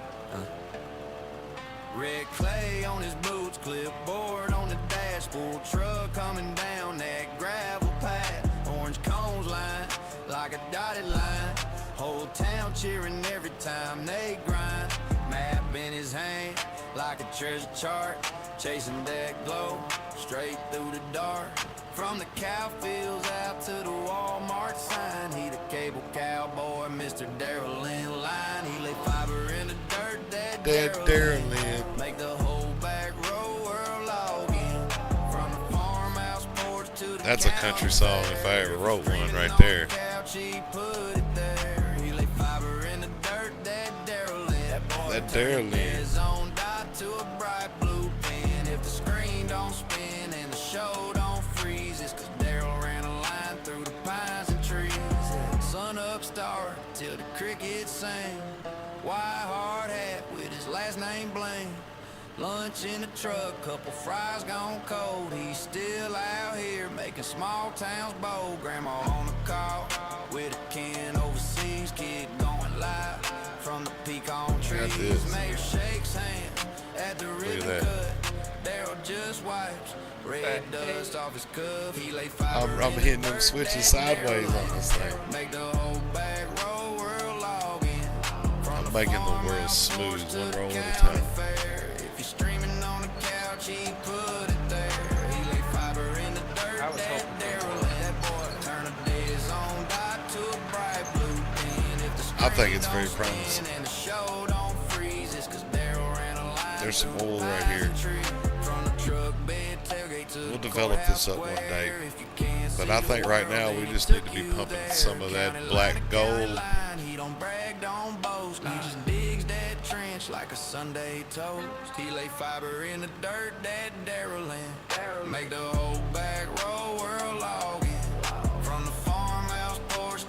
Red clay on his boots, clipboard on the dashboard, truck coming down that gravel path, orange cones line like a dotted line, whole town cheering every time they grind, map in his hand like a treasure chart, chasing that glow straight through the dark, from the cow fields out to the Walmart sign, he the cable cowboy, Mr. Daryl in line, he lay fiber in the dirt, that Daryl Lynn. Make the whole back row whirl log in. From the farmhouse porch to the That's a country song if I ever wrote one right there. couch, he put it there. He lay fiber in the dirt, that Daryl Lynn. That Daryl Lynn. His own dot to a bright blue pen. If the screen don't spin and the show don't freeze, it's 'cause Daryl ran a line through the pines and trees. Sun up start till the crickets sang. White hard hat with his last name Blaine. Lunch in the truck, couple fries gone cold. He's still out here making small towns bold. Grandma on the call with a can overseas. Kid going live from the pecan trees. this. Mayor shakes hands at the ribbon that. cut. Daryl just wipes red dust off his cuff. He lay fiber I'm in the hitting them dirt, switches that sideways Daryl on this thing. make the whole back row whirl log in. From I'm making the world farmhouse smooth, porch to one the roll at a county time. fair. If you're streaming on the couch, he put it there. He lay fiber in the dirt, I was that hoping for Daryl, that boy turn a day's own dot to a bright blue pen. If the I think it's screen very don't promising. spin and the show don't freeze, it's 'cause Daryl ran a line There's some through oil the right pines here. and trees. From the truck bed tailgate to We'll the develop this up courthouse one day. square. If you can't But see I the think right world, now then we he just need took to be you pumping there. some of that County black line to gold. county line, he don't brag, don't boast. He just digs that trench like a Sunday toast. He lay fiber in the dirt, that Daryl Lynn. Make the whole back row whirl log in. From the farmhouse porch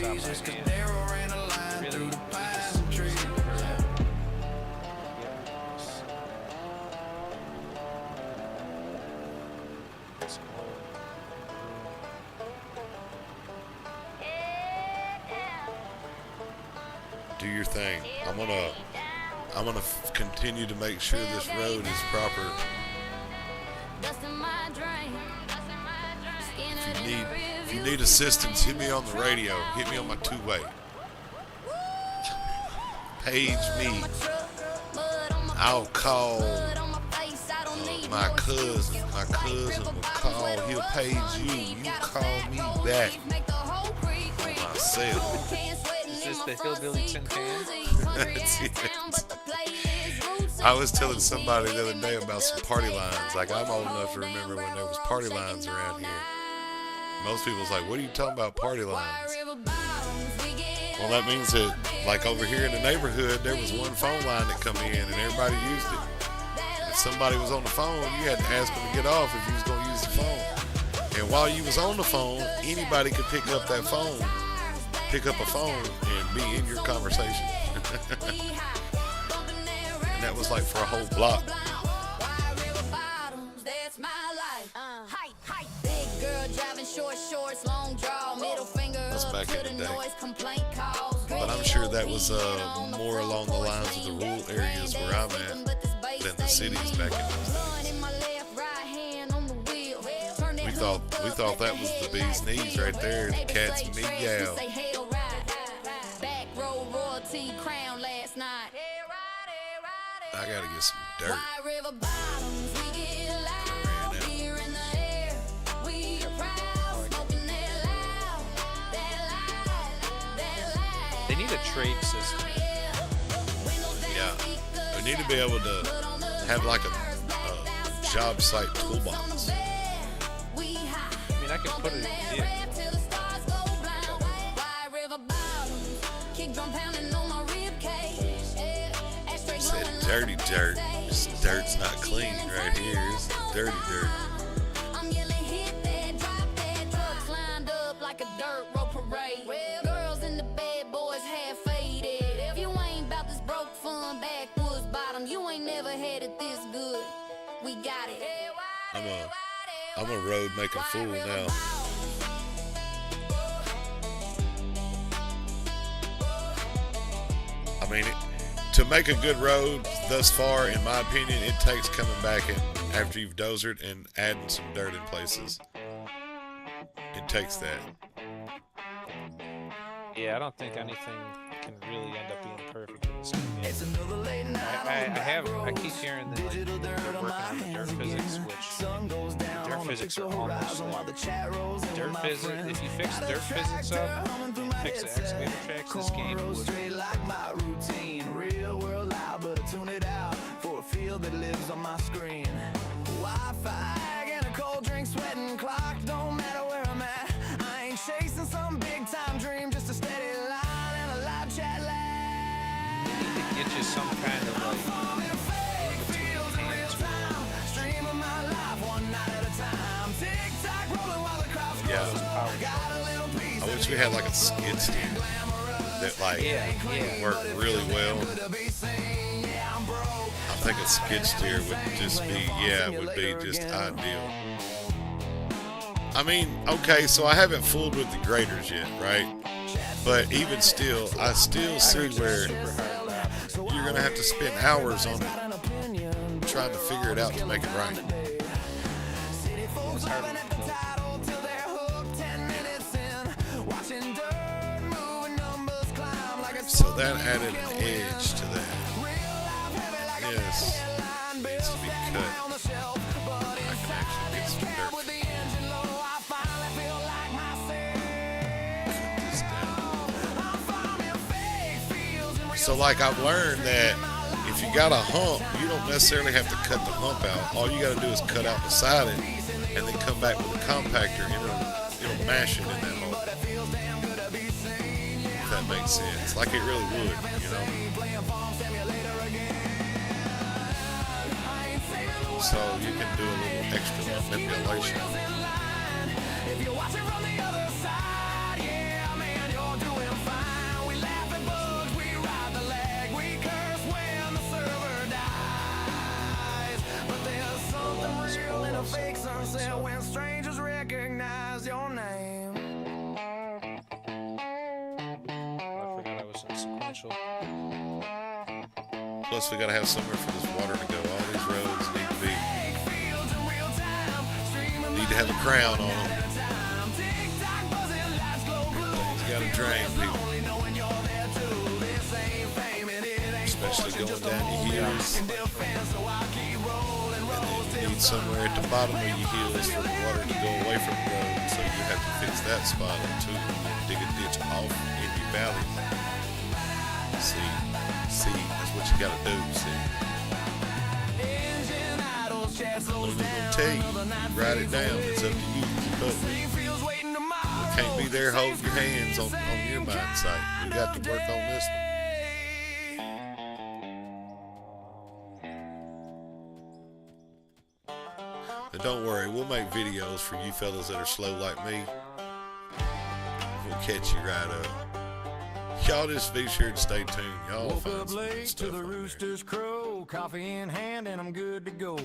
praises, cause Daryl ran a line through the pines and trees. Do your thing. I'm gonna continue to make sure this road is proper. If you need assistance, hit me on the radio. Hit me on my two-way. Page me. I'll call my cousin. My cousin will call. He'll page you. You call me back on my cell. Is this the hillbilly tin can? That's it. I was telling somebody the other day about some party lines. Like, I'm old enough to remember when there was party lines around here. Most people's like, what are you talking about, party lines? Well, that means that, like, over here in the neighborhood, there was one phone line that come in and everybody used it. If somebody was on the phone, you had to ask them to get off if you was going to use the phone. And while you was on the phone, anybody could pick up that phone, pick up a phone and be in your conversation. And that was like for a whole block. That's back in the day. But I'm sure that was more along the lines of the rural areas where I'm at than the cities back in those days. We thought that was the bee's knees right there. The cat's meow. I gotta get some dirt. They need a trade system. Yeah, we need to be able to have like a job site toolbox. I mean, I can put it in the vehicle. Said dirty dirt. This dirt's not clean right here. It's dirty dirt. I'm yelling, hit that, drop that, trucks lined up like a dirt road parade. Girls in the bed, boys half faded. If you ain't about this broke fun backwoods bottom, you ain't never had it this good. We got it. I'm a road making fool now. I mean, to make a good road thus far, in my opinion, it takes coming back and after you've dozered and adding some dirt in places. It takes that. Yeah, I don't think anything can really end up being perfect in this game. I keep hearing that like, they're working on the dirt physics, which dirt physics are almost like dirt physics. If you fix dirt physics up and fix the excavator tracks, this game would. Real world loud, but I tune it out for a feel that lives on my screen. Wi-Fi and a cold drink, sweating clock, don't matter where I'm at. I ain't chasing some big time dream, just a steady line and a live chat lag. You need to get you some kind of like Stream of my life, one night at a time. Tick-tock rolling while the crowd's Yeah. I wish we had like a skid steer that like worked really well. I think a skid steer would just be, would be just ideal. I mean, okay, so I haven't fooled with the graders yet, right? But even still, I still see where you're gonna have to spend hours on it trying to figure it out to make it right. It's hard to So that added an edge to that. Yes, needs to be cut. I can actually get some dirt. Cut this down. So like I've learned that if you got a hump, you don't necessarily have to cut the hump out. All you got to do is cut out beside it and then come back with a compactor and it'll mash it in that hole. That makes sense, like it really would, you know. So you can do a little extra manipulation. If you're watching from the other side, yeah, man, you're doing essential. Plus, we gotta have somewhere for this water to go. All these roads need to have a crown on them. Things gotta drain, people. Especially going down your hills. And then you need somewhere at the bottom of your hills for the water to go away from the road. So you have to fix that spot up too. And dig a ditch off in your valley. See, that's what you gotta do, see. I'm gonna tell you, write it down, it's up to you. But we can't be there holding your hands on your mine site. We got to work on this one. And don't worry, we'll make videos for you fellas that are slow like me. We'll catch you right up. Y'all just be sure to stay tuned. Y'all will find some good stuff to the on there. roosters crow, coffee in hand and I'm good to go.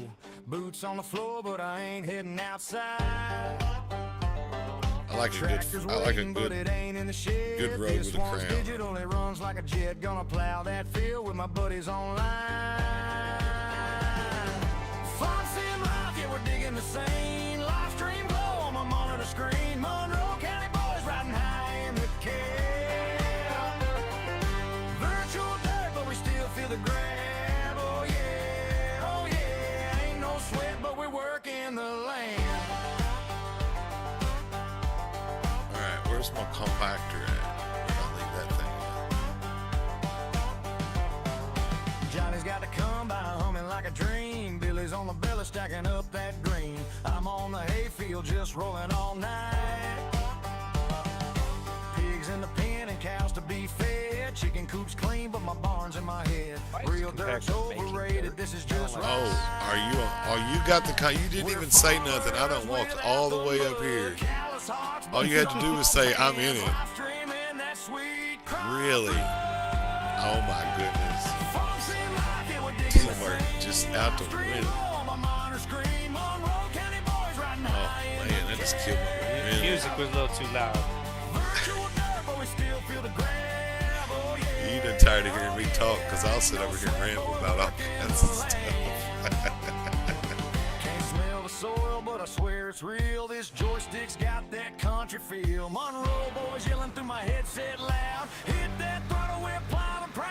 Boots on the floor, but I ain't heading outside. I like a good road with a crown. Digital, it runs like a jet, gonna plow that field with my buddies online. Fonts in life, yeah, we're digging the same. Live stream glow on my monitor screen. Monroe County boys riding high in the cab. Virtual dirt, but we still feel the grab. Oh yeah, ain't no sweat, but we're working the land. Alright, where's my compactor at? I'll leave that thing. Johnny's got to come by humming like a dream. Billy's on the belly stacking up that green. I'm on the hayfield just rolling all night. Pigs in the pen and cows to be fed. Chicken coops clean, but my barn's in my head. Real dirt's overrated, this is just right. Oh, you got the you didn't even say nothing. I done walked all the way up here. All you had to do was say, I'm in it. Really? Oh my goodness. Somewhere just out the window. Oh man, that just killed my The momentum. music was a little too loud. You done tired of hearing me talk, because I'll sit over here and ramble about all kinds of stuff. Can't smell the soil, but I swear it's real. This joystick's got that country feel. Monroe boys yelling through my headset loud. Hit that throttle, we're plowing proud.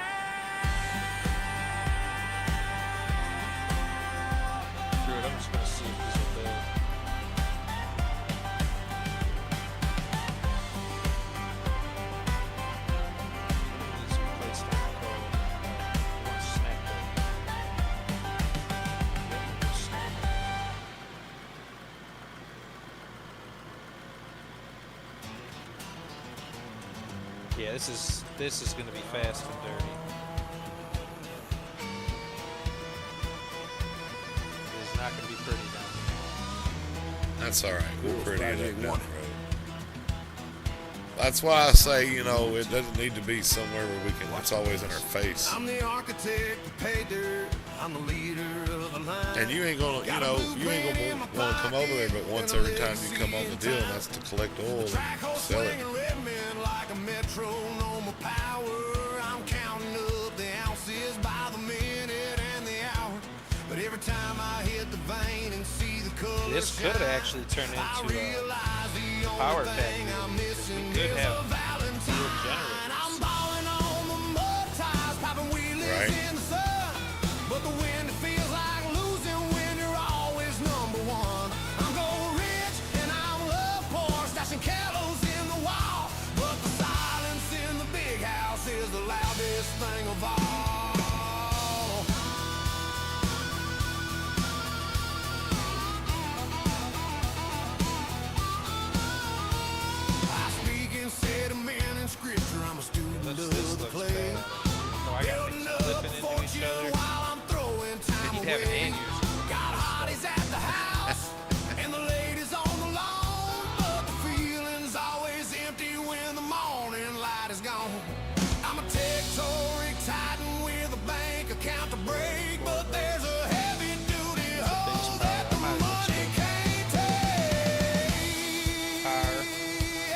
Screw it, I'm just gonna see if this is the. Yeah, this is gonna be fast and dirty. It's not gonna be pretty down That's alright, we'll pretty it up down the road. That's why I say, it doesn't need to be somewhere where we can, it's always in our face. I'm the architect, the pay dirt. I'm the leader of the line. And you ain't gonna, you ain't gonna want to come over there, but once every time you come on the deal, and that's to collect oil and sell it. Like a metronome of power. I'm counting up the ounces by the minute and the hour. But every time I hit the vein and see the color, This could actually turn into a power factory, because we could have fuel generators. I'm balling on the mud ties, popping wheelies Right. in the sun. But the wind, it feels like losing when you're always number one. I'm going rich and I'm love poor, stashing candles in the wall. But the silence in the big house is the loudest thing of all. I speak in sediment and scripture. I'm a student This of the looks clay. bad. So I got things flipping into each other. While I'm throwing time He'd have an away. aneurysm. Got hotties at the house and the ladies on the lawn, but the feeling's always empty when the morning light is gone. I'm a tectoric titan with a bank account to break, but there's a heavy duty hole that the money can't take.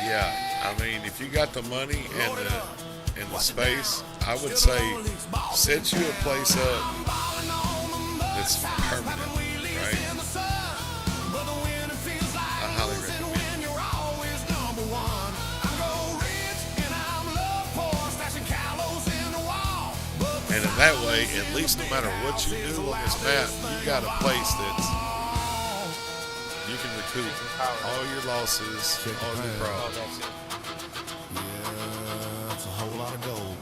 Yeah, I mean, if you got the money and in the space, I would say set you a place up that's permanent, right? I highly recommend it. And in that way, at least no matter what you do on this map, you got a place that's you can recoup all your losses, all your problems. Yeah, that's a whole lot of gold.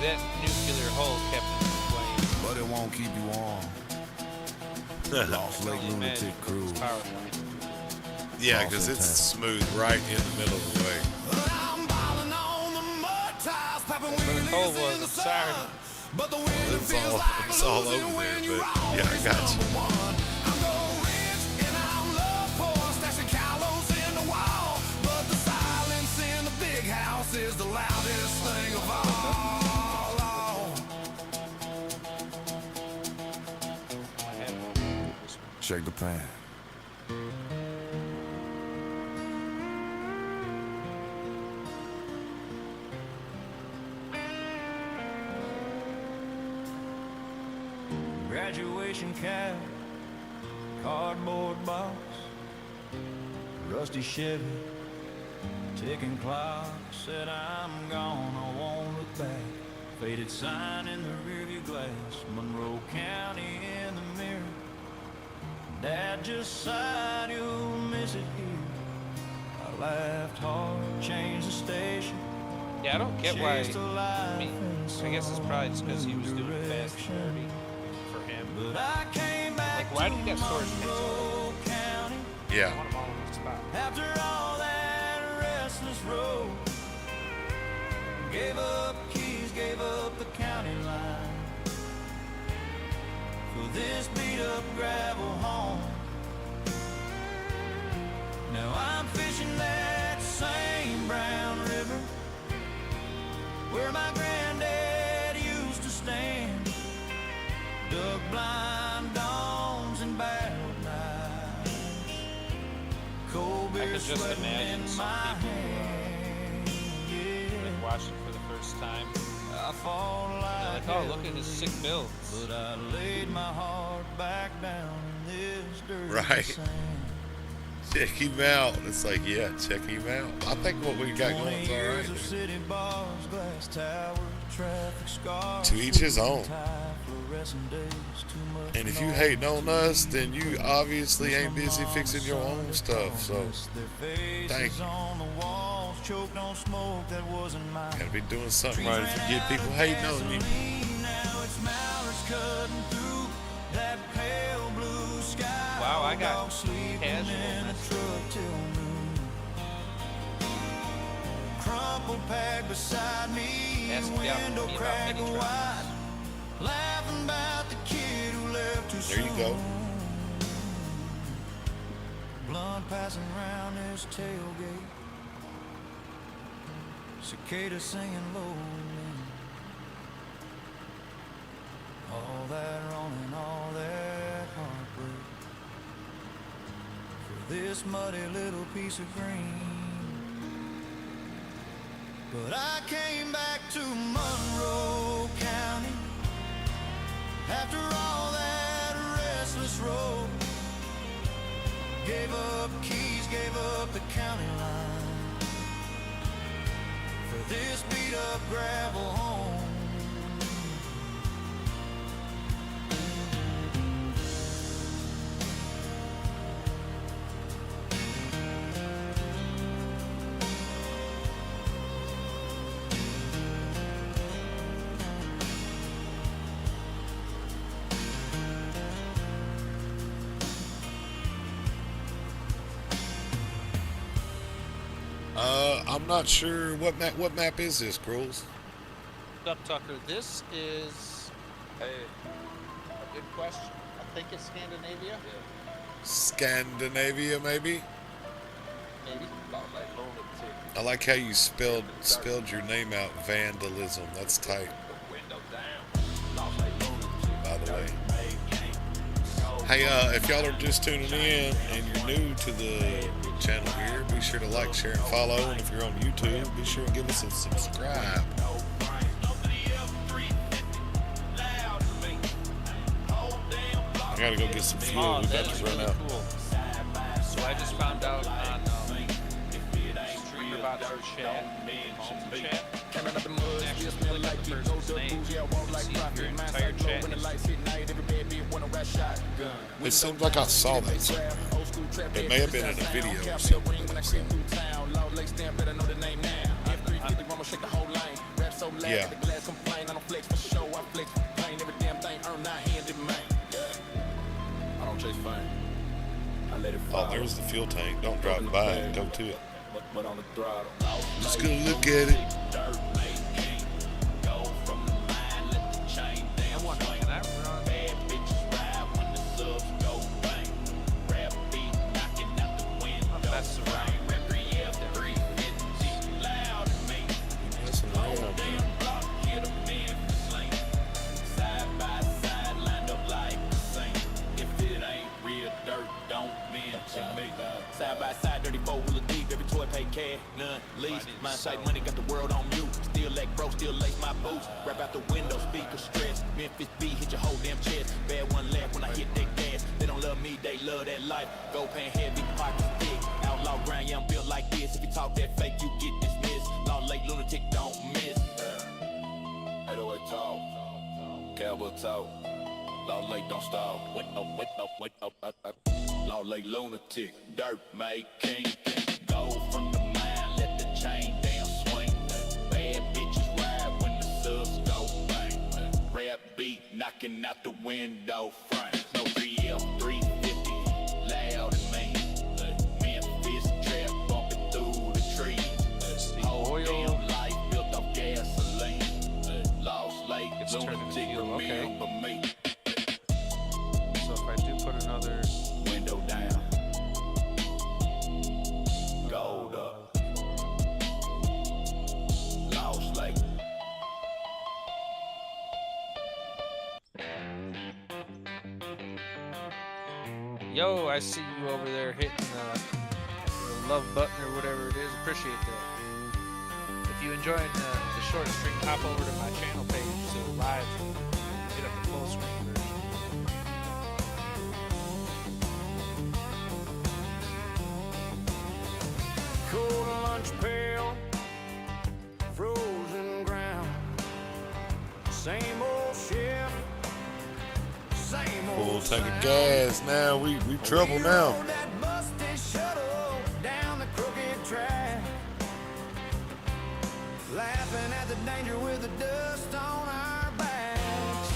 That nuclear hull kept him in flames. But it won't keep you warm. Lost Lake Lunatic Cruise. Yeah, because it's smooth right in the middle of the way. Where the coal was, I'm sorry. It's all over there, but yeah, I got you. Is the loudest thing of all. Shake the pan. Graduation cap, cardboard box, rusty Chevy, ticking clock. Said I'm gone, I won't look back. Faded sign in the rearview glass, Monroe County in the mirror. Dad just sighed, you'll miss it here. I laughed hard, changed the station. Yeah, I don't get why. I mean, I guess it's probably just because he was doing it fast and dirty for him. But I came back Like, why do you got storage tanks Monroe County Yeah. I want them all in one spot. after all that restless road. Gave up keys, gave up the county line for this beat up gravel home. Now I'm fishing that same brown river where my granddad used to stand. Dug blind dawns and battle nights. Cold beer I could just sweating imagine in some my people hand. Yeah. Watching for the first time. I fought Like, like oh, look at his sick builds. but I laid my heart back down in this dirty Right. sand. Check him out. It's like, yeah, check him out. I think what we got going is all Years right. of city bars, glass towers, traffic scars, To each his own. fluorescent days, too much And if you noise. hating on us, then you obviously ain't busy fixing your own stuff. So Their faces thank you. on the walls, choked on smoke that wasn't mine. Gotta be doing something right if you get people hating on you. Now it's Mallards cutting through that pale blue sky. Wow, I got Dog sleeping casual in a messages. truck till noon. Crumpled pack beside me, Ask me about window mini crack trucks. wide, laughing about the kid who left too There you go. soon. Blunt passing round his tailgate, cicada singing low. All that wrong and all that heartbreak for this muddy little piece of green. But I came back to Monroe County after all that restless road. Gave up keys, gave up the county line for this beat up gravel home. I'm not sure what map is this, Cruels? Duck Tucker, this is a good question. I think it's Scandinavia. Scandinavia, maybe? maybe. Like lunatic. I like how you spelled your name out. Vandalism. That's tight. By the way. Hey, if y'all are just tuning in and you're new to the channel here, be sure to like, share, and follow. And if you're on YouTube, be sure and give us a subscribe. I gotta go get some fuel. Oh, We've got that is to run really out. cool. So I just found out on stream about our chat, multi-chat. Actually click on the person's name. You can see your entire chat history. It seems like I saw that somewhere. It may have been in a video or something. Yeah. Oh, there's the fuel tank. Don't drop by it. Go to it. Just go look at it. I'm wondering, can I run? Oh, that's the round. Listen around. Side by side, 34-wheeler deep, every toy pay cash, none lease. My sight money got the world on mute. Still like bro, still lace my boots. Rap out the window, speaker stress. Memphis B hit your whole damn chest. Bad one left when I hit that gas. They don't love me, they love that life. Go pan heavy, pockets thick. Outlaw grind, yeah, I'm built like this. If you talk that fake, you get dismissed. Law Lake lunatic, don't miss. 808 talk, cowboy talk. Law Lake don't stop. Wait up. Law Lake lunatic, dirt make king. Go from the mine, let the chain down swing. Bad bitches ride when the subs go bang. Rap beat knocking out the window frame. No 3F 350, loud and mean. Memphis trap bumping through the trees. Whole damn life built off gasoline. Lost Lake lunatic, remember me. So if I do put another window down, gold up, Lost Lake. Yo, I see you over there hitting the love button or whatever it is. Appreciate that. If you enjoyed the short stream, hop over to my channel page so live hit up the full screen version. Cold lunch pail, frozen ground. Same old shift, same Full old tank of sound. gas. Now we trouble now. Rode that busted shuttle down the crooked track, laughing at the danger with the dust on our backs.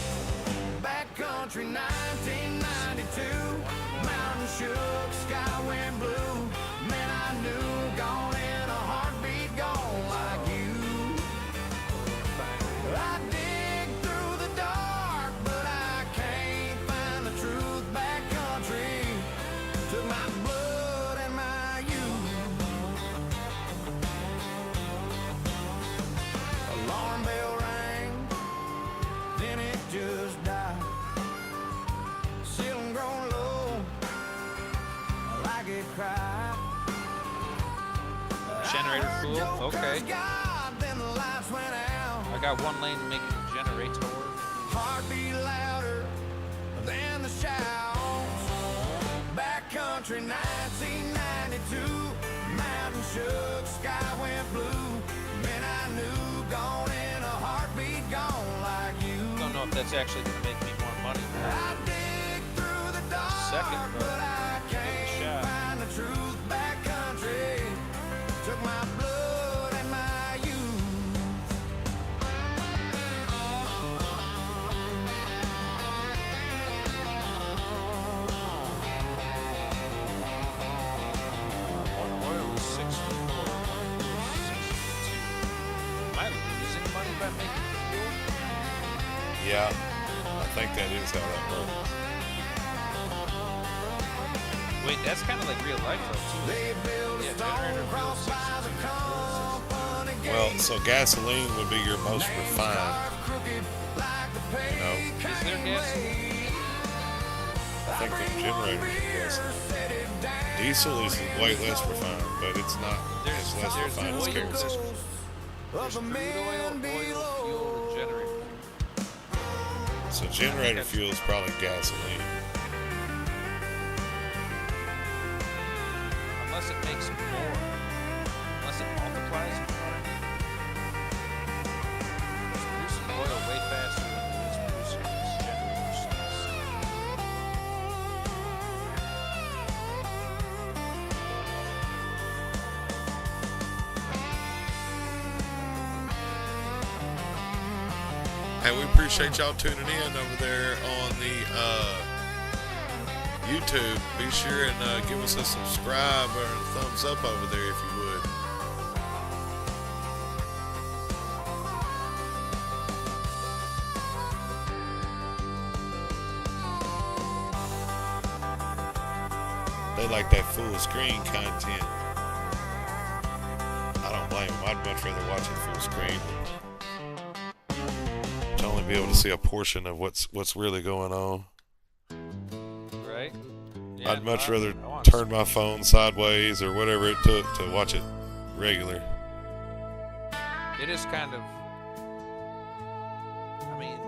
Backcountry 1992, mountain shook, sky went blue. Man, I knew, gone in a heartbeat, gone like you. I dig through the dark, but I can't find the truth. Backcountry took my blood and my youth. Alarm bell rang, then it just died. Ceiling grown low, like it cried. Generator cool. Okay. Then the lights went out. I got one lane making a generator. Heartbeat louder than the shouts. Backcountry 1992, mountain shook, sky went blue. Man, I knew, gone in a heartbeat, gone like you. Don't know if that's actually gonna make me more money. I dig through the dark, Second, but I give it a can't shot. find the truth. Backcountry took my blood and my youth. Oil is 64. 62. Am I losing money by making fuel? Yeah, I think that is how that works. Wait, that's kind of like real life though too. Yeah, generator fuel is Well, so gasoline would be your most refined. You know, Is there gasoline? I think the generator is gasoline. Diesel is way less refined, but it's not as less There's refined as oil, kerosene. there's crude oil, fuel, and generator. So generator fuel is probably gasoline. Unless it makes more. Unless it multiplies more. It's producing oil way faster than it's producing these generators. And we appreciate y'all tuning in over there on the YouTube. Be sure and give us a subscribe or a thumbs up over there if you would. They like that full screen content. I don't blame them. I'd much rather watch it full screen to only be able to see a portion of what's really going on. Right? Yeah, I'd much rather I want to turn my phone sideways or whatever it took to watch it regular. It is kind of. I mean,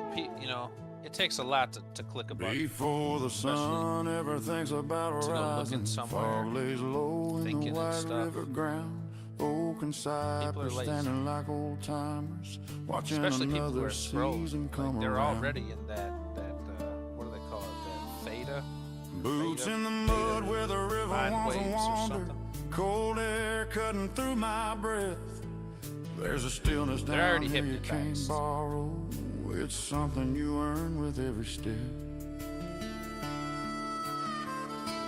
you know, it takes a lot to click a button. Before the sun ever thinks about to go rising, looking somewhere, fog lays low in thinking the and white stuff. river ground. Oak and cypress lazy. standing like old timers, watching Especially people who another are scrolling. season come Like, they're around. already in that what do they call it? That theta? Boots Theta? in the mud where the river Mind wants to waves or wander. something. Cold air cutting through my breath. There's a stillness They're down already here you can't hypnotized. borrow. It's something you earn with every step.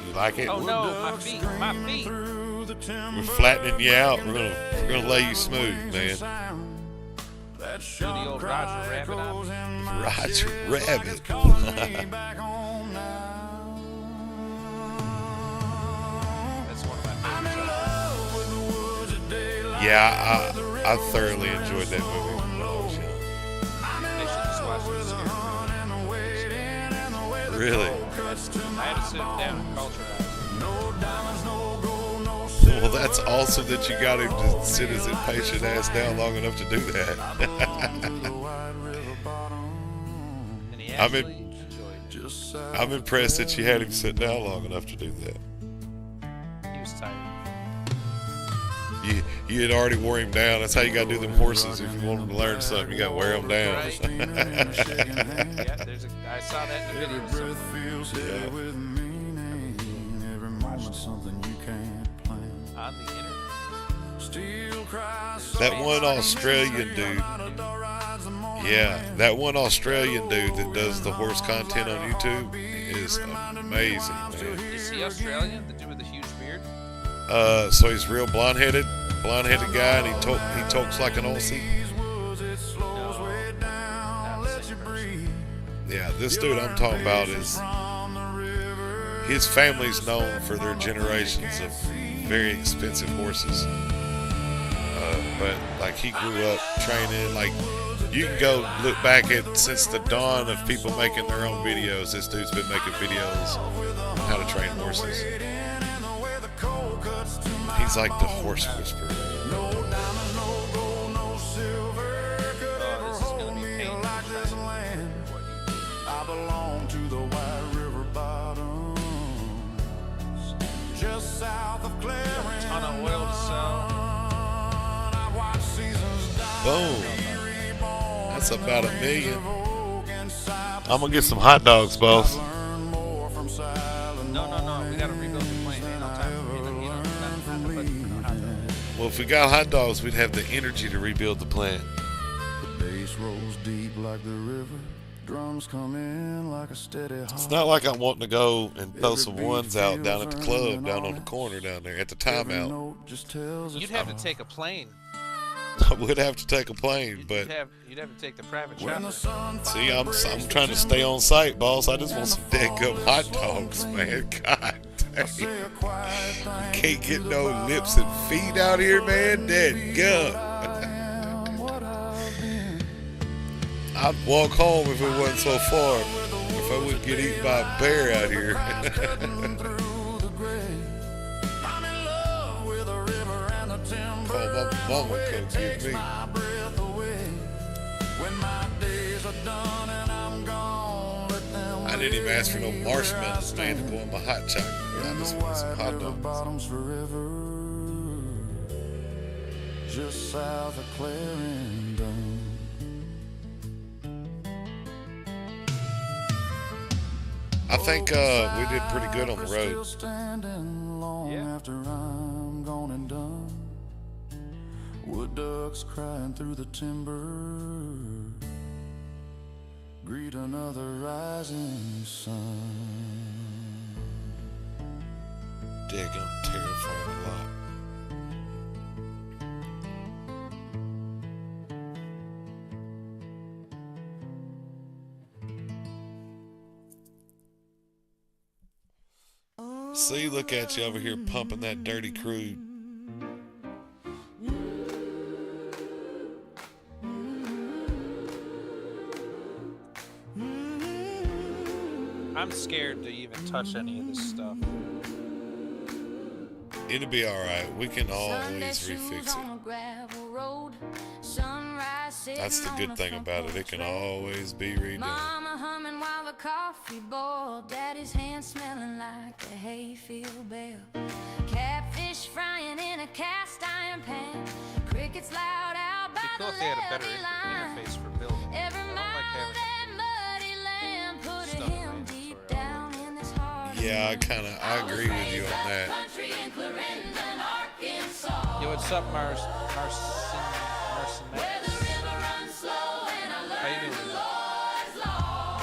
You like it? Oh no, my feet, my feet. Through the timber, We're flattening you out. We're gonna lay you smooth, man. That Do the old Roger Rabbit on me. Roger Rabbit. That's one of my favorites. Yeah, I thoroughly enjoyed that movie when I was young. They should just watch it scared. Really? I had to sit down and culturize it. Well, that's awesome that you got him to sit his impatient ass down long enough to do that. And he I'm actually enjoyed it. I'm impressed that you had him sit down long enough to do that. He was tired. You had already wore him down. That's how you got to do them horses. If you want them to learn something, you got to wear them down. Right. Yeah, I saw that in the video somewhere. Something you can't plan. On the internet. That one Australian dude. Yeah, that one Australian dude that does the horse content on YouTube is amazing, man. Is he Australian? The dude with the huge beard? So he's real blonde-headed guy, and he talks like an Aussie. Yeah, this dude I'm talking about is. His family's known for their generations of very expensive horses. But like he grew up training, like you can go look back at since the dawn of people making their own videos. This dude's been making videos on how to train horses. He's like the horse whisperer. Oh, this is gonna be painful. I belong to the White River bottom, just south of Clarence. Ton of oil to sell. Boom. That's about $1 million. I'm gonna get some hot dogs, boss. No. We gotta rebuild the plane. Ain't no time for me. Well, if we got hot dogs, we'd have the energy to rebuild the plant. The bass rolls deep like the river. Drums come in like a steady hum. It's not like I'm wanting to go and throw some ones out down at the club, down on the corner down there at the timeout. You'd have to take a plane. I would have to take a plane, but You'd have to take the private chopper. see, I'm trying to stay on site, boss. I just want some dead good hot dogs, man. God. Can't get no lips and feet out here, man. Dead gum. I'd walk home if it wasn't so far. If I wouldn't get eaten by a bear out here. Oh, my mama come get me. I didn't even ask for no marshmallows, man, to go in my hot chocolate. I just want some hot dogs. Just south of Clarendon. I think we did pretty good on the road. Yeah. After I'm gone and done. Wood ducks crying through the timber. Greet another rising sun. Dig, I'm terrified a lot. See, look at you over here pumping that dirty crude. I'm scared to even touch any of this stuff. It'll be alright. We can always refix it. That's the good thing about it. It can always be redone. Mama humming while the coffee boiled. Daddy's hand smelling like the hayfield bell. Catfish frying in a cast iron pan. Crickets loud out by It'd be cool the if they had a better levee line. interface for building. Every I don't mile like having that muddy land put stuff him in deep inventory down in this hard. Yeah, I agree with you on that. Country in Clarendon, Arkansas. Yo, what's up, Mars? Where the river runs slow and I How you learned doing? the Lord's law.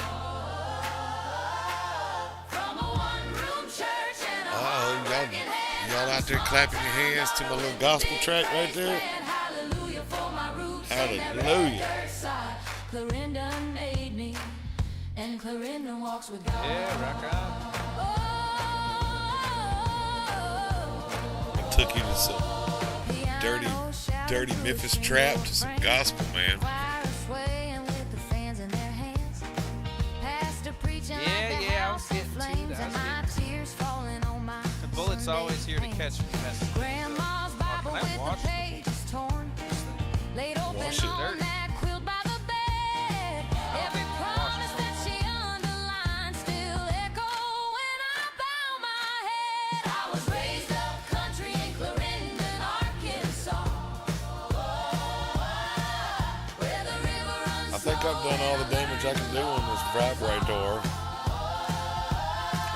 From a one-room church and a hard-working hand, Y'all out there clapping your hands to my little gospel track right there? hallelujah for my roots. Hallelujah. Clarendon made me, and Clarendon walks with God. Yeah, rock on. I took you to some dirty Memphis trap to some gospel, man. Yeah, I was getting to that. The bullet's always here to catch me. Grandma's Bible Can I with wash the pages torn, laid open Wash it. on that quilt by the bed. Every think you can wash promise it. that she underlined still echo when I bow my head. I was raised up country in Clarendon, Arkansas, where the river runs. I think I've done all the damage I can do on this vibrator.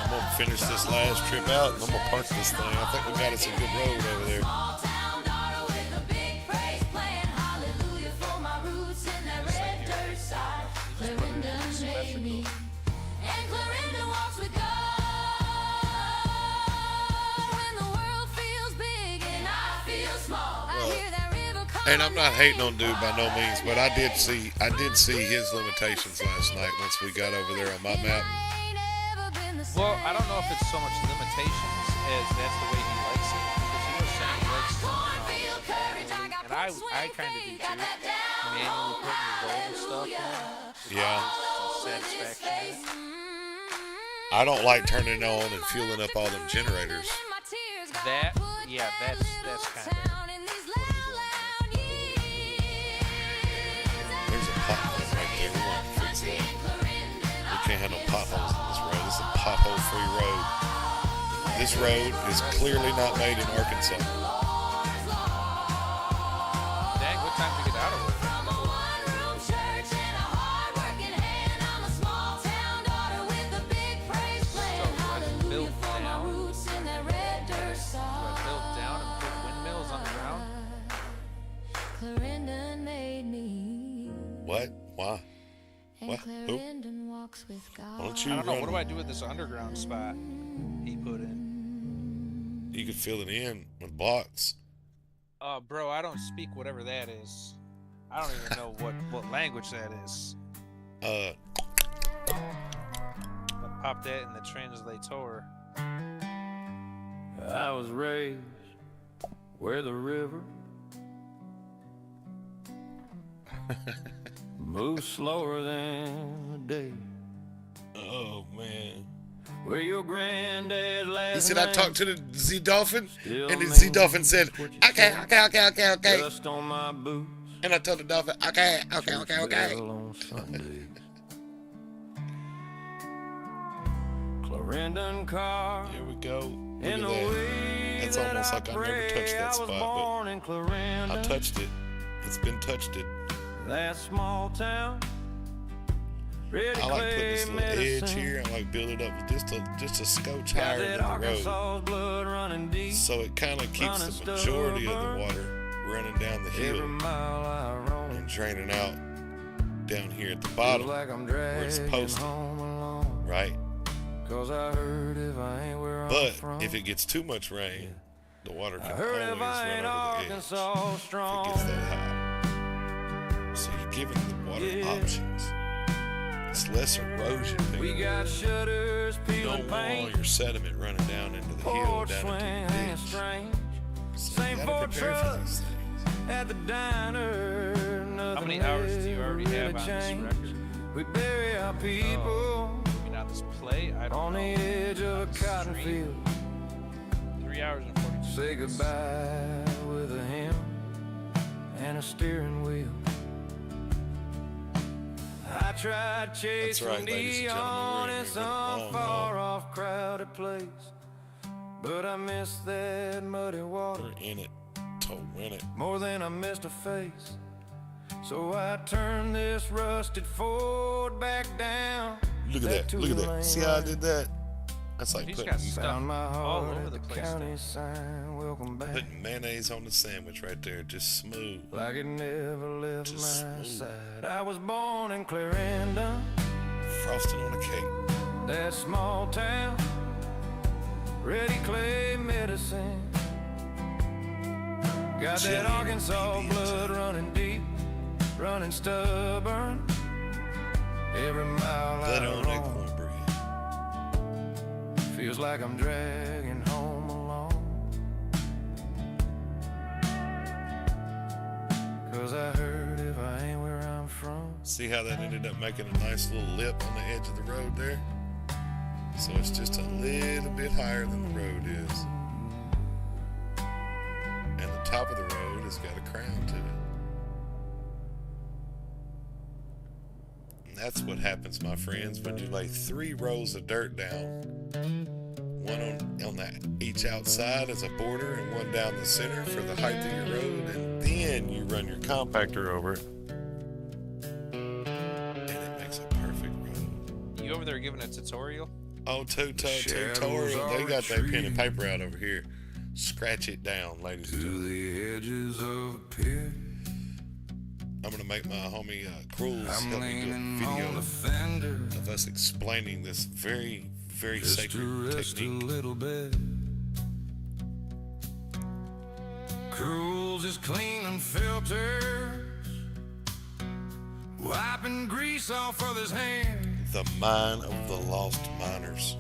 I'm gonna finish this last trip out and I'm gonna park this thing. I think we got us a good road over there. Small town daughter with a big praise plan. Hallelujah for my roots in that red dirt side. Clarendon made me, and Clarendon walks with God. When the world feels big and I feel small, I hear that river calling. And I'm not hating on dude by no means, but I did see his limitations last night once we got over there on my map. Well, I don't know if it's so much limitations as that's the way he likes it. Because he was saying he likes, and I kind of do too. Manually putting your gold and stuff in. Yeah. Satisfaction. I don't like turning it on and fueling up all them generators. That, yeah, that's kind of what we're doing here. There's a pothole right there. We want to fix that. We can't have no potholes in this road. This is a pothole-free road. This road is clearly not made in Arkansas. Dang, what time to get out of work? What? Why? What? Who? Why don't you I don't know. run? What do I do with this underground spot he put in? You could fill it in with blocks. Bro, I don't speak whatever that is. I don't even know what language that is. I popped that in the translator. I was raised where the river moves slower than the day. Oh man. Where your granddad last He said I night talked to the Z Dolphin, still and the Z Dolphin means said, what you okay, said. okay, okay, okay, okay. Dust on my boots. And I told the Dolphin, okay, okay, okay, okay. Bell on Sundays. Clarendon car. Here we go. Look In at the that. way That's that almost like I never pray, touched that I was spot, born in but Clarendon, I touched it. It's been touched it. that small town. Ready I like putting this clay little edge medicine. here. I like build it up with just a scotch Got higher that than the road. Arkansas blood running deep. So it kind of keeps running the majority of the stubborn. water running down the Every hill mile I roam, and draining out down here at the feels bottom like I'm where it's dragging posted, home alone. right? 'Cause I heard if I ain't where I'm But from, if it gets too much rain, the water I can heard always if I run ain't over the edge Arkansas if it strong. gets that high. So you're giving the water Yeah. options. It's less erosion, We baby. got shutters, You peeling don't want all paint, your sediment running down into the hill, porch down swing into hanging your ditch. strange. So you Same gotta four prepare for trucks these things. at the diner. How many hours do you already have on this record? We bury our people Maybe not this play. I don't on the know. edge of a cotton Stream. field. 3 hours and 42 Say minutes. goodbye with a hymn and a steering wheel. I tried chasing right, ladies and gentlemen, neon we're in in here for the some long far-off crowded place, but I missed that muddy water We're in it to win it. more than I missed a face. So I turned this rusted Ford back down. Look at that. Look at that. See how I did that? That's like He's putting, got stuff Found my all heart over at the the place. county there. sign. Welcome back. putting mayonnaise on the sandwich right there. Just smooth. Like it never left Just my smooth. side. I was born in Clarendon, Frosting on a cake. that small town. Ready clay medicine. Got Chili that and Arkansas BB blood running deep, running stubborn. Every mile Butter I on that roam cornbread. feels like I'm dragging home alone. 'Cause I heard if I ain't where I'm from. See how that ended up making a nice little lip on the edge of the road there? So it's just a little bit higher than the road is. And the top of the road has got a crown to it. And that's what happens, my friends, when you lay 3 rows of dirt down. One on that each outside as a border and one down the center for the height of your road. And then you run your compactor over it. And it makes a perfect road. You over there giving a tutorial? Oh, tutorial. They got that pen and paper out over here. Scratch it down, ladies and To gentlemen. the edges of a pit, I'm going to make my homie Cruels I'm help me do a leaning video on the fender of us explaining this very, very just sacred to rest technique. a little bit. Cruels is cleaning filters, wiping grease off of his hands. The Mine of the Lost Miners.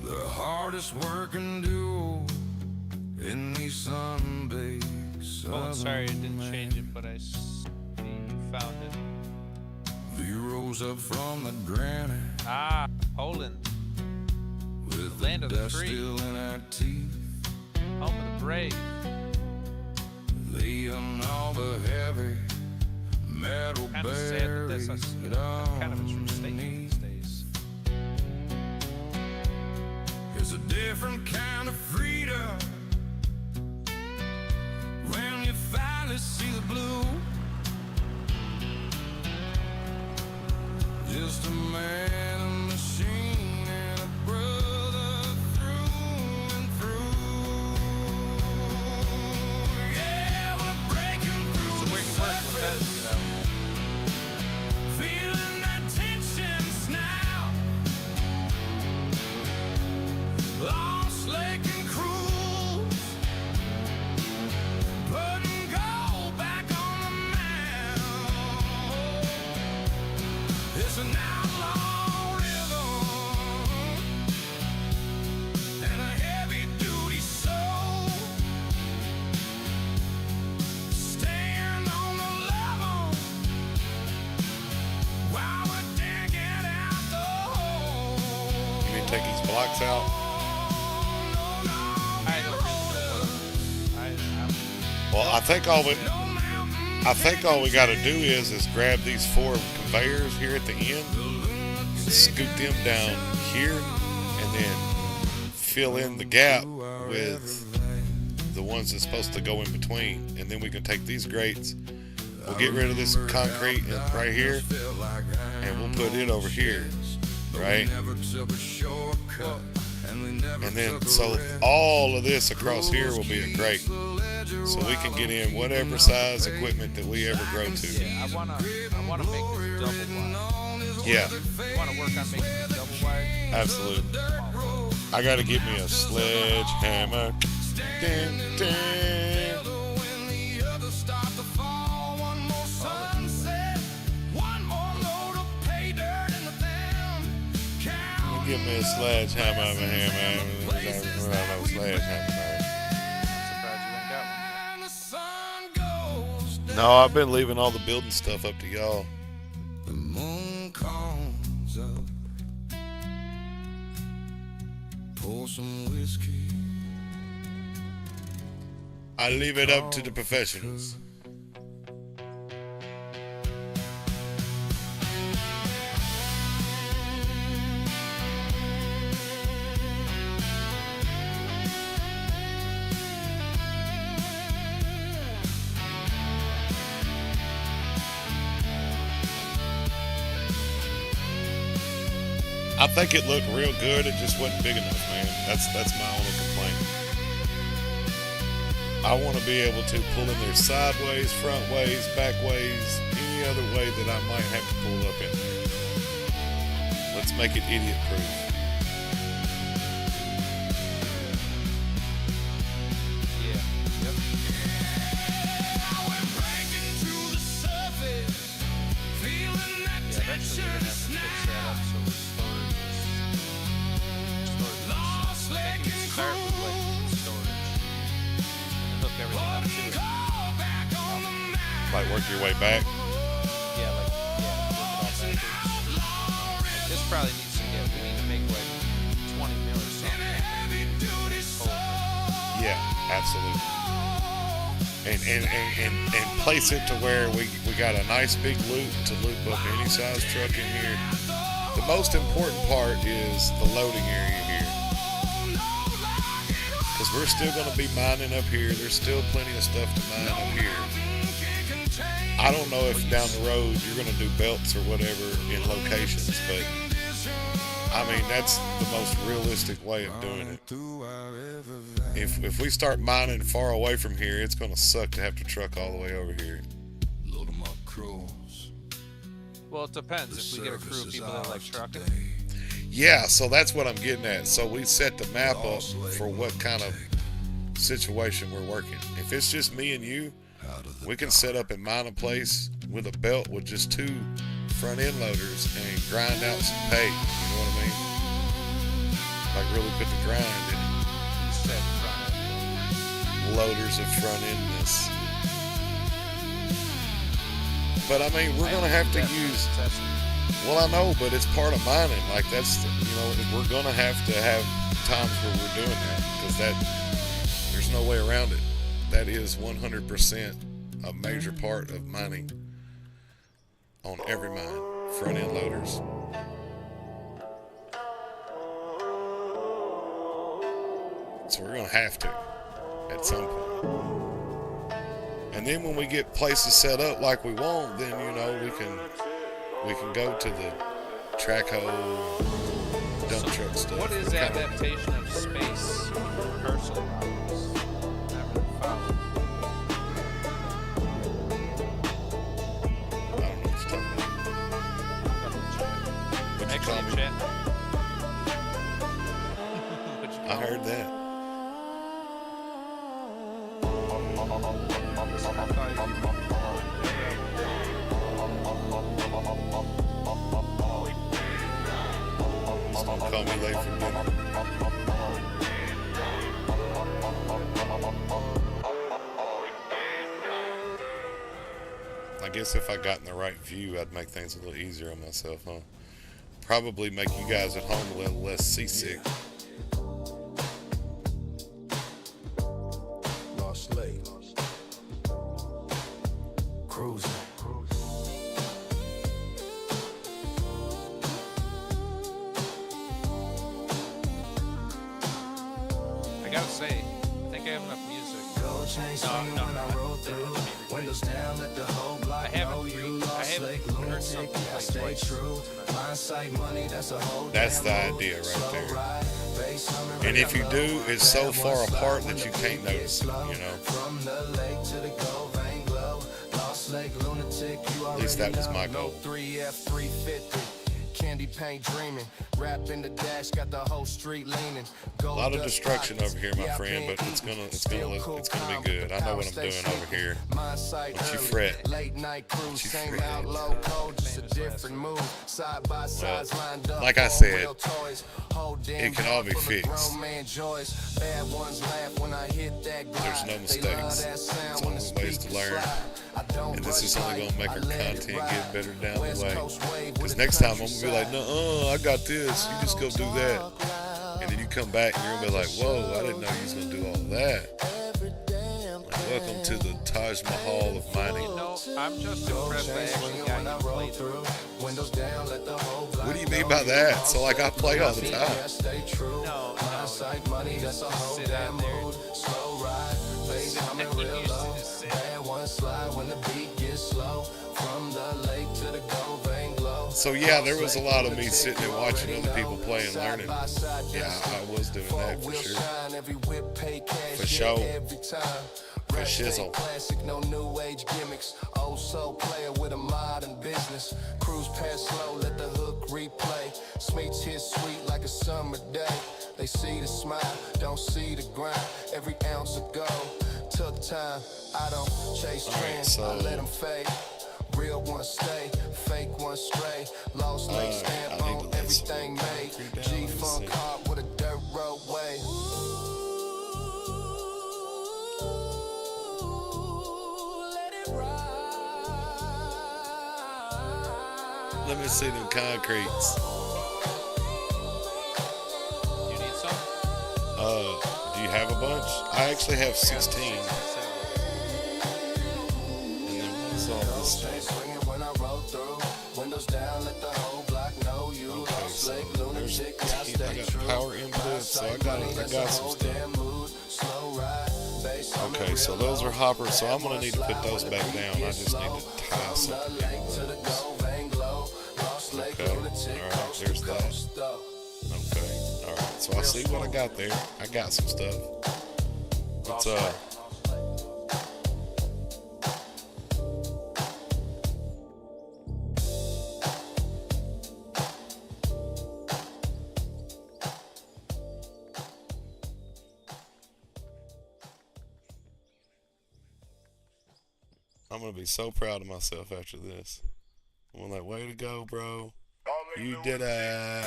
The hardest working duo in these sun-baked Oh, sorry, I didn't southern change it, but I see you found it. We rose up from the granite Ah, Poland, with land the of the dust free. still in our teeth. home of the brave. Laying all the heavy metal Kinda sad that that's buried kind of a true statement underneath. these days. It's a different kind of freedom when you finally see the blue. Just a man, a machine, and a brother through and through. Yeah, we're breaking through So we the can work with that, surface. Feeling that tension now. On Slake and Cruise, putting gold back on the map. It's an outlaw take these blocks out? I don't really know what. Well, I think all we got to do is grab these 4 conveyors here at the end, scoot them down here, and then fill in the gap with the ones that's supposed to go in between, and then we can take these grates. We'll get rid of this concrete right here, and we'll put it over here, right? And then so all of this across here will be a grate, so we can get in whatever size equipment that we ever grow to. Yeah, I wanna make this double wide. Yeah, You wanna work on making this double wide? absolutely. I gotta get me a sledgehammer. Dun, dun. Give me a sledgehammer, hammer. Sledgehammer. No, I've been leaving all the building stuff up to y'all. The moon comes up. Pour some whiskey. I leave it up to the professionals. I think it looked real good. It just wasn't big enough, man. That's my only complaint. I want to be able to pull in there sideways, front ways, back ways, any other way that I might have to pull up in there. Let's make it idiot proof. Yeah. Yep. Yeah, eventually you're gonna have to fix that up so it's storage. I think you can start with like storage and hook everything up to it. Like work your way back. Yeah, work it all backwards. Like this probably needs to get, we need to make like 20 mil or something. Yeah, absolutely. And place it to where we got a nice big loop to loop up any size truck in here. The most important part is the loading area here, because we're still going to be mining up here. There's still plenty of stuff to mine up here. I don't know if down the road you're going to do belts or whatever in locations, but I mean, that's the most realistic way of doing it. If we start mining far away from here, it's going to suck to have to truck all the way over here. Load 'em up, crews. Well, it depends. If we get a crew of people that like trucking. Yeah, so that's what I'm getting at. So we set the map up for what kind of situation we're working. If it's just me and you, we can set up and mine a place with a belt with just 2 front end loaders and grind out some pay. You know what I mean? Like really put the grind in it. Loaders of front endness. But I mean, we're gonna have to use. Well, I know, but it's part of mining. Like that's, we're gonna have to have times where we're doing that, because there's no way around it. That is 100% a major part of mining on every mine. Front end loaders. So we're gonna have to at some point. And then when we get places set up like we want, then we can go to the track hole, dump truck stuff. What is adaptation of space rehearsal models? Never followed. I don't know what you're talking about. Actually, in chat. I heard that. Just don't call me late for dinner. I guess if I got in the right view, I'd make things a little easier on myself, huh? probably make you guys at home a little less seasick. Lost Lake. Cruising. I gotta say, I think I have enough music. Windows down, let the whole block know you lost Lake lunatic. I stay true. Hindsight money, that's a whole That's the idea right there. And if you do, it's so far apart that you can't notice it, you know. From the lake to the Govan glow. Lost Lake lunatic, you At least that was my goal. 3F350. Candy paint dreaming, rap in the dash, got the whole street leaning. A lot of destruction over here, my friend, but it's gonna be good. I know what I'm doing over here. Don't you fret. Late night cruise, same outlaw code, just a different move. Side by sides lined up. Like I said, it can all be fixed. Bad ones laugh when I hit that glide. There's no mistakes. It's always ways to learn. And this is only gonna make our content get better down the way. Because next time I'm gonna be like, no, I got this. You just go do that. And then you come back and you're gonna be like, whoa, I didn't know you was gonna do all that. Like, welcome to the Taj Mahal of mining. No, I'm just impressed I actually got you played through. What do you mean by that? So like I play all the time. No, sit out there. So yeah, there was a lot of me sitting and watching other people play and learning. Yeah, I was doing that for sure. For sure. For shizzle. Classic, no new age gimmicks. Old soul player with a modern business. Cruise past slow, let the hook replay. Smeets hit sweet like a summer day. They see the smile, don't see the grind. Every ounce of gold took time. I don't chase trends, I let them fade. Real ones stay, fake ones stray. Lost Lake stamp on everything made. G-Funk hard with a dirt road way. Let me see them concretes. You need some? Do you have a bunch? I actually have 16. And then what is all this stuff? Okay, so there's I got power input, so I got some stuff. Okay, so those are hoppers, so I'm gonna need to put those back down. I just need to tie something into those. Okay, alright, there's that. Okay, alright, so I see what I got there. I got some stuff. What's I'm gonna be so proud of myself after this. I'm like, way to go, bro. You did it.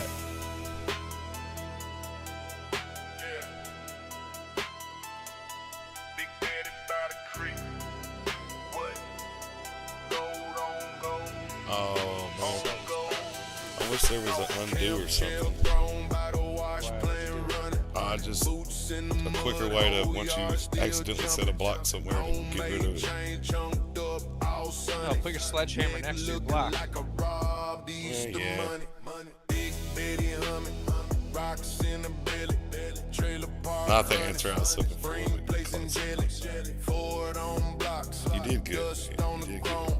Oh, man. I wish there was an undo or something. Just a quicker way to, once you accidentally set a block somewhere, to get rid of it. No, put your sledgehammer next to your block. Yeah. Not the answer I was looking for. You did good. You did good.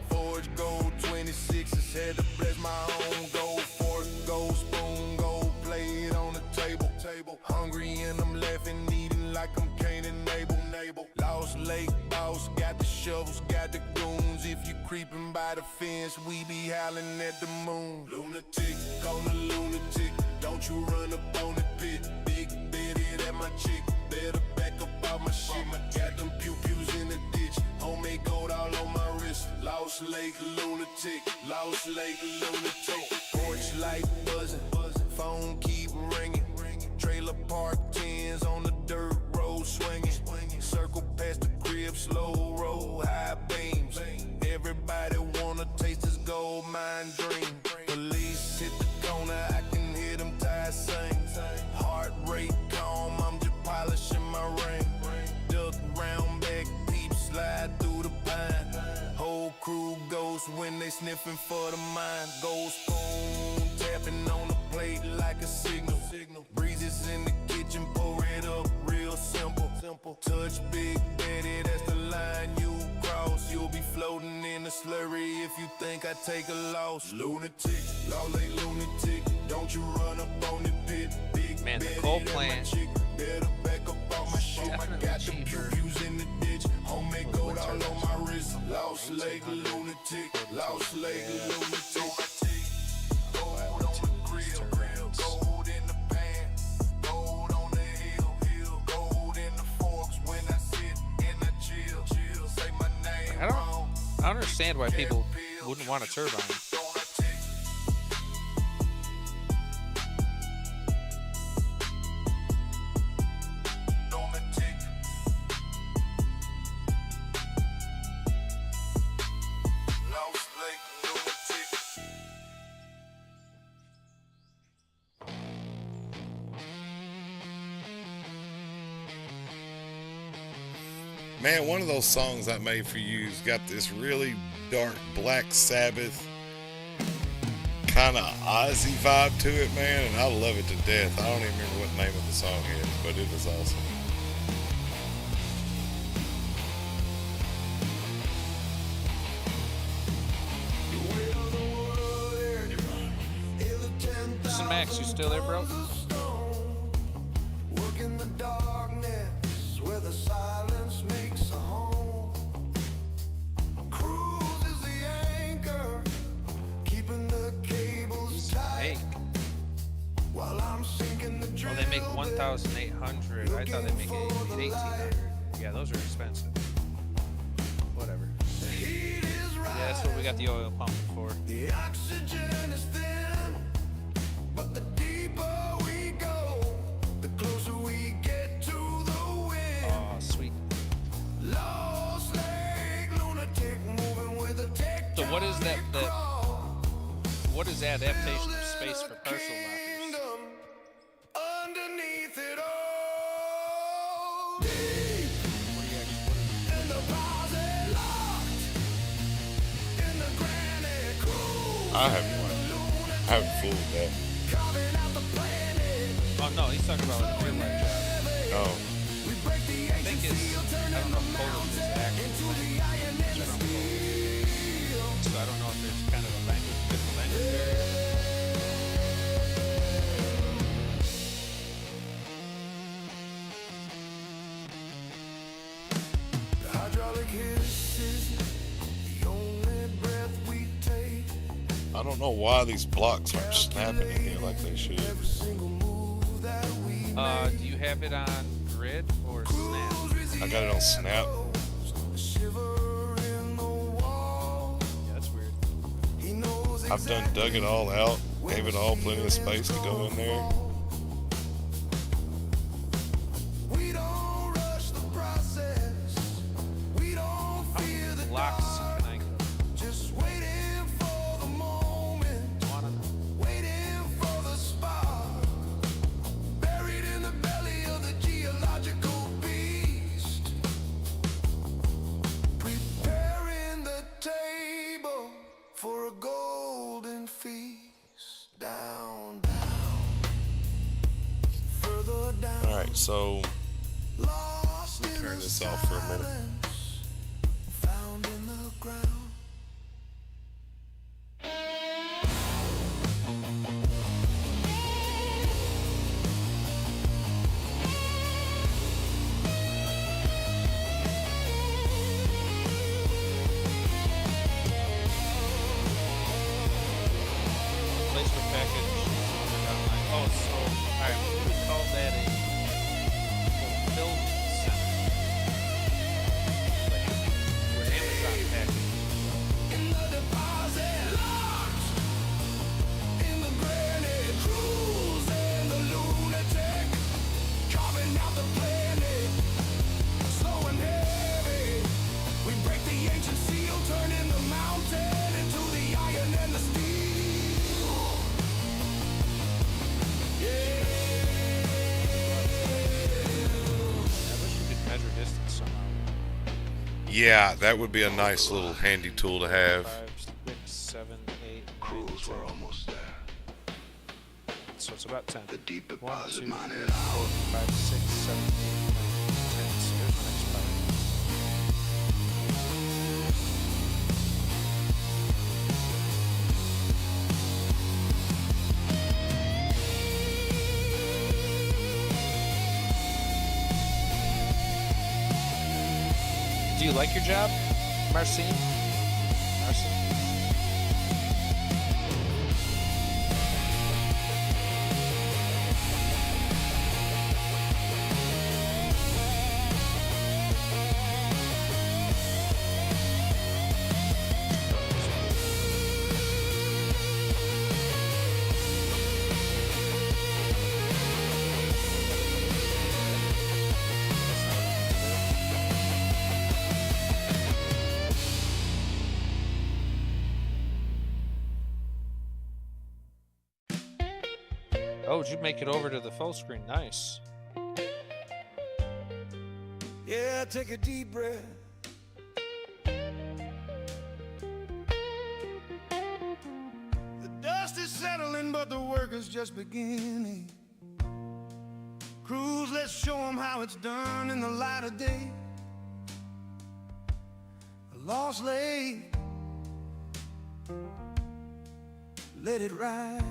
Forge gold 26s, had to bless my own gold fork, gold spoon, gold plate on the table. Hungry and I'm laughing, eating like I'm Cain and Abel. Lost Lake boss, got the shovels, got the goons. If you creeping by the fence, we be howling at the moon. Lunatic, on the lunatic, don't you run up on the pit. Big Betty, that my chick, better back up out my shit. Got them pew-pews in the ditch, homemade gold all on my wrist. Lost Lake lunatic, Lost Lake lunatic. Porch light buzzing, phone keep ringing. Trailer park 10s on the dirt road swinging. Circle past the crib, slow roll, high beams. Everybody wanna taste this gold mine dream. Police hit the Girls when they sniffing for the mind. Gold spoon tapping on the plate like a signal. Breezes in the kitchen, pour it up real simple. Touch Big Betty, that's the line you cross. You'll be floating in a slurry if you think I take a loss. Lunatic, law lay lunatic. Don't you run up on the pit. Big Man, the Betty, coal that's my plant chick. Better back up on my shit. I definitely got them cheaper. views in the ditch. Homemade gold all on my wrist. Lost leg lunatic. Lost leg lunatic. Gold on the grill, gold in the pan. Gold on the hill, gold in the forks. When I sit and I chill, say my name I don't wrong. understand why people wouldn't want a turbine. Man, one of those songs I made for you's got this really dark Black Sabbath kind of Ozzy vibe to it, man, and I love it to death. I don't even remember what the name of the song is, but it is awesome. Listen, Max, you still there, bro? Work in the darkness where the silence makes a home. Cruise is the anchor, keeping the cables tight. Hey. While I'm sinking the Well, they make 1,800. I thought they make 1,800. Yeah, those are expensive. Whatever. Yeah, that's what we got the oil pump for. The oxygen is thin, but the deeper we go, the closer we get to the wind. Oh, sweet. Lost leg lunatic moving with a tech. So what is that? What is adaptation of space for parcel lockers? Underneath it all, deep in the closet, locked in the granite cruise. I have no idea. I haven't fooled that. Carving out the planet. Oh no, he's talking about like a real life job. Oh, We break the I think ancient it's, seal, I turning don't the know if Poland is mountain active. into the iron and the steel. So I don't know if there's kind of a different language barrier. The hydraulic hiss is the only breath we take. I don't know why these blocks aren't snapping in here like they should. Every single move that we Do you have it on grid or snap? I got it on Snap. shiver in the wall. Yeah, that's weird. He knows I've dug it all out, gave it all plenty of space to go in there. we don't rush the process. We don't fear the Locks can I just waiting for the moment, want on? waiting for the spark. Buried in the belly of the geological beast. Preparing the table for a golden feast. Down, further down. Alright, so Lost in turn the this off for a minute. silence, found in the ground. Place for package. Oh, so alright, we would call that a fulfillment center. Like where Amazon package. In the deposit locked in the granite cruise and the lunatic carving out the planet, slow and heavy. We break the ancient seal, turning the mountain into the iron and the steel. Yeah. Yeah, that would be a nice little handy tool to have. 5, 6, 7, 8, 9, 10. So it's about 10. 1, 2, 3, 4, 5, 6, 7, 8, 9, 10. So there's my next 5. Do you like your job, Marcin? Oh, did you make it over to the full screen? Nice. Yeah, take a deep breath. The dust is settling, but the work is just beginning. Crews, let's show them how it's done in the light of day. A lost slave, let it ride.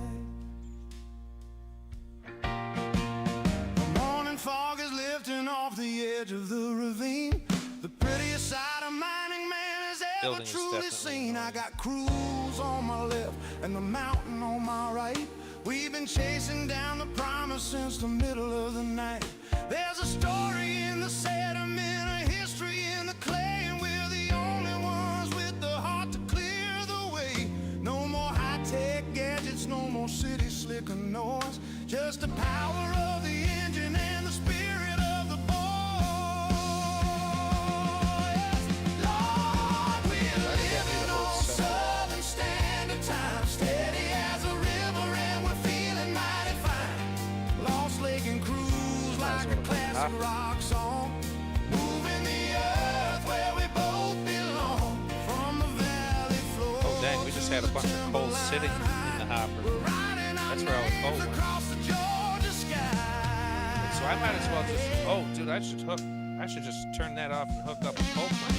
Fog is lifting off the edge of the ravine. The prettiest sight a mining man has ever truly seen. I got crews on my left and the mountain on my right. We've been chasing down the promise since the middle of the night. There's a story in the sediment, a history in the clay, and we're the only ones with the heart to clear the way. No more high-tech gadgets, no more city slicker noise, just the power of the engine and the spirit of the boy. Yes, Lord, we're living on Southern Standard Time, steady as a river and we're feeling mighty fine. Lost Lake and cruise like a classic rock song, moving the earth where we both belong. From the valley floor. Oh dang, we just had a bunch of coal sitting in the hopper. That's where all the coal went. So I might as well just, oh dude, I should just turn that off and hook up a coal plant.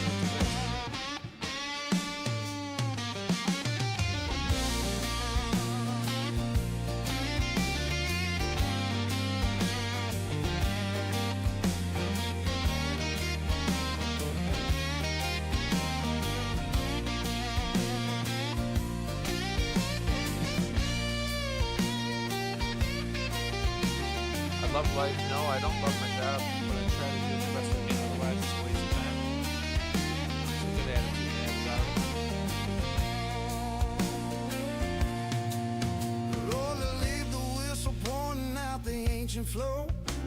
Love life? No, I don't love my job, but I try to do the best I can, otherwise it's a waste of time. It's a good attitude to have about it. Lord, leave the whistle pointing out the ancient flow.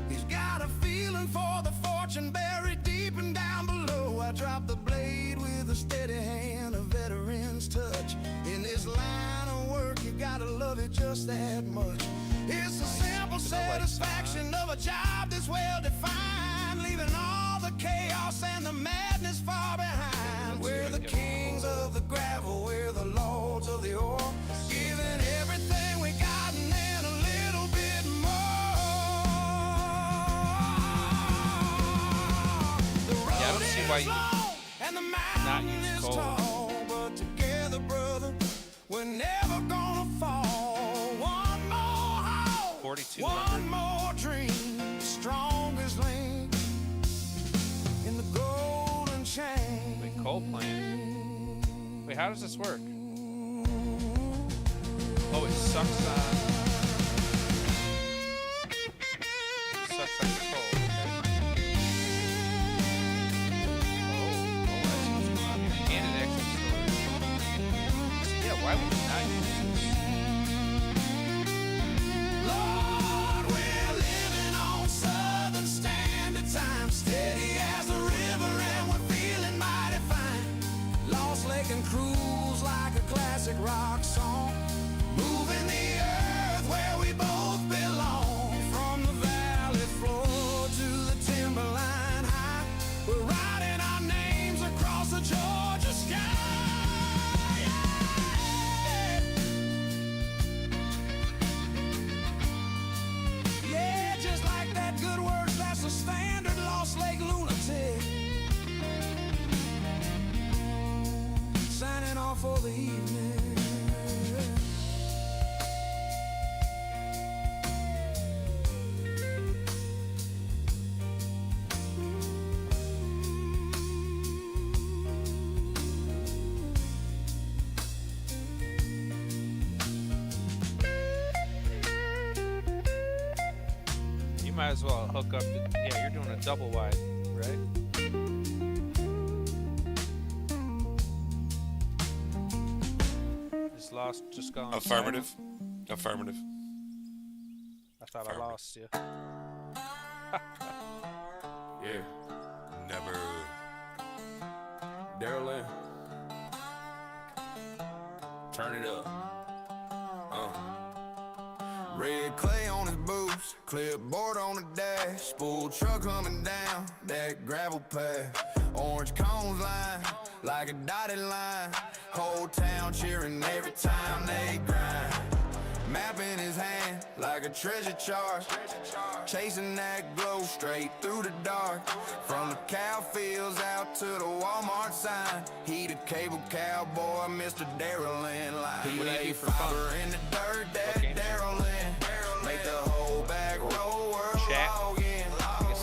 He's got a feeling for the fortune buried deep and down below. I drop the blade with a steady hand, a veteran's touch. In this line of work, you gotta love it just that much. It's the simple satisfaction of a job that's well defined, leaving all the chaos and the madness far behind. We're the kings of the gravel, we're the lords of the ore, giving everything we got and then a little bit more. The road Yeah, I don't see why you and the not mountain use is coal. tall, but together, brother, we're never gonna fall. 4200. One more dream, strongest link in the golden chain. Big coal plant. Wait, how does this work? Oh, it sucks on. Sucks on your coal. Okay. Oh, I see what's going on here. And it actually stores. So yeah, why would you not use this? Time steady as a river and we're feeling mighty fine. Lost Lake and cruise like a classic rock song, moving the earth where we both belong. From the valley floor to the timberline high, we're writing our names across evening. You might as well hook up the, yeah, you're doing a double wide, right? Is lost just gone? Affirmative. Affirmative. I thought I lost you. Yeah. Never. Daryl Lynn. Turn it up. Red clay on his boots, clipboard on the dash, spool truck coming down that gravel path. Orange cones line like a dotted line. Whole town cheering every time they grind. Map in his hand like a treasure chart, chasing that glow straight through the dark. From the cow fields out to the Walmart sign, he the cable cowboy, Mr. Daryl Lynn. Like he lay fiber in the dirt, that Daryl Lynn. Make the whole back row world log in.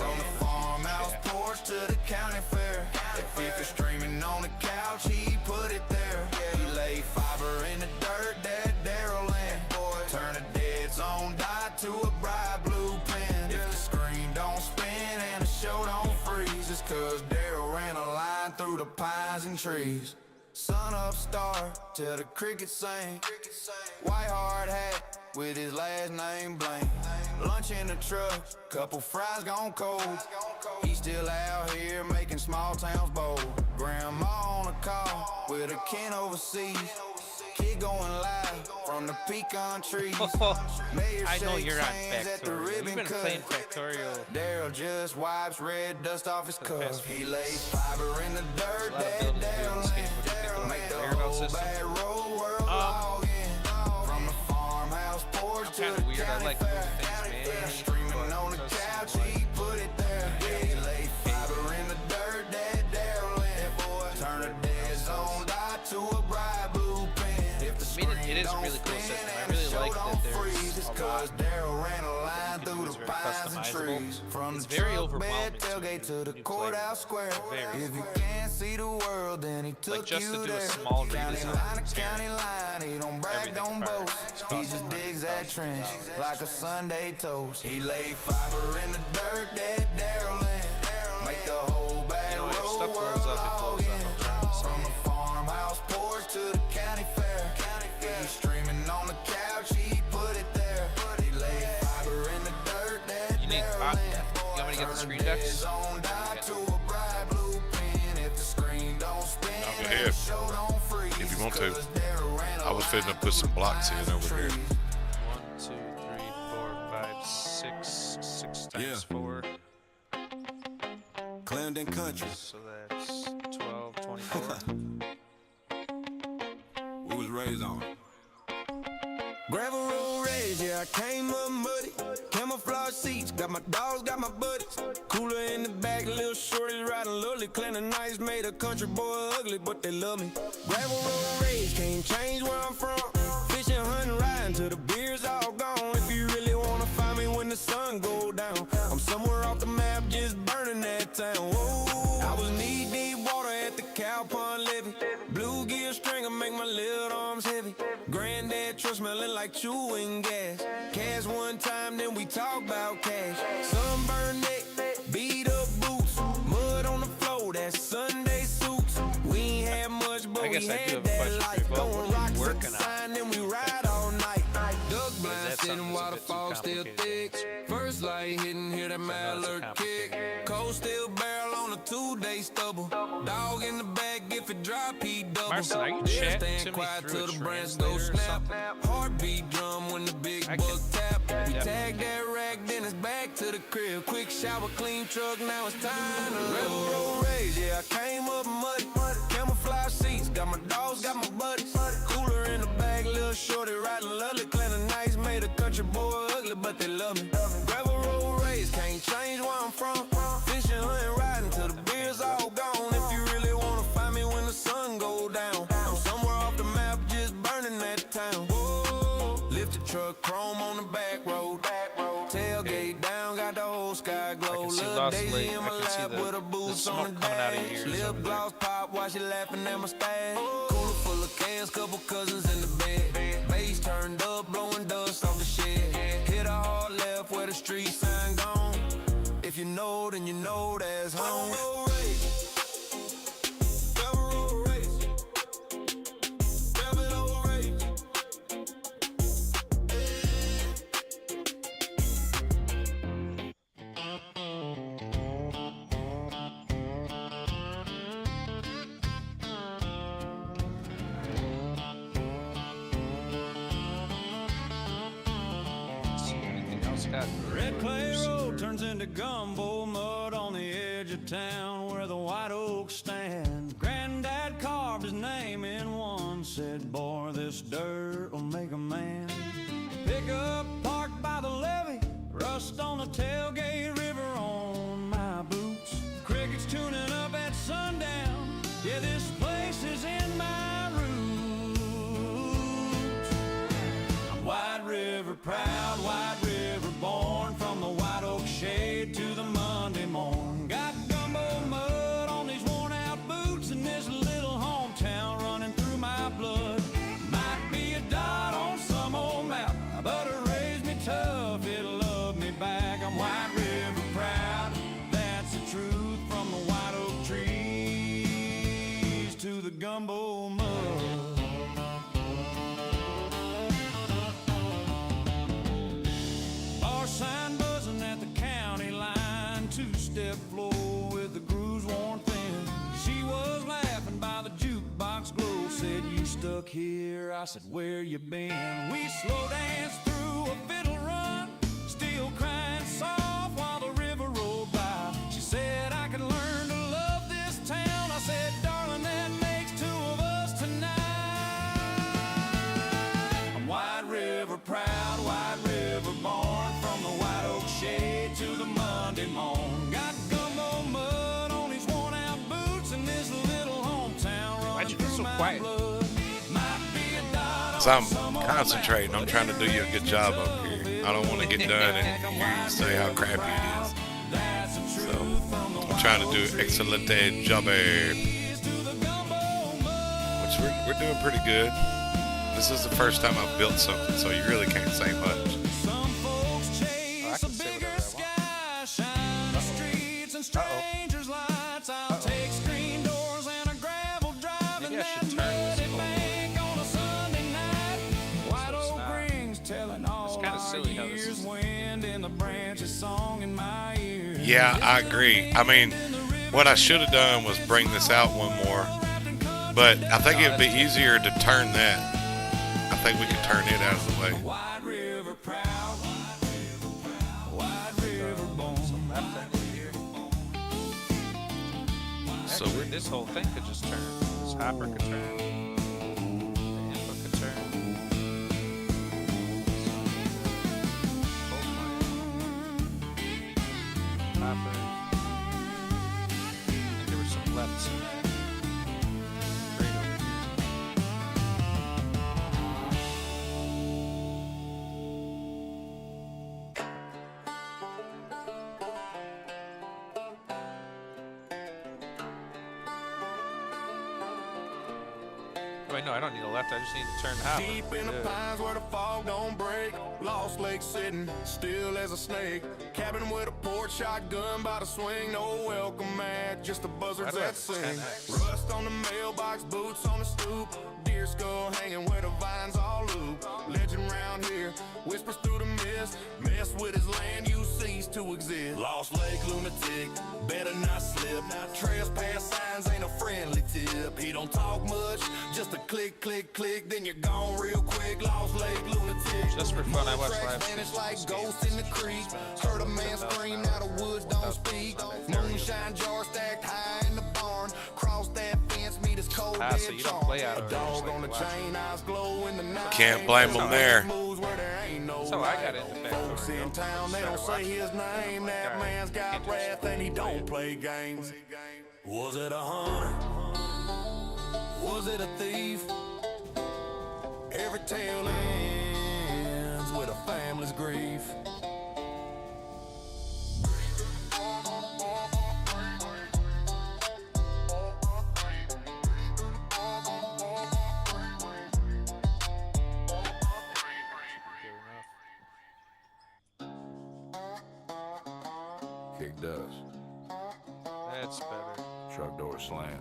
On the farmhouse porch to the county fair. If you're streaming on the couch, he put it there. He lay fiber in the dirt, that Daryl Lynn. Turn a dead zone dot to a bright blue pen. If the screen don't spin and the show don't freeze, it's cause Daryl ran a line through the pines and trees. Sun up star till the crickets sing. White hard hat with his last name blank. Lunch in the truck, couple fries gone cold. He still out here making small towns bold. Grandma on a call with a kin overseas. Kid going live from the pecan trees. I know you're on Factorial. You've been playing Factorial. Daryl just wipes red dust off his cuff. He lays fiber in the dirt, that Daryl make the whole bad road world log in. From the farmhouse porch to the weird. I like moving things, man. Streaming on the couch, he put it there. He laid fiber in the dirt, that Daryl turn a dead zone dot to a bright blue pen. I mean, it is a really cool system. I really like that there's a lot. Daryl ran a line through the very pines and customizable. trees. From It's the very truck overwhelming bed to tailgate to the new courthouse square. If you can't see the world, then he took just to you do a there. small County redesign line of to county line, he don't brag, everything don't fiber. boast. He just digs that trench like a Sunday toast. He laid fiber in the dirt, that Daryl make the whole bad You know, if road stuff world blows up, it log blows in. up. From the farmhouse porch to the county fair. He's streaming on the couch, he put it there. He laid fiber in the dirt, that You need Daryl you want me to get the screen decks? to a bright blue pen. If the screen don't spin, Go ahead. the show don't freeze. If you want to. 'Cause Daryl ran a I was fitting to put some blocks in over here. 1, 2, 3, 4, 5, 6. 6 times 4. Clarendon Country. So that's 12, 24. We was raised on it. Gravel road raised, yeah, I came up muddy. Camouflage seats, got my dogs, got my buddies. Cooler in the back, little shorties riding lovely. Cleaning nice, made a country boy ugly, but they love me. Gravel road raised, can't change where I'm from. Fishing, hunting, riding till the beer's all gone. If you really wanna find me when the sun go down, I'm somewhere off the map, just burning that town. Whoa, I was knee deep water at the cow pond levee. Blue gear stringer make my little arms heavy. Granddad truck smelling like chewing gas. Cash one time, then we talk about cash. Sunburned neck, beat up boots, mud on the floor, that's Sunday suits. We ain't had much, but I we guess I do had have a that question for life. you, Bo. Throwing What are you rocks at the working on? sign, then we ride all night. Duck blind that sitting something while the that's a bit too fog still complicated? thick. First light hitting, hear that mad it's a alert kick. complicated. Cold steel barrel on a 2-day stubble. Dog in the back, if it drop, he double. Marcin, are you They'll chatting stand to me quiet through till a the branch go translator or snap. something? Heartbeat drum when the big I buck can tap. We definitely tag that rack, then it's back to the crib. Quick shower, clean truck, now it's time to railroad raise. Yeah, I came up muddy. Camouflage seats, got my dogs, got my buddies. Cooler in the bag, little shorty riding lovely. Cleaning nice, made a country boy ugly, but they love me. Gravel road race, can't change where I'm from. Fishing, hunting, riding till the beer's all gone. If you really wanna find me when the sun go down, I'm somewhere off the map. exhaust lake. I can see the smoke coming out of your ears over there. Pop while she laughing at my stash. Cooler full of cans, couple cousins in the bed. Bass turned up, blowing dust off the shed. Hit a hard left where the street sign gone. If you know, then you know that's home. Red clay road turns into gumbo mud on the edge of town where the white oaks stand. Granddad carved his name in one, said, boy, this dirt will make a man. Pickup parked by the levee, rust on the tailgate, river on my boots. Crickets tuning up at sundown, yeah, this place is in my roots. I'm White River proud, White River born, from the white oak shade to the Monday morn. Got gumbo mud on these worn out boots and this little hometown running through my blood. Might be a dot on some old map, but it raised me tough, it'll love me back. I'm White River proud, that's the truth, from the white oak trees to the gumbo mud. Sign buzzing at the county line, two-step floor with the grooves worn thin. She was laughing by the jukebox glow, said, you stuck here? I said, where you been? We slow danced through a fiddle run, still crying soft while the river rolled by. She said, I can learn to love this town. I said, darling, that makes two of us tonight. I'm White River proud, White River born, from the white oak shade to the Monday morn. Got gumbo mud on these worn out boots and this little hometown running through my blood. Might be a dot. So I'm concentrating. I'm trying to do you a good job up here. I don't want to get done and hear you say how crappy it is. So I'm trying to do excelente job, which we're doing pretty good. This is the first time I've built something, so you really can't say much. Strangers' lights, I'll take screen doors and a gravel drive and that muddy bank on a Sunday night. White oak rings telling all our years, wind in the branches, song in my ears. Yeah, I agree. I mean, what I should have done was bring this out one more, but I think it'd be easier to turn that. I think we could turn it out of the way. White River proud, White River born. So this whole thing could just turn. This hopper could turn. The input could turn. Hopper. I think there were some lefts in that. Right over here. Wait, no, I don't need a left. I just need to turn the hopper. Deep in the pines where the fog don't break. Lost lake sitting still as a snake. Cabin with a porch, shotgun by the swing. No welcome mat, just the buzzards that sing. Rust on the mailbox, boots on the stoop. Deer skull hanging where the vines all loop. Legend round here whispers through the mist. Mess with his land, you cease to exist. Lost lake lunatic, better not slip. Trespass signs ain't a friendly tip. He don't talk much, just a click, click, click, then you're gone real quick. Lost lake lunatic. Just for fun, I watch live Vanish like ghosts in the creek. Heard a man scream, now the woods don't speak. Moonshine jar stacked high in the barn. Cross that fence, meet his cold dead so you don't play out a of dog on the chain, eyes glow in the night. Can't blame them there. So I got into Folks in town, they don't say his name. That man's got wrath and he don't play games. Was it a hunter? Was it a thief? Every tale ends with a family's grief. kick dust. That's better. Truck door slam.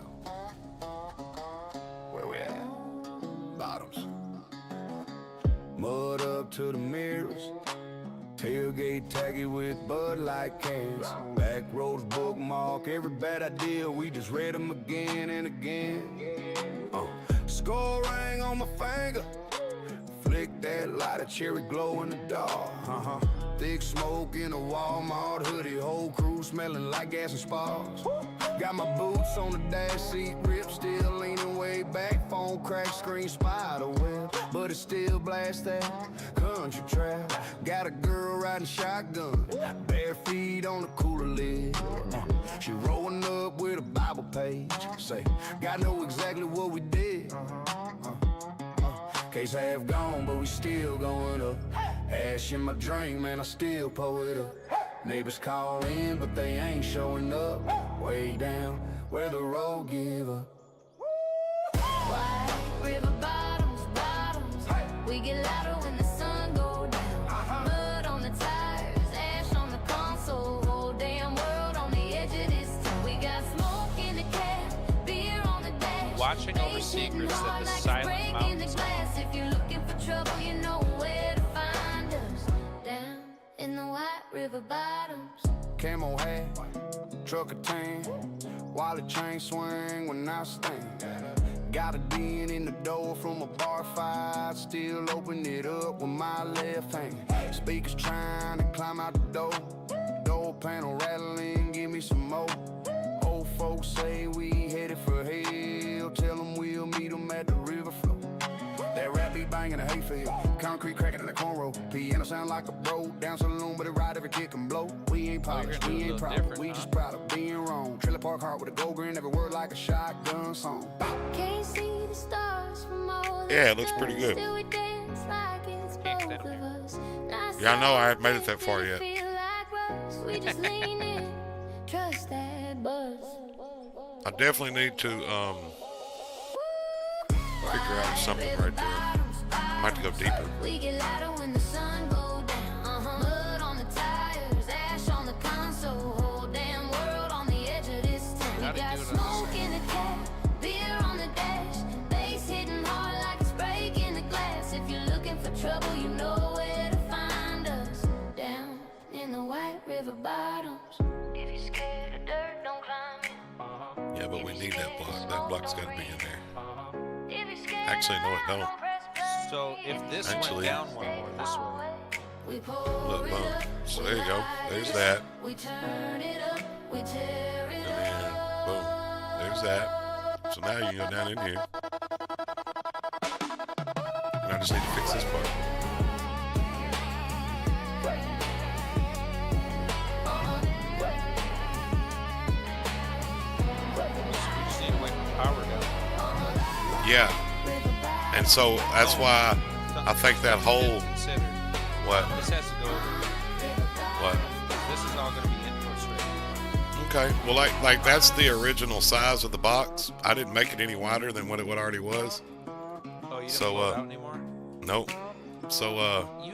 Where we at? Bottoms. Mud up to the mirrors. Tailgate taggy with Bud Light cans. Back roads bookmark every bad idea. We just read them again and again. Skull ring on my finger. Flick that light, a cherry glow in the dark. Thick smoke in a Walmart hoodie. Whole crew smelling like gas and sparks. Got my boots on the dash seat, rip still leaning way back. Phone crack, screen spider web, but it still blasts that country trap. Got a girl riding shotgun, bare feet on the cooler lid. She rolling up with a Bible page. Say, God know exactly what we did. Case half gone, but we still going up. Ash in my drink, man, I still pour it up. Neighbors call in, but they ain't showing up. Way down where the road give up. White river bottoms, bottoms. We get louder when the sun go down. Mud on the tires, ash on the console. Whole damn world on the edge of this town. We got smoke in the cab, beer on the dash. Watching over secrets that the silent mountains. If you're looking for trouble, you know where to find us. Down in the white river bottoms. Camo hat, trucker tan, wallet chain swing when I stand. Got a den in the door from a bar fight, still open it up with my left hand. Speakers trying to climb out the door panel rattling, give me some more. Old folks say we headed for hell, tell them we'll meet them at the river flow. That rap beat banging a hayfield, concrete cracking in the cornrow. Piano sound like a bro, down saloon but it ride every kick and blow. We ain't polished, we ain't proud, we just proud of being wrong. Trailer park hard with a gold grin, every word like a shotgun song. Can't see the stars from all Yeah, it looks pretty good. still we dance like it's both of us. Yeah, I know I haven't made it that far yet. Feel like rust, we just lean in, trust that buzz. I definitely need to figure out something right there. I might have to go deeper. We get louder when the sun go down. Mud on the tires, ash on the console. Whole damn world on the edge of this town. We got smoke in the cab, beer on the dash. Bass hitting hard like it's breaking the glass. If you're looking for trouble, you know where to find us. Down in the white river bottoms. If you're scared of dirt, don't climb it. Yeah, but we need that block. That block's got to be in there. If you're scared, Actually, no, it don't. So if this Actually- went down one more this way, we pour Look, it boom. up. So there you go. There's that. We turn it up, we tear it And then, up. boom. There's that. So now you can go down in here. And I just need to fix this part. we just need to wait for power down. Yeah. And so that's why I think that whole Consider. what? This has to go over. What? This is all going to be inputs right Okay. Well, like that's the original size of the box. I didn't make it any wider than what it already was. Oh, you didn't So, blow it out anymore? Nope. So You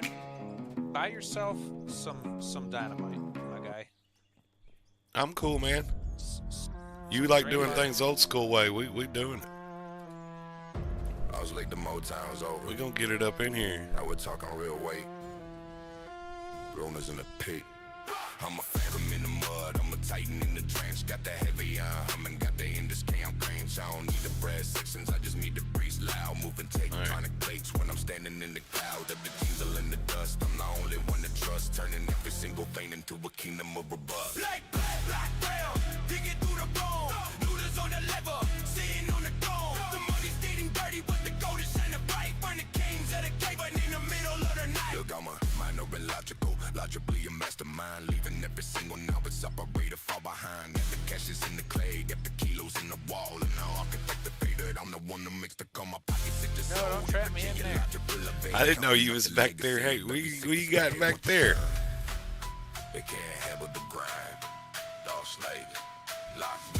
buy yourself some dynamite, my guy. I'm cool, man. You like doing things old school way. We doing it. I was like the Motown was over. We gonna get it up in here. Now we're talking real weight. Growners in the pit. I'm a phantom in the mud. I'm a titan in the trench. Got the heavy on. I'm got the Indus camp range. I don't need the brass sections. I just need the breeze loud. Moving tectonic plates when I'm standing in the cloud. Every diesel in the dust. I'm the only one to trust. Turning every single vein into a kingdom of robust. Black, brown. Digging through the bone. Noodles on the lever. Sitting on the dome. The money's getting dirty, but the gold is shining bright. Find the kings of the cave in the middle of the night. Look, I'm a minor and logical. Logically a mastermind. Leaving every single novice operator far behind. Got the caches in the clay. Got the kilos in the wall. And the architect the faded. I'm the one that makes the come my pockets. It just No, don't trap me in there. I didn't know you was back there. Hey, what you got back there? They can't handle the grind. Dog slave. Locked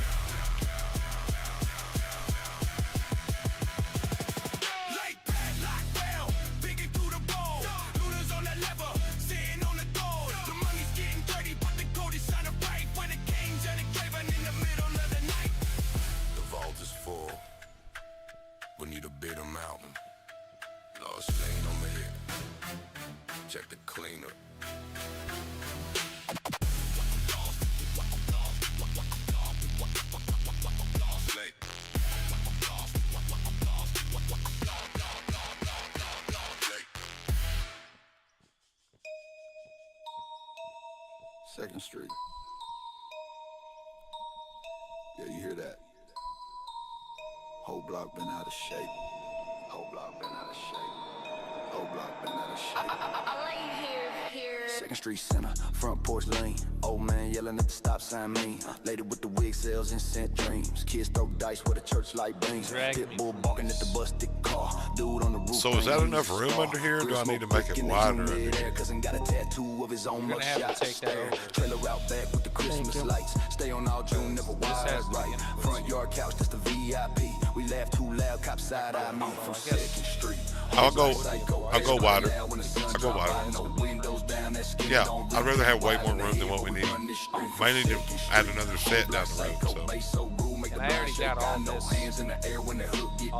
Check the cleaner. Second Street. Yeah, you hear that? Whole block been out of shape. Whole block been out of shape. Whole block been out of shape. Second Street Center, front porch lane. Old man yelling at the stop sign mean. Lady with the wig sells instant dreams. Kids throw dice with a church like beans. Pitbull barking at the busted car. Dude on the roof. So is that enough room under here, or do I need to make it wider? Cousin got a tattoo of his own mugshot. Trailer out back with the Christmas lights. Stay on all June, never wide right. Front yard couch, that's the VIP. We laugh too loud, cop side eye me from Second Street. I'll go wider. I'll go wider. Yeah, I'd rather have way more room than what we need. Might need to add another set down the road. So. And I already got all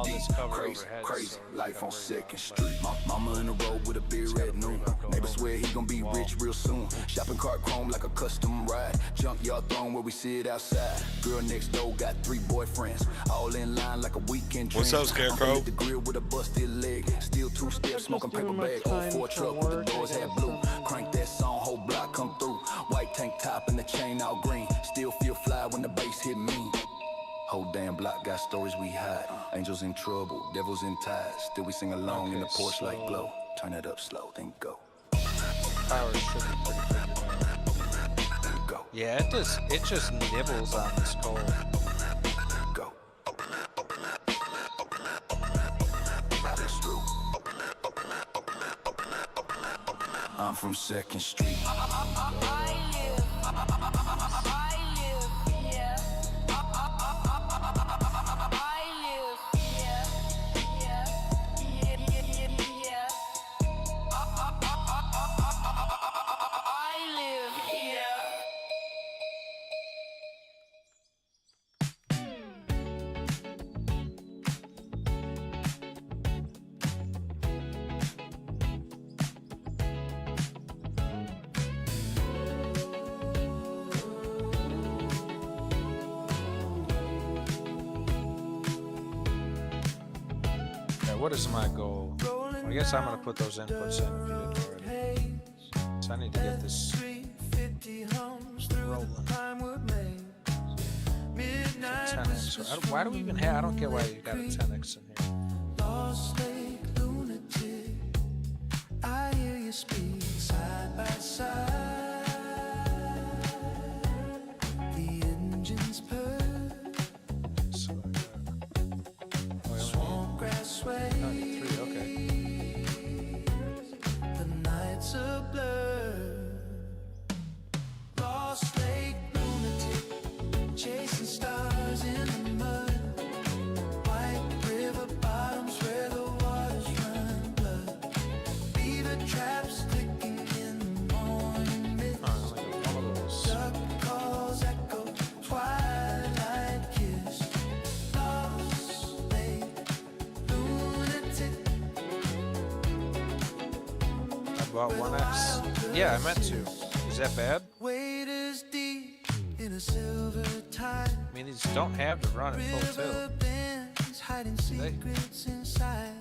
this cover overhead. Crazy life on Second Street. Mama in the road with a beer at noon. Neighbor swear he gon' be rich real soon. Shopping cart chrome like a custom ride. Junkyard throne where we sit outside. Girl next door got 3 boyfriends. All in line like a weekend trend. What's up, Scarecrow? The grill with a busted leg. Still 2 steps, smoking paper bag. Old 4 truck with the doors had blue. Crank that song, whole block come through. White tank top and the chain all green. Still feel fly when the bass hit me. Whole damn block got stories we hide. Angels in trouble, devils in ties. Still we sing along in the porch like glow. Turn it up slow, then go. Power should be pretty figured out. Go. Yeah, it just nibbles on this coal. Go. I'm from Second Street. What is my goal? I guess I'm gonna put those inputs in if you didn't already. So I need to get this rolling. 10x. Why do we even have? I don't get why you got a 10x in here. Lost Lake lunatic. I hear you speak side by side. The engines purr. So Swamp grass sway. 3, okay. The night's a blur. Lost Lake lunatic. Chasing stars in the mud. White river bottoms where the waters run blood. Beaver traps clicking in the morning mist. Duck calls echo, twilight kiss. Lost Lake lunatic. I bought 1x. Yeah, I meant to. Is that bad? Weight is deep in a silver tide. I mean, these don't have to run at full tilt. River bends, hiding secrets inside.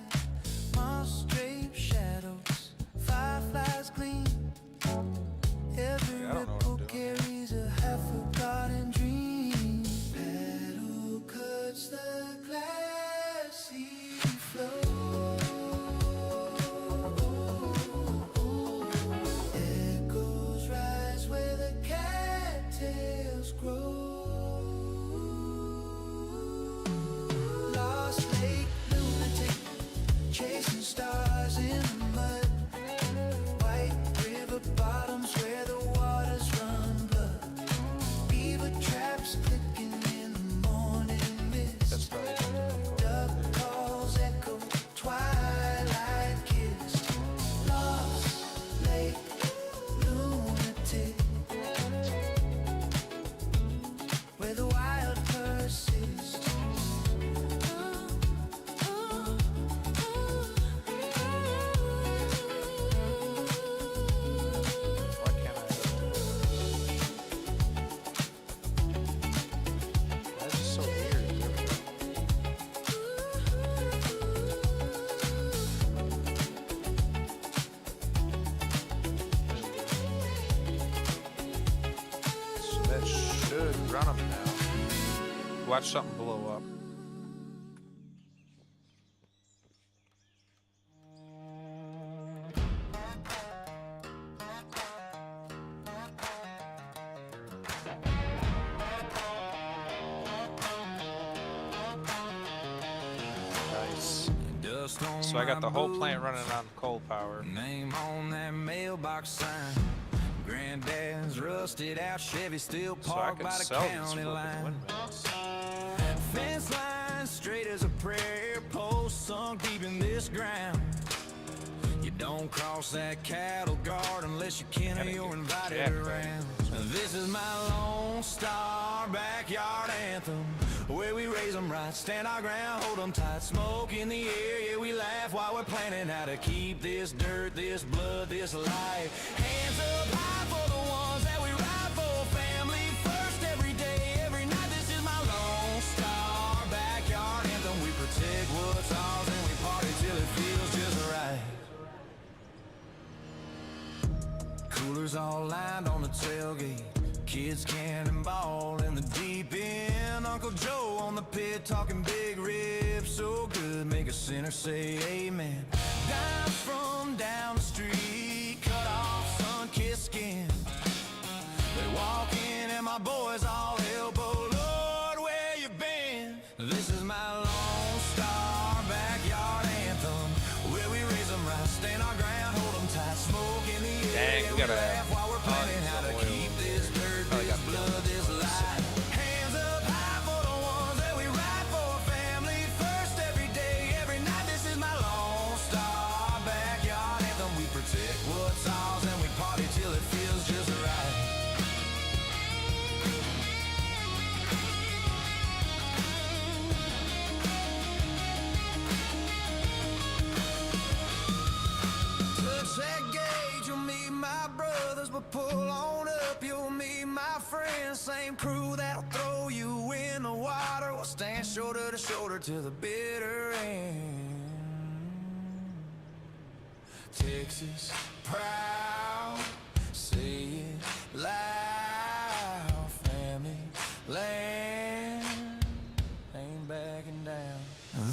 Moss draped shadows, fireflies gleam. Every I don't know what I'm ripple doing. carries a half-forgotten dream. Paddle cuts the glassy flow. Echoes rise where the cattails grow. Lost Lake lunatic, chasing stars in the mud. White river bottoms where the waters run blood. Beaver traps clicking in the morning That's mist. probably something. Duck calls echo, twilight kissed. Lost Lake lunatic, where the wild persist. should run them now. Watch something blow up. Nice. So I got the whole plant running on coal power. Name on that mailbox sign. Granddad's rusted out Chevy still So I parked can by the sell these county flipping line. windmills. Fence line straight as a prayer post sunk deep in this ground. You don't cross that cattle guard unless you can or you're invited around. This is my Lone Star backyard anthem, where we raise them right, stand our ground, hold them tight, smoke in the air, yeah, we laugh while we're planning how to keep this dirt, this blood, this life. Hands up high for the ones that we ride for, family first every day, every night. This is my Lone Star backyard anthem. We protect what's ours and we party till it feels just right. Coolers all lined on the tailgate, kids cannonball in the deep end. Uncle Joe on the pit talking big ribs, so good make a sinner say amen. Down from down the street, cut off sun-kissed skin. They walk in and my boys all elbow, Lord, where you been? This is my Lone Star backyard anthem, where we raise them right, stand our ground, hold them tight, smoke in the air. Dang, we gotta laugh while we're planning how to keep this dirt, this blood, this life. Hands up high for the ones that we ride for, family first every day, every night. This is my Lone Star backyard anthem. We protect what's ours and we party till it feels just right. Touch that gauge, you'll meet my brothers, but pull on up, you'll meet my friends. Same crew that'll throw you in the water, we'll stand shoulder to shoulder to the bitter end. Texas, proud, say it loud, family, land, ain't backing down.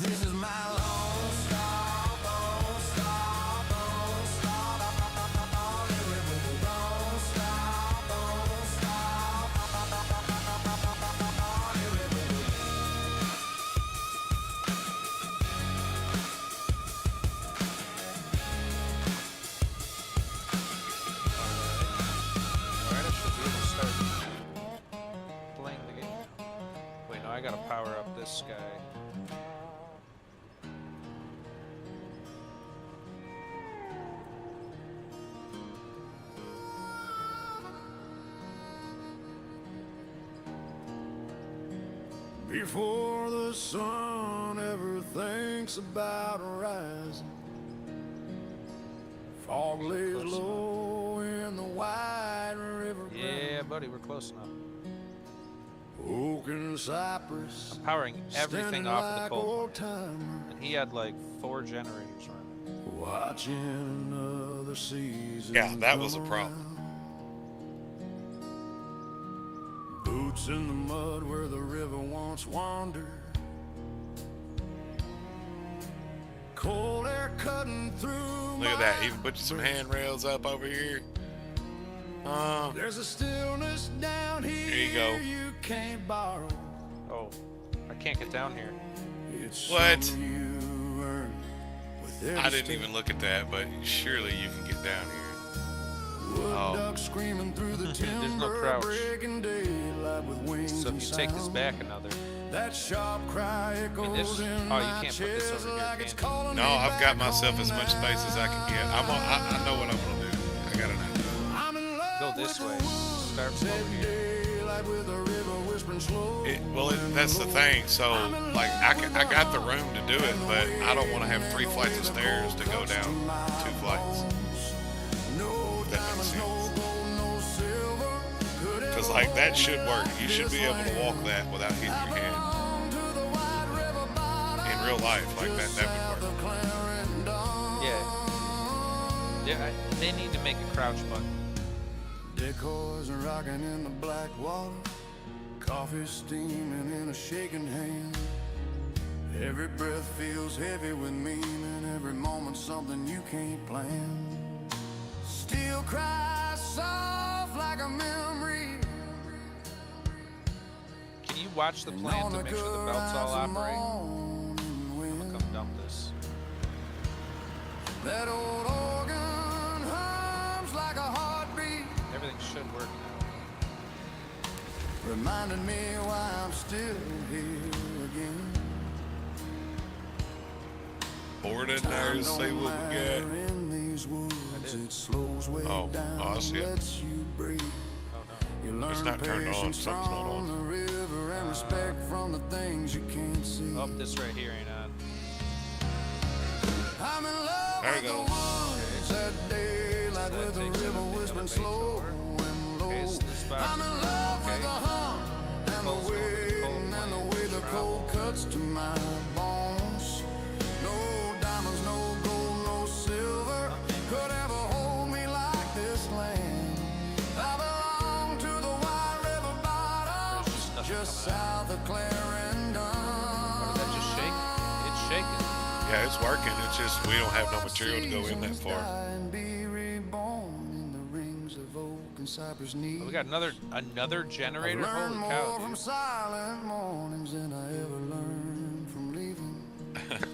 This is my Lone Star, Lone Star, Lone Star, Lone Star, Lone Star. Alright, I should be able to start playing the game. Wait, no, I gotta power up this guy. Before the sun ever thinks about rising, fog lays Close low in the wide river. Yeah, buddy, we're close enough. Oak and cypress, I'm powering everything standing off of the like coal old plant. timer, And he had like 4 generators running. watching another season. Yeah, that was a come problem. around. Boots in the mud where the river once wandered. Cold air cutting through. Look at that. Even put some handrails up over here. There's a stillness down here. Here you go. You can't borrow. Oh, I can't get down here. It's What? something you earn with every I didn't step. even look at that, but surely you can get down here. Wood Oh. duck screaming through the There's timber, no crouch. breaking daylight with wings So if and you take this sound. back another, That sharp cry echoes this- in oh, you my can't put this chest over here, like it's can you? calling No, me I've got back myself home as much space as I can get. I know what I'm gonna do. I got an idea. I'm in love go with this the way. woods. Start from over Every here. daylight with a river whispering slow. That's the thing. So, like, I got the room to do it, but I don't want to have 3 flights of stairs to go down 2 flights. No If that makes diamonds, no sense. gold, no silver could ever Because, like, that should hold work. me You should this be able to way. walk that without hitting your head. Belong to the wide river bottom, In real life, like that just would south work. of Clarendon. Yeah, they need to make a crouch button. Decors rocking in the black water. Coffee steaming in a shaking hand. Every breath feels heavy with meaning. Every moment something you can't plan. Still cries soft like a memory. Can you watch the plant to make sure the belt's all operating? I'm gonna come dump this. That old organ hums like a heartbeat. Everything should work now. Reminding me why I'm still here again. Board in there to see what we got. In these woods, it slows way Oh, down, I see it. lets you breathe. You learn It's not turned on, patience something's not from on. the river and respect from the things you can't see. Oh, this right here ain't on. I'm in love There with you the go. woods at daylight, So that with the takes river everything whispering elevates slow over. and low. Okay, so this box I'm in is love with okay. the hum and the Cold's going to the wind cold and the plant. way the cold cuts to my bones. No diamonds, no gold, no silver could ever hold me like this land. I belong to the White River bottoms, just south of Clarendon. Or did that just shake? It's shaking. Yeah, it's working. It's just we don't have no material to go in that far. And be reborn in the rings of oak and cypress knee. Oh, we got another generator. Learn Holy more cow! from Dude. silent mornings than I ever learned from leaving. The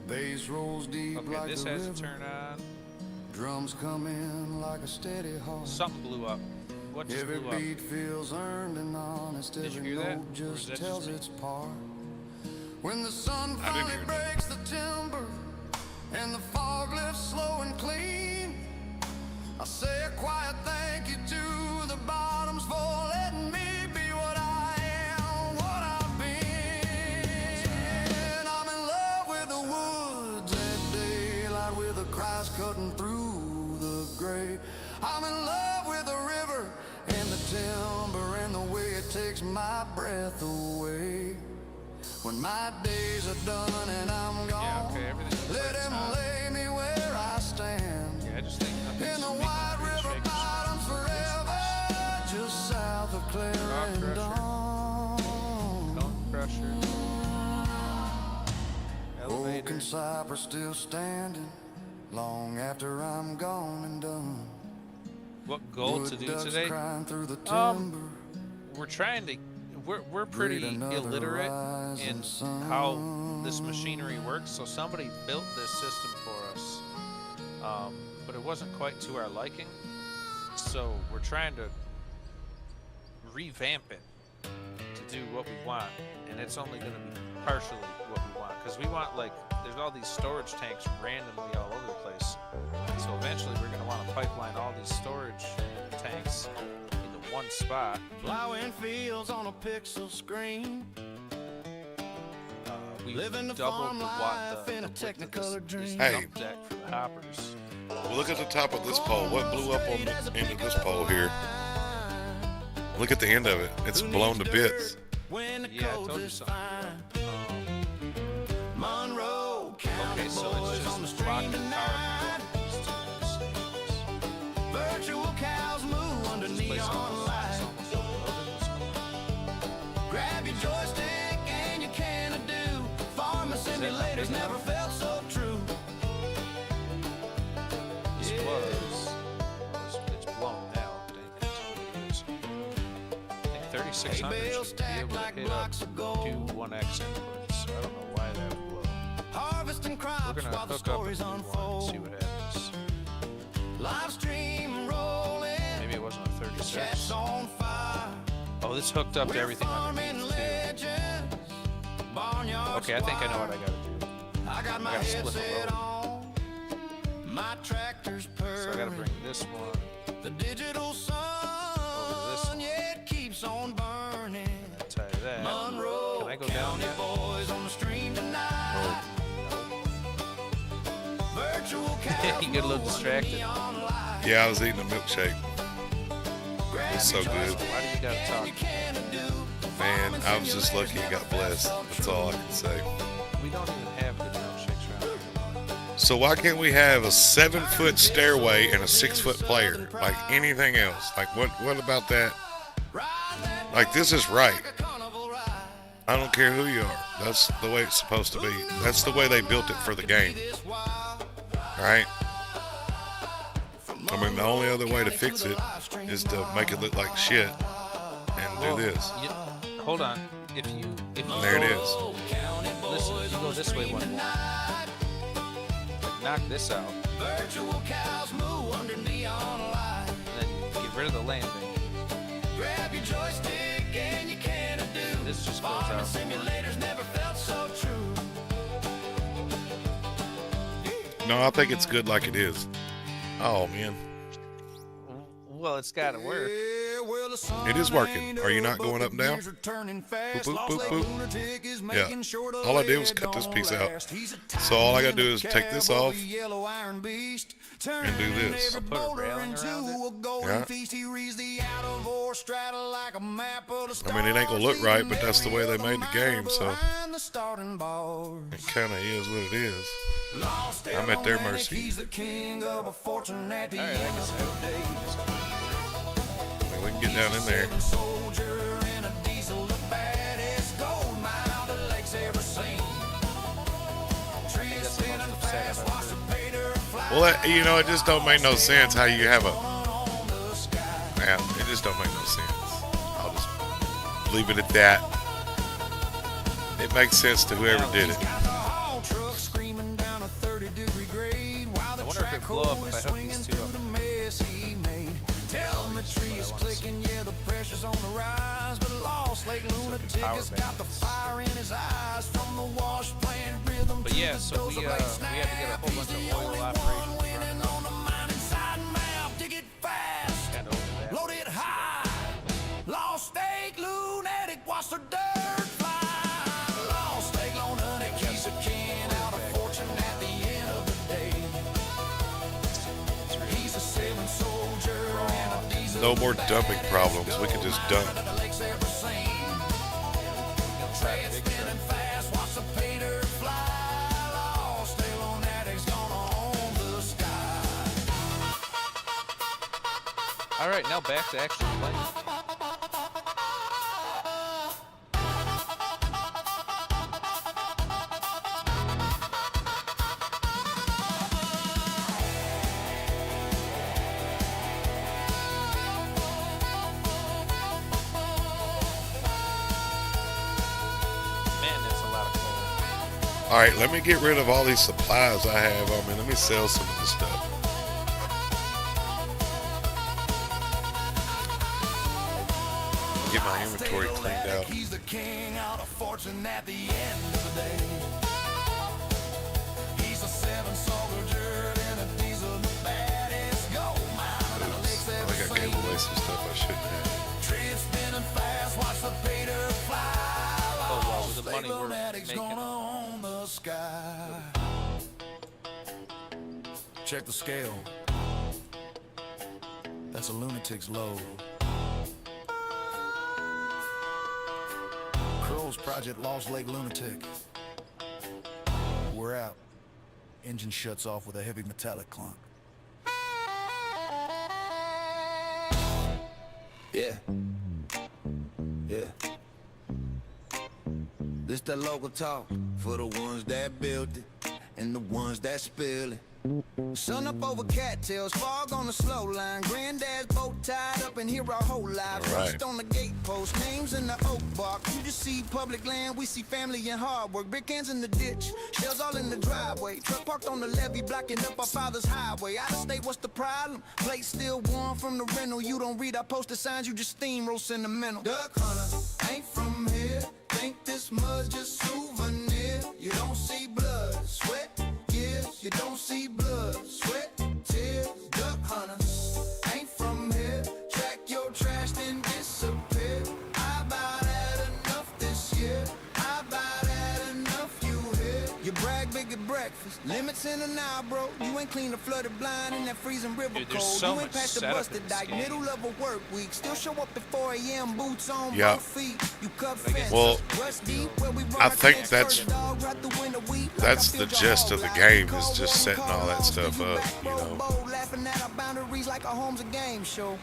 bass rolls deep Okay, like this the has to river. turn on. Drums come in like a steady heart. Something blew up. What just Every blew up? beat feels earned and honest. Did you Every hear that? note Or was just that just tells me? its part. When the sun I didn't finally hear that. breaks the timber and the fog lifts slow and clean, I say a quiet thank you to the bottoms for letting me be what I am, what I've been. I'm in love with the woods at daylight, with the cries cutting through the gray. I'm in love with the river and the timber and the way it takes my breath away. When my days are done and I'm gone, Yeah, okay, everything looks let like it's him on. lay me where I stand. Yeah, I just think In nothing's the making White me River shake. bottoms forever, just south of Clarendon. Cone crusher. Oak Elevator. and cypress still standing, long after I'm gone and done. What goal to Wood do ducks today? crying through the timber. We're trying to. We're pretty Greet another illiterate rising in sun. how this machinery works. So somebody built this system for us, but it wasn't quite to our liking. So we're trying to revamp it to do what we want, and it's only going to be partially what we want, because we want, like, there's all these storage tanks randomly all over the place. So eventually we're going to want to pipeline all these storage tanks into one spot. Plowing fields on a pixel screen. We Living the doubled farm the life the in a width of Technicolor this dream. Hey. dump deck for the hoppers. Well, look at the top of this pole. What blew up on the end of this pole here? Look at the end of it. It's blown to bits. When the Yeah, I cold told you is something. fine. Monroe County Okay, so boys it's on the just stream blocking tonight. power from these two stations. Virtual cows move under This place neon almost, lights. it's almost overloaded. Grab your joystick and your can of dew. Farming simulators never felt so true. This it's blown now. Dang, that's what it is. I think 3600 Hay bales should be able stacked like to hit up blocks of gold. 2 1x inputs. I don't know why that would blow. Harvesting We're crops gonna while the hook up a stories new one and unfold. see what happens. Live stream rolling. Maybe it wasn't a Chat's 36. on fire. Oh, this hooked up to We're everything farming underneath too. legends. Barnyard Okay, I think I know what I squire. gotta do. I got my gotta split the headset load. on. My tractor's So I gotta purring. bring this one. The digital Over this sun, one. yeah, it keeps on burning. Tie that. Monroe Can I go down County yet? boys on the stream tonight. Virtual cows You get a little move distracted. under neon lights. Yeah, I was eating a milkshake. Grab It's so your good. joystick Why do you gotta and talk? your can of dew. Man, Farming I was just simulators lucky and never got blessed. felt so That's all I can say. We don't even have good milkshakes around here. So why can't we have a 7-foot stairway and a 6-foot player like anything else? Like what about that? Like, this is right. I don't care who you are. That's the way it's supposed to be. That's the way they built it for the game. Right? I mean, the only other way to fix it is to make it look like shit and do this. Hold on. If you There it is. Listen, if you go this way one more. Like, knock this out. Virtual cows moo under neon light. Then get rid of the landing. Grab your joystick and you can do. This just goes Farming out. simulators never felt so true. No, I think it's good like it is. Oh, man. Well, it's got to work. It is working. Are you not going up and down? Boop, boop, boop, boop. Yeah. All I did was cut this piece out. So all I got to do is take this off and do this. I'll put a railing around it. Yeah. I mean, it ain't going to look right, but that's the way they made the game, so it kind of is what it is. I'm at their mercy. Alright, I guess We can get down in there. Well, that, you know, it just don't make no sense how you have a... Man, it just don't make no sense. I'll just leave it at that. It makes sense to whoever did it. I wonder if it blow up if I hook these two up. Telemetry is clicking, yeah, the pressure's on the rise. But Lost Lake Lunatic has got the fire in his eyes from the wash plant rhythm. But yeah, so we have to get a whole bunch of oil operations running. On the mining side map, dig it fast, Kind of over there. load it high. Lost Lake Lunatic, watch the dirt fly. Lost Lake Lunatic, he's a king out of fortune at the end of the day. He's a seven soldier and a diesel. No more dumping problems. We can just dump. All right, now back to actually playing. Man, that's a lot of coal. All right, let me get rid of all these supplies I have on me. Let me sell some of this stuff. Get my inventory cleaned out. He's the king out of fortune at the end of the day. He's a seven soldier and a diesel, the baddest gold mine. I think I gave away some stuff I shouldn't have. Trip spinning fast, watch the Peter fly. Oh, well, with the money we're Lunatic's making. gonna own the sky. Check the scale. That's a lunatic's load. Crow's Project Lost Lake Lunatic. We're out. Engine shuts off with a heavy metallic clunk. Yeah. Yeah. This that local talk for the ones that built it and the ones that spill it. Sun up over cattails, fog on the slow line. Granddad's boat tied up and here our whole lives. All right. Rust on the gatepost, names in the oak bark. You just see public land, we see family and hard work. Brick cans in the ditch, shells all in the driveway. Truck parked on the levee, blocking up our father's highway. Out of state, what's the problem? Plate still warm from the rental. You don't read our posted signs, you just steamroll sentimental. Duck hunter, ain't from here. Think this mud's just souvenir. You don't see blood, sweat, tears. You don't see blood, sweat, tears. Duck hunters, ain't from here. Track your trash, then disappear. I about had enough this year. I about had enough, you hear? You brag big at breakfast. Limits in an hour, bro. You ain't clean the flooded blind in that freezing river Dude, there's cold. so You ain't much past the setup in busted this dike. game. Middle of a work week. Still show up at 4 a.m. Boots on Yeah. both feet. You cut I guess fence. Well, Rust deep where we run I our think cans that's- first. Dog right the window weep. That's the gist of the game, is just setting all that stuff up, you know. Laughing at our boundaries like our home's a game show.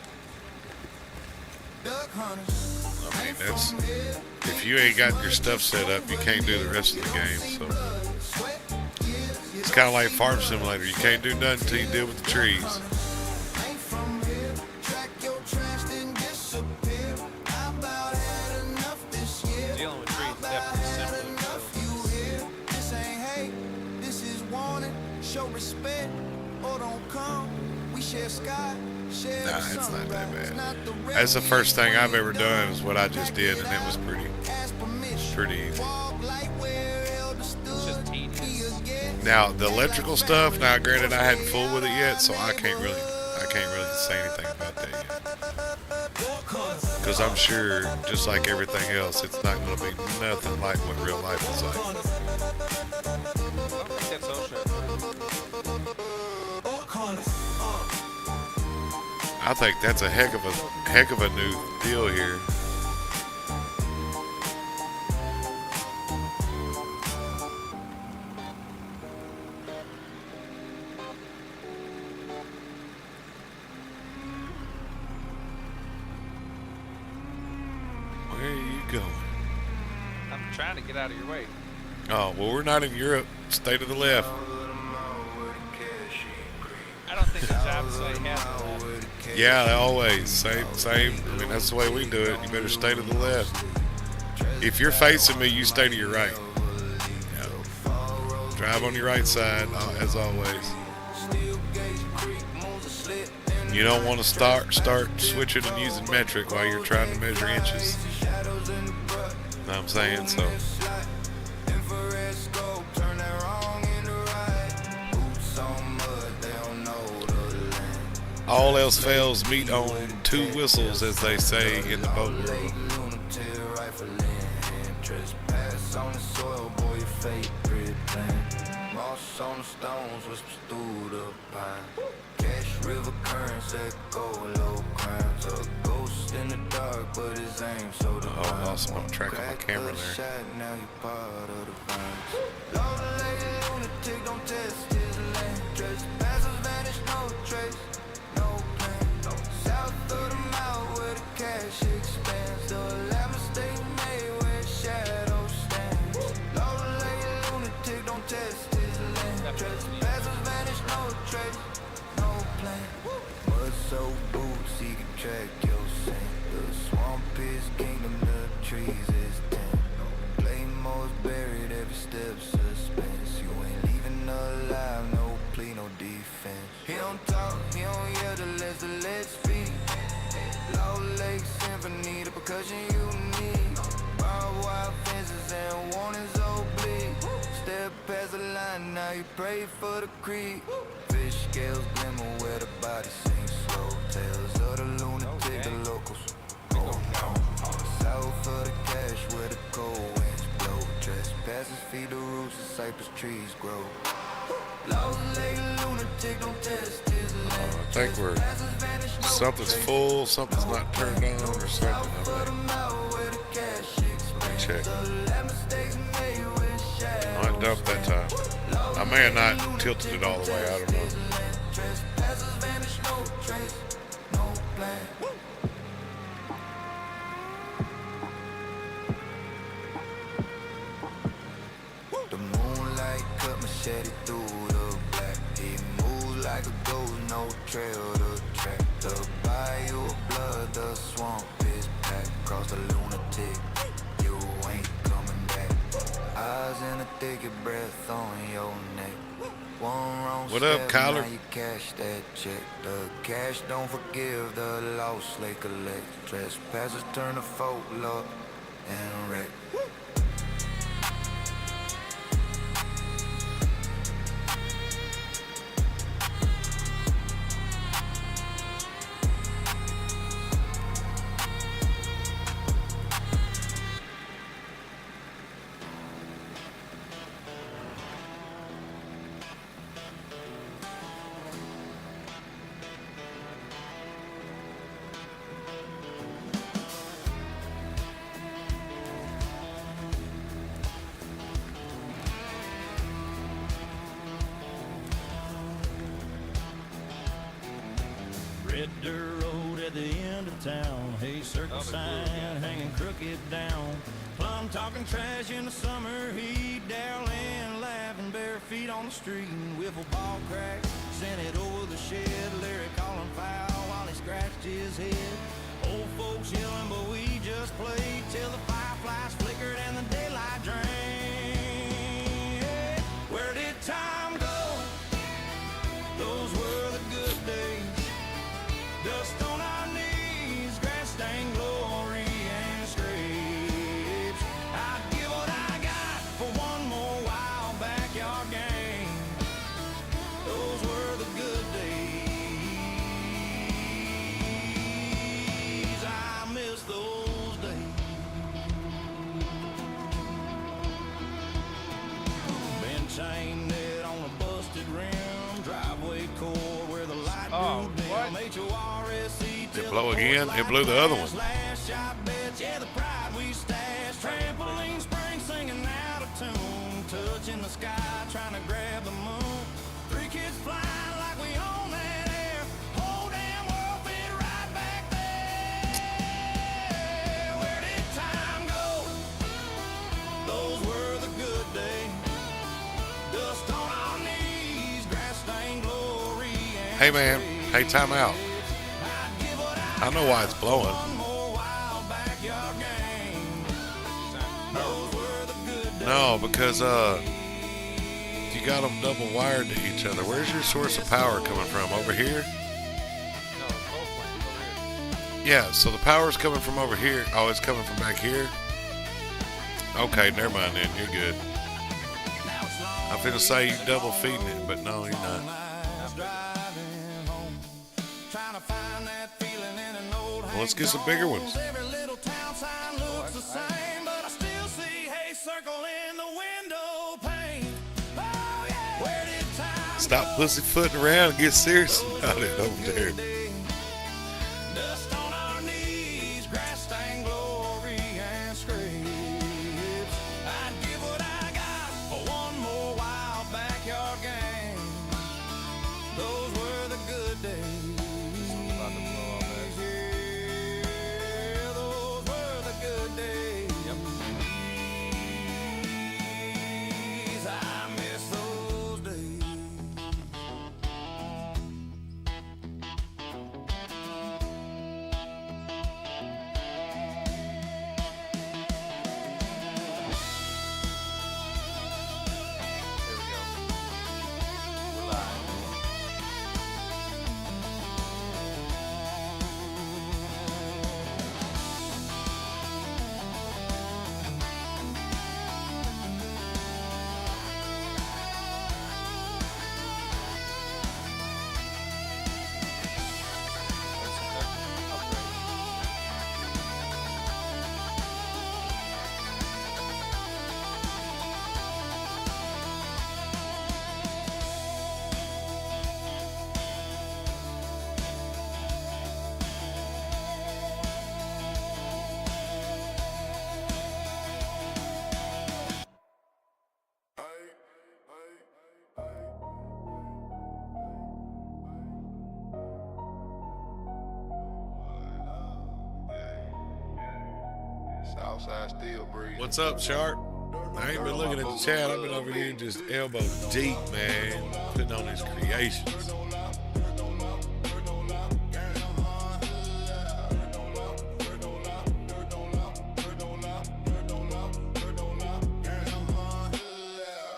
Duck hunters. I mean, that's if you ain't got your stuff set up, you can't do the rest of the game. So it's kind of like Farm Simulator. You can't do nothing until you deal with the trees. Dealing with trees is definitely simpler. Show respect or don't come. We share sky, share Nah, it's not that bad. That's the first thing I've ever done is what I just did, and it was pretty easy. It's just tedious. Now the electrical stuff. Now, granted, I hadn't fooled with it yet, so I can't really say anything about that yet. Because I'm sure, just like everything else, it's not going to be nothing like what real life is like. I don't think that's so sure. I think that's a heck of a new deal here. Where are you going? I'm trying to get out of your way. Oh, well, we're not in Europe. Stay to the left. I don't think the job site has that. Yeah, always. Same. I mean, that's the way we do it. You better stay to the left. If you're facing me, you stay to your right. Yeah. Drive on your right side, as always. You don't want to start switching and using metric while you're trying to measure inches. Know what I'm saying? So. All else fails, meet on two whistles, as they say in the boat world. On the stones, whispers through the pine. Cash river currents echo low crimes. A ghost in the dark, but his aim so divine. Oh, I lost my track on my camera there. Shot, now you part of the vines. Lord, the lady lunatic, don't test his land. Trespassers vanish, no trace, no plan. South of the mile where the cash expands. The last mistake made where shadows stand. Lord, the lady lunatic, don't test his land. Trespassers vanish, no trace, no plan. Mud so boots, he can track your scent. The swamp is kingdom, the trees is tent. Claymore's buried, every step suspense. You ain't leaving alive, no plea, no defense. He don't talk, he don't yell, the lead speak. Low Lake Symphony, the percussion you need. Barbed wire fences and warnings oblique. Step past the line, now you pray for the creek. Fish scales glimmer where the body sinks slow. Tales of the lunatic, the locals. South of the cash where the cold winds blow. Trespassers feed the roots, the cypress trees grow. Lost lake lunatic, don't test his I think something's full, something's not turned on, or something. Let me check. I might dump that time. I may have not tilted it all the way. I don't know. The moonlight cut machete through the black. He moves like a ghost, no trail to track. The bayou of blood, the swamp is packed. Cross the lunatic, you ain't coming back. Eyes in a thicket, breath on your neck. One wrong What up, step, Kyler? now you cash that check. The cash don't forgive, the lost they collect. Trespassers turn to folklore and wreck. Red dirt road at the end of town. Hey, circle sign hanging crooked down. Plum talking trash in the summer heat. Dowling laughing bare feet on the street. Wiffle ball crack, sent it over the shed. Larry calling foul while he scratched his head. Old folks yelling, but we just played till the fireflies flickered and the daylight drained. Where did time go? Those were the good days. Dust on our knees, grass stained glory and scrapes. I'd give what I got for one more wild backyard game. Those were the good days. I miss those days. Been chained dead on a busted rim, driveway cord where the light Oh, grew dim. what? HORSC It blow again? It blew the other one. Last shot bets, yeah, the pride we stashed. Trampoline spring singing out of tune. Touching the sky, trying to grab the moon. Three kids flying like we own that air. Whole damn world fit right back there. Where did time go? Those were the good days. Dust on our knees, grass stained glory. And Hey man, hey, time out. I know why it's blowing. one more wild backyard game. Those were the good days. No, because you got them double wired to each other. Where's your source of power coming from? Over here? No, both lanes over here. Yeah, so the power's coming from over here. Oh, it's coming from back here? Okay, never mind then. You're good. I'm finna say you double feeding it, but no, you're not. Well, let's get some bigger ones. Every little town sign looks the same, but I still see hey circle in the window pane. Oh yeah. Where did time Stop pussyfooting around and get serious about it over there. Dust on our knees, grass stained glory and scrapes. I'd give what I got for one more wild backyard game. Those were the good days. About to blow all that. Yeah, those were the good days. Yep. I miss those days. There we go. We're live. That's an upgrade. Southside still breathing. What's up, Shark? I ain't been looking at the chat. I've been over here just elbow deep, man, putting on these creations.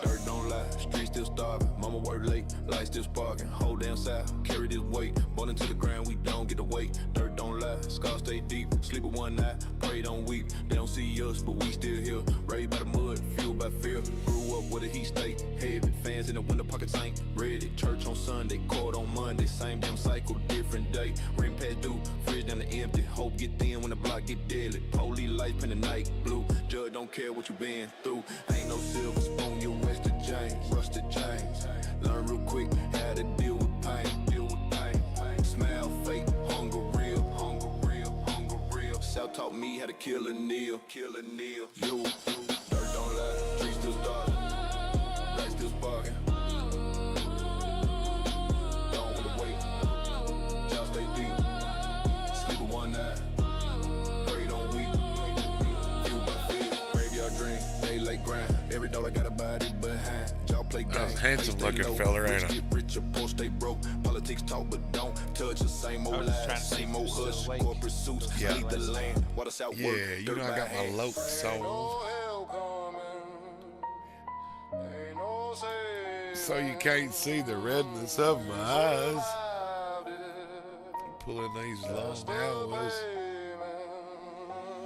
Dirt don't lie, street still starving. Mama work late, light still sparking. Whole damn south, carry this weight. Born into the ground, we don't get the weight. Dirt don't lie, scars stay deep. Sleep with one eye, pray don't weep. They don't see us, but we still here. Raised by the mud, fueled by fear. Grew up with a heat state, heavy. Fans in the window, pockets ain't ready. Church on Sunday, court on Monday. Same damn cycle, different day. Rain past due, fridge down to empty. Hope get thin when the block get deadly. Police lights in the night blue. Judge don't care what you been through. Ain't no silver spoon, you Western James, rusted chains. Learn real quick how to deal with pain. Smile fake, hunger real, hunger real, hunger real. South taught me how to kill a Neil, You, dirt don't lie, streets still starving, lights still sparking. Don't wanna wait, child stay deep. handsome looking feller, ain't Get rich or poor, stay broke. Politics talk, but don't touch the same old lies, same old hush. Corporate suits, lead the land. Water south work. Yeah, you know I got my loc sold. So you can't see the redness of my eyes. Pulling these long hours.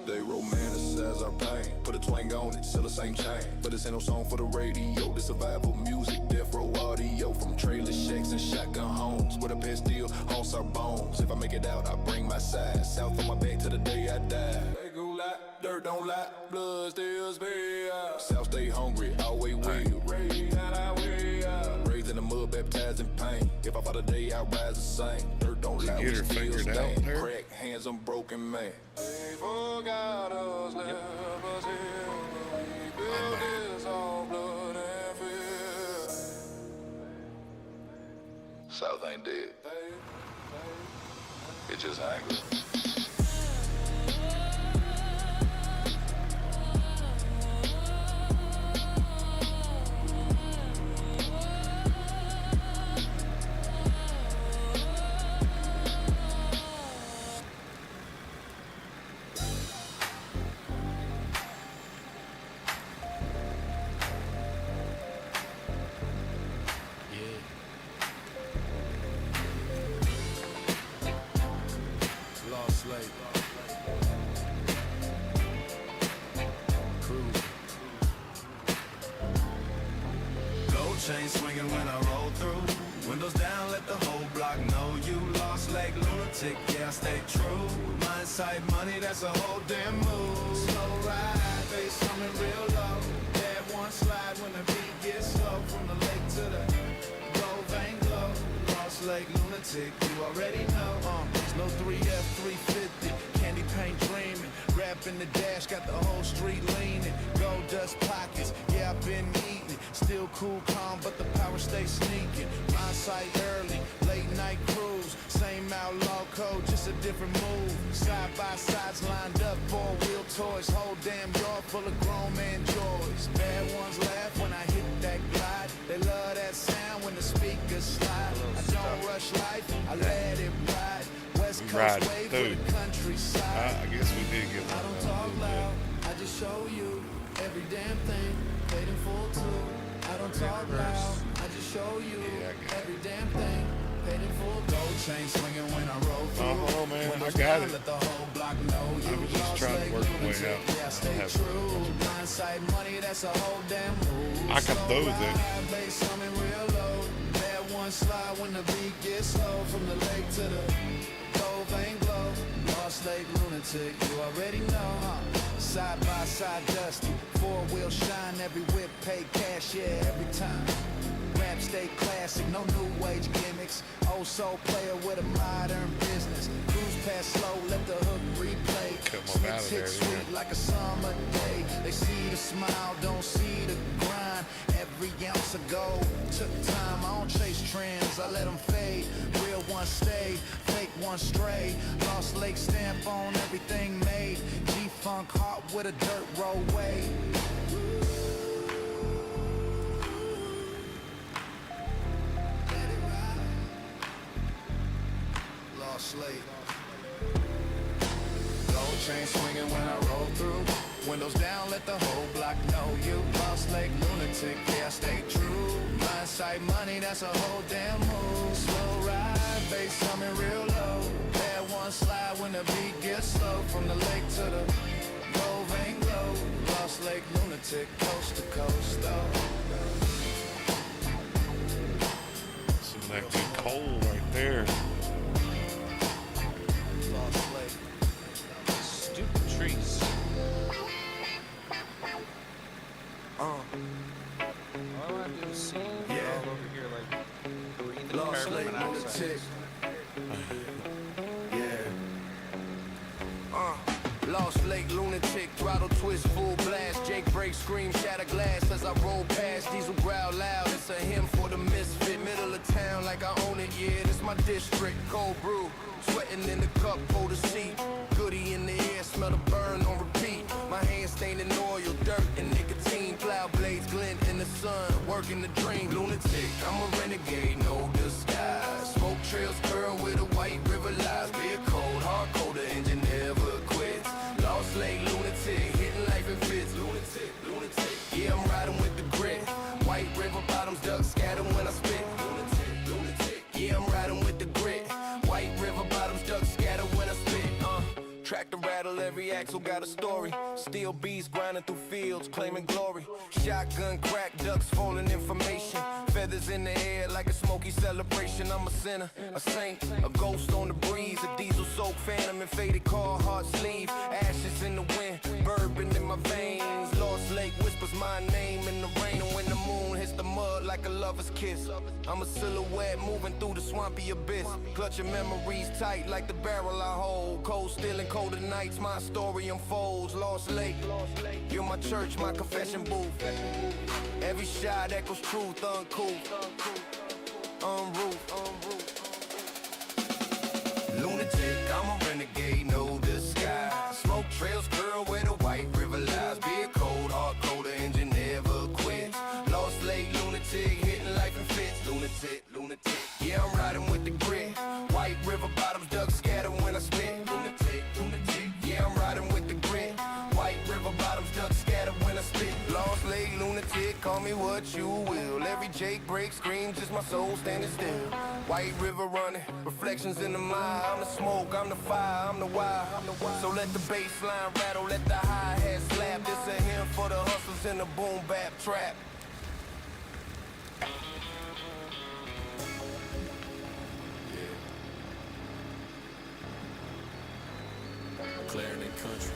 They romanticize our pain, put a twang on it, still the same chain. But this ain't no song for the radio, this survival music, death row audio. From trailer shacks and shotgun homes, where the past still haunts our bones. If I make it out, I bring my side, south on my back till the day I die. They go lie, dirt don't lie, blood still spill. South stay hungry, always will, raised how I will. Raised in the mud, baptized in pain. If I fall today, I rise the same. Dirt don't lie, we still stand. Crack hands, I'm broken man. They forgot us, left us here. We built this on blood and fear. South ain't dead. It's just angry. Chain swinging when I roll through. Windows down, let the whole block know you lost like lunatic. Yeah, I stay true. Mind sight money, that's a whole damn move. Slow ride, face coming real low. Bad one slide when the beat gets slow. From the lake to the gold vein glow. Lost like lunatic, you already know. It's no 3F 350, candy paint dreaming. Rap in the dash, got the whole street leaning. Gold dust pockets, yeah, I've been eating. Still cool, calm, but the power stays sneaking. My sight early, late night cruise. Same outlaw code, just a different move. Side by sides lined up, four-wheel toys. Whole damn yard full of grown man joys. Bad ones laugh when I hit that glide. They love that sound when the speakers slide. I don't rush life, I let it ride. West Coast wave for the countryside. I guess we did get one. I don't talk loud, I just show you every damn thing. Paid in full too. I don't talk loud, I just show you every damn thing. Paid in full. Gold chain swinging when I roll through. Oh man, I got it. Let the whole block know you. I was just trying to work my way out. Yeah, stay true. Blindsight money, that's a whole damn move. I can throw that. Bass something real low. Bad one slide when the beat gets slow. From the lake to the gold vein glow. Lost Lake lunatic, you already know, huh? Side by side dusty, four-wheel shine, every whip pay cash, yeah, every time. Rap stay classic, no new wage gimmicks. Old soul player with a modern business. Cruise past slow, let the hook replay. Out of there, Sweet like a summer day. They see the smile, don't see the grind. Every ounce of gold took time. I don't chase trends, I let them fade. Real one stay, fake one stray. Lost Lake stamp on everything made. G-Funk heart with a dirt road way. Let it ride. Lost Lake. Gold chain swinging when I roll through. Windows down, let the whole block know you. Lost Lake lunatic, yeah, I stay true. Mind sight money, that's a whole damn move. Slow ride, bass coming real low. Bad one slide when the beat gets slow. From the lake to the gold vein glow. Lost Lake lunatic, coast to coast, though. Some of that good coal right there. Lost Lake. Stupid trees. All I want to do is see you all over here like breathing Lost carbon Lake monoxide. lunatic. Lost Lake lunatic, throttle twist, full blast. Jake break, scream, shatter glass as I roll past. Diesel growl loud, it's a hymn for the misfit. Middle of town like I own it, yeah, this my district. Cold brew, sweating in the cup, hold the seat. Goodie in the air, smell the burn on repeat. My hands stained in oil, dirt, and nicotine. Plow blades glint in the sun, working the dream. Lunatic, I'm a renegade, no disguise. Smoke trails curl with a white river lies. Be a cold, hardcore, the engine never quits. Lost lake, lunatic, hitting life in fits. Lunatic, lunatic, yeah, I'm riding with the grit. White river bottoms, ducks scatter when I spit. Lunatic, lunatic, yeah, I'm riding with the grit. White river bottoms, ducks scatter when I spit. Tractor rattle, every axle got a story. Steel beasts grinding through fields, claiming glory. Shotgun crack, ducks falling information. Feathers in the air like a smoky celebration. I'm a sinner, a saint, a ghost on the breeze. A diesel soaked phantom and faded car, heart sleeve. Ashes in the wind, bourbon in my veins. Lost lake whispers my name in the rain. And when the moon hits the mud like a lover's kiss, I'm a silhouette moving through the swampy abyss. Clutching memories tight like the barrel I hold. Cold still and colder nights, my story unfolds. Lost lake, you're my church, my confession booth. Every shot echoes truth, uncouth, lunatic, I'm a renegade, no disguise. Smoke trails, girl, where the white river lies. Be a cold, hard, colder engine never quits. Lost lake, lunatic, hitting life in fits. Lunatic, lunatic, yeah, I'm riding with the grit. White river bottoms, ducks scatter when I spit. Lunatic, lunatic, yeah, I'm riding with the grit. White river bottoms, ducks scatter when I spit. Lost lake, lunatic, call me what you will. Every Jake break screams, just my soul standing still. White river running, reflections in the mind. I'm the smoke, I'm the fire, I'm the wire. So let the bass line rattle, let the hi-hat slap. This a hymn for the hustlers in the boom bap trap. Clarendon Country.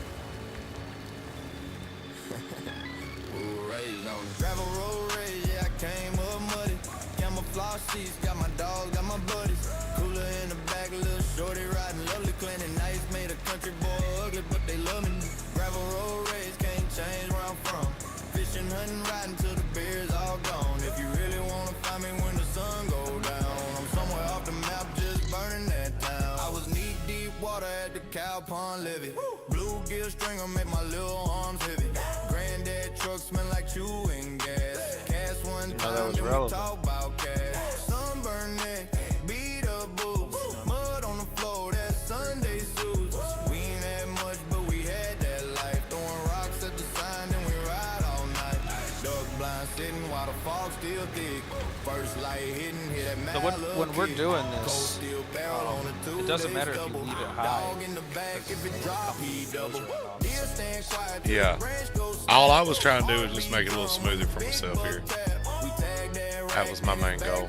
Raised on gravel road raised, yeah, I came up muddy. Camouflage seats, got my dogs, got my buddies. Cooler in the back, little shorty riding lovely, clean and nice. Made a country boy ugly, but they love me. Gravel road raised, can't change where I'm from. Fishing, hunting, riding till the beer's all gone. If you really wanna find me when the sun go down, I'm somewhere off the map, just burning that town. I was knee deep water at the cow pond levee. Bluegill stringer make my little arms heavy. Granddad truck smell like chewing gas. Cash one time, that was then we relevant. talk about cash. Sunburn neck, beat up boots. Mud on the floor, that's Sunday suits. We ain't had much, but we had that life. Throwing rocks at the sign, then we ride all night. Dark blind sitting while the fog still thick. First light hitting, hit that So mad when we're kick. doing Cold this, steel barrel on the it doesn't two-day matter if you stubble. leave it high. Dog in the back, if it drop, he double. Deer stand quiet till Yeah. the branch goes All I was trying to do was just make it a little smoother for myself here. That was my main goal.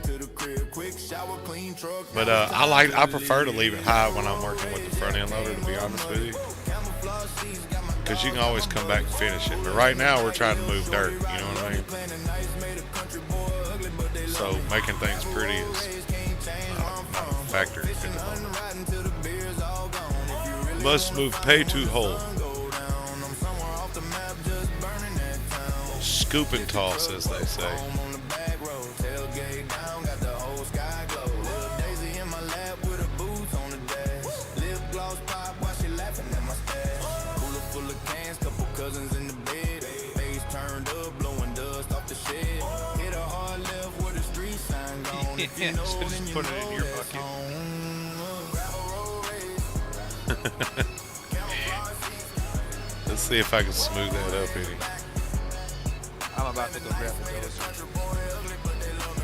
But I prefer to leave it high when I'm working with the front end loader, to be honest with you, because you can always come back and finish it. But right now we're trying to move dirt, you know what I mean? So making things pretty is not a factor in the moment. Must move pay to hole. Scoop and toss, as they say. Cousins in the bed, face turned up, blowing dust off the shed. Hit a hard left where the street sign gone. If you Yeah, know, so then just you put it in know your it's bucket. on. Gravel road race. Let's see if I can smooth that up any. I'm about to go grab the dozer. Country boy ugly, but they love me.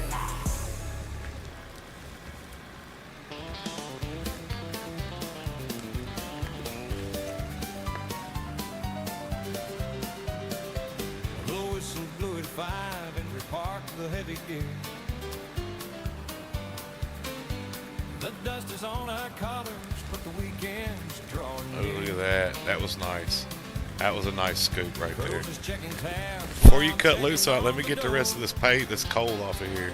Blow whistle blew at 5 and we parked the heavy gear. The dust is on our collars, but the weekend's drawing Oh, near. look at that. That was nice. That was a nice scoop right there. Girls is checking tabs. Before you cut loose on it, let me get the rest of this paint, this coal off of here.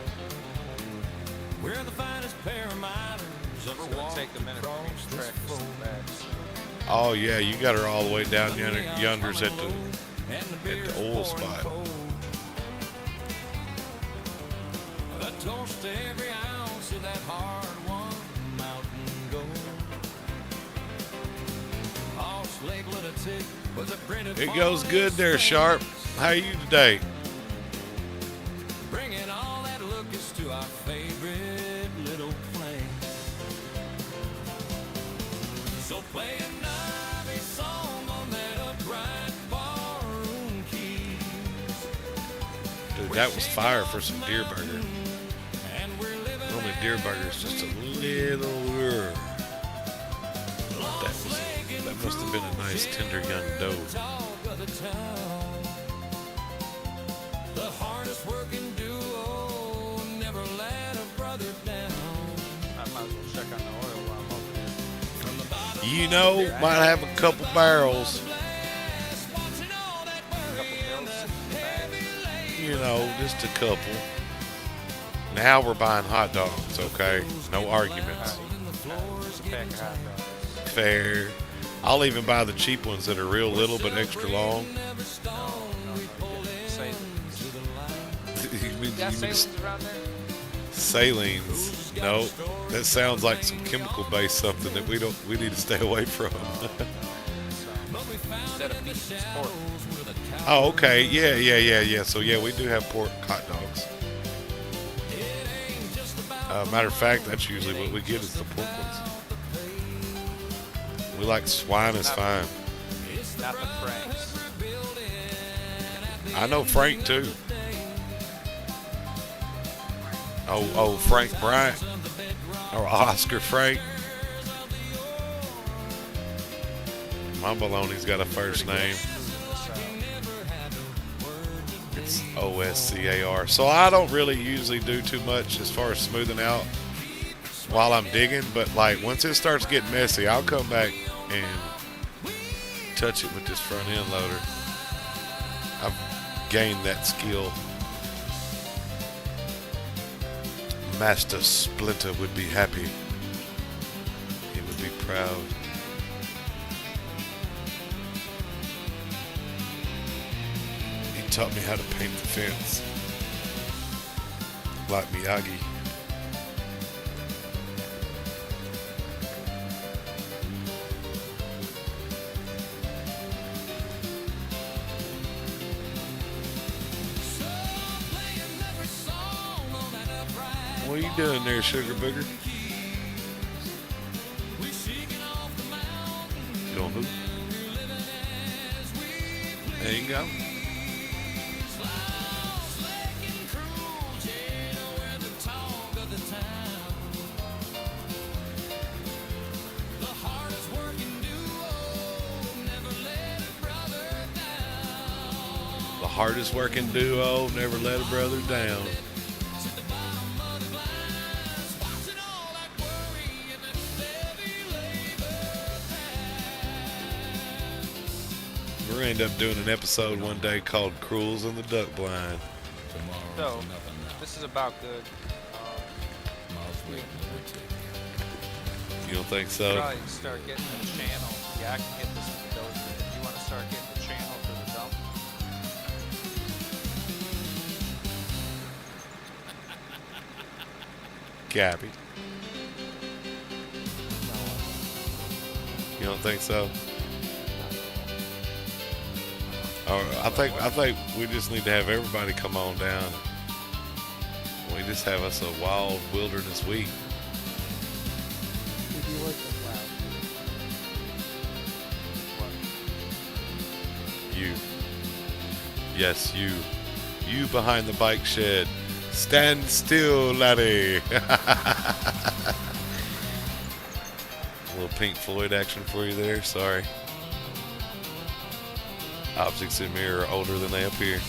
We're the finest pair of miners ever It's gonna walked take a minute for me across to this track this floor. thing back. Oh yeah, you got her all the way down The neon's yonder's at coming the low, and the beer's oil pouring spot. cold. A toast to every ounce of that hard-won mountain gold. Lost Lake lunatic, was a printed It goes good there, Sharp. How are you today? bringing all that locust to our favorite little place. So play another song on that upright barroom keys. Dude, that was fire for some deer burger. And we're living Only deer burger is just a little lure. That must have been a nice tender young doe. talk of the town. The hardest working duo, never let a brother down. I might as well check on the oil while I'm over here. From the bottom You know, might have a couple barrels. watching all that Couple pills in the bag. You know, just a couple. Now we're buying hot dogs, okay? No arguments. Just a pack of hot dogs. Fair. I'll even buy the cheap ones that are real little but extra long. You mean Got salines around there? salines? No, that sounds like some chemical-based something that we need to stay away from. Instead of beef, it's pork. Oh, okay. Yeah. So yeah, we do have pork hot dogs. Matter of fact, that's usually what we get is the pork ones. We like swine is fine. Not the Franks. I know Frank too. Oh, Frank Bryant or Oscar Frank. My baloney's got a first name. It's OSCAR. So I don't really usually do too much as far as smoothing out while I'm digging, but like once it starts getting messy, I'll come back and touch it with this front end loader. I've gained that skill. Master Splinter would be happy. He would be proud. He taught me how to paint the fence. Like Miyagi. What are you doing there, Sugar Booger? Going who? There you go. The hardest working duo, never let a brother down. We're gonna end up doing an episode one day called Cruels and the Duck Blind. So, this is about good. You don't think so? Probably start getting the channel. Yeah, I can get this with those. But if you want to start getting the channel for the dump, Gabby. You don't think so? Or I think we just need to have everybody come on down. We just have us a wild wilderness week. You. Yes, you. You behind the bike shed. Stand still, laddie. A little Pink Floyd action for you there. Sorry. Objects in mirror are older than they appear.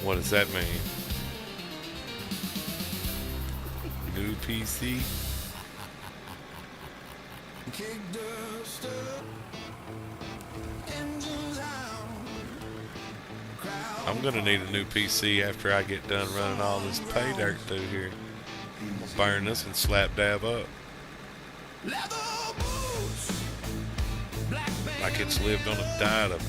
What does that mean? New PC? Kick dust up, engines out. I'm gonna need a new PC after I get done running all this pay dirt through here. I'm gonna burn this and slap dab up. Leather boots, black Like it's lived on a diet of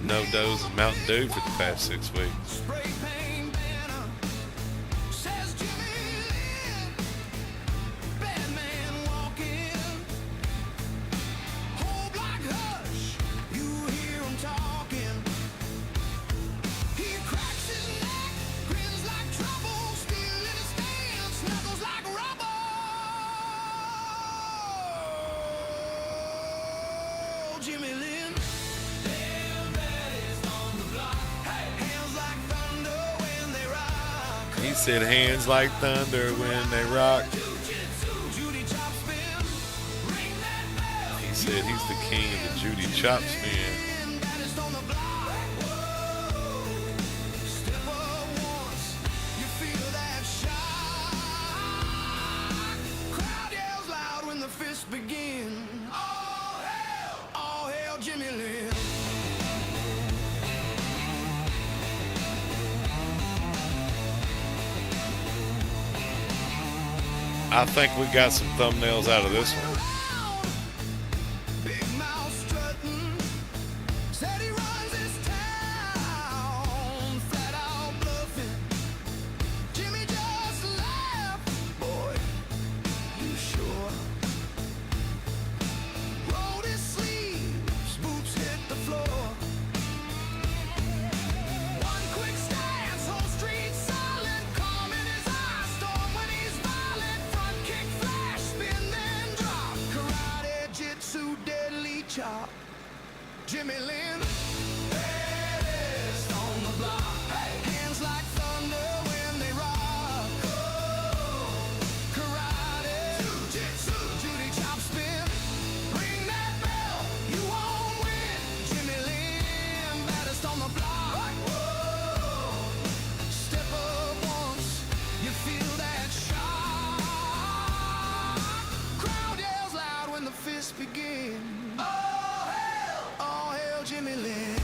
no-dos and Mountain Dew for the past 6 weeks. spray paint banner, says Jimmy Lynn. Bad man walking, whole block hush, you hear him talking. He cracks his neck, grins like trouble, steel in his stance, snuggles like rubber. Jimmy Lynn. He said hands like thunder when they rock. He said he's the king of the Judy chop spin. Begin. All hail Jimmy Lynn. I think we got some thumbnails out of this one. Big mouth strutting, said he runs his town, flat out bluffing. Jimmy just laughed, boy, you sure? Rolled his sleeves, boots hit the floor. One quick stance, whole street silent, calm in his eyes, storm when he's violent. Front kick, flash, spin, then drop. Karate, jitsu, deadly chop. Jimmy Lynn, baddest on the block. Hands like thunder when they rock. Karate, jitsu, Judy chop, spin. Ring that bell, you won't win. Jimmy Lynn, baddest on the block. Step up once, you feel that shock. Crowd yells loud when the fists begin. All hail Jimmy Lynn.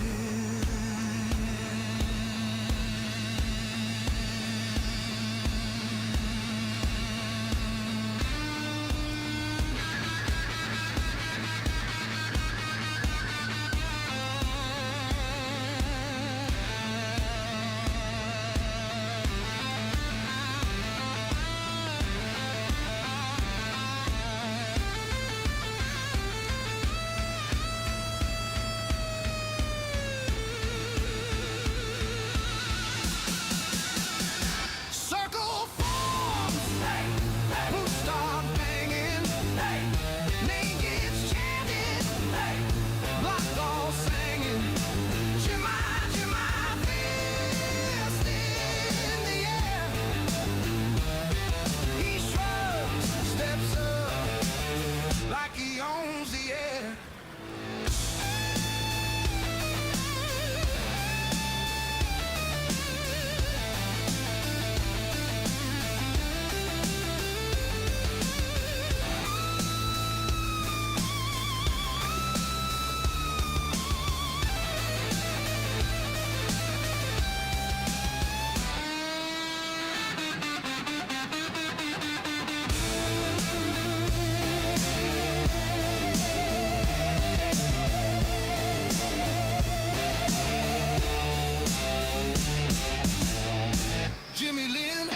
Circle forms, boots start banging, name gets chanted, block all singing. Jimmy, Jimmy, fist in the air. He shrugs, steps up, like he owns the air. Jimmy Lynn.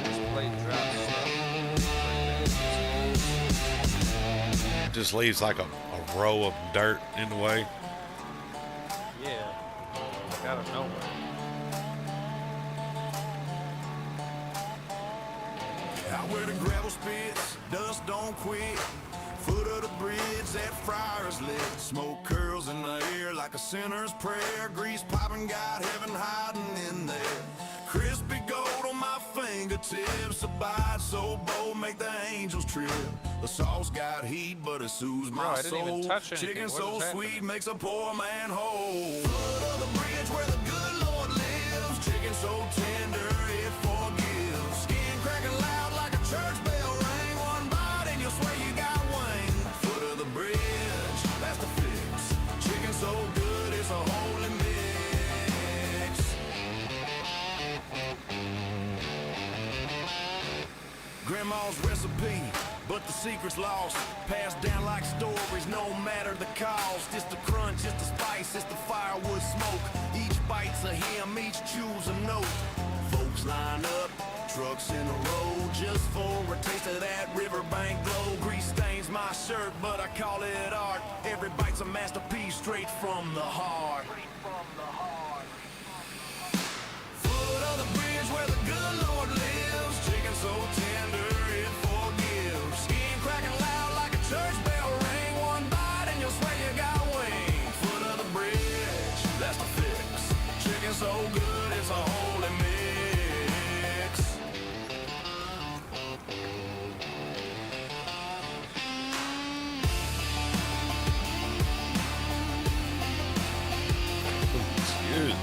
This blade drops. Just leaves like a row of dirt in the way. Yeah. Like out of nowhere. Out where the gravel spits, dust don't quit. Foot of the bridge, that friar's lit. Smoke curls in the air like a sinner's prayer. Grease popping, got heaven hiding in there. Crispy gold on my finger fingertips, abide so bold, make the angels trip. The sauce got heat, but it soothes Bro, my I didn't even soul. touch anything. Chicken What so is sweet happening? makes a poor man whole. Foot of the bridge where the good Lord lives. Chicken so tender it forgives. Skin cracking loud like a church bell ring. One bite and you'll swear you got wings. Foot of the bridge, that's the fix. Chicken so good it's a holy mix. Grandma's recipe, but the secret's lost. Passed down like stories, no matter the cost. It's the crunch, it's the spice, it's the firewood smoke. Each bite's a hymn, each chews a note. Folks line up, trucks in a row, just for a taste of that riverbank glow. Grease stains my shirt, but I call it art. Every bite's a masterpiece, straight from the heart. Foot of the bridge where the good Lord lives. Chicken so tender it forgives. Skin cracking loud like a church bell ring. One bite and you'll swear you got wings. Foot of the bridge, that's the fix. Chicken so good it's a holy mix. It's good.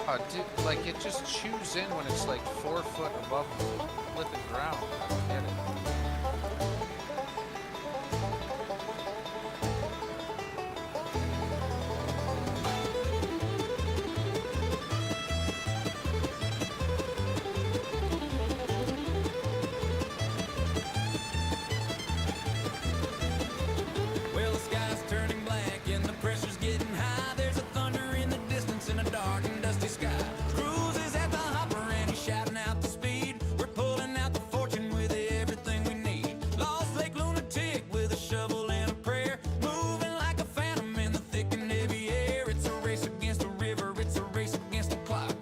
Oh, dude, like it just chews in when it's like 4 foot above the flipping ground. I don't get it. Well, the sky's turning black and the pressure's getting high. There's a thunder in the distance in a dark and dusty sky. Cruz is at the hopper and he's shouting out the speed. We're pulling out the fortune with everything we need. Lost Lake lunatic with a shovel and a prayer. Moving like a phantom in the thick and heavy air. It's a race against the river, it's a race against the clock.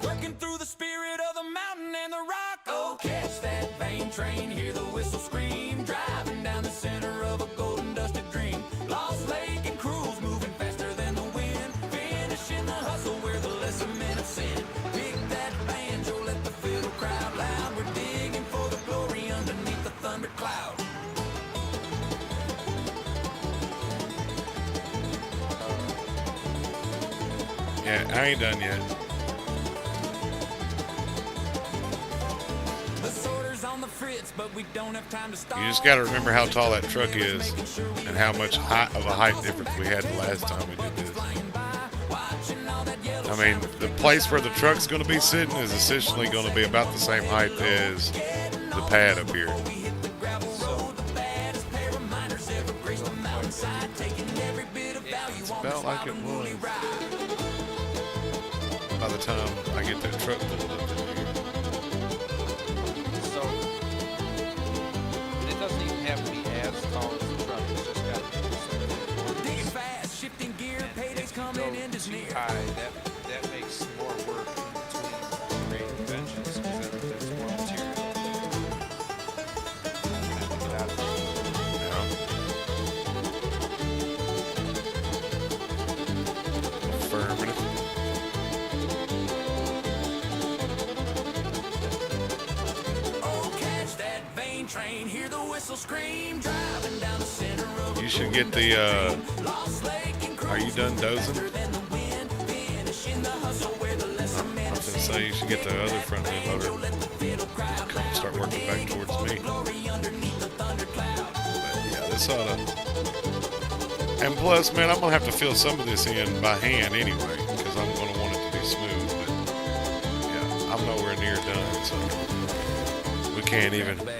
Working through the spirit of the mountain and the rock. Oh, catch that vein train, hear the whistle scream. Driving down the center of a golden dusted dream. Lost Lake and Cruz moving faster than the wind. Finishing the hustle where the lesser men have sinned. Pick that banjo, let the fiddle crowd loud. We're digging for the glory underneath the thunder cloud. Yeah, I ain't done yet. The sorter's on the fritz, but we don't have time to stop. You just got to remember how tall that truck is and how much of a height difference we had the last time we did this. I mean, the place where the truck's going to be sitting is essentially going to be about the same height as the pad up here. It's about like it was by the time I get that truck pulled up in here. So it doesn't even have to be as tall as the truck. It's just got to be Digging fast, shifting gear, paydays coming in too near. high. That makes more work in between grading benches because there's more material. Have to get out of there. Affirmative. Oh, catch that vein train, hear the whistle scream, driving down the center of You should get the, Lost Lake and are you done dozing? than the wind, finishing the hustle where the lesser I men was going to say you should get the other front end loader. let the fiddle crowd loud. Start working back towards me. Glory underneath the thundercloud. But yeah, this ought to. And plus, man, I'm going to have to fill some of this in by hand anyway because I'm going to want it to be smooth. But yeah, I'm nowhere near done. So we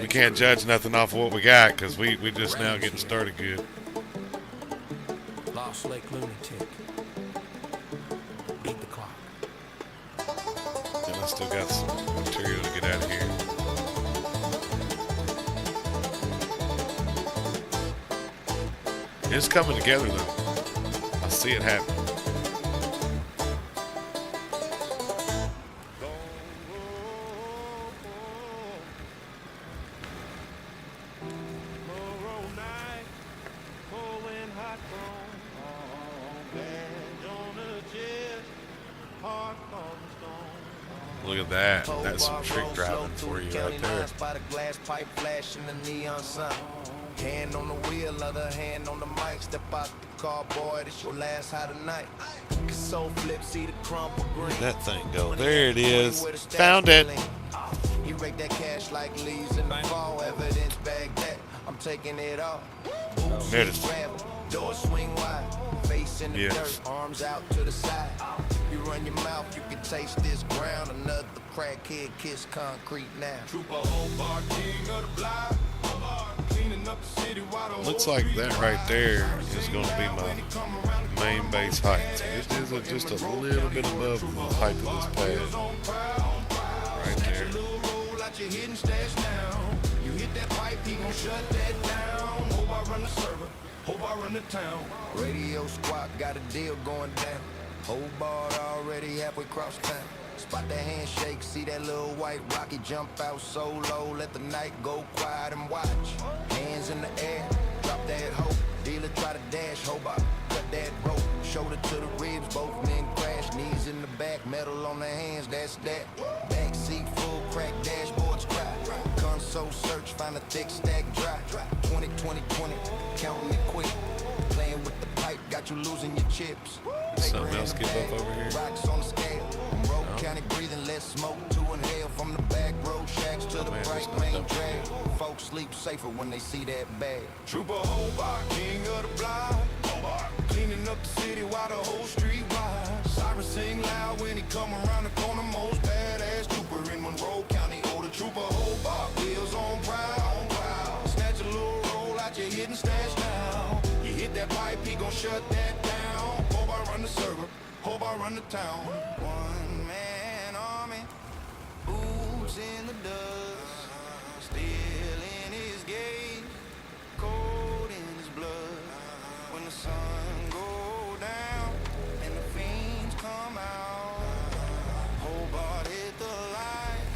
can't judge nothing off of what we got because we just now getting started good. Lost Lake lunatic. Beat the clock. And I still got some material to get out of here. It's coming together though. I see it happen. Look at that. That's some trick driving for you right there. By the glass pipe flashing the neon sign. Hand on the wheel, other hand on the mic. Step out the car, boy, this your last high tonight. So flip, see the crumple green. Where'd that thing go? There it is. Found it. He rake that cash like leaves in the fall. Evidence bag that I'm taking it off. There it is. Gravel, door swing wide. Face in the dirt, arms out to the side. You run your mouth, you can taste this ground. Another crackhead kiss concrete now. Trooper Hobart, king of the block. Cleaning up the city while the Looks like that right there is going to be my main base height. It is just a little bit above the height of this pad. Right there. your hidden stash now. You hit that pipe, he gon' shut that down. Hope I run the server, hope I run the town. Radio squad got a deal going down. Hobart already halfway across town. Spot the handshake, see that little white rocky jump out so low. Let the night go quiet and watch. Hands in the air, drop that hoe. Dealer try to dash, Hobart, cut that rope. Shoulder to the ribs, both men crash. Knees in the back, metal on the hands, that's that. Back seat full, crack dashboards cry. Console search, find a thick stack dry. 20, 20, 20, counting it quick. Playing with the pipe, got you losing your chips. Something else get up over here. Rocks on the scale. Road county breathing, less smoke to inhale. From the back road shacks to the bright main drag. Folks sleep safer when they see that bag. Trooper Hobart, king of the block. Hobart, cleaning up the city while the whole street wide. Sirens sing loud when he come around the corner. Most badass trooper in Monroe County. Oh, the Trooper Hobart, wheels on proud. Snatch a little roll out your hidden stash now. You hit that pipe, he gon' shut that down. Hobart run the server, Hobart run the town. One man army, boots in the dust, still in his gauge, cold in his blood. When the sun go down and the fiends come out, Hobart hit the light,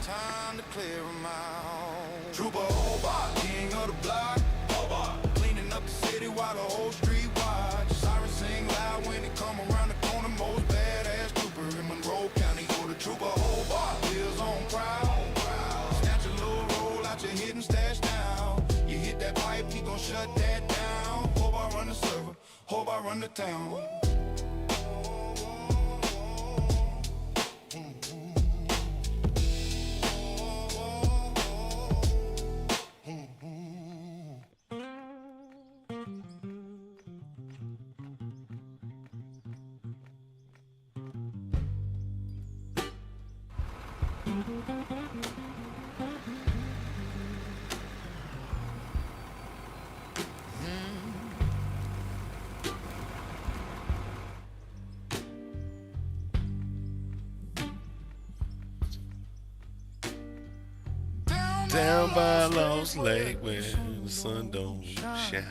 time to clear him out. Trooper Hobart, king of the block. Hobart, cleaning up the city while the whole street watch. Sirens sing loud when they come around the corner. Most badass trooper in Monroe County. Oh, the Trooper Hobart, wheels on proud. Snatch a little roll out your hidden stash now. You hit that pipe, he gon' shut that down. Hobart run the server, Hobart run the town. Down by Lost Lake where the sun don't shine.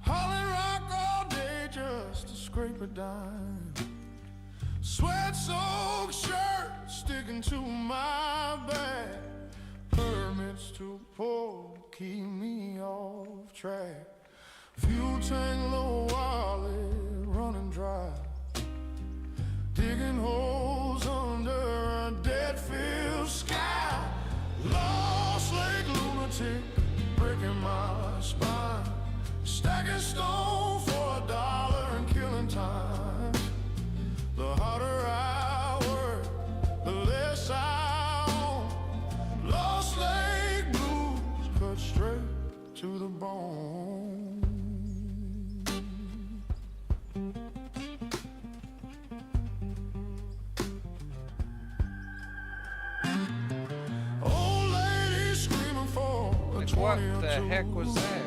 Hauling rock all day just to scrape a dime. Sweat-soaked shirt sticking to my back. Permits to pull, keep me off track. Fuel tank low wallet running dry. Digging holes under a dead field sky. Lost Lake lunatic, breaking my spine. Stacking stone for $1 and killing time. The harder I work, the less I own. Lost Lake blues, cut straight to the bone. Old lady screaming for a Like, 20 what or the two. heck was that?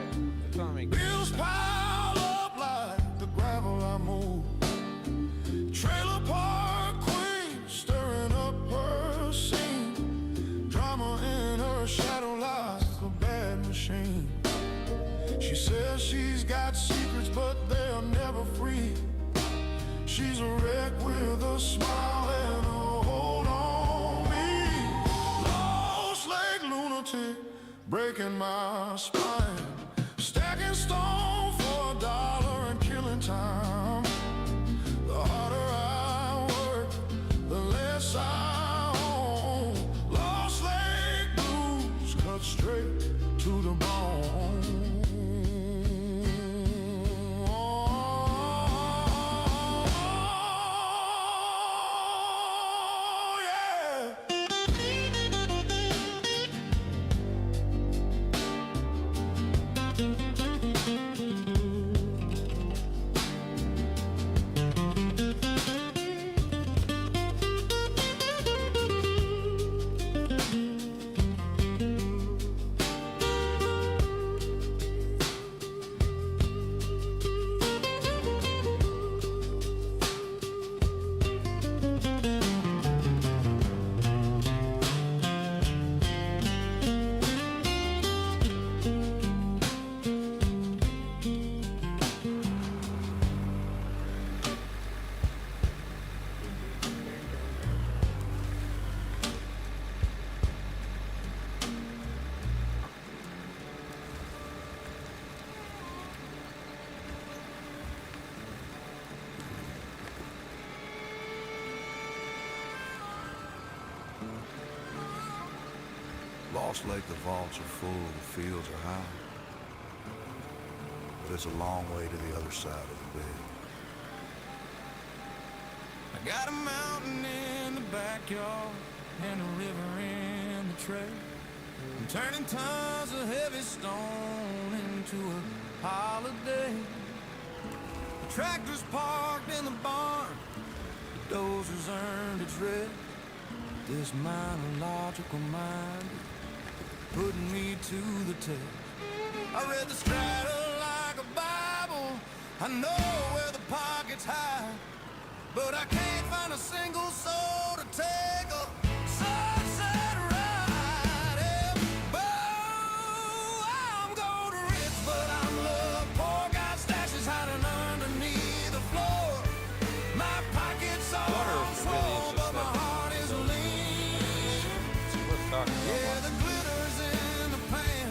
Tell me. Bills pile up like the gravel I move. Trailer park queen stirring up her scene. Drama in her shadow like a bad machine. She says she's got secrets but they're never free. She's a wreck with a smile and a hold on me. Lost Lake lunatic, breaking my spine. Stacking stone for $1 and killing time. The harder I work, the less I Lost Lake, the vaults are full, the fields are high. But it's a long way to the other side of the bed. I got a mountain in the backyard and a river in the trail. I'm turning tons of heavy stone into a holiday. The tractor's parked in the barn, the dozer's earned its rest. This monological mind putting me to the test. I read the straddle like a Bible. I know where the pockets hide, but I can't find a single soul to take a sunset ride. Yeah. Oh, I'm going rich, but I'm love poor. Got stashes hiding underneath the floor. My pockets are swole, but my heart is lean. Yeah, the glitter's in the pan,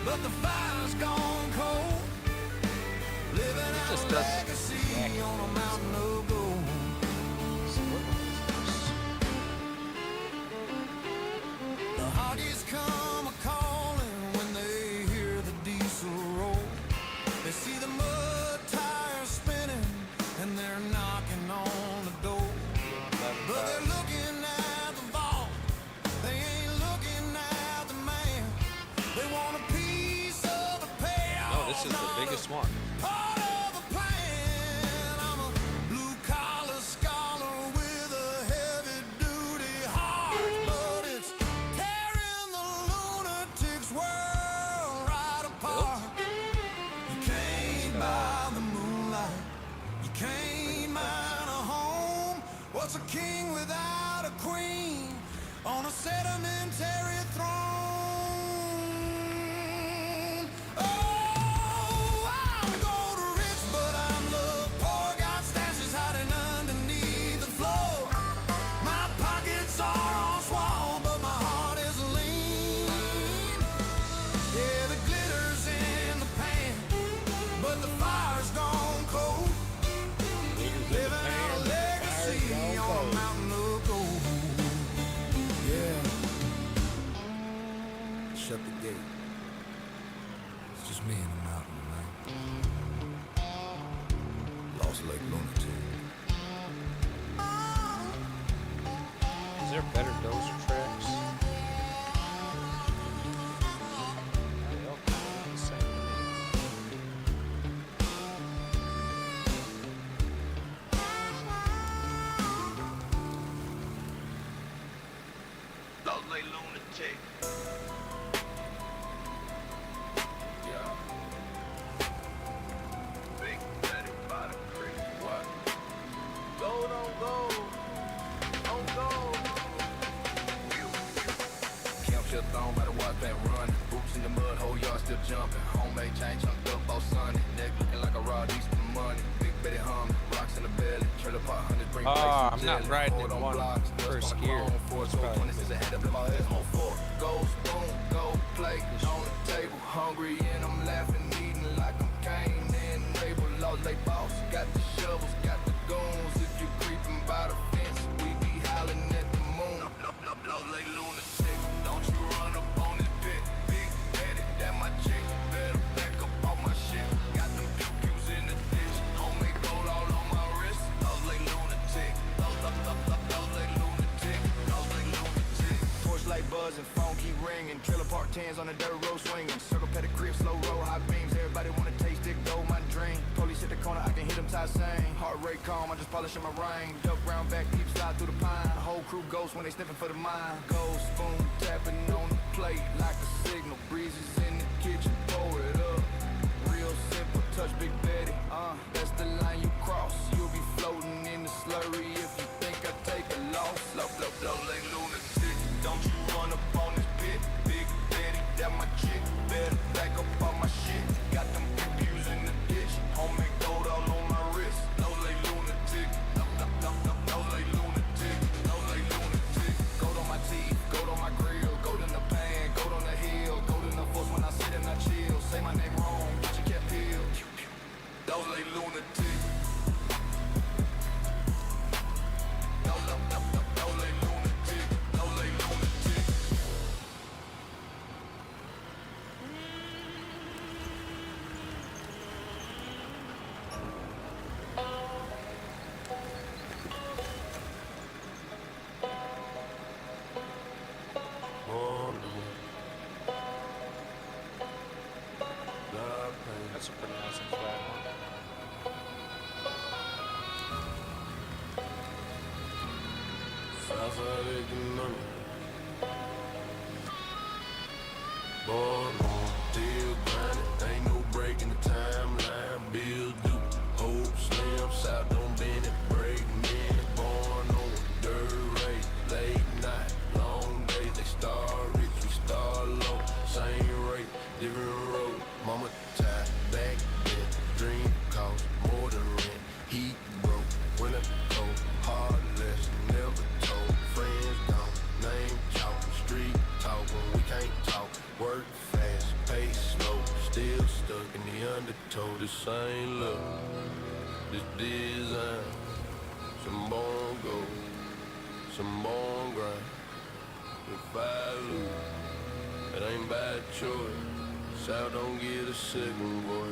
but the fire's gone cold. Living out a legacy on a mountain of gold. The hoggies come a-calling when they hear the diesel roll. They see the mud tires spinning and they're knocking on the door. But they're looking at the vault, they ain't looking at the man. They want a piece of the payoff. Oh, this is the biggest one. Part of the plan. I'm a blue-collar scholar with a heavy-duty heart, but it's tearing the lunatic's world right apart. You can't buy the moonlight, you can't mine a home. What's a king without a queen on a sedimentary throne? Oh, I'm gold rich, but I'm love poor. Got stashes hiding underneath the floor. My pockets are all swole, but my heart is lean. Yeah, the glitter's in the pan, but the fire's gone cold. Living out a legacy on a mountain of gold. Yeah. Shut the gate. It's just me and the mountain, man. Lost Lake Lunatic. Is there better dozer tracks? They all kind of the same to me. Lost Lake Lunatic. Yeah. Big Daddy by the creek. What? Gold on gold. On gold. Camp shut thrown by the water plant run. Boots in the mud, whole yard still jumping. Homemade chain chunked up all Sunday. Neck looking like a rod, east for money. Big Betty humming, rocks in the belly. Trailer park 100 bring I'm not riding in one first gear. It's probably 26 ahead of my head on four. Gold spoon, gold plate on the table. Hungry and I'm laughing, eating like I'm Cain and Abel. Lost Lake boss, got the shovels, got the goons. If you creeping by the fence, we be howling at the moon. Lost Lake Lunatic, don't you run up on this pit. Big Daddy, that my chick. Better back up all my shit. Got them pew-pews in the ditch. Homemade gold all on my wrist. Lost Lake Lunatic. Lost Lake Lunatic. Lost Lake Lunatic. Porch light buzzing, phone keep ringing. Trailer park 10s on the dirt road swinging. Circle past the crib, slow roll, high beams. Everybody wanna taste it, gold, my dream. Police hit the corner, I can hit them tie same. Heart rate calm, I just polishing my rain. Duck round back, deep slide through the pine. Whole crew ghost when they sniffing for the mine. Gold spoon tapping on the plate like a signal. Breezes in the kitchen, pour it up. Real simple, touch Big Betty. That's the line you cross. You'll be floating in the slurry if you think I take a loss. Low Lake Lunatic. Don't you run up on this pit. Big Betty, that my chick. Better back up all my shit. Got them pew-pews in the ditch. Homemade gold all on my wrist. Low Lake Lunatic. Low Lake Lunatic. Low Lake Lunatic. Gold on my teeth, gold on my grill. Gold in the pan, gold on the hill. Gold in the force when I sit and I chill. Say my name wrong, get your cap peeled. That's a pretty nice and flat one. Southside economic. Born on, still grinding, ain't no break in the timeline. Bills due, hope slim, south don't bend it, break men. Born on dirt race, late night, long days. They start rich, we start low. Same rate, different road. Mama tied back then, dream cost more than rent. Heat broke, winter cold, hard lesson, never told. Friends gone, name chalk, street talking, we can't talk. Work fast, pay slow, still stuck in the undertow. This ain't love, this design. Some born gold, some born grind. If I lose, it ain't by choice. South don't get a second voice.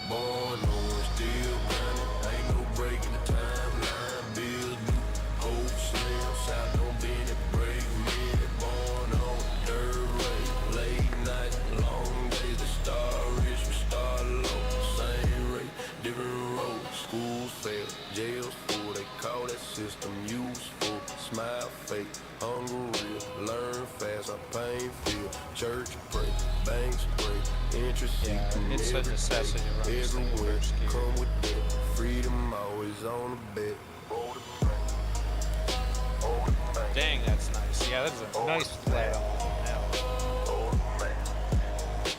Born on, still grinding, ain't no break in the timeline. Bills due, hope slim, south don't bend it, break men. Born on, dirt race, late night, long days. They start rich, we start low. Same rate, different road. Schools fail, jails full. They call that system useful. Smile fake, hunger real, learn fast, our pain feel. Church pray, banks break, interest Yeah, it's a necessity to run this thing everywhere. first gear. Come with that, freedom always on the bed. Dang, that's nice. Yeah, that's a nice flat on now.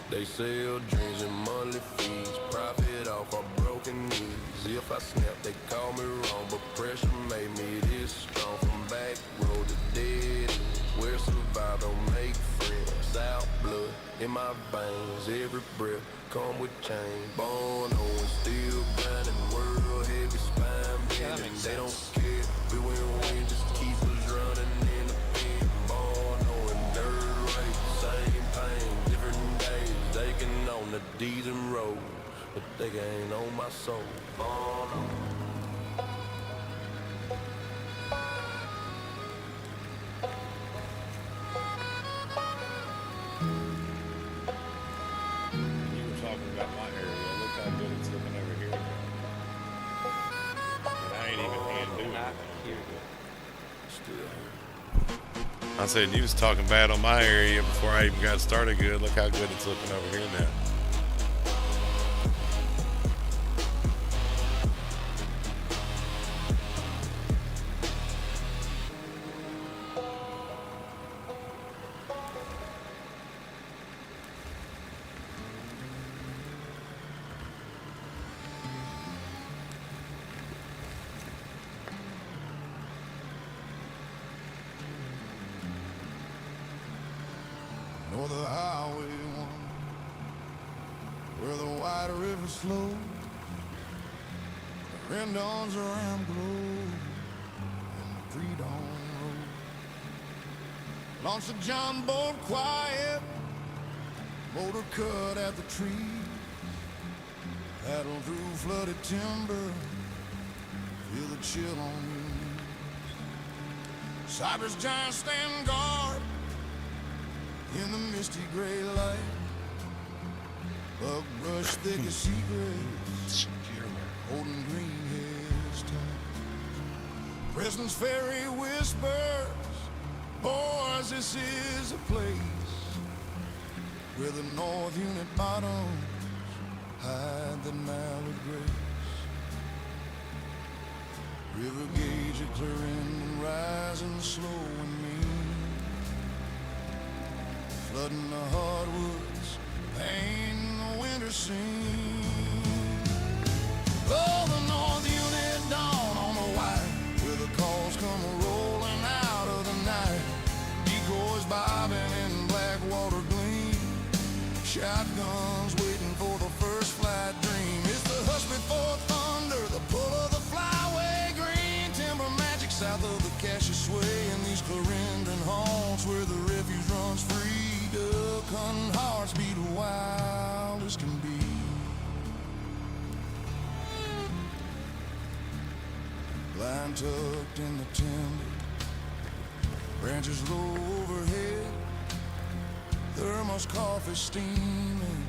They sell dreams and monthly fees, profit off our broken knees. If I snap, they call me wrong, but pressure made me this strong. From back road to dead end, where survive don't make friends. South blood in my veins, every breath come with change. Born on, still grinding, world heavy spine bending. They don't care, we win, just keep us running in the pen. Born on, dirt race, same pain, different days. They can on the D's and road, but they ain't on my soul. Born on. You were talking about my area. Look how good it's looking over here. And I ain't even hand doing Not it. I said you was talking bad on my area before I even got started good. Look how good it's looking over here now. Nor the highway one, where the white river flows, the red dawns around glow, and the pre-dawn road. Launched the John boat quiet, motor cut at the tree, paddle through flooded timber, feel the chill on you. Cypress giants stand guard in the misty gray light, buckbrush thick as secrets, holding green his tongue. Preston's Ferry whispers, boys, this is a place where the North Unit bottoms hide the mallard grace. River gauge a clearing and rising slow and mean, flooding the hardwoods, painting the winter scene. Oh, the North Unit dawn on the wire, where the calls come rolling out of the night. Decoys bobbing in Blackwater gleam, shotguns waiting for the first flight dream. It's the hush before thunder, the pull of the flyway green, timber magic south of the Cassius Way, and these Clarendon haunts where the refuge runs free. Duck hunting hearts beat wild as can be. Line tucked in the timber, branches low overhead, Thermos coffee steaming,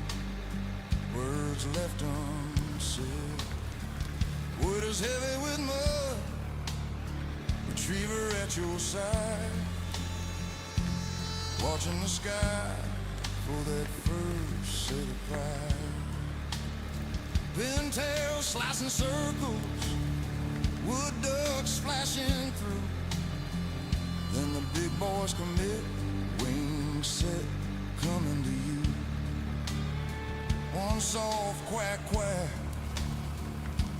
words left unsaid. Wood is heavy with mud, retriever at your side, watching the sky for that first set of pride. Pintails slicing circles, wood ducks flashing through. Then the big boys commit, wings set, coming to you. One soft quack quack,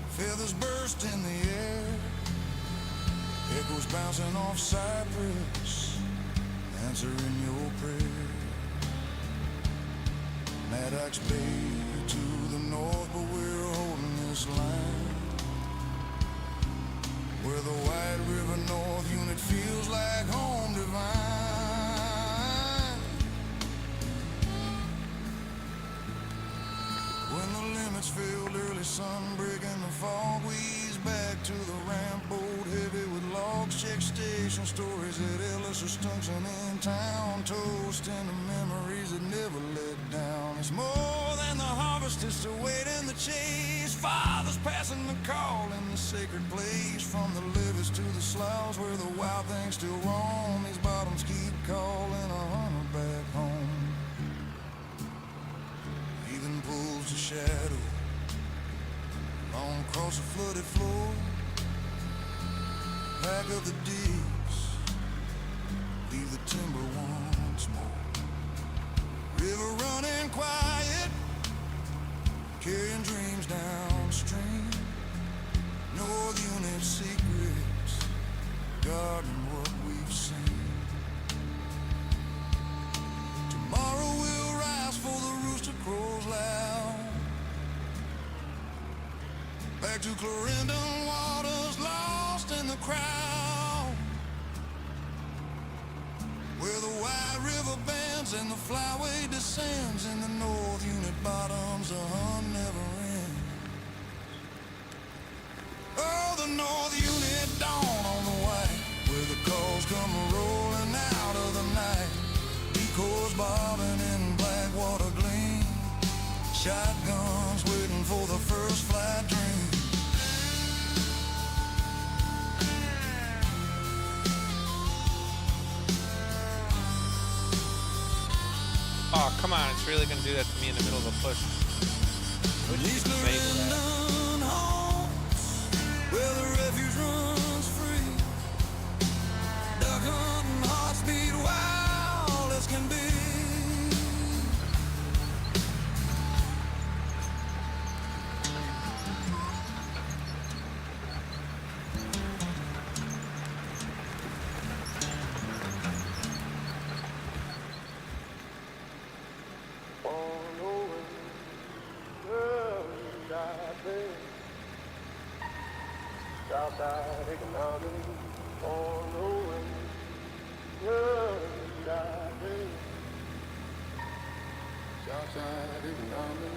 feathers burst in the air, echoes bouncing off cypress, answering your prayer. Maddox Bay to the north, but we're holding this line, where the White River North unit feels like home divine. When the limits filled, early sun breaking the fog, we ease back to the ramp boat, heavy with logs, check station stories at Ellis or Stunson in town, toasting the memories that never let down. It's more than the harvest, it's the wait and the chase. Fathers passing the call in the sacred place, from the levees to the sloughs where the wild things still roam. These bottoms keep calling a hunter back home. Heathen pulls the shadow long across the flooded floor. Pack of the deeps, leave the timber once more. River running quiet, carrying dreams downstream. North unit secrets, guarding what we've seen. Tomorrow we'll rise for the rooster crows loud. Back to Clarendon waters, lost in the crowd, where the White River bends and the flyway descends. In the North unit bottoms, the hunt never ends. Oh, the North unit dawn on the White, where the calls come rolling out of the night. Decoys bobbing in black water gleam, shotguns waiting for the first flight dream. Oh, come on, it's really gonna do that to me in the middle of a push. Which is Eastern homes, where the refuge runs free. Duck hunting, heart speed wild as can be. Southside economic, on the way, Southside economic,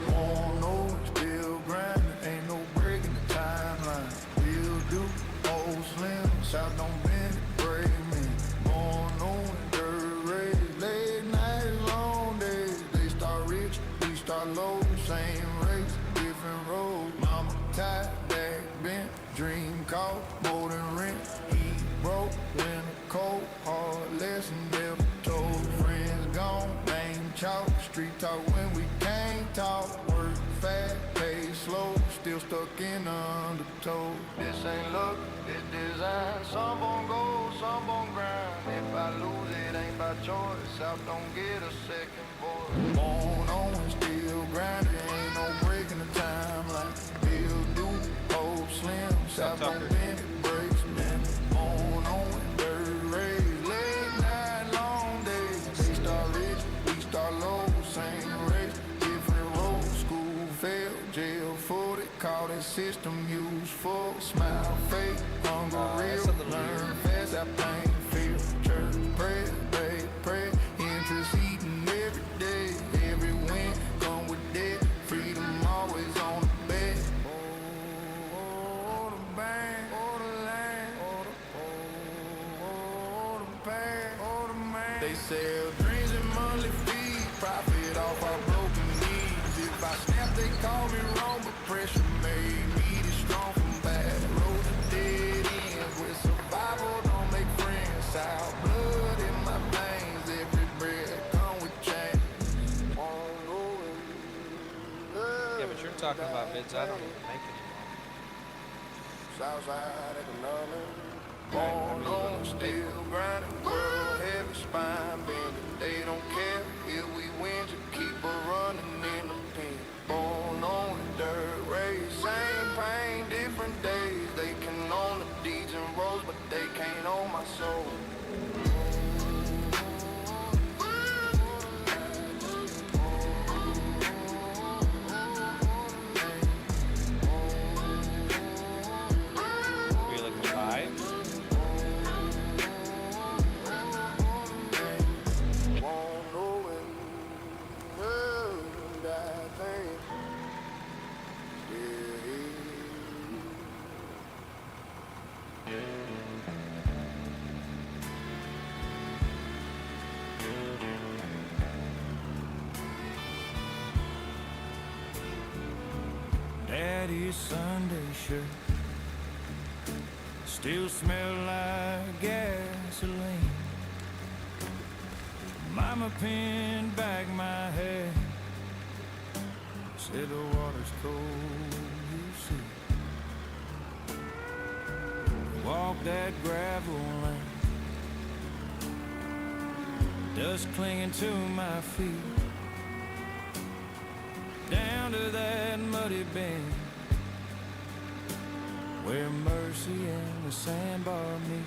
Oh no, still grinding, ain't no breaking the timeline. We'll do old slim, south don't bend it, break me. Born knowing dirt race, late nights, long days. They start rich, we start low, same race, different roads. Mama tied, back bent, dream caught, more than rent. He broke, winter cold, hard lesson never told. Friends gone, name chalk, street talk when we can't talk. Work fast, pay slow, still stuck in undertow. This ain't luck, it's design. Some gon' go, some gon' grind. If I lose it, ain't by choice. South don't get a second voice. Born on, still grinding, ain't no breaking the timeline. Bill do, hold slim, South don't bend it, breaks man. Born on, dirt race, late night, long days. They start rich, we start low, same race, different roads. School failed, jail 40, call that system useful. Smile fake, hunger real, learn fast, I pain feel. Church pray, pray, interest eating every day. Every win come with debt, freedom always on the bed. Oh, the bank, oh, the land, oh, the pain, oh, the man. They sell dreams and monthly talking about vids I don't even make anymore. Southside economic, born on steel grinding, world heavy spine bending. They don't care if we win, just keep her running in the pen. Born on a dirt race, same pain, different days. They can own the deeds and roads, but they can't own my soul. Daddy's Sunday shirt still smell like gasoline. Mama pinned back my hair, said the water's cold, you see. Walk that gravel lane, dust clinging to my feet. Down to that muddy bend where mercy and the sandbar meet.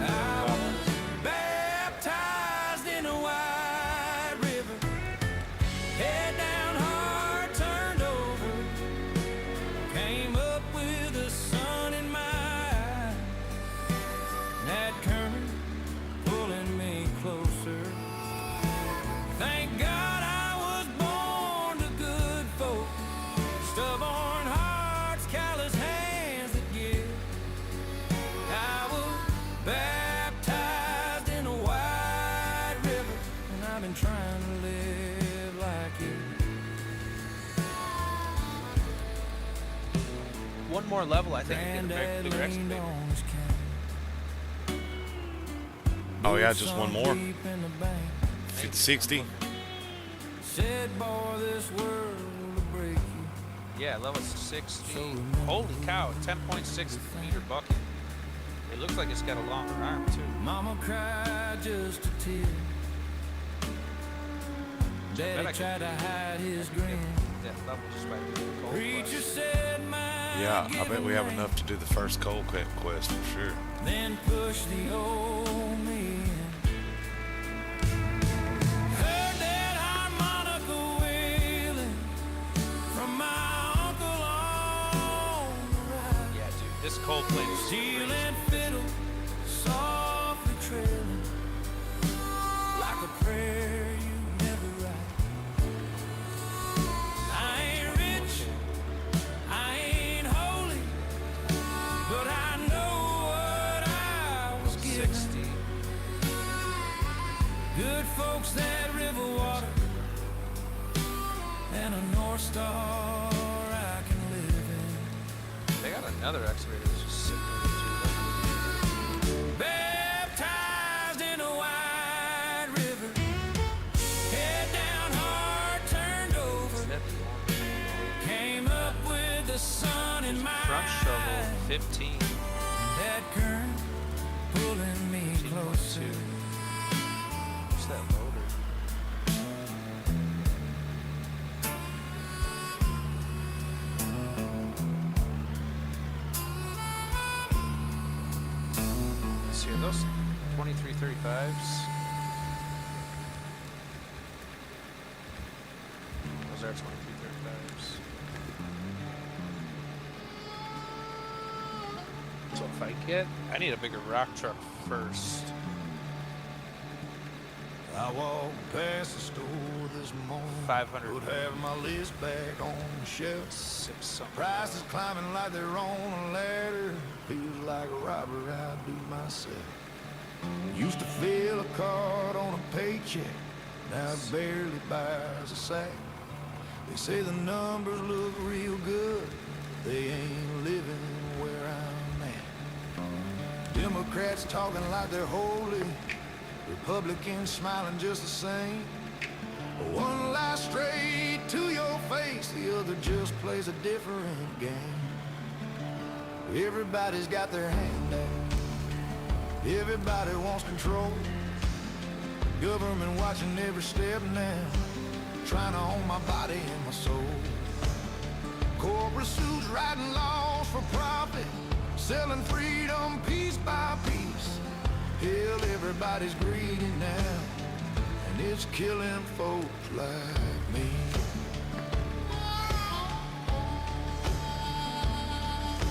I was baptized in a wide river, head down hard, turned over. Came up with the sun in my eye, that current pulling me closer. Thank God I was born to good folk, stubborn hearts, callous hands that give. I was baptized in a wide river, and I've been trying to live like you. One more level, I think, and get a bigger excavator. Oh yeah, just one more. 60. Said, boy, this world will break you. Yeah, level 60. Holy cow, 10.6 meter bucket. It looks like it's got a longer arm too. Mama cried just a tear. Daddy tried to hide his grin. That level just by doing the cold Preacher quest. said, man, Yeah, I bet we have enough to do the first coal quest for sure. then push the old me in. Heard that harmonica wailing from my uncle on the right. Yeah, dude, this cold plate is Steel crazy. and fiddle softly trailing like a prayer you never write. I ain't rich, I ain't holy, but I know what I was given. 60. Good folks, that river water, and a North Star I can live in. They got another excavator that's just sitting there too. Baptized in a wide river, head down hard, turned over. Came up with the sun in my Front shovel, eye. 15. That current pulling me closer. What's that loader? See, are those 2335s? Those are 2335s. So if I need a bigger rock truck first. I walked past the store this morning, 500. put half my list back on the shelf. Sip something. Prices climbing like they're on a ladder. Feels like a robbery I do myself. Used to fill a card on a paycheck, now it barely buys a sack. They say the numbers look real good, they ain't living where I'm at. Democrats talking like they're holy, Republicans smiling just the same. One lie straight to your face, works, the other just plays a different game. Everybody's got their hand out. Everybody wants control. Government watching every step now, trying to own my body and my soul. Corporate suits writing laws for profit, selling freedom piece by piece. Hell, everybody's greedy now, and it's killing folks like me.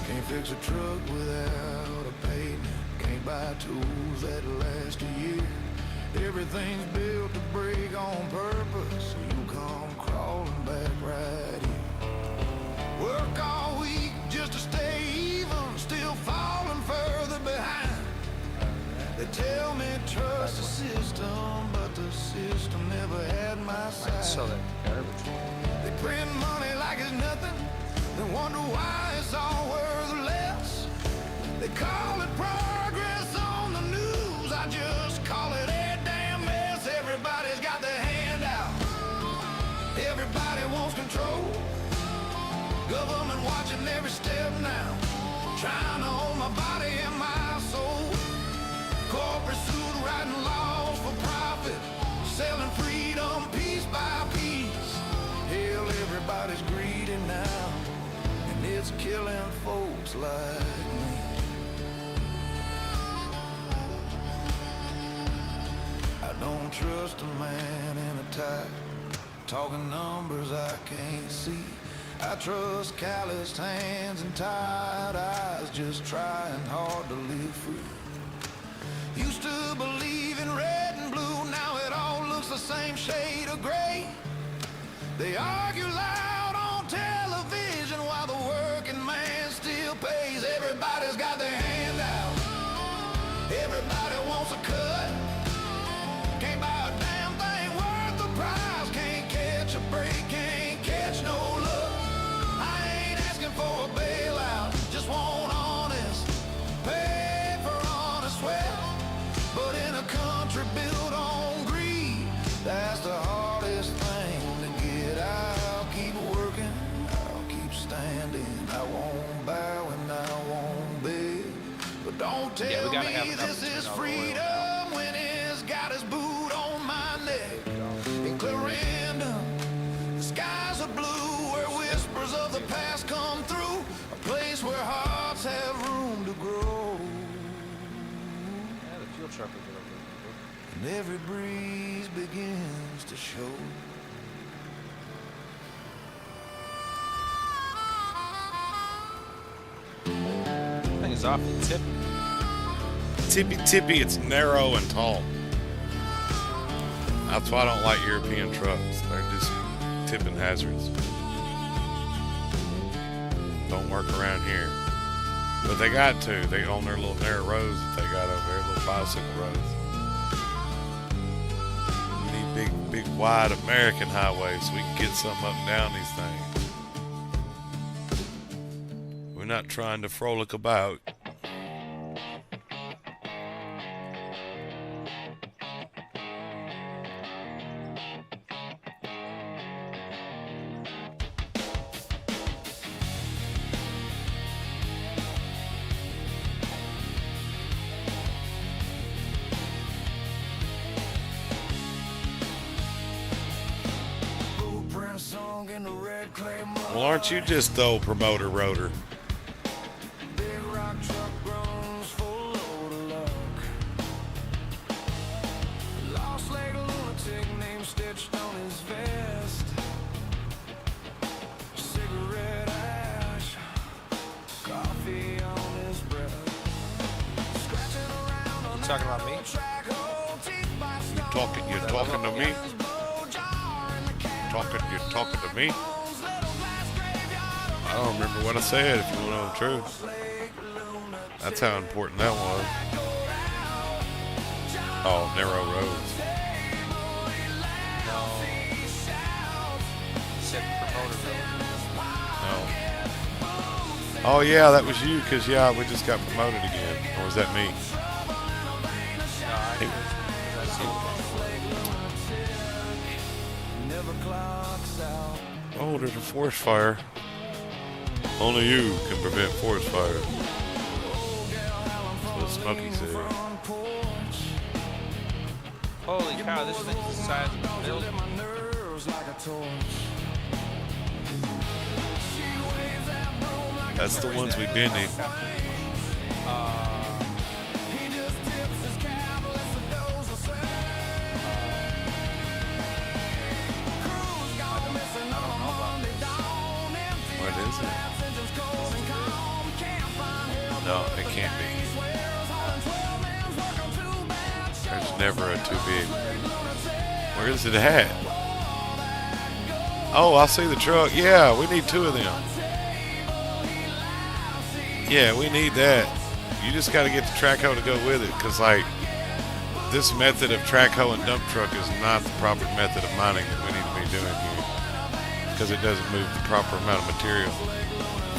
Can't fix a truck without a payment. Can't buy tools that last a year. Everything's built to break on purpose, so you come crawling back right here. Work all week just to stay even, still falling further behind. They tell me trust the system, but the system never had my side. Sell that garbage. They print money like it's nothing, then wonder why it's all worth less. They call it progress on the news, I just call it a damn mess. Everybody's got their hand out, everybody wants control. Government watching every step now, trying to own my body and my soul. Corporate suit writing laws for profit, selling freedom piece by piece. Hell, everybody's greedy now, and it's killing folks like me. I don't trust a man in a tie, talking numbers I can't see. I trust calloused hands and tired eyes, just trying hard to live free. Used to believe in red and blue, now it all looks the same shade of gray. They argue loud on television while the working man still pays. Everybody's got their hand out, everybody wants a cut. Can't buy a damn thing worth the price, can't catch a break, can't catch no luck. I ain't asking for a bailout, just want honest pay for honest sweat. But in a country built on greed, that's the hardest thing to get. I'll keep working, I'll keep standing. I won't bow and I won't beg. But don't tell me this is freedom when it's got his boot on my neck. In Clarendon, the skies are blue, where whispers of the past come through. A place where hearts have room to grow. Yeah, the fuel truck will get over And every breeze begins to show. there. Thing is awfully tippy. Tippy, it's narrow and tall. That's why I don't like European trucks. They're just tipping hazards. Don't work around here. But they got to. They own their little narrow roads that they got over there, little bicycle roads. We need big, wide American highways so we can get something up and down these things. We're not trying to frolic about. Well, aren't you just the old promoter rotor? Big rock truck runs full load of luck. Lost leg lunatic, name stitched on his vest. Cigarette ash, coffee on his breath. Scratching around on You talking about me? You're talking to me? You're talking to me? I don't remember what I said, if you want to know the truth. That's how important that was. Oh, narrow roads. No. You said promoter road. Oh. Oh, yeah, that was you, because, yeah, we just got promoted again. Or was that me? No, I see Never clocks out, Oh, there's a forest fire. Only you can prevent forest fire. That's what Smokey said. Holy cow, this thing's the size of a building. That's the ones we've been in. What is it? No, it can't be. There's never a too big. Where is it at? Oh, I see the truck. Yeah, we need 2 of them. Yeah, we need that. You just got to get the track hoe to go with it, because like this method of track hoe and dump truck is not the proper method of mining that we need to be doing here, because it doesn't move the proper amount of material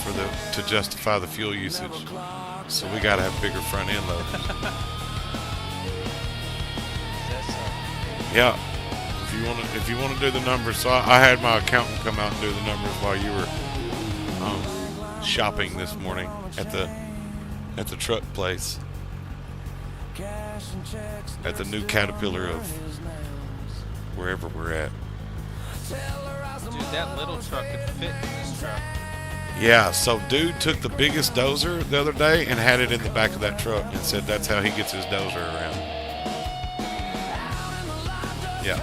for to justify the fuel usage. So we got to have bigger front end loaders. Yeah, if you want to do the numbers, so I had my accountant come out and do the numbers while you were shopping this morning at the truck place, at the new Caterpillar of wherever we're at. Dude, that little truck could fit in this truck. Yeah, so dude took the biggest dozer the other day and had it in the back of that truck and said that's how he gets his dozer around. Yeah.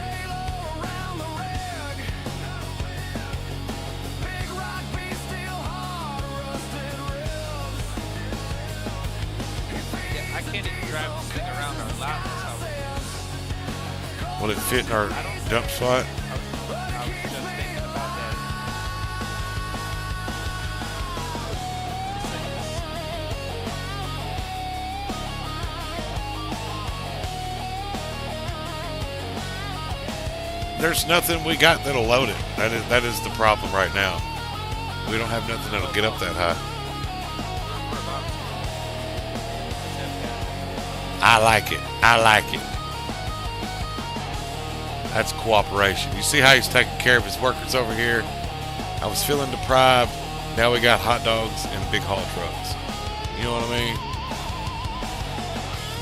I can't even drive this thing around our lot. That's how it is. Will it fit in our dump spot? I was just thinking about that. There's nothing we got that'll load it. That is the problem right now. We don't have nothing that'll get up that high. I like it. I like it. That's cooperation. You see how he's taking care of his workers over here? I was feeling deprived. Now we got hot dogs and big haul trucks. You know what I mean?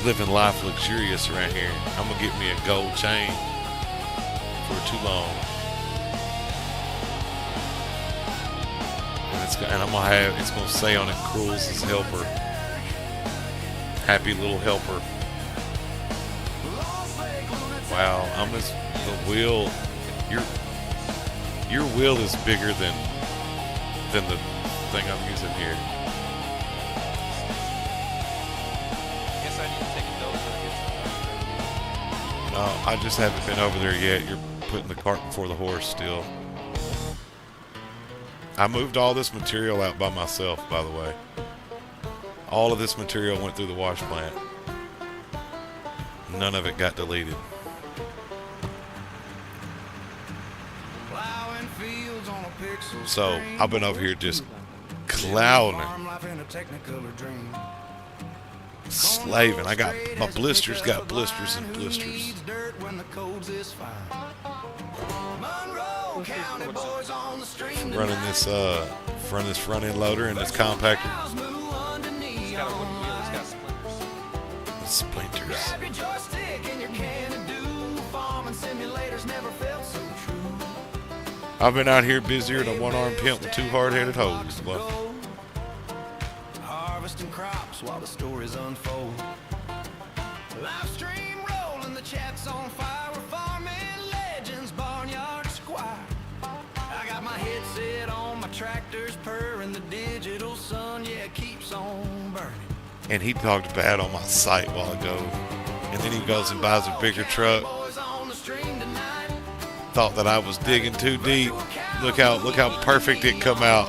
Living life luxurious around here. I'm going to get me a gold chain for too long. And I'm going to have, it's going to say on it, Cruel's helper. Happy little helper. Wow, the wheel, your wheel is bigger than the thing I'm using here. Guess I need to take a dozer and get some. No, I just haven't been over there yet. You're putting the cart before the horse still. I moved all this material out by myself, by the way. All of this material went through the wash plant. None of it got deleted. So I've been over here just clouding, slaving. I got my blisters, got blisters and blisters. Running this front end loader and this compactor. He's got a wooden wheel. He's got splinters. I've been out here busier than a one-armed pimp with 2 hard-headed hoes. Well, Harvesting crops while the stories unfold. Live stream rolling, the chat's on fire. We're farming legends, barnyard squire. I got my headset on, my tractor's purring. The digital sun, yeah, keeps on burning. and he talked bad on my site a while ago. And then he goes and buys a bigger truck. Thought that I was digging too deep. Look how perfect it come out.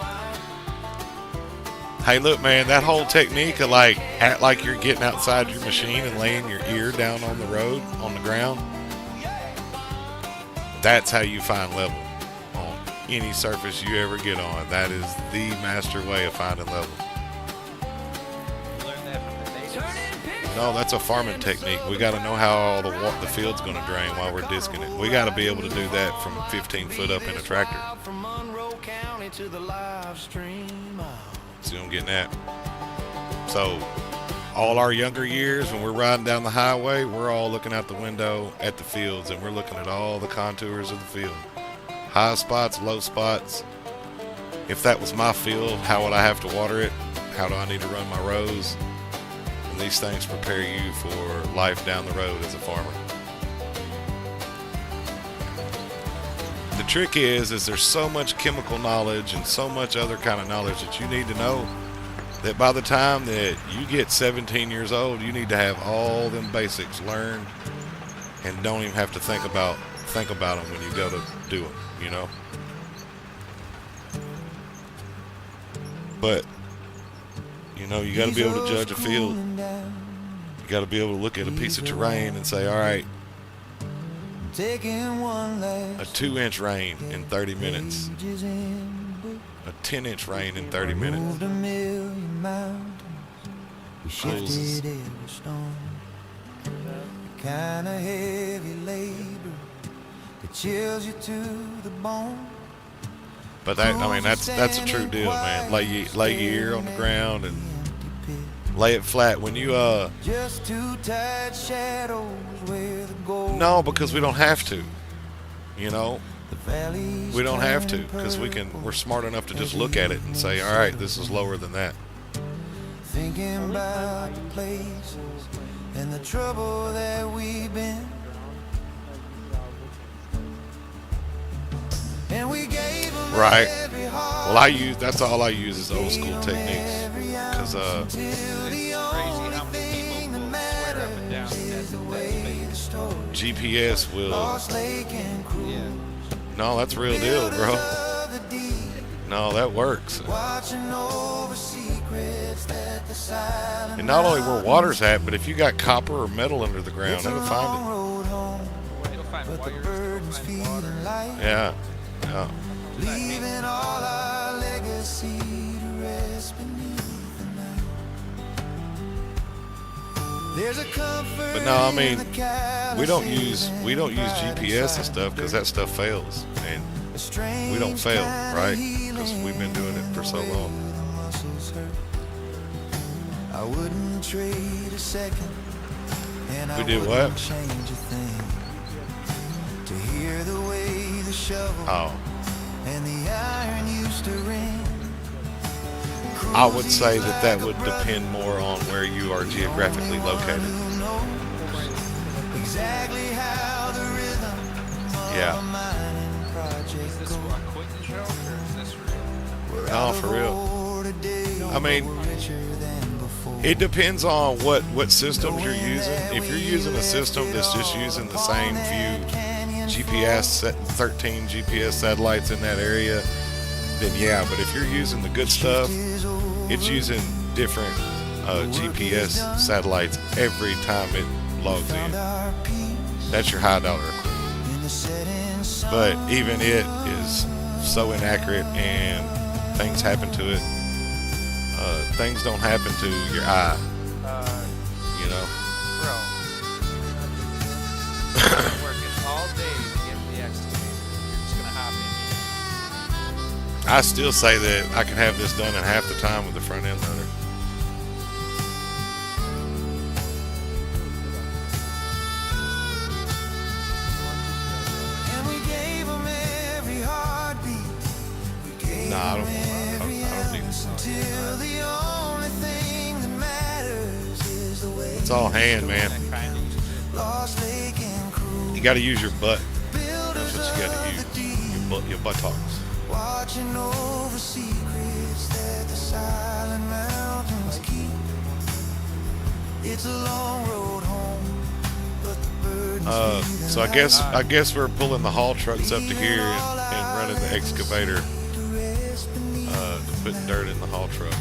Hey, look, man, that whole technique of like act like you're getting outside your machine and laying your ear down on the road, on the ground. That's how you find level on any surface you ever get on. That is the master way of finding level. No, that's a farming technique. We got to know how all the field's going to drain while we're disking it. We got to be able to do that from 15 foot up in a tractor. me to the live stream. See what I'm getting at? So, all our younger years, when we're riding down the highway, we're all looking out the window at the fields, and we're looking at all the contours of the field. High spots, low spots. If that was my field, how would I have to water it? How do I need to run my rows? And these things prepare you for life down the road as a farmer. The trick is there's so much chemical knowledge and so much other kind of knowledge that you need to know that by the time that you get 17 years old, you need to have all them basics learned and don't even have to think about them when you go to do them, you know? But, you know, you got to be able to judge a field. You got to be able to look at a piece of terrain and say, all right, a 2-inch rain in 30 minutes, a 10-inch rain in 30 minutes. Closes. Kind of heavy labor that chills you to the bone. But that, I mean, that's a true deal, man. Lay your ear on the ground and lay it flat. When you Just two tight shadows where the gold. no, because we don't have to. You know, we don't have to because we're smart enough to just look at it and say, all right, this is lower than that. Thinking about the places and the trouble that we've been. And we gave them Right. every heart. Well, that's all I use is old school techniques. Because It's crazy how many people will swear up and down that space. GPS will. Yeah. No, that's real deal, bro. No, that works. Watching over secrets that the silent And not only where water's at, but if you got copper or metal under the ground, it'll find road home, It'll find but the wires, burdens it'll find water. feeling light. it. Yeah. Yeah. Leaving all our legacy to rest beneath the night. There's a comfort But no, I mean, in the callous we don't use and GPS and stuff because that stuff fails, and we don't fail, right? Because we've been doing it for so long. I wouldn't trade a second, and I We did wouldn't what? change a thing to hear the way the shovel Oh, and the iron used to ring. I would say that would depend more on where you are geographically located. Exactly how the rhythm of Yeah. a mining project Is this goes. a quick joke or is this real? No, for real. I mean, Richer than before. it depends on what systems you're using. If you're using a system that's just using the same few GPS, 13 GPS satellites in that area, then yeah. But if you're using the good stuff, it's using different GPS satellites every time it logs in. That's your high dollar equipment. But even it is so inaccurate and things happen to it. Things don't happen to your eye, you know. Bro. I'm working all day to get the excavator. You're just gonna hop in here. I still say that I can have this done in half the time with the front end loader. And we gave 'em every heartbeat. We gave Nah, I don't 'em every need ounce until the only thing that matters is the way It's all hand, man. Lost Lake and Cruise. You got to use your butt. That's what you got to use. Your buttocks. Watching over secrets that the silent mountains keep. It's a long road home, but the burdens So I guess we're pulling the haul trucks up to here and running the excavator to put dirt in the haul truck.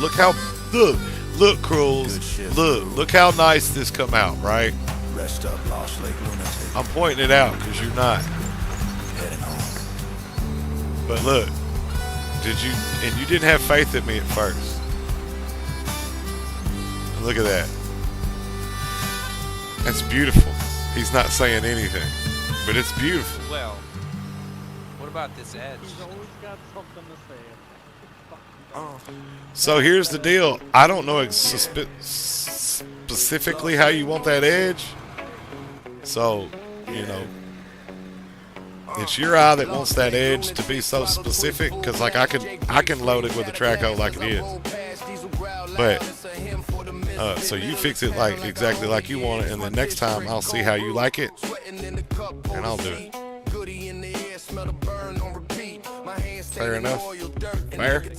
Look Cruels. Look how nice this come out, right? Rest up, Lost Lake lunatic. I'm pointing it out because you're not. Heading home. But look, you didn't have faith in me at first. Look at that. That's beautiful. He's not saying anything, but it's beautiful. Well, What about this edge? He's always got something to say. So here's the deal. I don't know specifically how you want that edge. So, you know, it's your eye that wants that edge to be so specific. Because like I can load it with a track hoe like it is. But so you fix it like exactly like you want it, and then next time I'll see how you like it, and I'll do it. Fair enough. Fair. Look at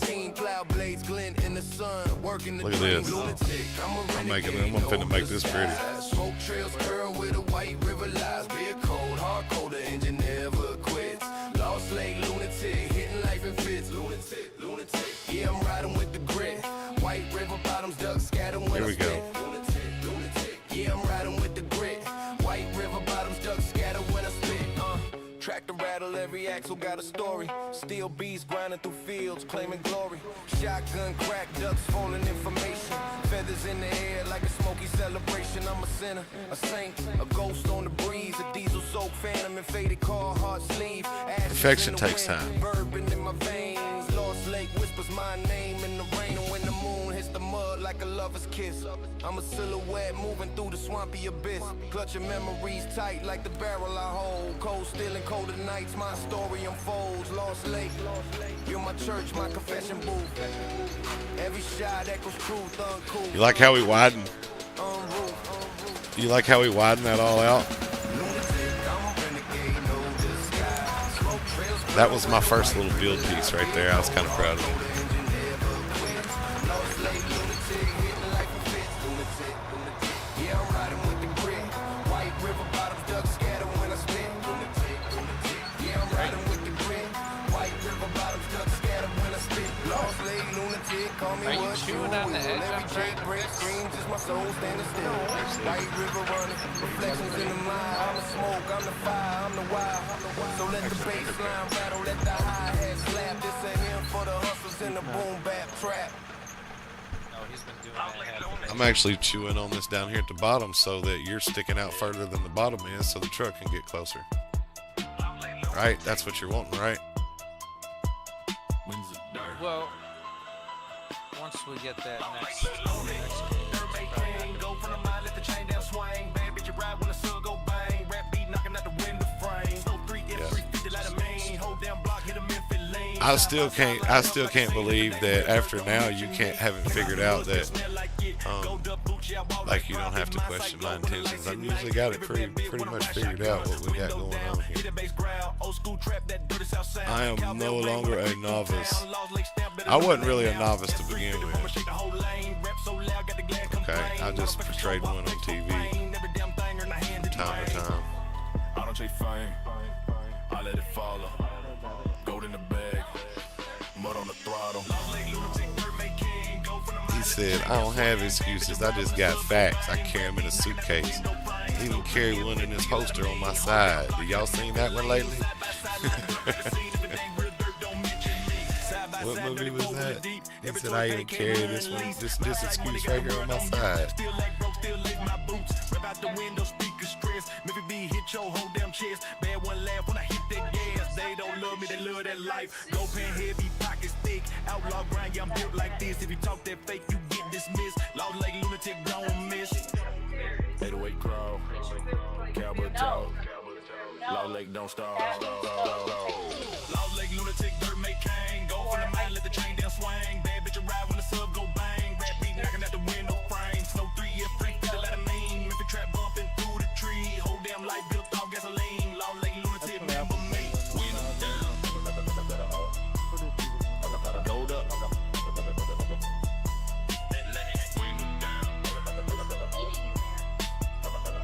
this. I'm finna make this pretty. Smoke trails curl with a white river lies. Be a cold, hard cold, the engine never quits. Lost Lake lunatic, hitting life in fits. Lunatic, lunatic. Yeah, I'm riding with the grit. White river bottoms, ducks scatter when Here we go. Lunatic, lunatic. Yeah, I'm riding with the grit. White river bottoms, ducks scatter when I spit. Tractor rattle, every axle got a story. Steel beast grinding through fields, claiming glory. Shotgun crack, ducks falling information. Feathers in the air like a smoky celebration. I'm a sinner, a saint, a ghost on the breeze. A diesel soaked phantom and faded car, heart sleeve. Perfection takes time. Bourbon in my veins. Lost Lake whispers my name in the rain. And when the moon hits the mud like a lover's kiss. I'm a silhouette moving through the swampy abyss. Clutching memories tight like the barrel I hold. Cold still and colder nights, my story unfolds. Lost Lake, you're my church, my confession booth. Every shot echoes truth, uncool. You like how we widen? You like how we widen that all out? That was my first little build piece right there. I was kind of proud of it. Are you chewing on the edge? I'm trying to White river running, reflections in the mind. I'm the smoke, I'm the fire, I'm the wild. So let the bass line rattle, let the hi-hat slap. This a hymn for the hustlers in the boom bap trap. Oh, he's been doing that. I'm actually chewing on this down here at the bottom so that you're sticking out further than the bottom is, so the truck can get closer. Right? That's what you're wanting, right? Well, once we get that next Go from the mind, let the chain down swing. Bad bitch, you ride when the sun go bang. Rap beat knocking out the window frame. So 350 like a main. Hold down block, hit a Memphis lane. I still can't believe that after now you haven't figured out that like you don't have to question my intentions. I've usually got it pretty much figured out what we got going on here. I am no longer a novice. I wasn't really a novice to begin with. Okay, I just portrayed one on TV time to time. I don't chase fame, I let it follow. Gold in the bag, mud on the throttle. He said, I don't have excuses, I just got facts. I carry them in a suitcase. Even carry one in this holster on my side. Did y'all seen that one lately? What movie was that? He said, I even carry this excuse right here on my side. They don't love me, they love that life. Go pen heavy, pockets thick. Outlaw grind, yeah, I'm built like this. If you talk that fake, you get dismissed. Lost like lunatic, don't miss. 808 crowd, cowboy talk. Loud Lake don't stop. Lost like lunatic, dirt make cane. Go from the mind, let the chain down swing. Bad bitch, you ride when the sub go bang. Rap beat knocking out the window frame. Snow 3F3, feel like a mean. If you trap bumping through the tree. Whole damn life built off gasoline. Lost like lunatic, remember me. Gold up.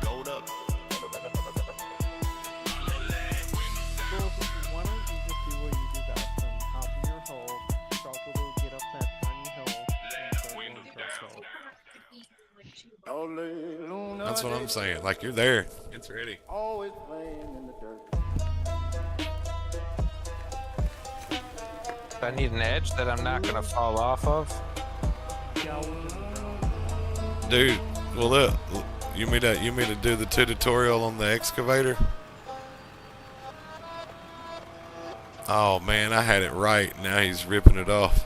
Gold up. Why don't you just do what you do best and hop in your hole, struggle to get up that tiny hill, and start That's what I'm saying. Like, you're there. It's ready. always playing in the dirt. I need an edge that I'm not gonna fall off of. Dude, well look, you mean to do the tutorial on the excavator? Oh man, I had it right. Now he's ripping it off.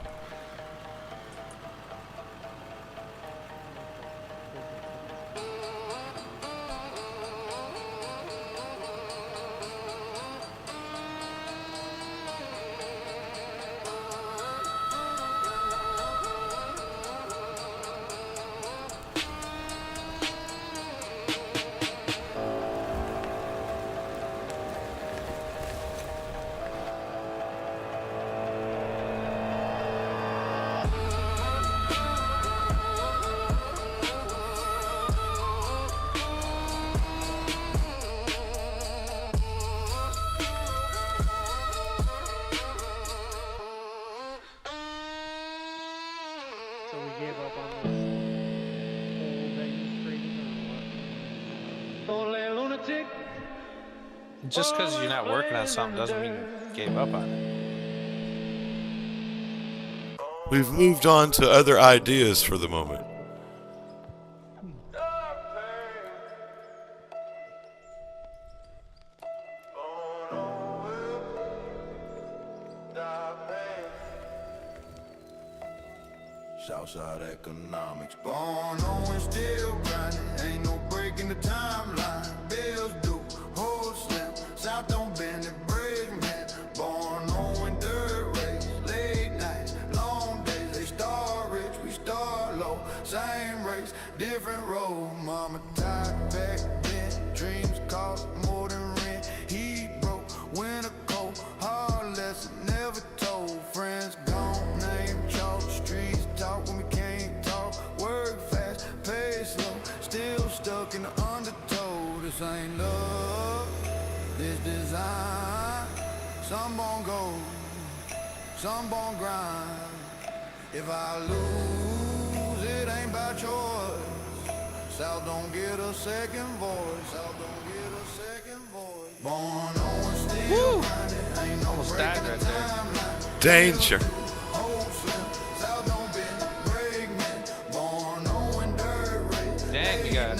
So we gave up on this hole that you created, or what? Only lunatic. Just because you're not working on something doesn't mean you gave up on it. We've moved on to other ideas for the moment. Southside economics, born on and still grinding. Ain't no break in the timeline. Bills due, hold slim. South don't bend it, bridge man. Born on dirt race, late nights, long days. They start rich, we start low. Same race, different road. Mama tied back then. Dreams cost more than rent. He broke, winter cold, hard lesson never told. Friends gone, name chalk, streets talk when we can't talk. Work fast, pay slow, still stuck in the undertow. This ain't love, this design. Some born gold, some born grind. If I lose, it ain't by choice. South don't get a second voice. South don't get a second voice. Born on still grinding. Ain't no Almost died right there. Danger. Dang, you got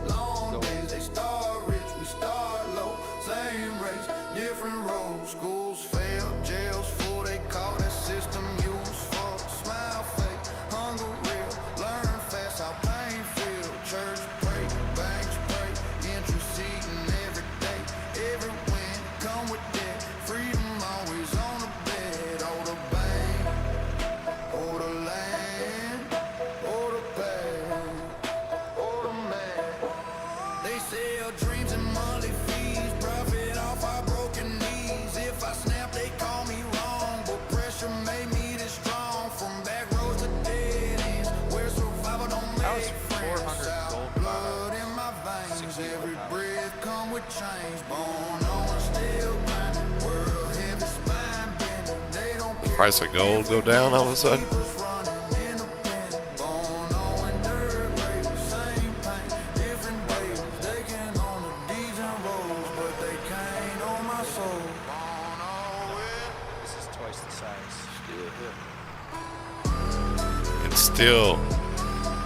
long days, they start rich, we start low. Same race, different roads. Schools fail, jails full, they call that system useful. Smile fake, hunger real, learn fast how pain feel. Church pray, banks pray, interceding every day. Every win come with debt, freedom always on the bed. Oh, the bank, oh, the land, oh, the past. They sell dreams and monthly fees, profit off our broken knees. If I snap, they call me wrong, but pressure made me this strong. From back roads to dead ends, where survival don't That was make 400 friends. South gold blood in my veins, every breath come with change. Born on still grinding, world heavy spine bending. They don't care. Price of gold go down all of a sudden. Keep us running independent. Born on dirt race, same pain, different days. They can own the deeds and roads, but they can't own my soul. Born on with, This is twice the size.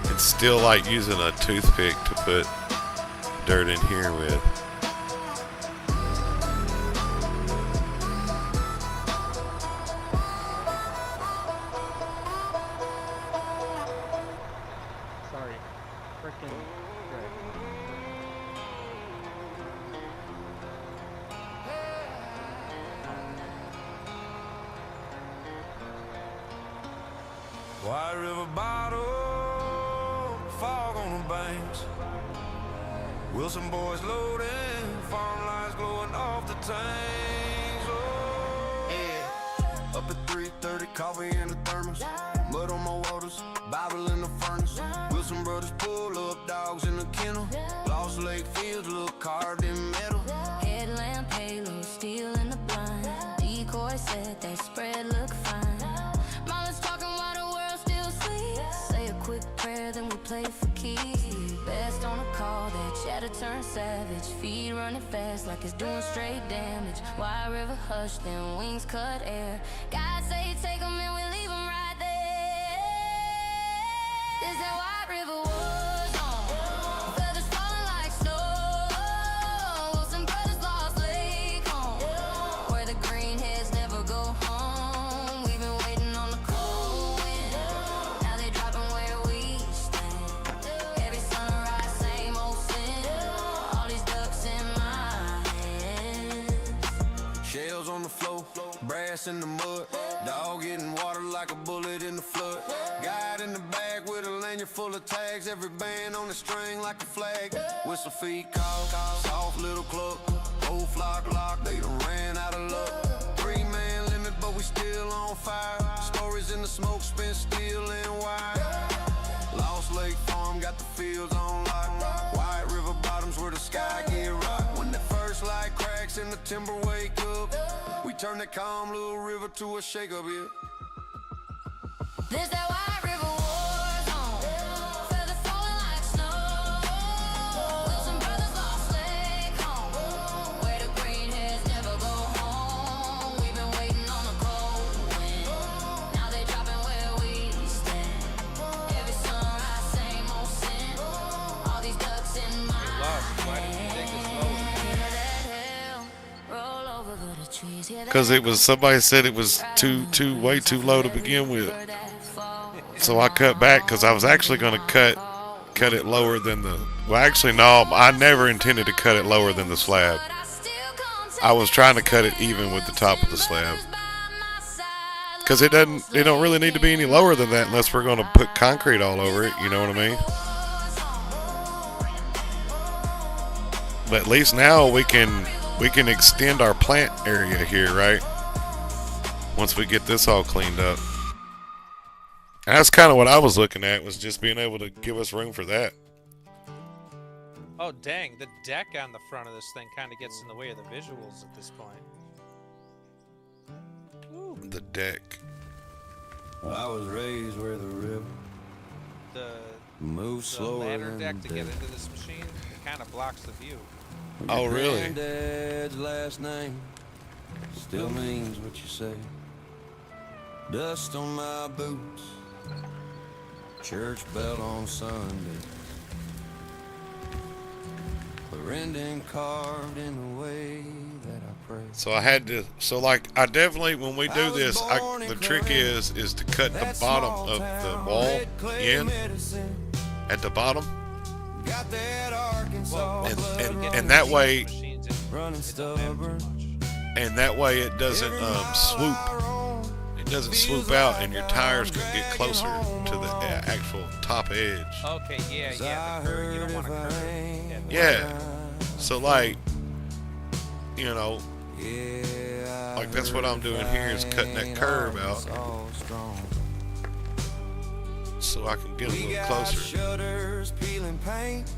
It's still like using a toothpick to put dirt in here with. Sorry. Frickin' Greg. White River bottle, fog on the banks. Wilson boys loading, farm lights glowing off the tanks. Oh, yeah. Up at 3:30, coffee in the thermos. Mud on my waters, Bible in the furnace. Wilson brothers pull up, dogs in the kennel. Lost Lake Fields look carved in metal. Headlamp halo, steel in the blind. Decoy set that spread look fine. Mama's talking while the world still sleeps. Say a quick prayer, then we play for keys. Best on a call, that chatter turns savage. Feet running fast like it's doing straight damage. Wide river hush, then wings cut air. God say take 'em and we leave 'em right there. This that White River was on. Feathers falling like snow. Wilson brothers lost lake home. Where the green heads never go nails on the floor, brass in the mud. Dog getting water like a bullet in the flood. Guide in the bag with a lanyard full of tags. Every band on the string like a flag. Whistle feet call, soft little club. Whole flock lock, they done ran out of luck. 3-man limit, but we still on fire. Stories in the smoke, spent steel and wire. Lost Lake Farm, got the fields on lock. White River bottoms where the sky get rocked. When the first light cracks and the timber wake up, we turn that calm little river to a shake up, yeah. There's that White River war zone, feathers falling like snow. Wilson brothers lost Lake home, where the greenheads never go home. We've been waiting on a cold wind, now they dropping where we stand. Every sunrise, same old sin. All these ducks in my Why did you take this low? hear that hill roll over the trees. Hear that Because it was, somebody said it was way too low to begin with. So I cut back because I was actually going to cut it lower than the. Well, actually, no, I never intended to cut it lower than the slab. I was trying to cut it even with the top of the slab. Because it don't really need to be any lower than that unless we're going to put concrete all over it. You know what I mean? But at least now we can extend our plant area here, right? Once we get this all cleaned up. And that's kind of what I was looking at, was just being able to give us room for that. Oh, dang. The deck on the front of this thing kind of gets in the way of the visuals at this point. Ooh. The deck. I was raised where the river moves The slower ladder than deck to the get into this machine, it kind of blocks the view. Oh, really? Granddad's last name still means what you say. Dust on my boots, church bell on Sunday, Brendan carved in the way that I pray. So I had to, I definitely, when we do this, the trick is to cut the bottom of the wall in at the bottom. Got that Arkansas And that way, running stubborn. and that way it doesn't swoop. It doesn't swoop out, and your tires can get closer to the actual top edge. Okay, yeah, the curve. You don't want to curve. Yeah. So like that's what I'm doing here, is cutting that curve out so I can get a little closer. Shutters peeling paint,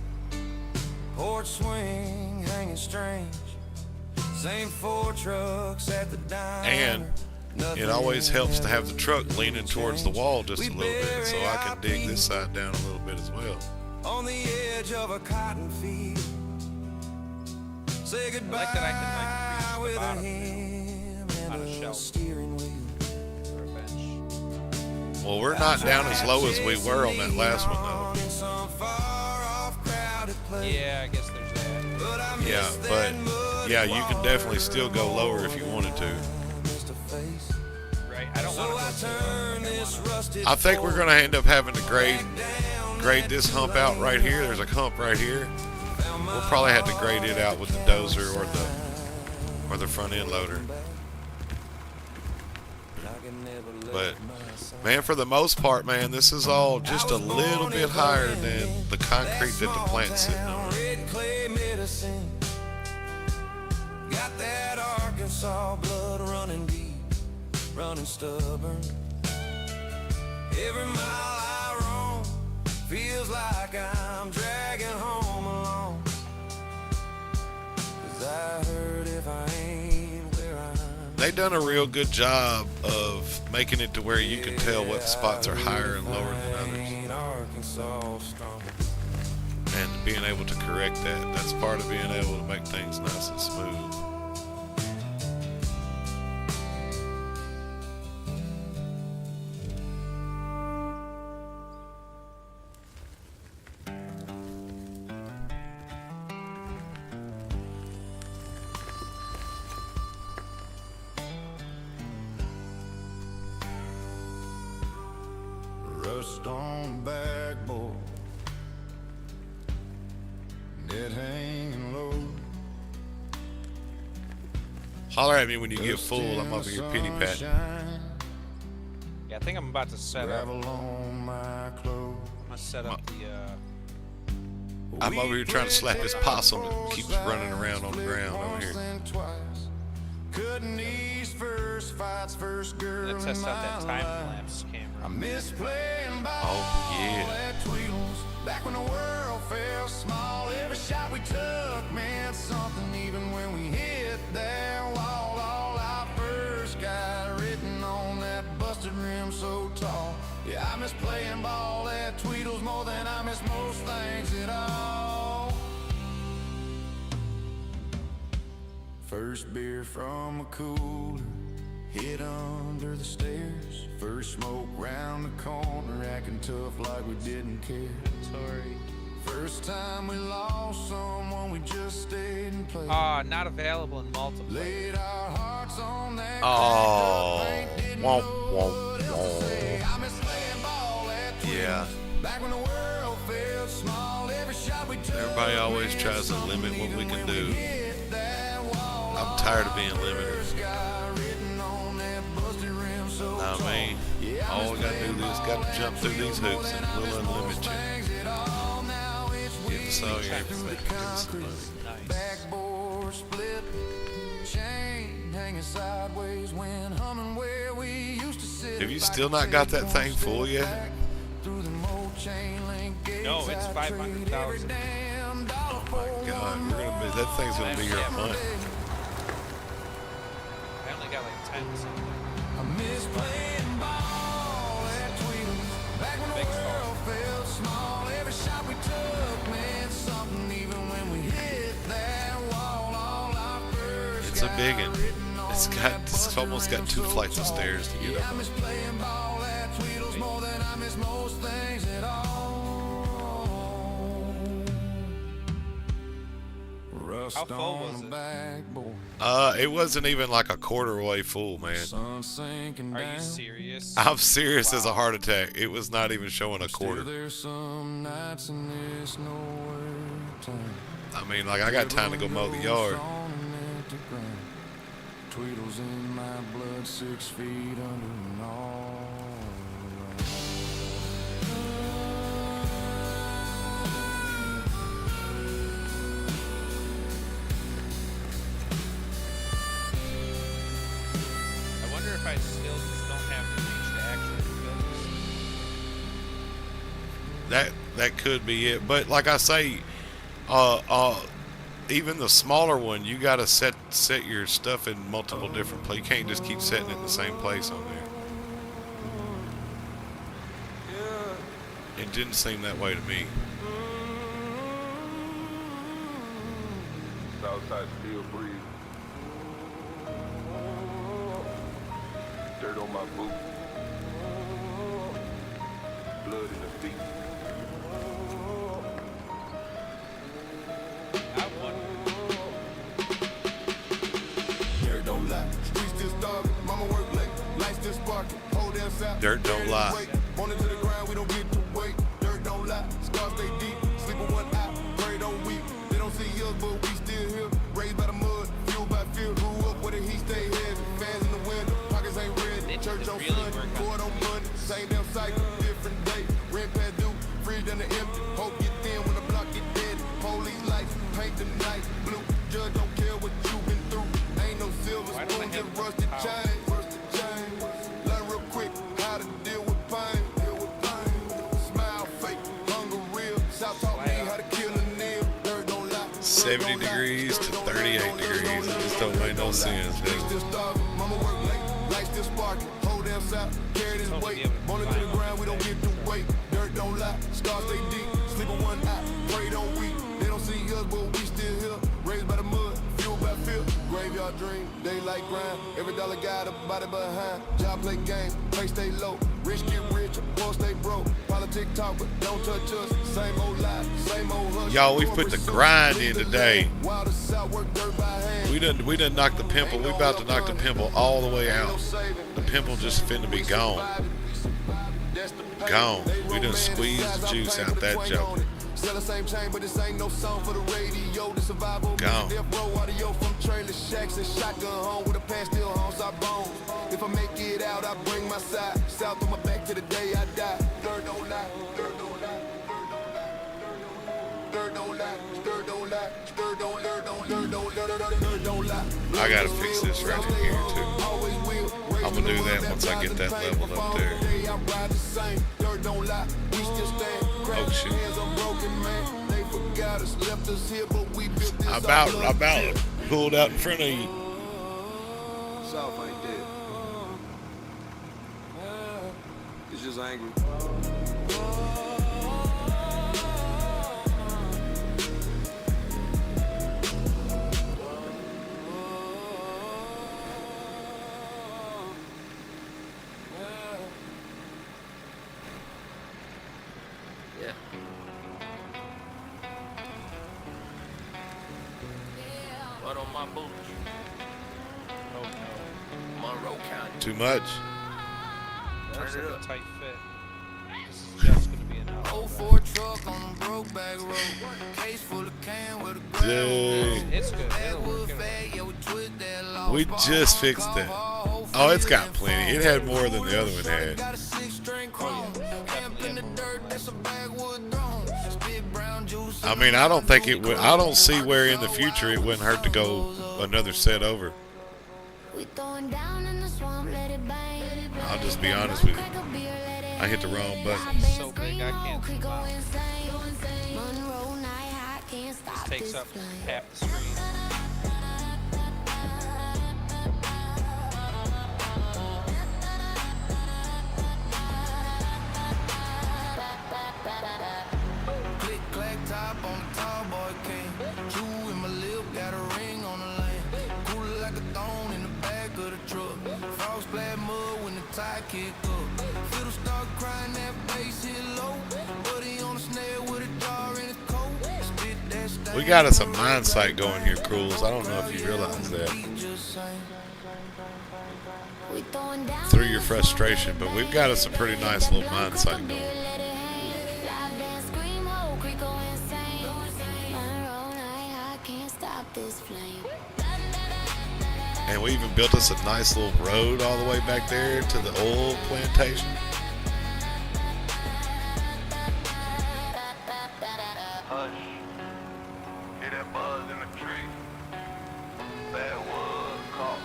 porch swing hanging strange. Same 4 trucks at the diner. And it always helps to have the truck leaning towards the wall just a little bit, so I can dig this side down a little bit as well. On the edge of a cotton field. Say goodbye I like that I can reach with the a bottom hymn on a and a shelf. steering wheel. Or a bench. Well, we're not down as low as we were on that last one, though. In some far off crowded place. Yeah, I guess there's that. But I Yeah, miss but that mud yeah, you can definitely still go lower if you wanted to. missed a face. Right, I don't So I want to turn this rusted I think we're going to end up having to grade this hump out right here. There's a hump right here. We'll probably have to grade it out with the dozer or the front end loader. But man, for the most part, man, this is all just a little bit higher than the concrete that the plant's sitting on. Red clay medicine. Got that Arkansas blood running deep, running stubborn. Every mile I roam feels like I'm dragging home alone. 'Cause I heard if I ain't where I'm, They done a real good job of making it to where you can tell what spots are higher and lower than others, ain't Arkansas strong. and being able to correct that. That's part of being able to make things nice and smooth. Rust on backboard, dead hanging low. Holler at me when you get full. I'm over here pity patting. Yeah, I think I'm about to set up. Gravel on my clothes. I'm gonna set up the. I'm over here trying to slap this possum that keeps running around on the ground over here. Couldn't these first fights, first girl Let's test out that in time my life. lapse camera. I miss playing ball Oh, yeah. at Tweedles. Back when the world felt small, every shot we took meant something. Even when we hit that wall, all I first got written on that busted rim so tall. Yeah, I miss playing ball at Tweedles more than I miss most things at all. First beer from a cooler, hid under the stairs. First smoke round the corner, acting tough like we didn't care. Sorry. First time we lost someone, we just stayed and played. Not available in multiplayer. Laid our hearts on that Oh, cracked up paint, didn't womp, know womp, what else to say. womp. I miss playing ball at Tweedles. Yeah. Back when the world felt small, every shot we took. Everybody always tries to limit what we can do. I'm tired of being limited. I mean, all we gotta do is gotta jump through these hoops and we'll unlimit you. Get us all your everything. Get us some money. Backboard split, chain hanging sideways when humming where we used to sit. Have you still not got that thing full yet? No, it's 500,000. Oh my God, that thing's gonna be here a month. I only got like 10 something. I miss playing ball at Tweedles. Back when the world felt small, every shot we took meant something. Even when we hit that wall, all our first. It's a big one. It's almost got 2 flights of stairs to get I up. miss playing ball at Tweedles more than I miss most things at all. Rust How full on was the it? backboard. It wasn't even like a quarter way full, man. Sun sinking Are you down. serious? I'm serious as a heart attack. It was not even showing a Still quarter. there's some nights in this nowhere time. I mean, like, I got time to go mow the yard. Tweedles in my blood, 6 feet under and all. I wonder if I still just don't have the reach to actually build this. That could be it. But like I say, even the smaller one, you gotta set your stuff in multiple different places. You can't just keep setting it in the same place on there. It didn't seem that way to me. Southside still breathe. Dirt on my boots. Blood in the feet. Dirt don't lie. Streets still starving. Mama work late. Lights still sparking. Hold down south. Dirt don't lie. On into the ground, we don't get to wait. Dirt don't lie. Scars stay deep. Sleep with one eye. Pray don't weep. They don't see us, but we still here. Raised by the mud. Fueled by fear. Grew up where the heat stay heavy. Fans in the window. Pockets ain't red. Church on Sunday. Court on Monday. Same damn cycle. Different day. Rent past due. Fridge under empty. Hope get thin when the block get dead. Police lights. Paint the night blue. Judge don't care what you been through. Ain't no silver spoon, just rusted chain. Learn real quick how to deal with pain. Smile fake, hunger real. South taught me how to kill a nail. Dirt don't lie. 70 degrees to 38 degrees. It just don't make no sense, Streets dude. still starving, mama work late. Lights still sparking. Hold down south, carry this weight. Born into the ground, we don't get to wait. Dirt don't lie, scars stay deep. Sleep with one eye, pray don't weep. They don't see us, but we still here. Raised by the mud, fueled by fear. Graveyard dream, daylight grind. Every dollar got a body behind. Job play game, pay stay low. Rich get rich, poor stay broke. Politic talk, but don't touch us. Same old lie, same old hush. Y'all, we put the grind in today. Wild as South, work dirt by hand. We done knocked the pimple. We about to knock the pimple all the way out. The pimple just finna be gone. Gone. We done squeezed the juice out that joke. Sell the same chain, but this ain't no song for the radio. The survival music, death row audio from trailer shacks and shotgun home with a pan still haunts our bones. If I make it out, I bring my side. South on my back to the day I die. Dirt don't lie, dirt don't lie. I gotta fix this right in here too. I'm gonna do that once I get that level up there. Oh shit. I about pulled out in front of you. South ain't dead. It's just angry. What on my boots? Oh no. Monroe County. Too much? That's like a tight fit. This is just gonna be enough. 04 truck on the broke back road. Case full of can with a Dang. It's good. It'll work. We just fixed that. Oh, it's got plenty. It had more than the other one had. I mean, I don't think it would. I don't see where in the future it wouldn't hurt to go another set over. I'll just be honest with you. I hit the wrong button. It's so big I can't zoom out. This takes up half the screen. Click clack top on the tall boy king. Chew in my lip, got a ring on the lane. Cool like a thorn in the back of the truck. Frog splat mud when the tire kick up. Fiddle start crying, that bass hit low. Buddy on the snare with a jar in his coat. Spit that stain. We got us a mine site going here, Cruels. I don't know if you realize that. Through your frustration, but we've got us a pretty nice little mine site going. And we even built us a nice little road all the way back there to the oil plantation. Hush. Hear that buzz in the tree. Bad wood caught.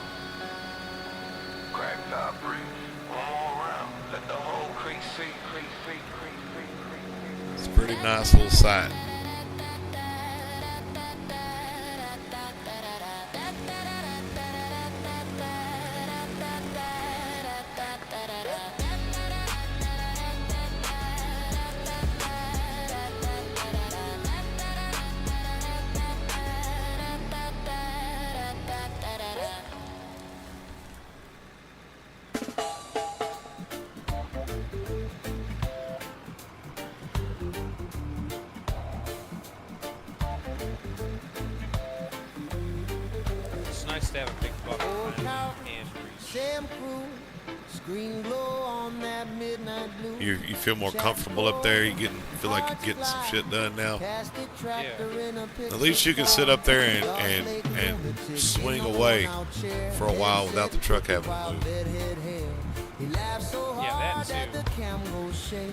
Crack top breeze. One more round. Let the whole creek see. It's a pretty nice little site. It's nice to have a big bucket and You feel more comfortable up there. You feel like you're getting some shit done now. Yeah. At least you can sit up there and swing away for a while without the truck having to move. Yeah, that too.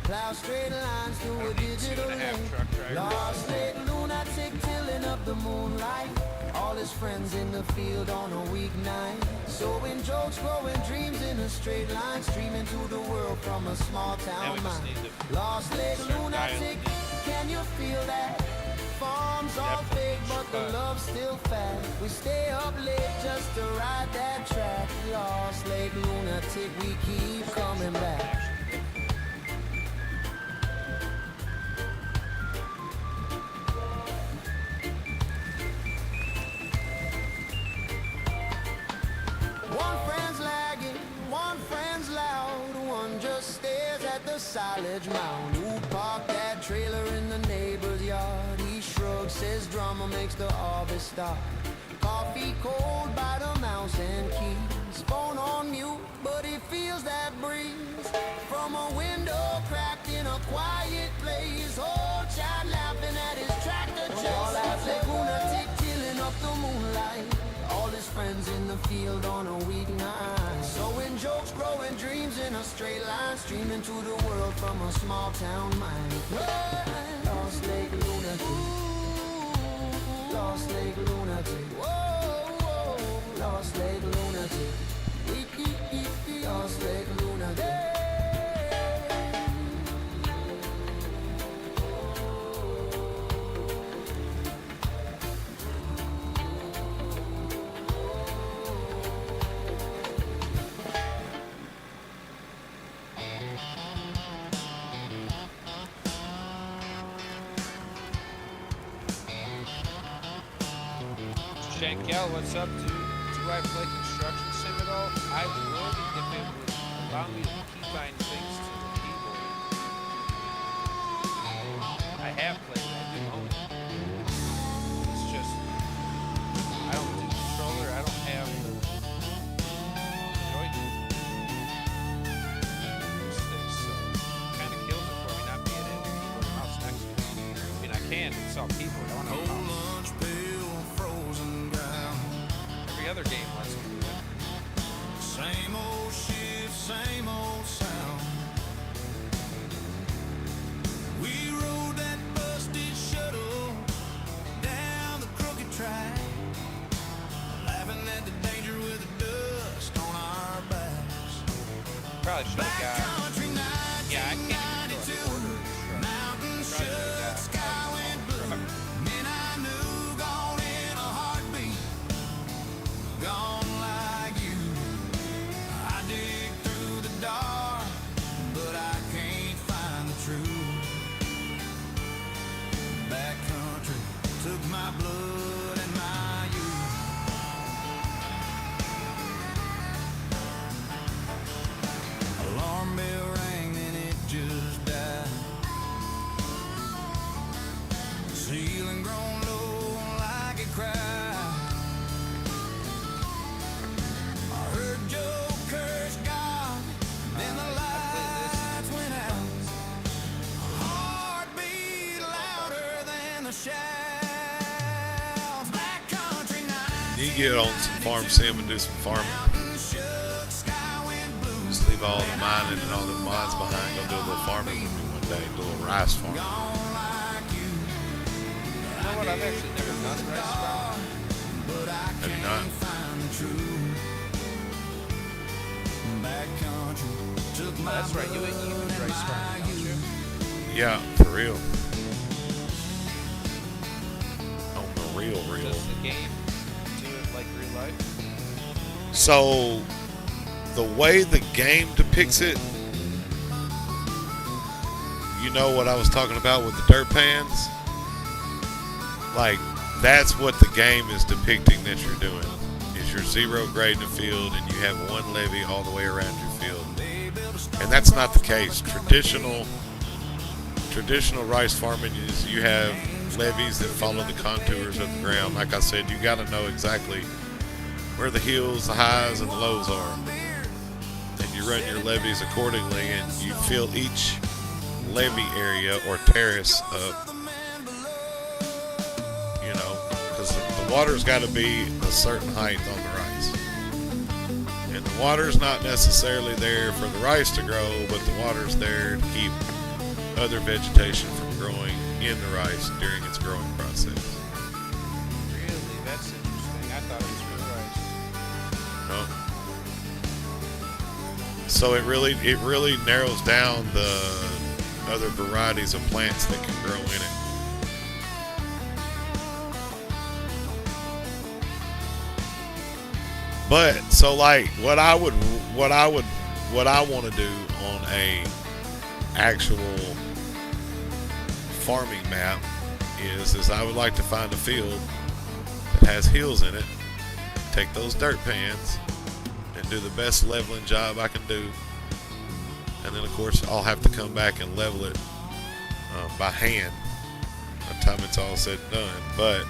Plow straight lines through a digital lane. Truck driver. Lost late lunatic tilling up the moonlight. All his friends in the field on a weeknight. Sowing jokes, growing dreams in a straight line. Streaming to the world from a small Now town we just mind. need to Lost late start lunatic, dialing can you feel that? Farms all Definitely fake, but the should. love's still fat. We stay up late just to ride that track. Lost late lunatic, we keep coming back. One friend's lagging, one friend's loud, one just stares at the silage mound. Who parked that trailer in the neighbor's yard? He shrugs, says drummer makes the harvest start. Coffee cold by the mouse and keys. Phone on mute, but he feels that breeze from a window cracked in a quiet place. Oh, child. field on a weeknight. Sowing jokes, growing dreams in a straight line. Streaming to the world from a small town mind. Lost Lake Lunatic. Lost Lake Lunatic. Whoa, Lost Lake Lunatic. Lost Lake Lunatic. Shankel, what's up, dude? Do I play construction sim at all? I would if it would allow me to keybind things to the keyboard. I have played it, I do own it. It's just, I don't do controller, I don't have the joystick, so it kind of kills it for me not being in the keyboard and mouse next to me. I mean, I can, it's all keyboard, I want to mouse. Every other game lets me do it. Same old shit, same old sound. We rode that busted shuttle down the crooked track, laughing at the danger with the dust on our backs. Probably should have got. Yeah, I can't even go in order. Probably should have got. Men I knew gone in a heartbeat, gone like you. I dig through the dark, but I can't find the truth. Backcountry took my blood and my youth. Alarm bell rang and it just died. Ceiling grown low like it cried. I heard Joe curse God, then the lights went out. Heart beat louder than the shouts. Backcountry night. You get on some farm sim and do some farming. Just leave all the mining and all the mines behind. Go do a little farming with me one day. Do a little rice farm. You know what? I've actually never done rice farming. Have you not? Oh, that's right. You do rice farming, don't you? Yeah, for real. On the real. Does the game do it like real life? So, the way the game depicts it, you know what I was talking about with the dirt pans? Like, that's what the game is depicting that you're doing. Is you're zero grading a field and you have one levee all the way around your field. And that's not the case. Traditional rice farming is you have levees that follow the contours of the ground. Like I said, you got to know exactly where the hills, the highs, and the lows are. And you run your levees accordingly, and you fill each levee area or terrace up. You know, because the water's got to be a certain height on the rice. And the water's not necessarily there for the rice to grow, but the water's there to keep other vegetation from growing in the rice during its growing process. Really? That's interesting. I thought it was real rice. No. So it really narrows down the other varieties of plants that can grow in it. But so like what I want to do on a actual farming map is I would like to find a field that has hills in it, take those dirt pans and do the best leveling job I can do, and then of course I'll have to come back and level it by hand by the time it's all said and done. But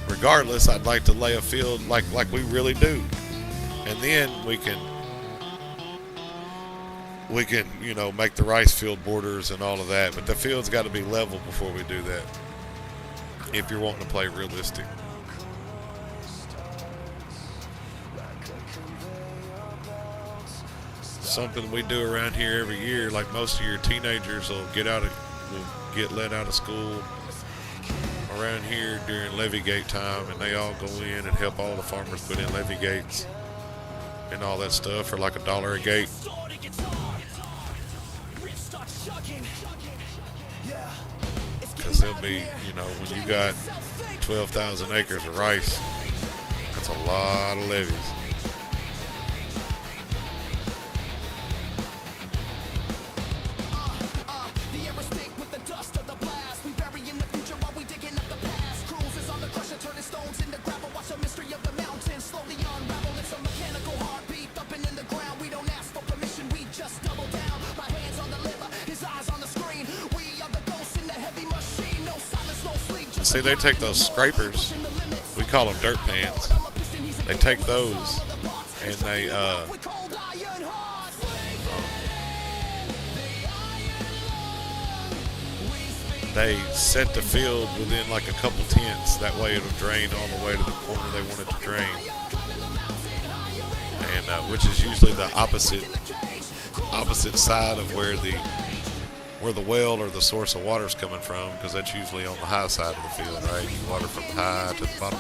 regardless, I'd like to lay a field like we really do, and then we can make the rice field borders and all of that. But the field's got to be level before we do that, if you're wanting to play realistic. something we do around here every year. Like most of your teenagers will get let out of school around here during levee gate time, and they all go in and help all the farmers put in levee gates and all that stuff for like $1 a gate. Because they'll be, you know, when you got 12,000 acres of rice, that's a lot of levees. See, they take those scrapers, we call them dirt pans, they take those and they set the field within like a couple tenths, that way it'll drain all the way to the corner they want it to drain, and which is usually the opposite side of where the well or the source of water is coming from, because that's usually on the high side of the field, right? You water from the high to the bottom.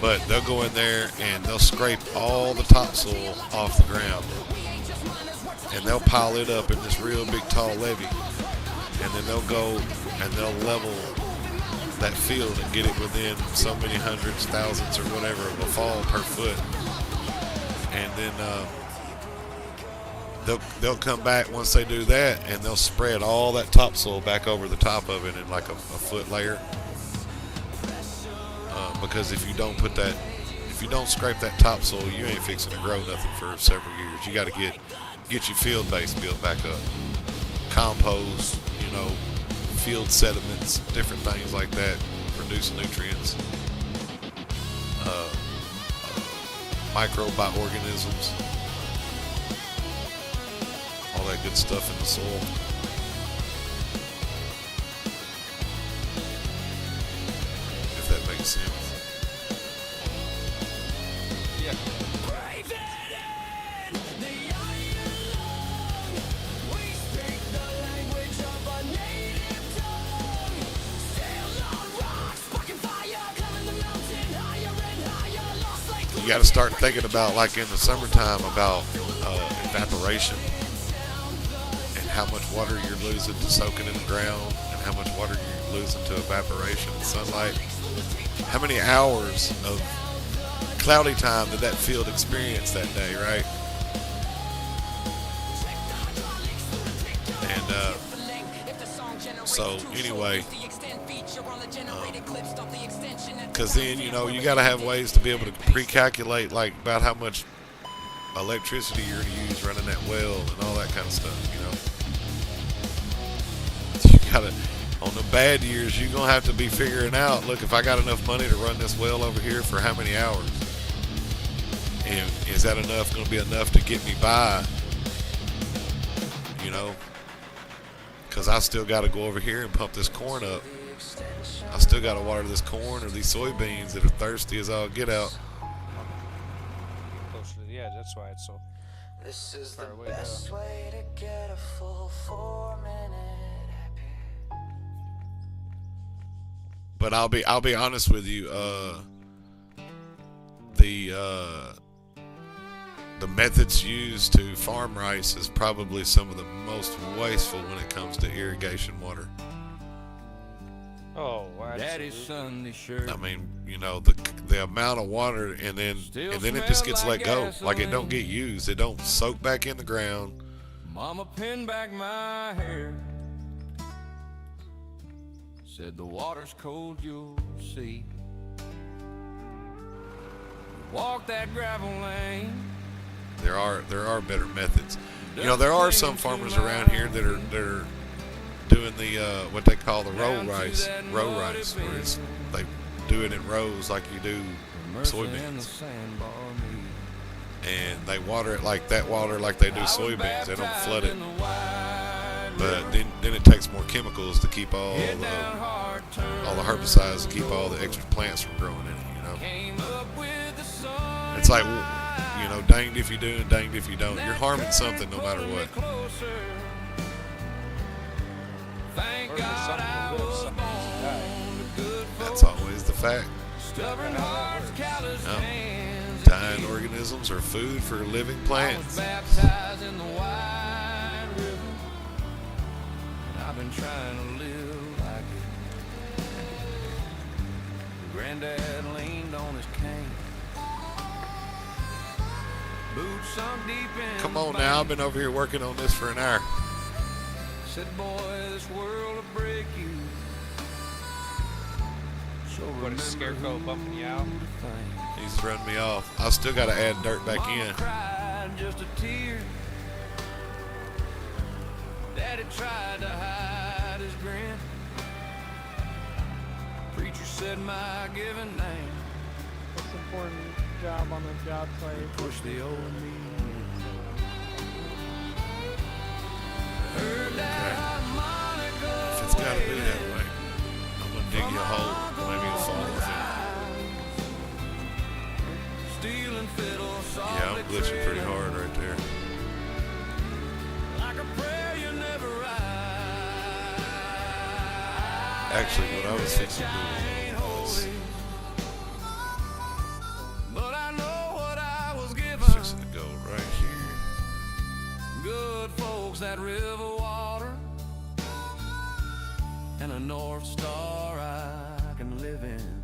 But they'll go in there and they'll scrape all the topsoil off the ground, and they'll pile it up in this real big tall levee, and then they'll go and they'll level that field and get it within so many hundreds, thousands, or whatever of a fall per foot. And then they'll come back once they do that, and they'll spread all that topsoil back over the top of it in like a foot layer. Because if you don't scrape that topsoil, you ain't fixing to grow nothing for several years. You got to get your field base built back up, compost, you know, field sediments, different things like that, produce nutrients. Microorganisms, all that good stuff in the soil. If that makes sense. Yeah. You got to start thinking about, like in the summertime, about evaporation and how much water you're losing to soaking in the ground, and how much water you're losing to evaporation and sunlight. How many hours of cloudy time did that field experience that day, right? And so anyway, because then, you know, you got to have ways to be able to pre-calculate like about how much electricity you're going to use running that well and all that kind of stuff, you know. You got to, on the bad years, you're going to have to be figuring out, look, if I got enough money to run this well over here for how many hours, and is that enough, going to be enough to get me by, you know, because I still got to go over here and pump this corn up. I still got to water this corn or these soybeans that are thirsty as all get out. Closer to the edge, that's why it's so This is far the away. best way to get a full 4-minute happy. But I'll be honest with you. The methods used to farm rice is probably some of the most wasteful when it comes to irrigation water. Oh, Daddy's son, they sure. I mean, you know, the amount of water, and then it just gets let go. Like it don't get used. It don't soak back in the ground. Mama pinned back my hair. Said the water's cold, you'll see. Walk that gravel lane. There are better methods. You know, there are some farmers around here that are doing the what they call the row rice, where they do it in rows like you do soybeans, and they water it like that water like they do soybeans. They don't flood it, but then it takes more chemicals to keep all all the herbicides to keep all the extra plants from growing in it, you know. It's like, you know, danged if you do and danged if you don't. You're harming something no matter what. That's always the fact. No. Dying organisms are food for living plants. I've been trying to live like it. Granddad leaned on his cane. Boots sunk deep in. Come on now, I've been over here working on this for an hour. Said, boy, this world will break you. So What, a scarecrow bumping you out? He's running me off. I still got to add dirt back in. Cried just a tear. Daddy tried to hide his grin. Preacher said my given name. Most important job on the job site. Push the old me in. Heard that harmonica. If it's got to be that way, I'm going to dig you a hole. Maybe you'll fall off Stealing fiddle, in. Yeah, I'm glitching pretty hard right there. like a prayer you never write. Actually, what I was fixing to do was But I know what I was given. fixing to go right here. Good folks, that river water, and a North Star I can live in.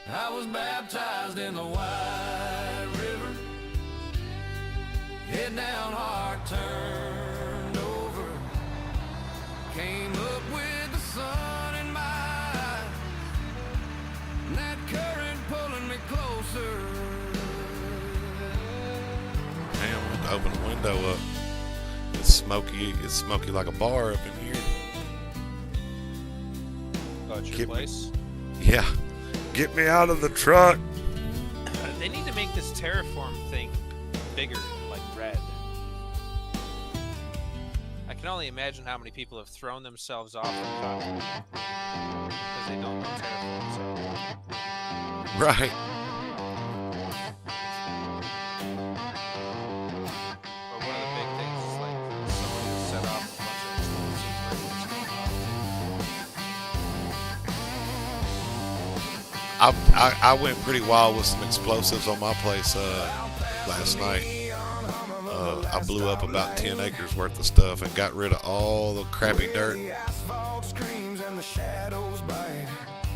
I was baptized in the White River, head down, heart turned over. Came up with the sun in my eye, and that current pulling me closer. Damn, I have to open the window up. It's smoky like a bar up in here. Oh, it's your Get- place? Yeah. Get me out of the truck. They need to make this terraform thing bigger, like red. I can only imagine how many people have thrown themselves off the top because they don't know terraform. So. Right. Or one of the big things is like someone who set off a bunch of I went pretty wild with some explosives on my place last night. I blew up about 10 acres worth of stuff and got rid of all the crappy dirt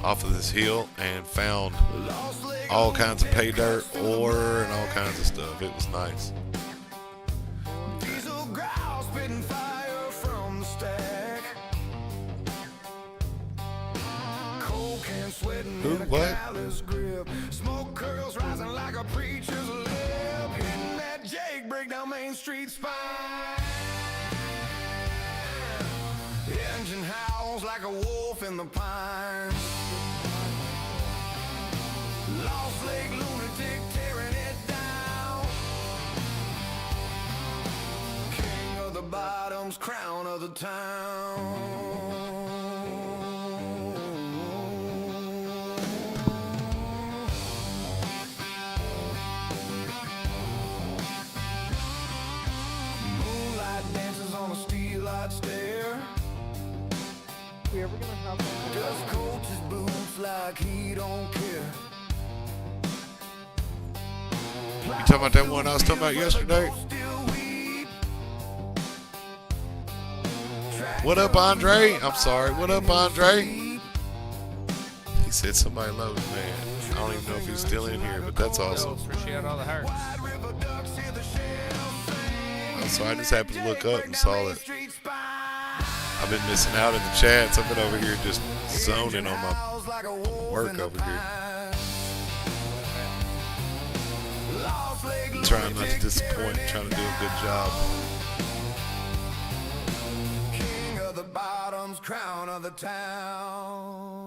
off of this hill and found all kinds of pay dirt, ore, and all kinds of stuff. It was nice. Diesel growl spitting fire from the stack. Cold can sweating Who, in a what? callous grip. Smoke curls rising like a preacher's lip. Hitting that Jake break down Main Street spine. Engine howls like a wolf in the pines. Lost Lake lunatic tearing it down. King of the bottoms, crown of the town. Moonlight dances on a steel-eyed stair. We ever gonna have Dust coats his boots like he don't care. You talking about that one I was talking about yesterday? What up, Andre? I'm sorry. What up, Andre? He said somebody loves man. I don't even know if he's still in here, but that's awesome. appreciate all the hearts. So I just happened to look up and saw that I've been missing out in the chats. I've been over here just zoning on my work over here. Trying not to disappoint, trying to do a good job. King of the bottoms, crown of the town.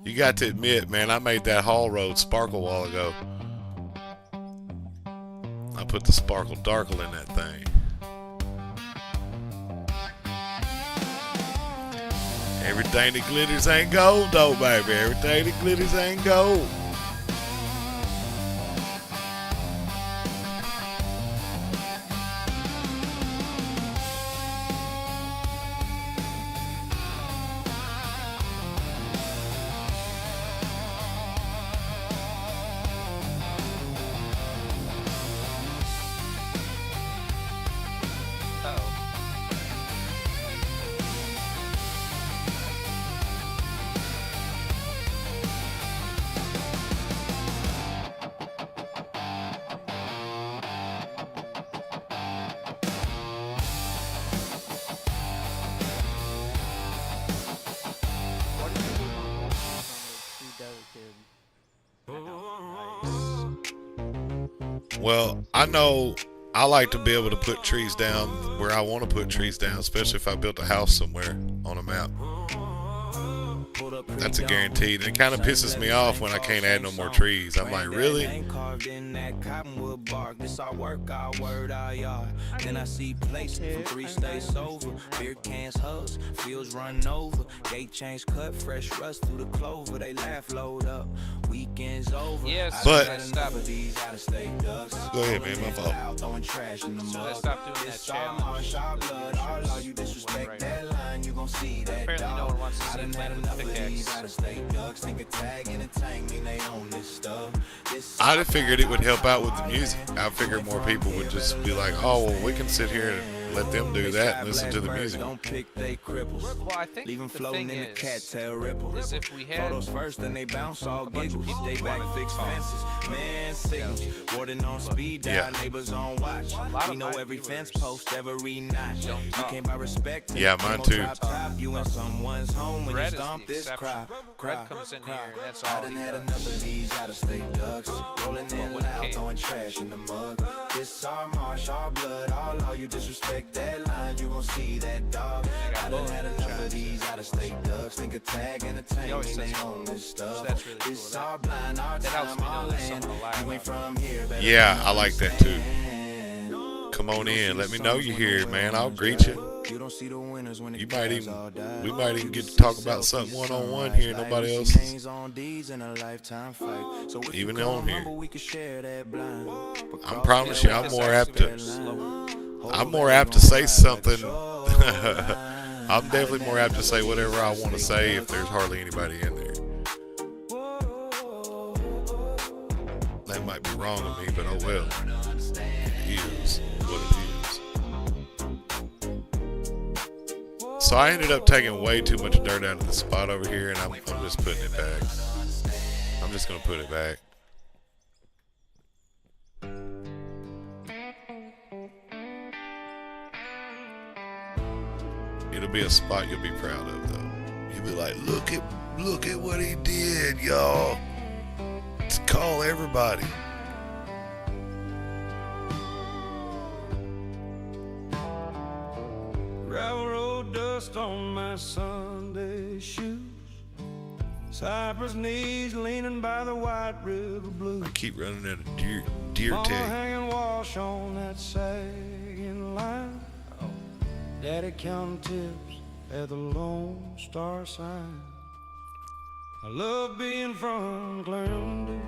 You got to admit, man, I made that haul road sparkle a while ago. I I put the sparkle darkle in that thing. Everything that glitters ain't gold, though, baby. Everything that glitters ain't gold. What do you do on those two Well, I know I like to be able to put trees down where I want to put trees down, especially if I built a house somewhere on a map. That's a guaranteed. And it kind of pisses me off when I can't add no more trees. I'm like, really? Then I see places from 3 states over. Beer cans, hugs, fields run over. Gate change cut, fresh rust through the clover. They laugh, load up. Weekends over. Yes, But stop. go ahead, man. My fault. Let's stop doing that challenge. Apparently no one wants to see playing with pickaxes. I figured it would help out with the music. I figured more people would just be like, oh, well, we can sit here and let them do that and listen to the music. Well, I think the thing is if we had a bunch of people wanting to fix fences, Yeah. We know every fence post, every notch. You can't buy respect. Yeah, mine too. You in someone's home when you Red is stomp the this exception. crop. Red comes in here, and that's all he Had does. enough of these out-of-state ducks, rolling in With loud, K. throwing trash in the mug. This our marsh, our blood, all you disrespect that line, you gon' see that dog. I done had enough of these out-of-state ducks. Think a tag and a tank, always they says own this stuff. that's really cool. This our blind, our That helps time, me know our there's land. something alive You ain't out there. from here, better Yeah, I like that too. understand. Come on in. Let me know you're here, man. I'll greet you. You don't see the winners when You the might cats even, all die. we might even get to talk about something one-on-one here. Nobody else is even on here. I promise you, I'm more apt to say something. I'm definitely more apt to say whatever I want to say if there's hardly anybody in there. That might be wrong of me, but oh well. It is what it is. So I ended up taking way too much dirt out of the spot over here, and I'm just putting it back. I'm just gonna put it back. It'll be a spot you'll be proud of, though. You'll be like, look at what he did, y'all. Let's call everybody. Gravel road dust on my Sunday shoes. Cypress knees leaning by the White River Blue. I keep running out of deer Mama tag. hanging wash on that sagging line. Daddy counting tips at the Lone Star sign. I love being from Clarendon,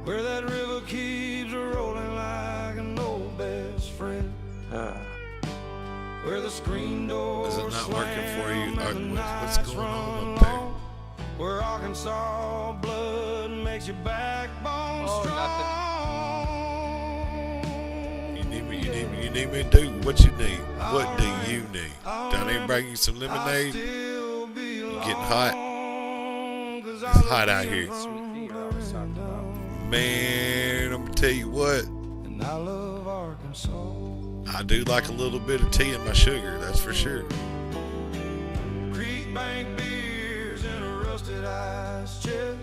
where that river keeps rolling like an old best friend. Where the screen door Is it not working for you? What's going on up there? there? Where Arkansas blood makes your backbone strong. You need me to do what you need. What do you need? Down there bring you some lemonade? You getting hot? It's hot out here. Man, I'm gonna tell you what. And I love Arkansas. I do like a little bit of tea in my sugar, that's for sure. Creek bank beers in a rusted ice chest.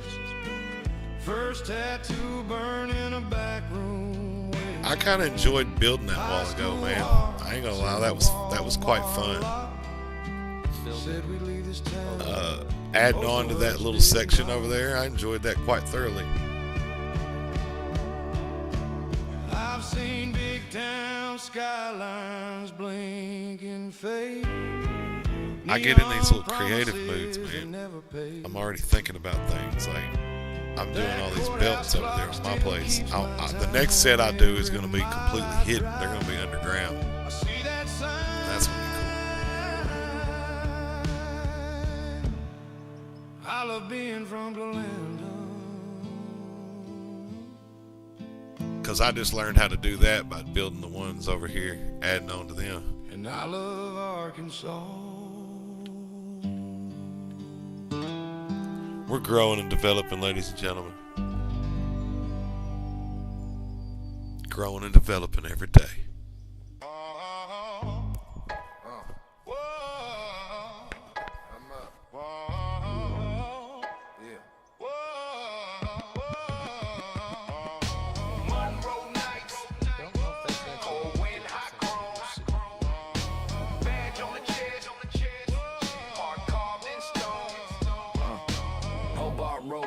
First tattoo burn in a back room. I kind of enjoyed building that a while ago, man. I ain't gonna lie, that was quite fun. Said we leave this town. Adding on to that little section over there, I enjoyed that quite thoroughly. down skylines blink and fade. I get in these little creative moods, man. I'm already thinking about things like I'm doing all these belts over there in my place. The next set I do is going to be completely hidden. They're going to be underground. That's going to be cool. I love being from Glendon. Because I just learned how to do that by building the ones over here, adding on to them. And I love Arkansas. We're growing and developing, ladies and gentlemen. Growing and developing every day.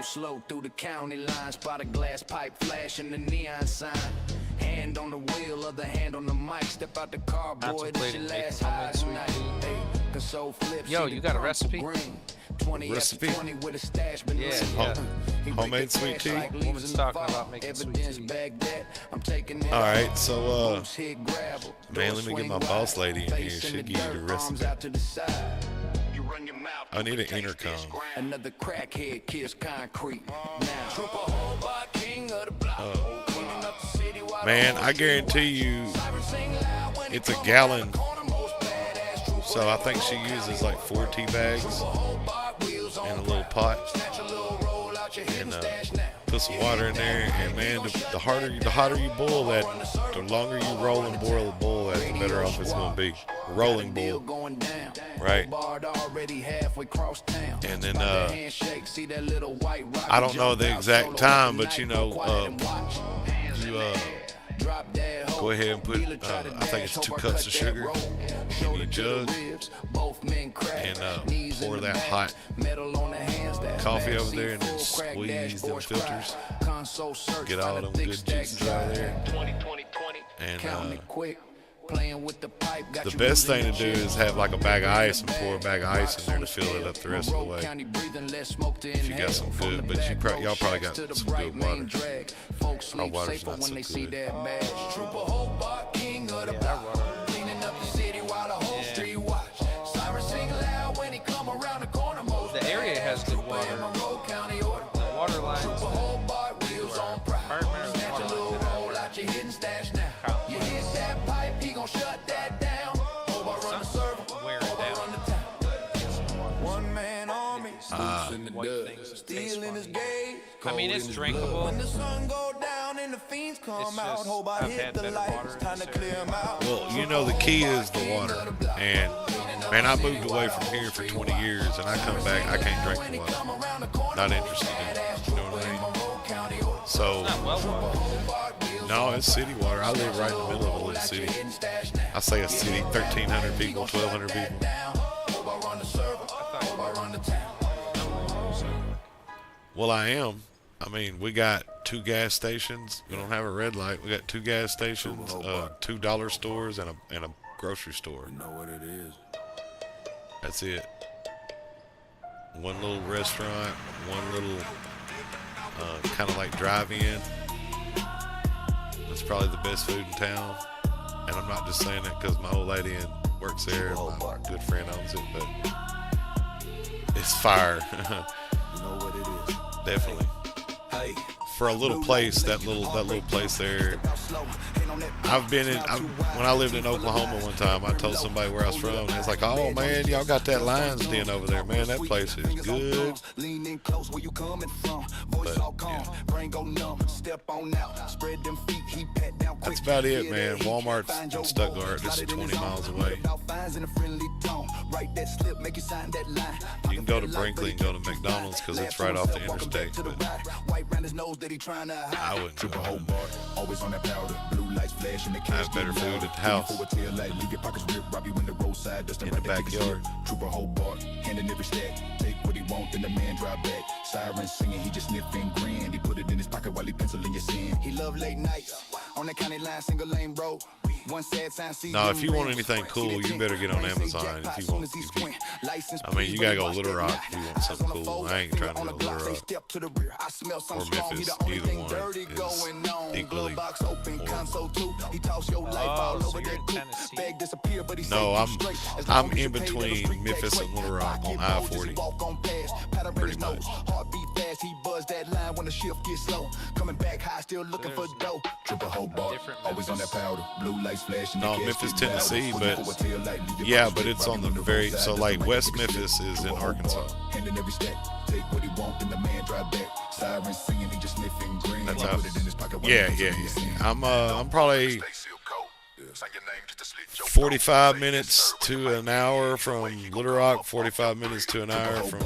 Slow through the county line, spot a glass pipe flashing the neon sign. Hand on the wheel, other hand on the mic. Step out the car, boy, this your last high tonight. Console flips. Yo, you got a recipe? 20 Recipe? 20 with a stash, been Homemade sweet tea. Woman's talking about making sweet tea. All right, so man, let me get my boss lady in here. She'll give you the recipe. I need an intercom. Another crackhead kiss concrete. Man, I guarantee you it's a gallon. So I think she uses like 4 tea bags in a little pot. And put some water in there. And man, the hotter you boil that, the longer you roll and boil that, the better off it's gonna be. Rolling boil. Right. And then I don't know the exact time, but you know, go ahead and put I think it's 2 cups of sugar in your jug, and pour that hot coffee over there, and then squeeze them filters, get all them good juices out of there. And the best thing to do is have like a bag of ice and pour a bag of ice in there to fill it up the rest of the way. If you got some good, but y'all probably got some good water. Our water's not so good. The area has good water. The water lines. I mean, it's drinkable. It's just, I've had better water. Well, you know, the key is the water. And man, I moved away from here for 20 years, and I come back, I can't drink the water. Not interested in it. You know what I mean? So, no, it's city water. I live right in the middle of a little city. I say a city, 1,300 people, 1,200 people. Well, I am. I mean, we got 2 gas stations. We don't have a red light. We got 2 gas stations, 2 dollar stores, and a grocery store. You know what it is. That's it. One little restaurant, one little kind of like drive-in. That's probably the best food in town. And I'm not just saying that because my old lady works there and my good friend owns it, but it's fire. You know what it is. Definitely. Hey. For a little place, that little place there. I've been in. When I lived in Oklahoma one time, I told somebody where I was from, and it's like, "Oh man, y'all got that Lions Den over there, man. That place is good." But yeah. That's about it, man. Walmart's in Stuttgart. This is 20 miles away. You can go to Brinkley and go to McDonald's because it's right off the interstate. But I wouldn't go home. I have better food at the house. In the backyard. Trooper Hobart, hand in every stack. Take what he want, then the man drive back. Siren singing, he just sniff and grin. He put it in his pocket while he penciling your sin. He love late nights on that county line, single lane road. No, if you want anything cool, you better get on Amazon. If you want, I mean, you gotta go Little Rock if you want something cool. I ain't trying to go Little Rock or Memphis. Either one is equally horrible. Oh, so you're in Tennessee. No, I'm in between Memphis and Little Rock on I-40, pretty much. He buzzed that line when the shift gets slow. Coming back high, still looking for dough. Triple whole bar, always on that powder. Blue lights flashing. No, Memphis, Tennessee, but yeah, but it's on the very, so like West Memphis is in Arkansas. Handing every stack, take what he want, and the man drive back. Sirens singing, he just sniffing green. That's how. Yeah. I'm probably 45 minutes to an hour from Little Rock, 45 minutes to an hour from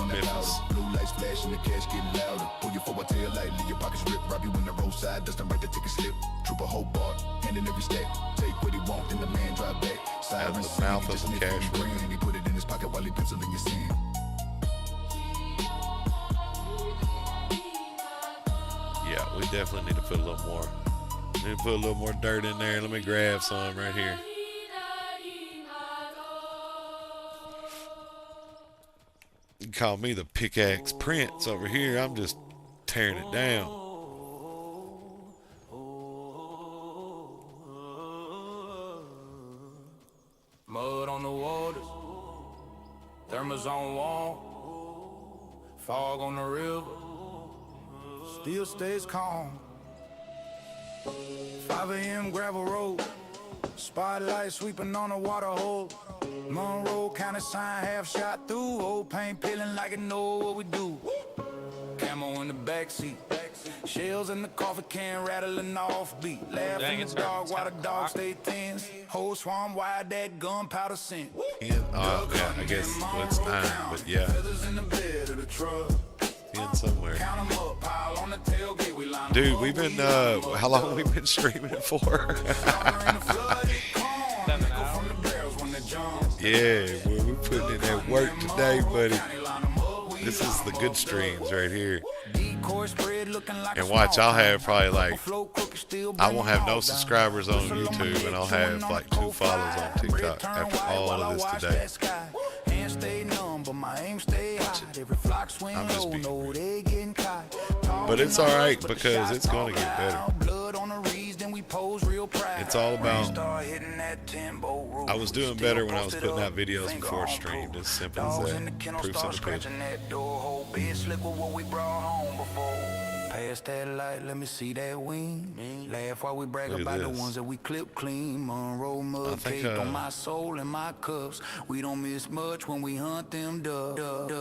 Memphis. Blue lights flashing, the cash getting louder. Pull you for a tail light, leave your pockets rip. Rob you in the roadside, dust and right to take a slip. Trooper whole bar, handing every stack. Take what he want, and the man drive back. Sirens the mouth of the cash green, and he put it in his pocket while he penciling your sin. Yeah, we definitely need to put a little more. Need to put a little more dirt in there. Let me grab some right here. You can call me the Pickaxe Prince over here. I'm just tearing it down. Mud on the waters, thermos on wall, fog on the river, still stays calm. 5 a.m. gravel road, spotlight sweeping on the water hole. Monroe County sign half shot through, old paint peeling like it know what we do. Camo in the backseat, shells in the coffee can rattling off beat. Laugh in the dark while the dog stay thin. Whole swamp wide that gunpowder scent. Yeah, I guess it's 9, but yeah. In somewhere. Dude, we've been, how long have we been streaming it for? Yeah, we're putting in that work today, buddy. This is the good streams right here. And watch, I'll have probably like, I won't have no subscribers on YouTube, and I'll have like 2 followers on TikTok after all of this today. I'm just being, but it's alright because it's gonna get better. It's all about, I was doing better when I was putting out videos before I streamed. As simple as that. Proof's in the pudding. Past that light, let me see that wing. Laugh while we brag about the ones that we clip clean. Monroe mud cake on my soul and my cups. We don't miss much when we hunt them ducks. Got a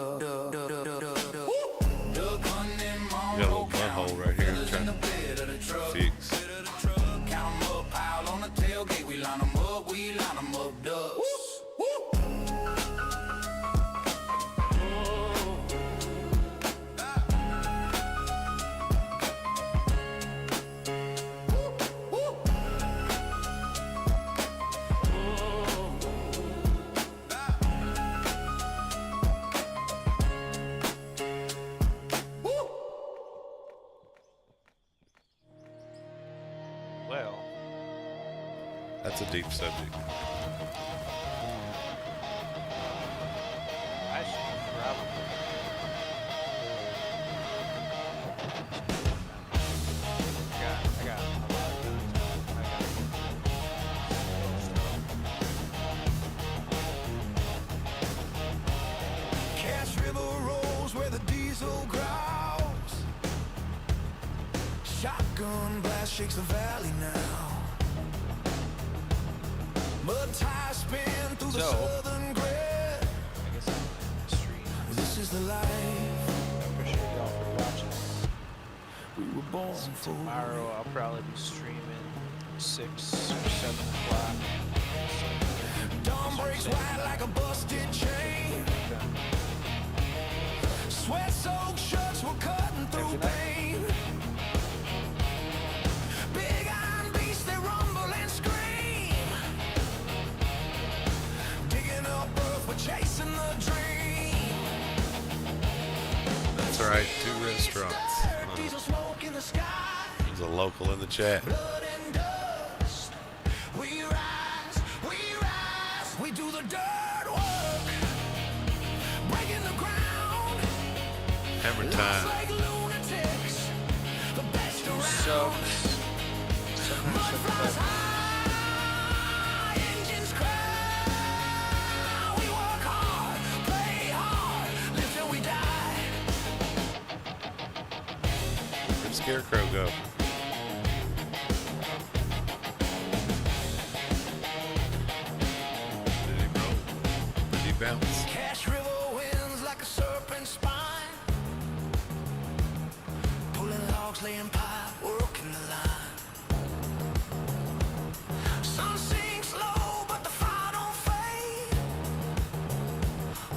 little mud hole right here I'm trying to fix. Count 'em up, pile on the tailgate. We line 'em up, ducks. Well, that's a deep subject. I should probably. I got a lot of Cash River rolls where the diesel growls. Shotgun blast shakes the valley now. Mud tires spin through the southern grid. I guess I'm on the street. This is the life I appreciate y'all for watching. we were born for. Tomorrow I'll probably be streaming 6 or 7 o'clock. Dawn breaks wide like a busted chain. Sweat-soaked shirts were cutting through pain. Big iron beasts, they rumble and scream. Digging up earth, we're chasing the dream. That's right, 2 restaurants. Diesel smoke in the sky. There's a local in the chat. Blood and dust. time. Two subs. Where'd Scarecrow go? Did he roll? Did he bounce? Cash river winds like a serpent spine. Pulling logs, laying pipe, working the line. Sun sinks low, but the fire don't fade.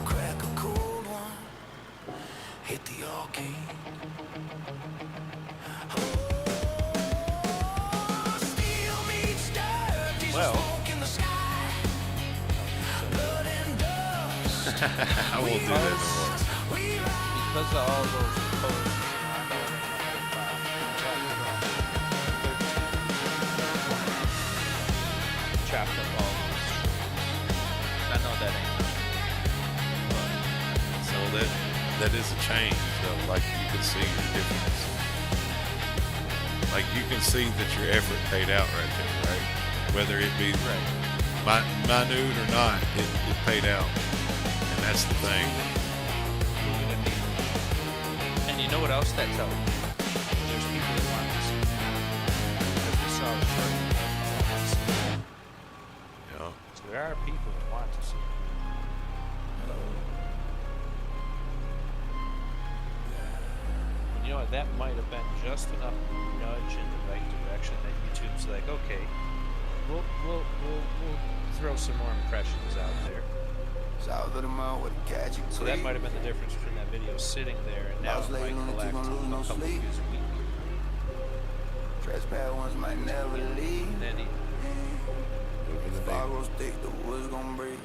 Crack a cold one, hit the arcade. Oh, steel meets dirt, diesel Well. smoke in the sky. Blood and dust. I won't do that no more. Because of all those posts, chopped up all those. I know that ain't much. So that is a change, though. Like, you can see the difference. Like, you can see that your effort paid out right there, right? Whether it be minute or not, it paid out. And that's the thing. And you know what else that tells you? There's people that want to see it. Because we saw the show. Yeah. So there are people that want to see it. And you know what? That might have been just enough nudge in the right direction that YouTube's like, okay, we'll throw some more impressions out there. South of the mountain with a gadget. So that might have been the difference between that video sitting there and now it might collect a couple views a week. Trespass ones might never leave. And then The fire stick, the woods gon' breathe.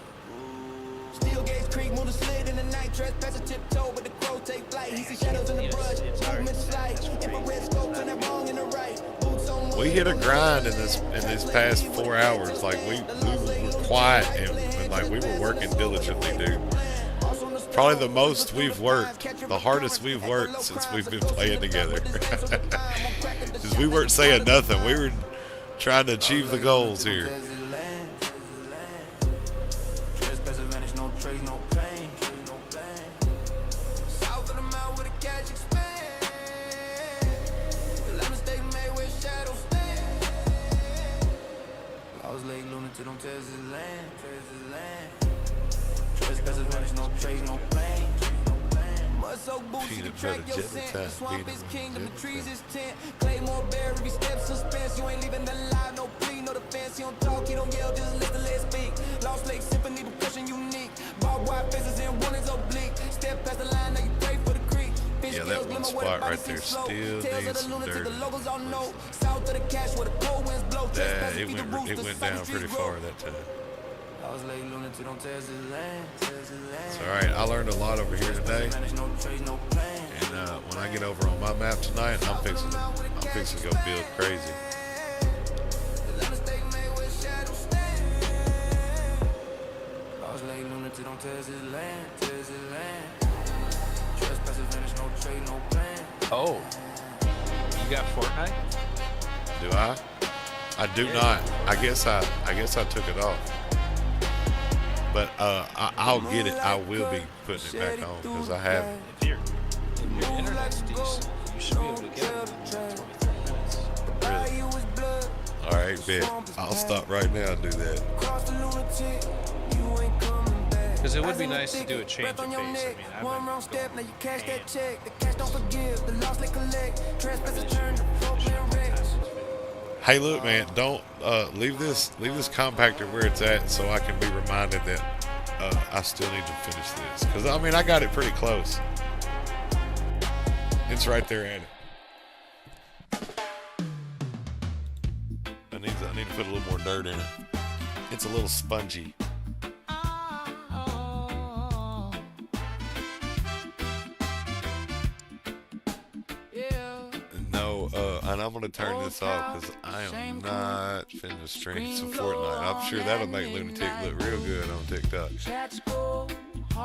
Steel Gauge Creek, move the slid in the night. Trespass a tiptoe, but the crow take flight. He see shadows in the brush, movement slight. Infrared scope, turn that wrong in the right. Boots on We hit a grind in this past 4 hours. Like, we were quiet and like we were working diligently, dude. Probably the most we've worked, the hardest we've worked since we've been playing together. Because we weren't saying nothing. We were trying to achieve the goals here. Trespass advantage, no trace, no pain. South of the mountain with a catch expand. The mistake made where shadows stand. Lost Lake Lunatic, don't test his land. Trespass advantage, no trace, no pain. Mud soak boots, you can Peanut track butter your jelly scent. time, The swamp peanut is butter kingdom, the jelly trees time. is tent. Claymore bear, every step suspense. You ain't leaving alive, no plea, no defense. He don't talk, he don't yell, just let the lead speak. Lost Lake symphony, percussion unique. Barbed wire fences and warnings oblique. Step past the line, now you pray for the creek. Yeah, that one spot right there still needs some dirt. The logos all know. South of the cash where the cold winds blow. Yeah, it went down pretty far that time. Lost Lake Lunatic, don't test his land. It's all right. I learned a lot over here today. No trace, no pain. And when I get over on my map tonight, I'm fixing to go build crazy. Lost Lake Lunatic, don't test his land. Trespass advantage, no trace, no pain. oh, you got Fortnite? Do I? I do not. I guess I took it off. But I'll get it. I will be putting it back on because I have. If your internet's decent, you should be able to get it in 23 minutes. Really. All right, bet. I'll stop right now and do that. Because it would be nice to do a change of pace. I mean, I've been going Hey, look, man, don't leave this compactor where it's at, so I can be reminded that I still need to finish this. Because I mean, I got it pretty close. It's right there at it. I need to put a little more dirt in it. It's a little spongy. No, and I'm gonna turn this off because I am not finna stream some Fortnite. I'm sure that'll make Lunatic look real good on TikTok.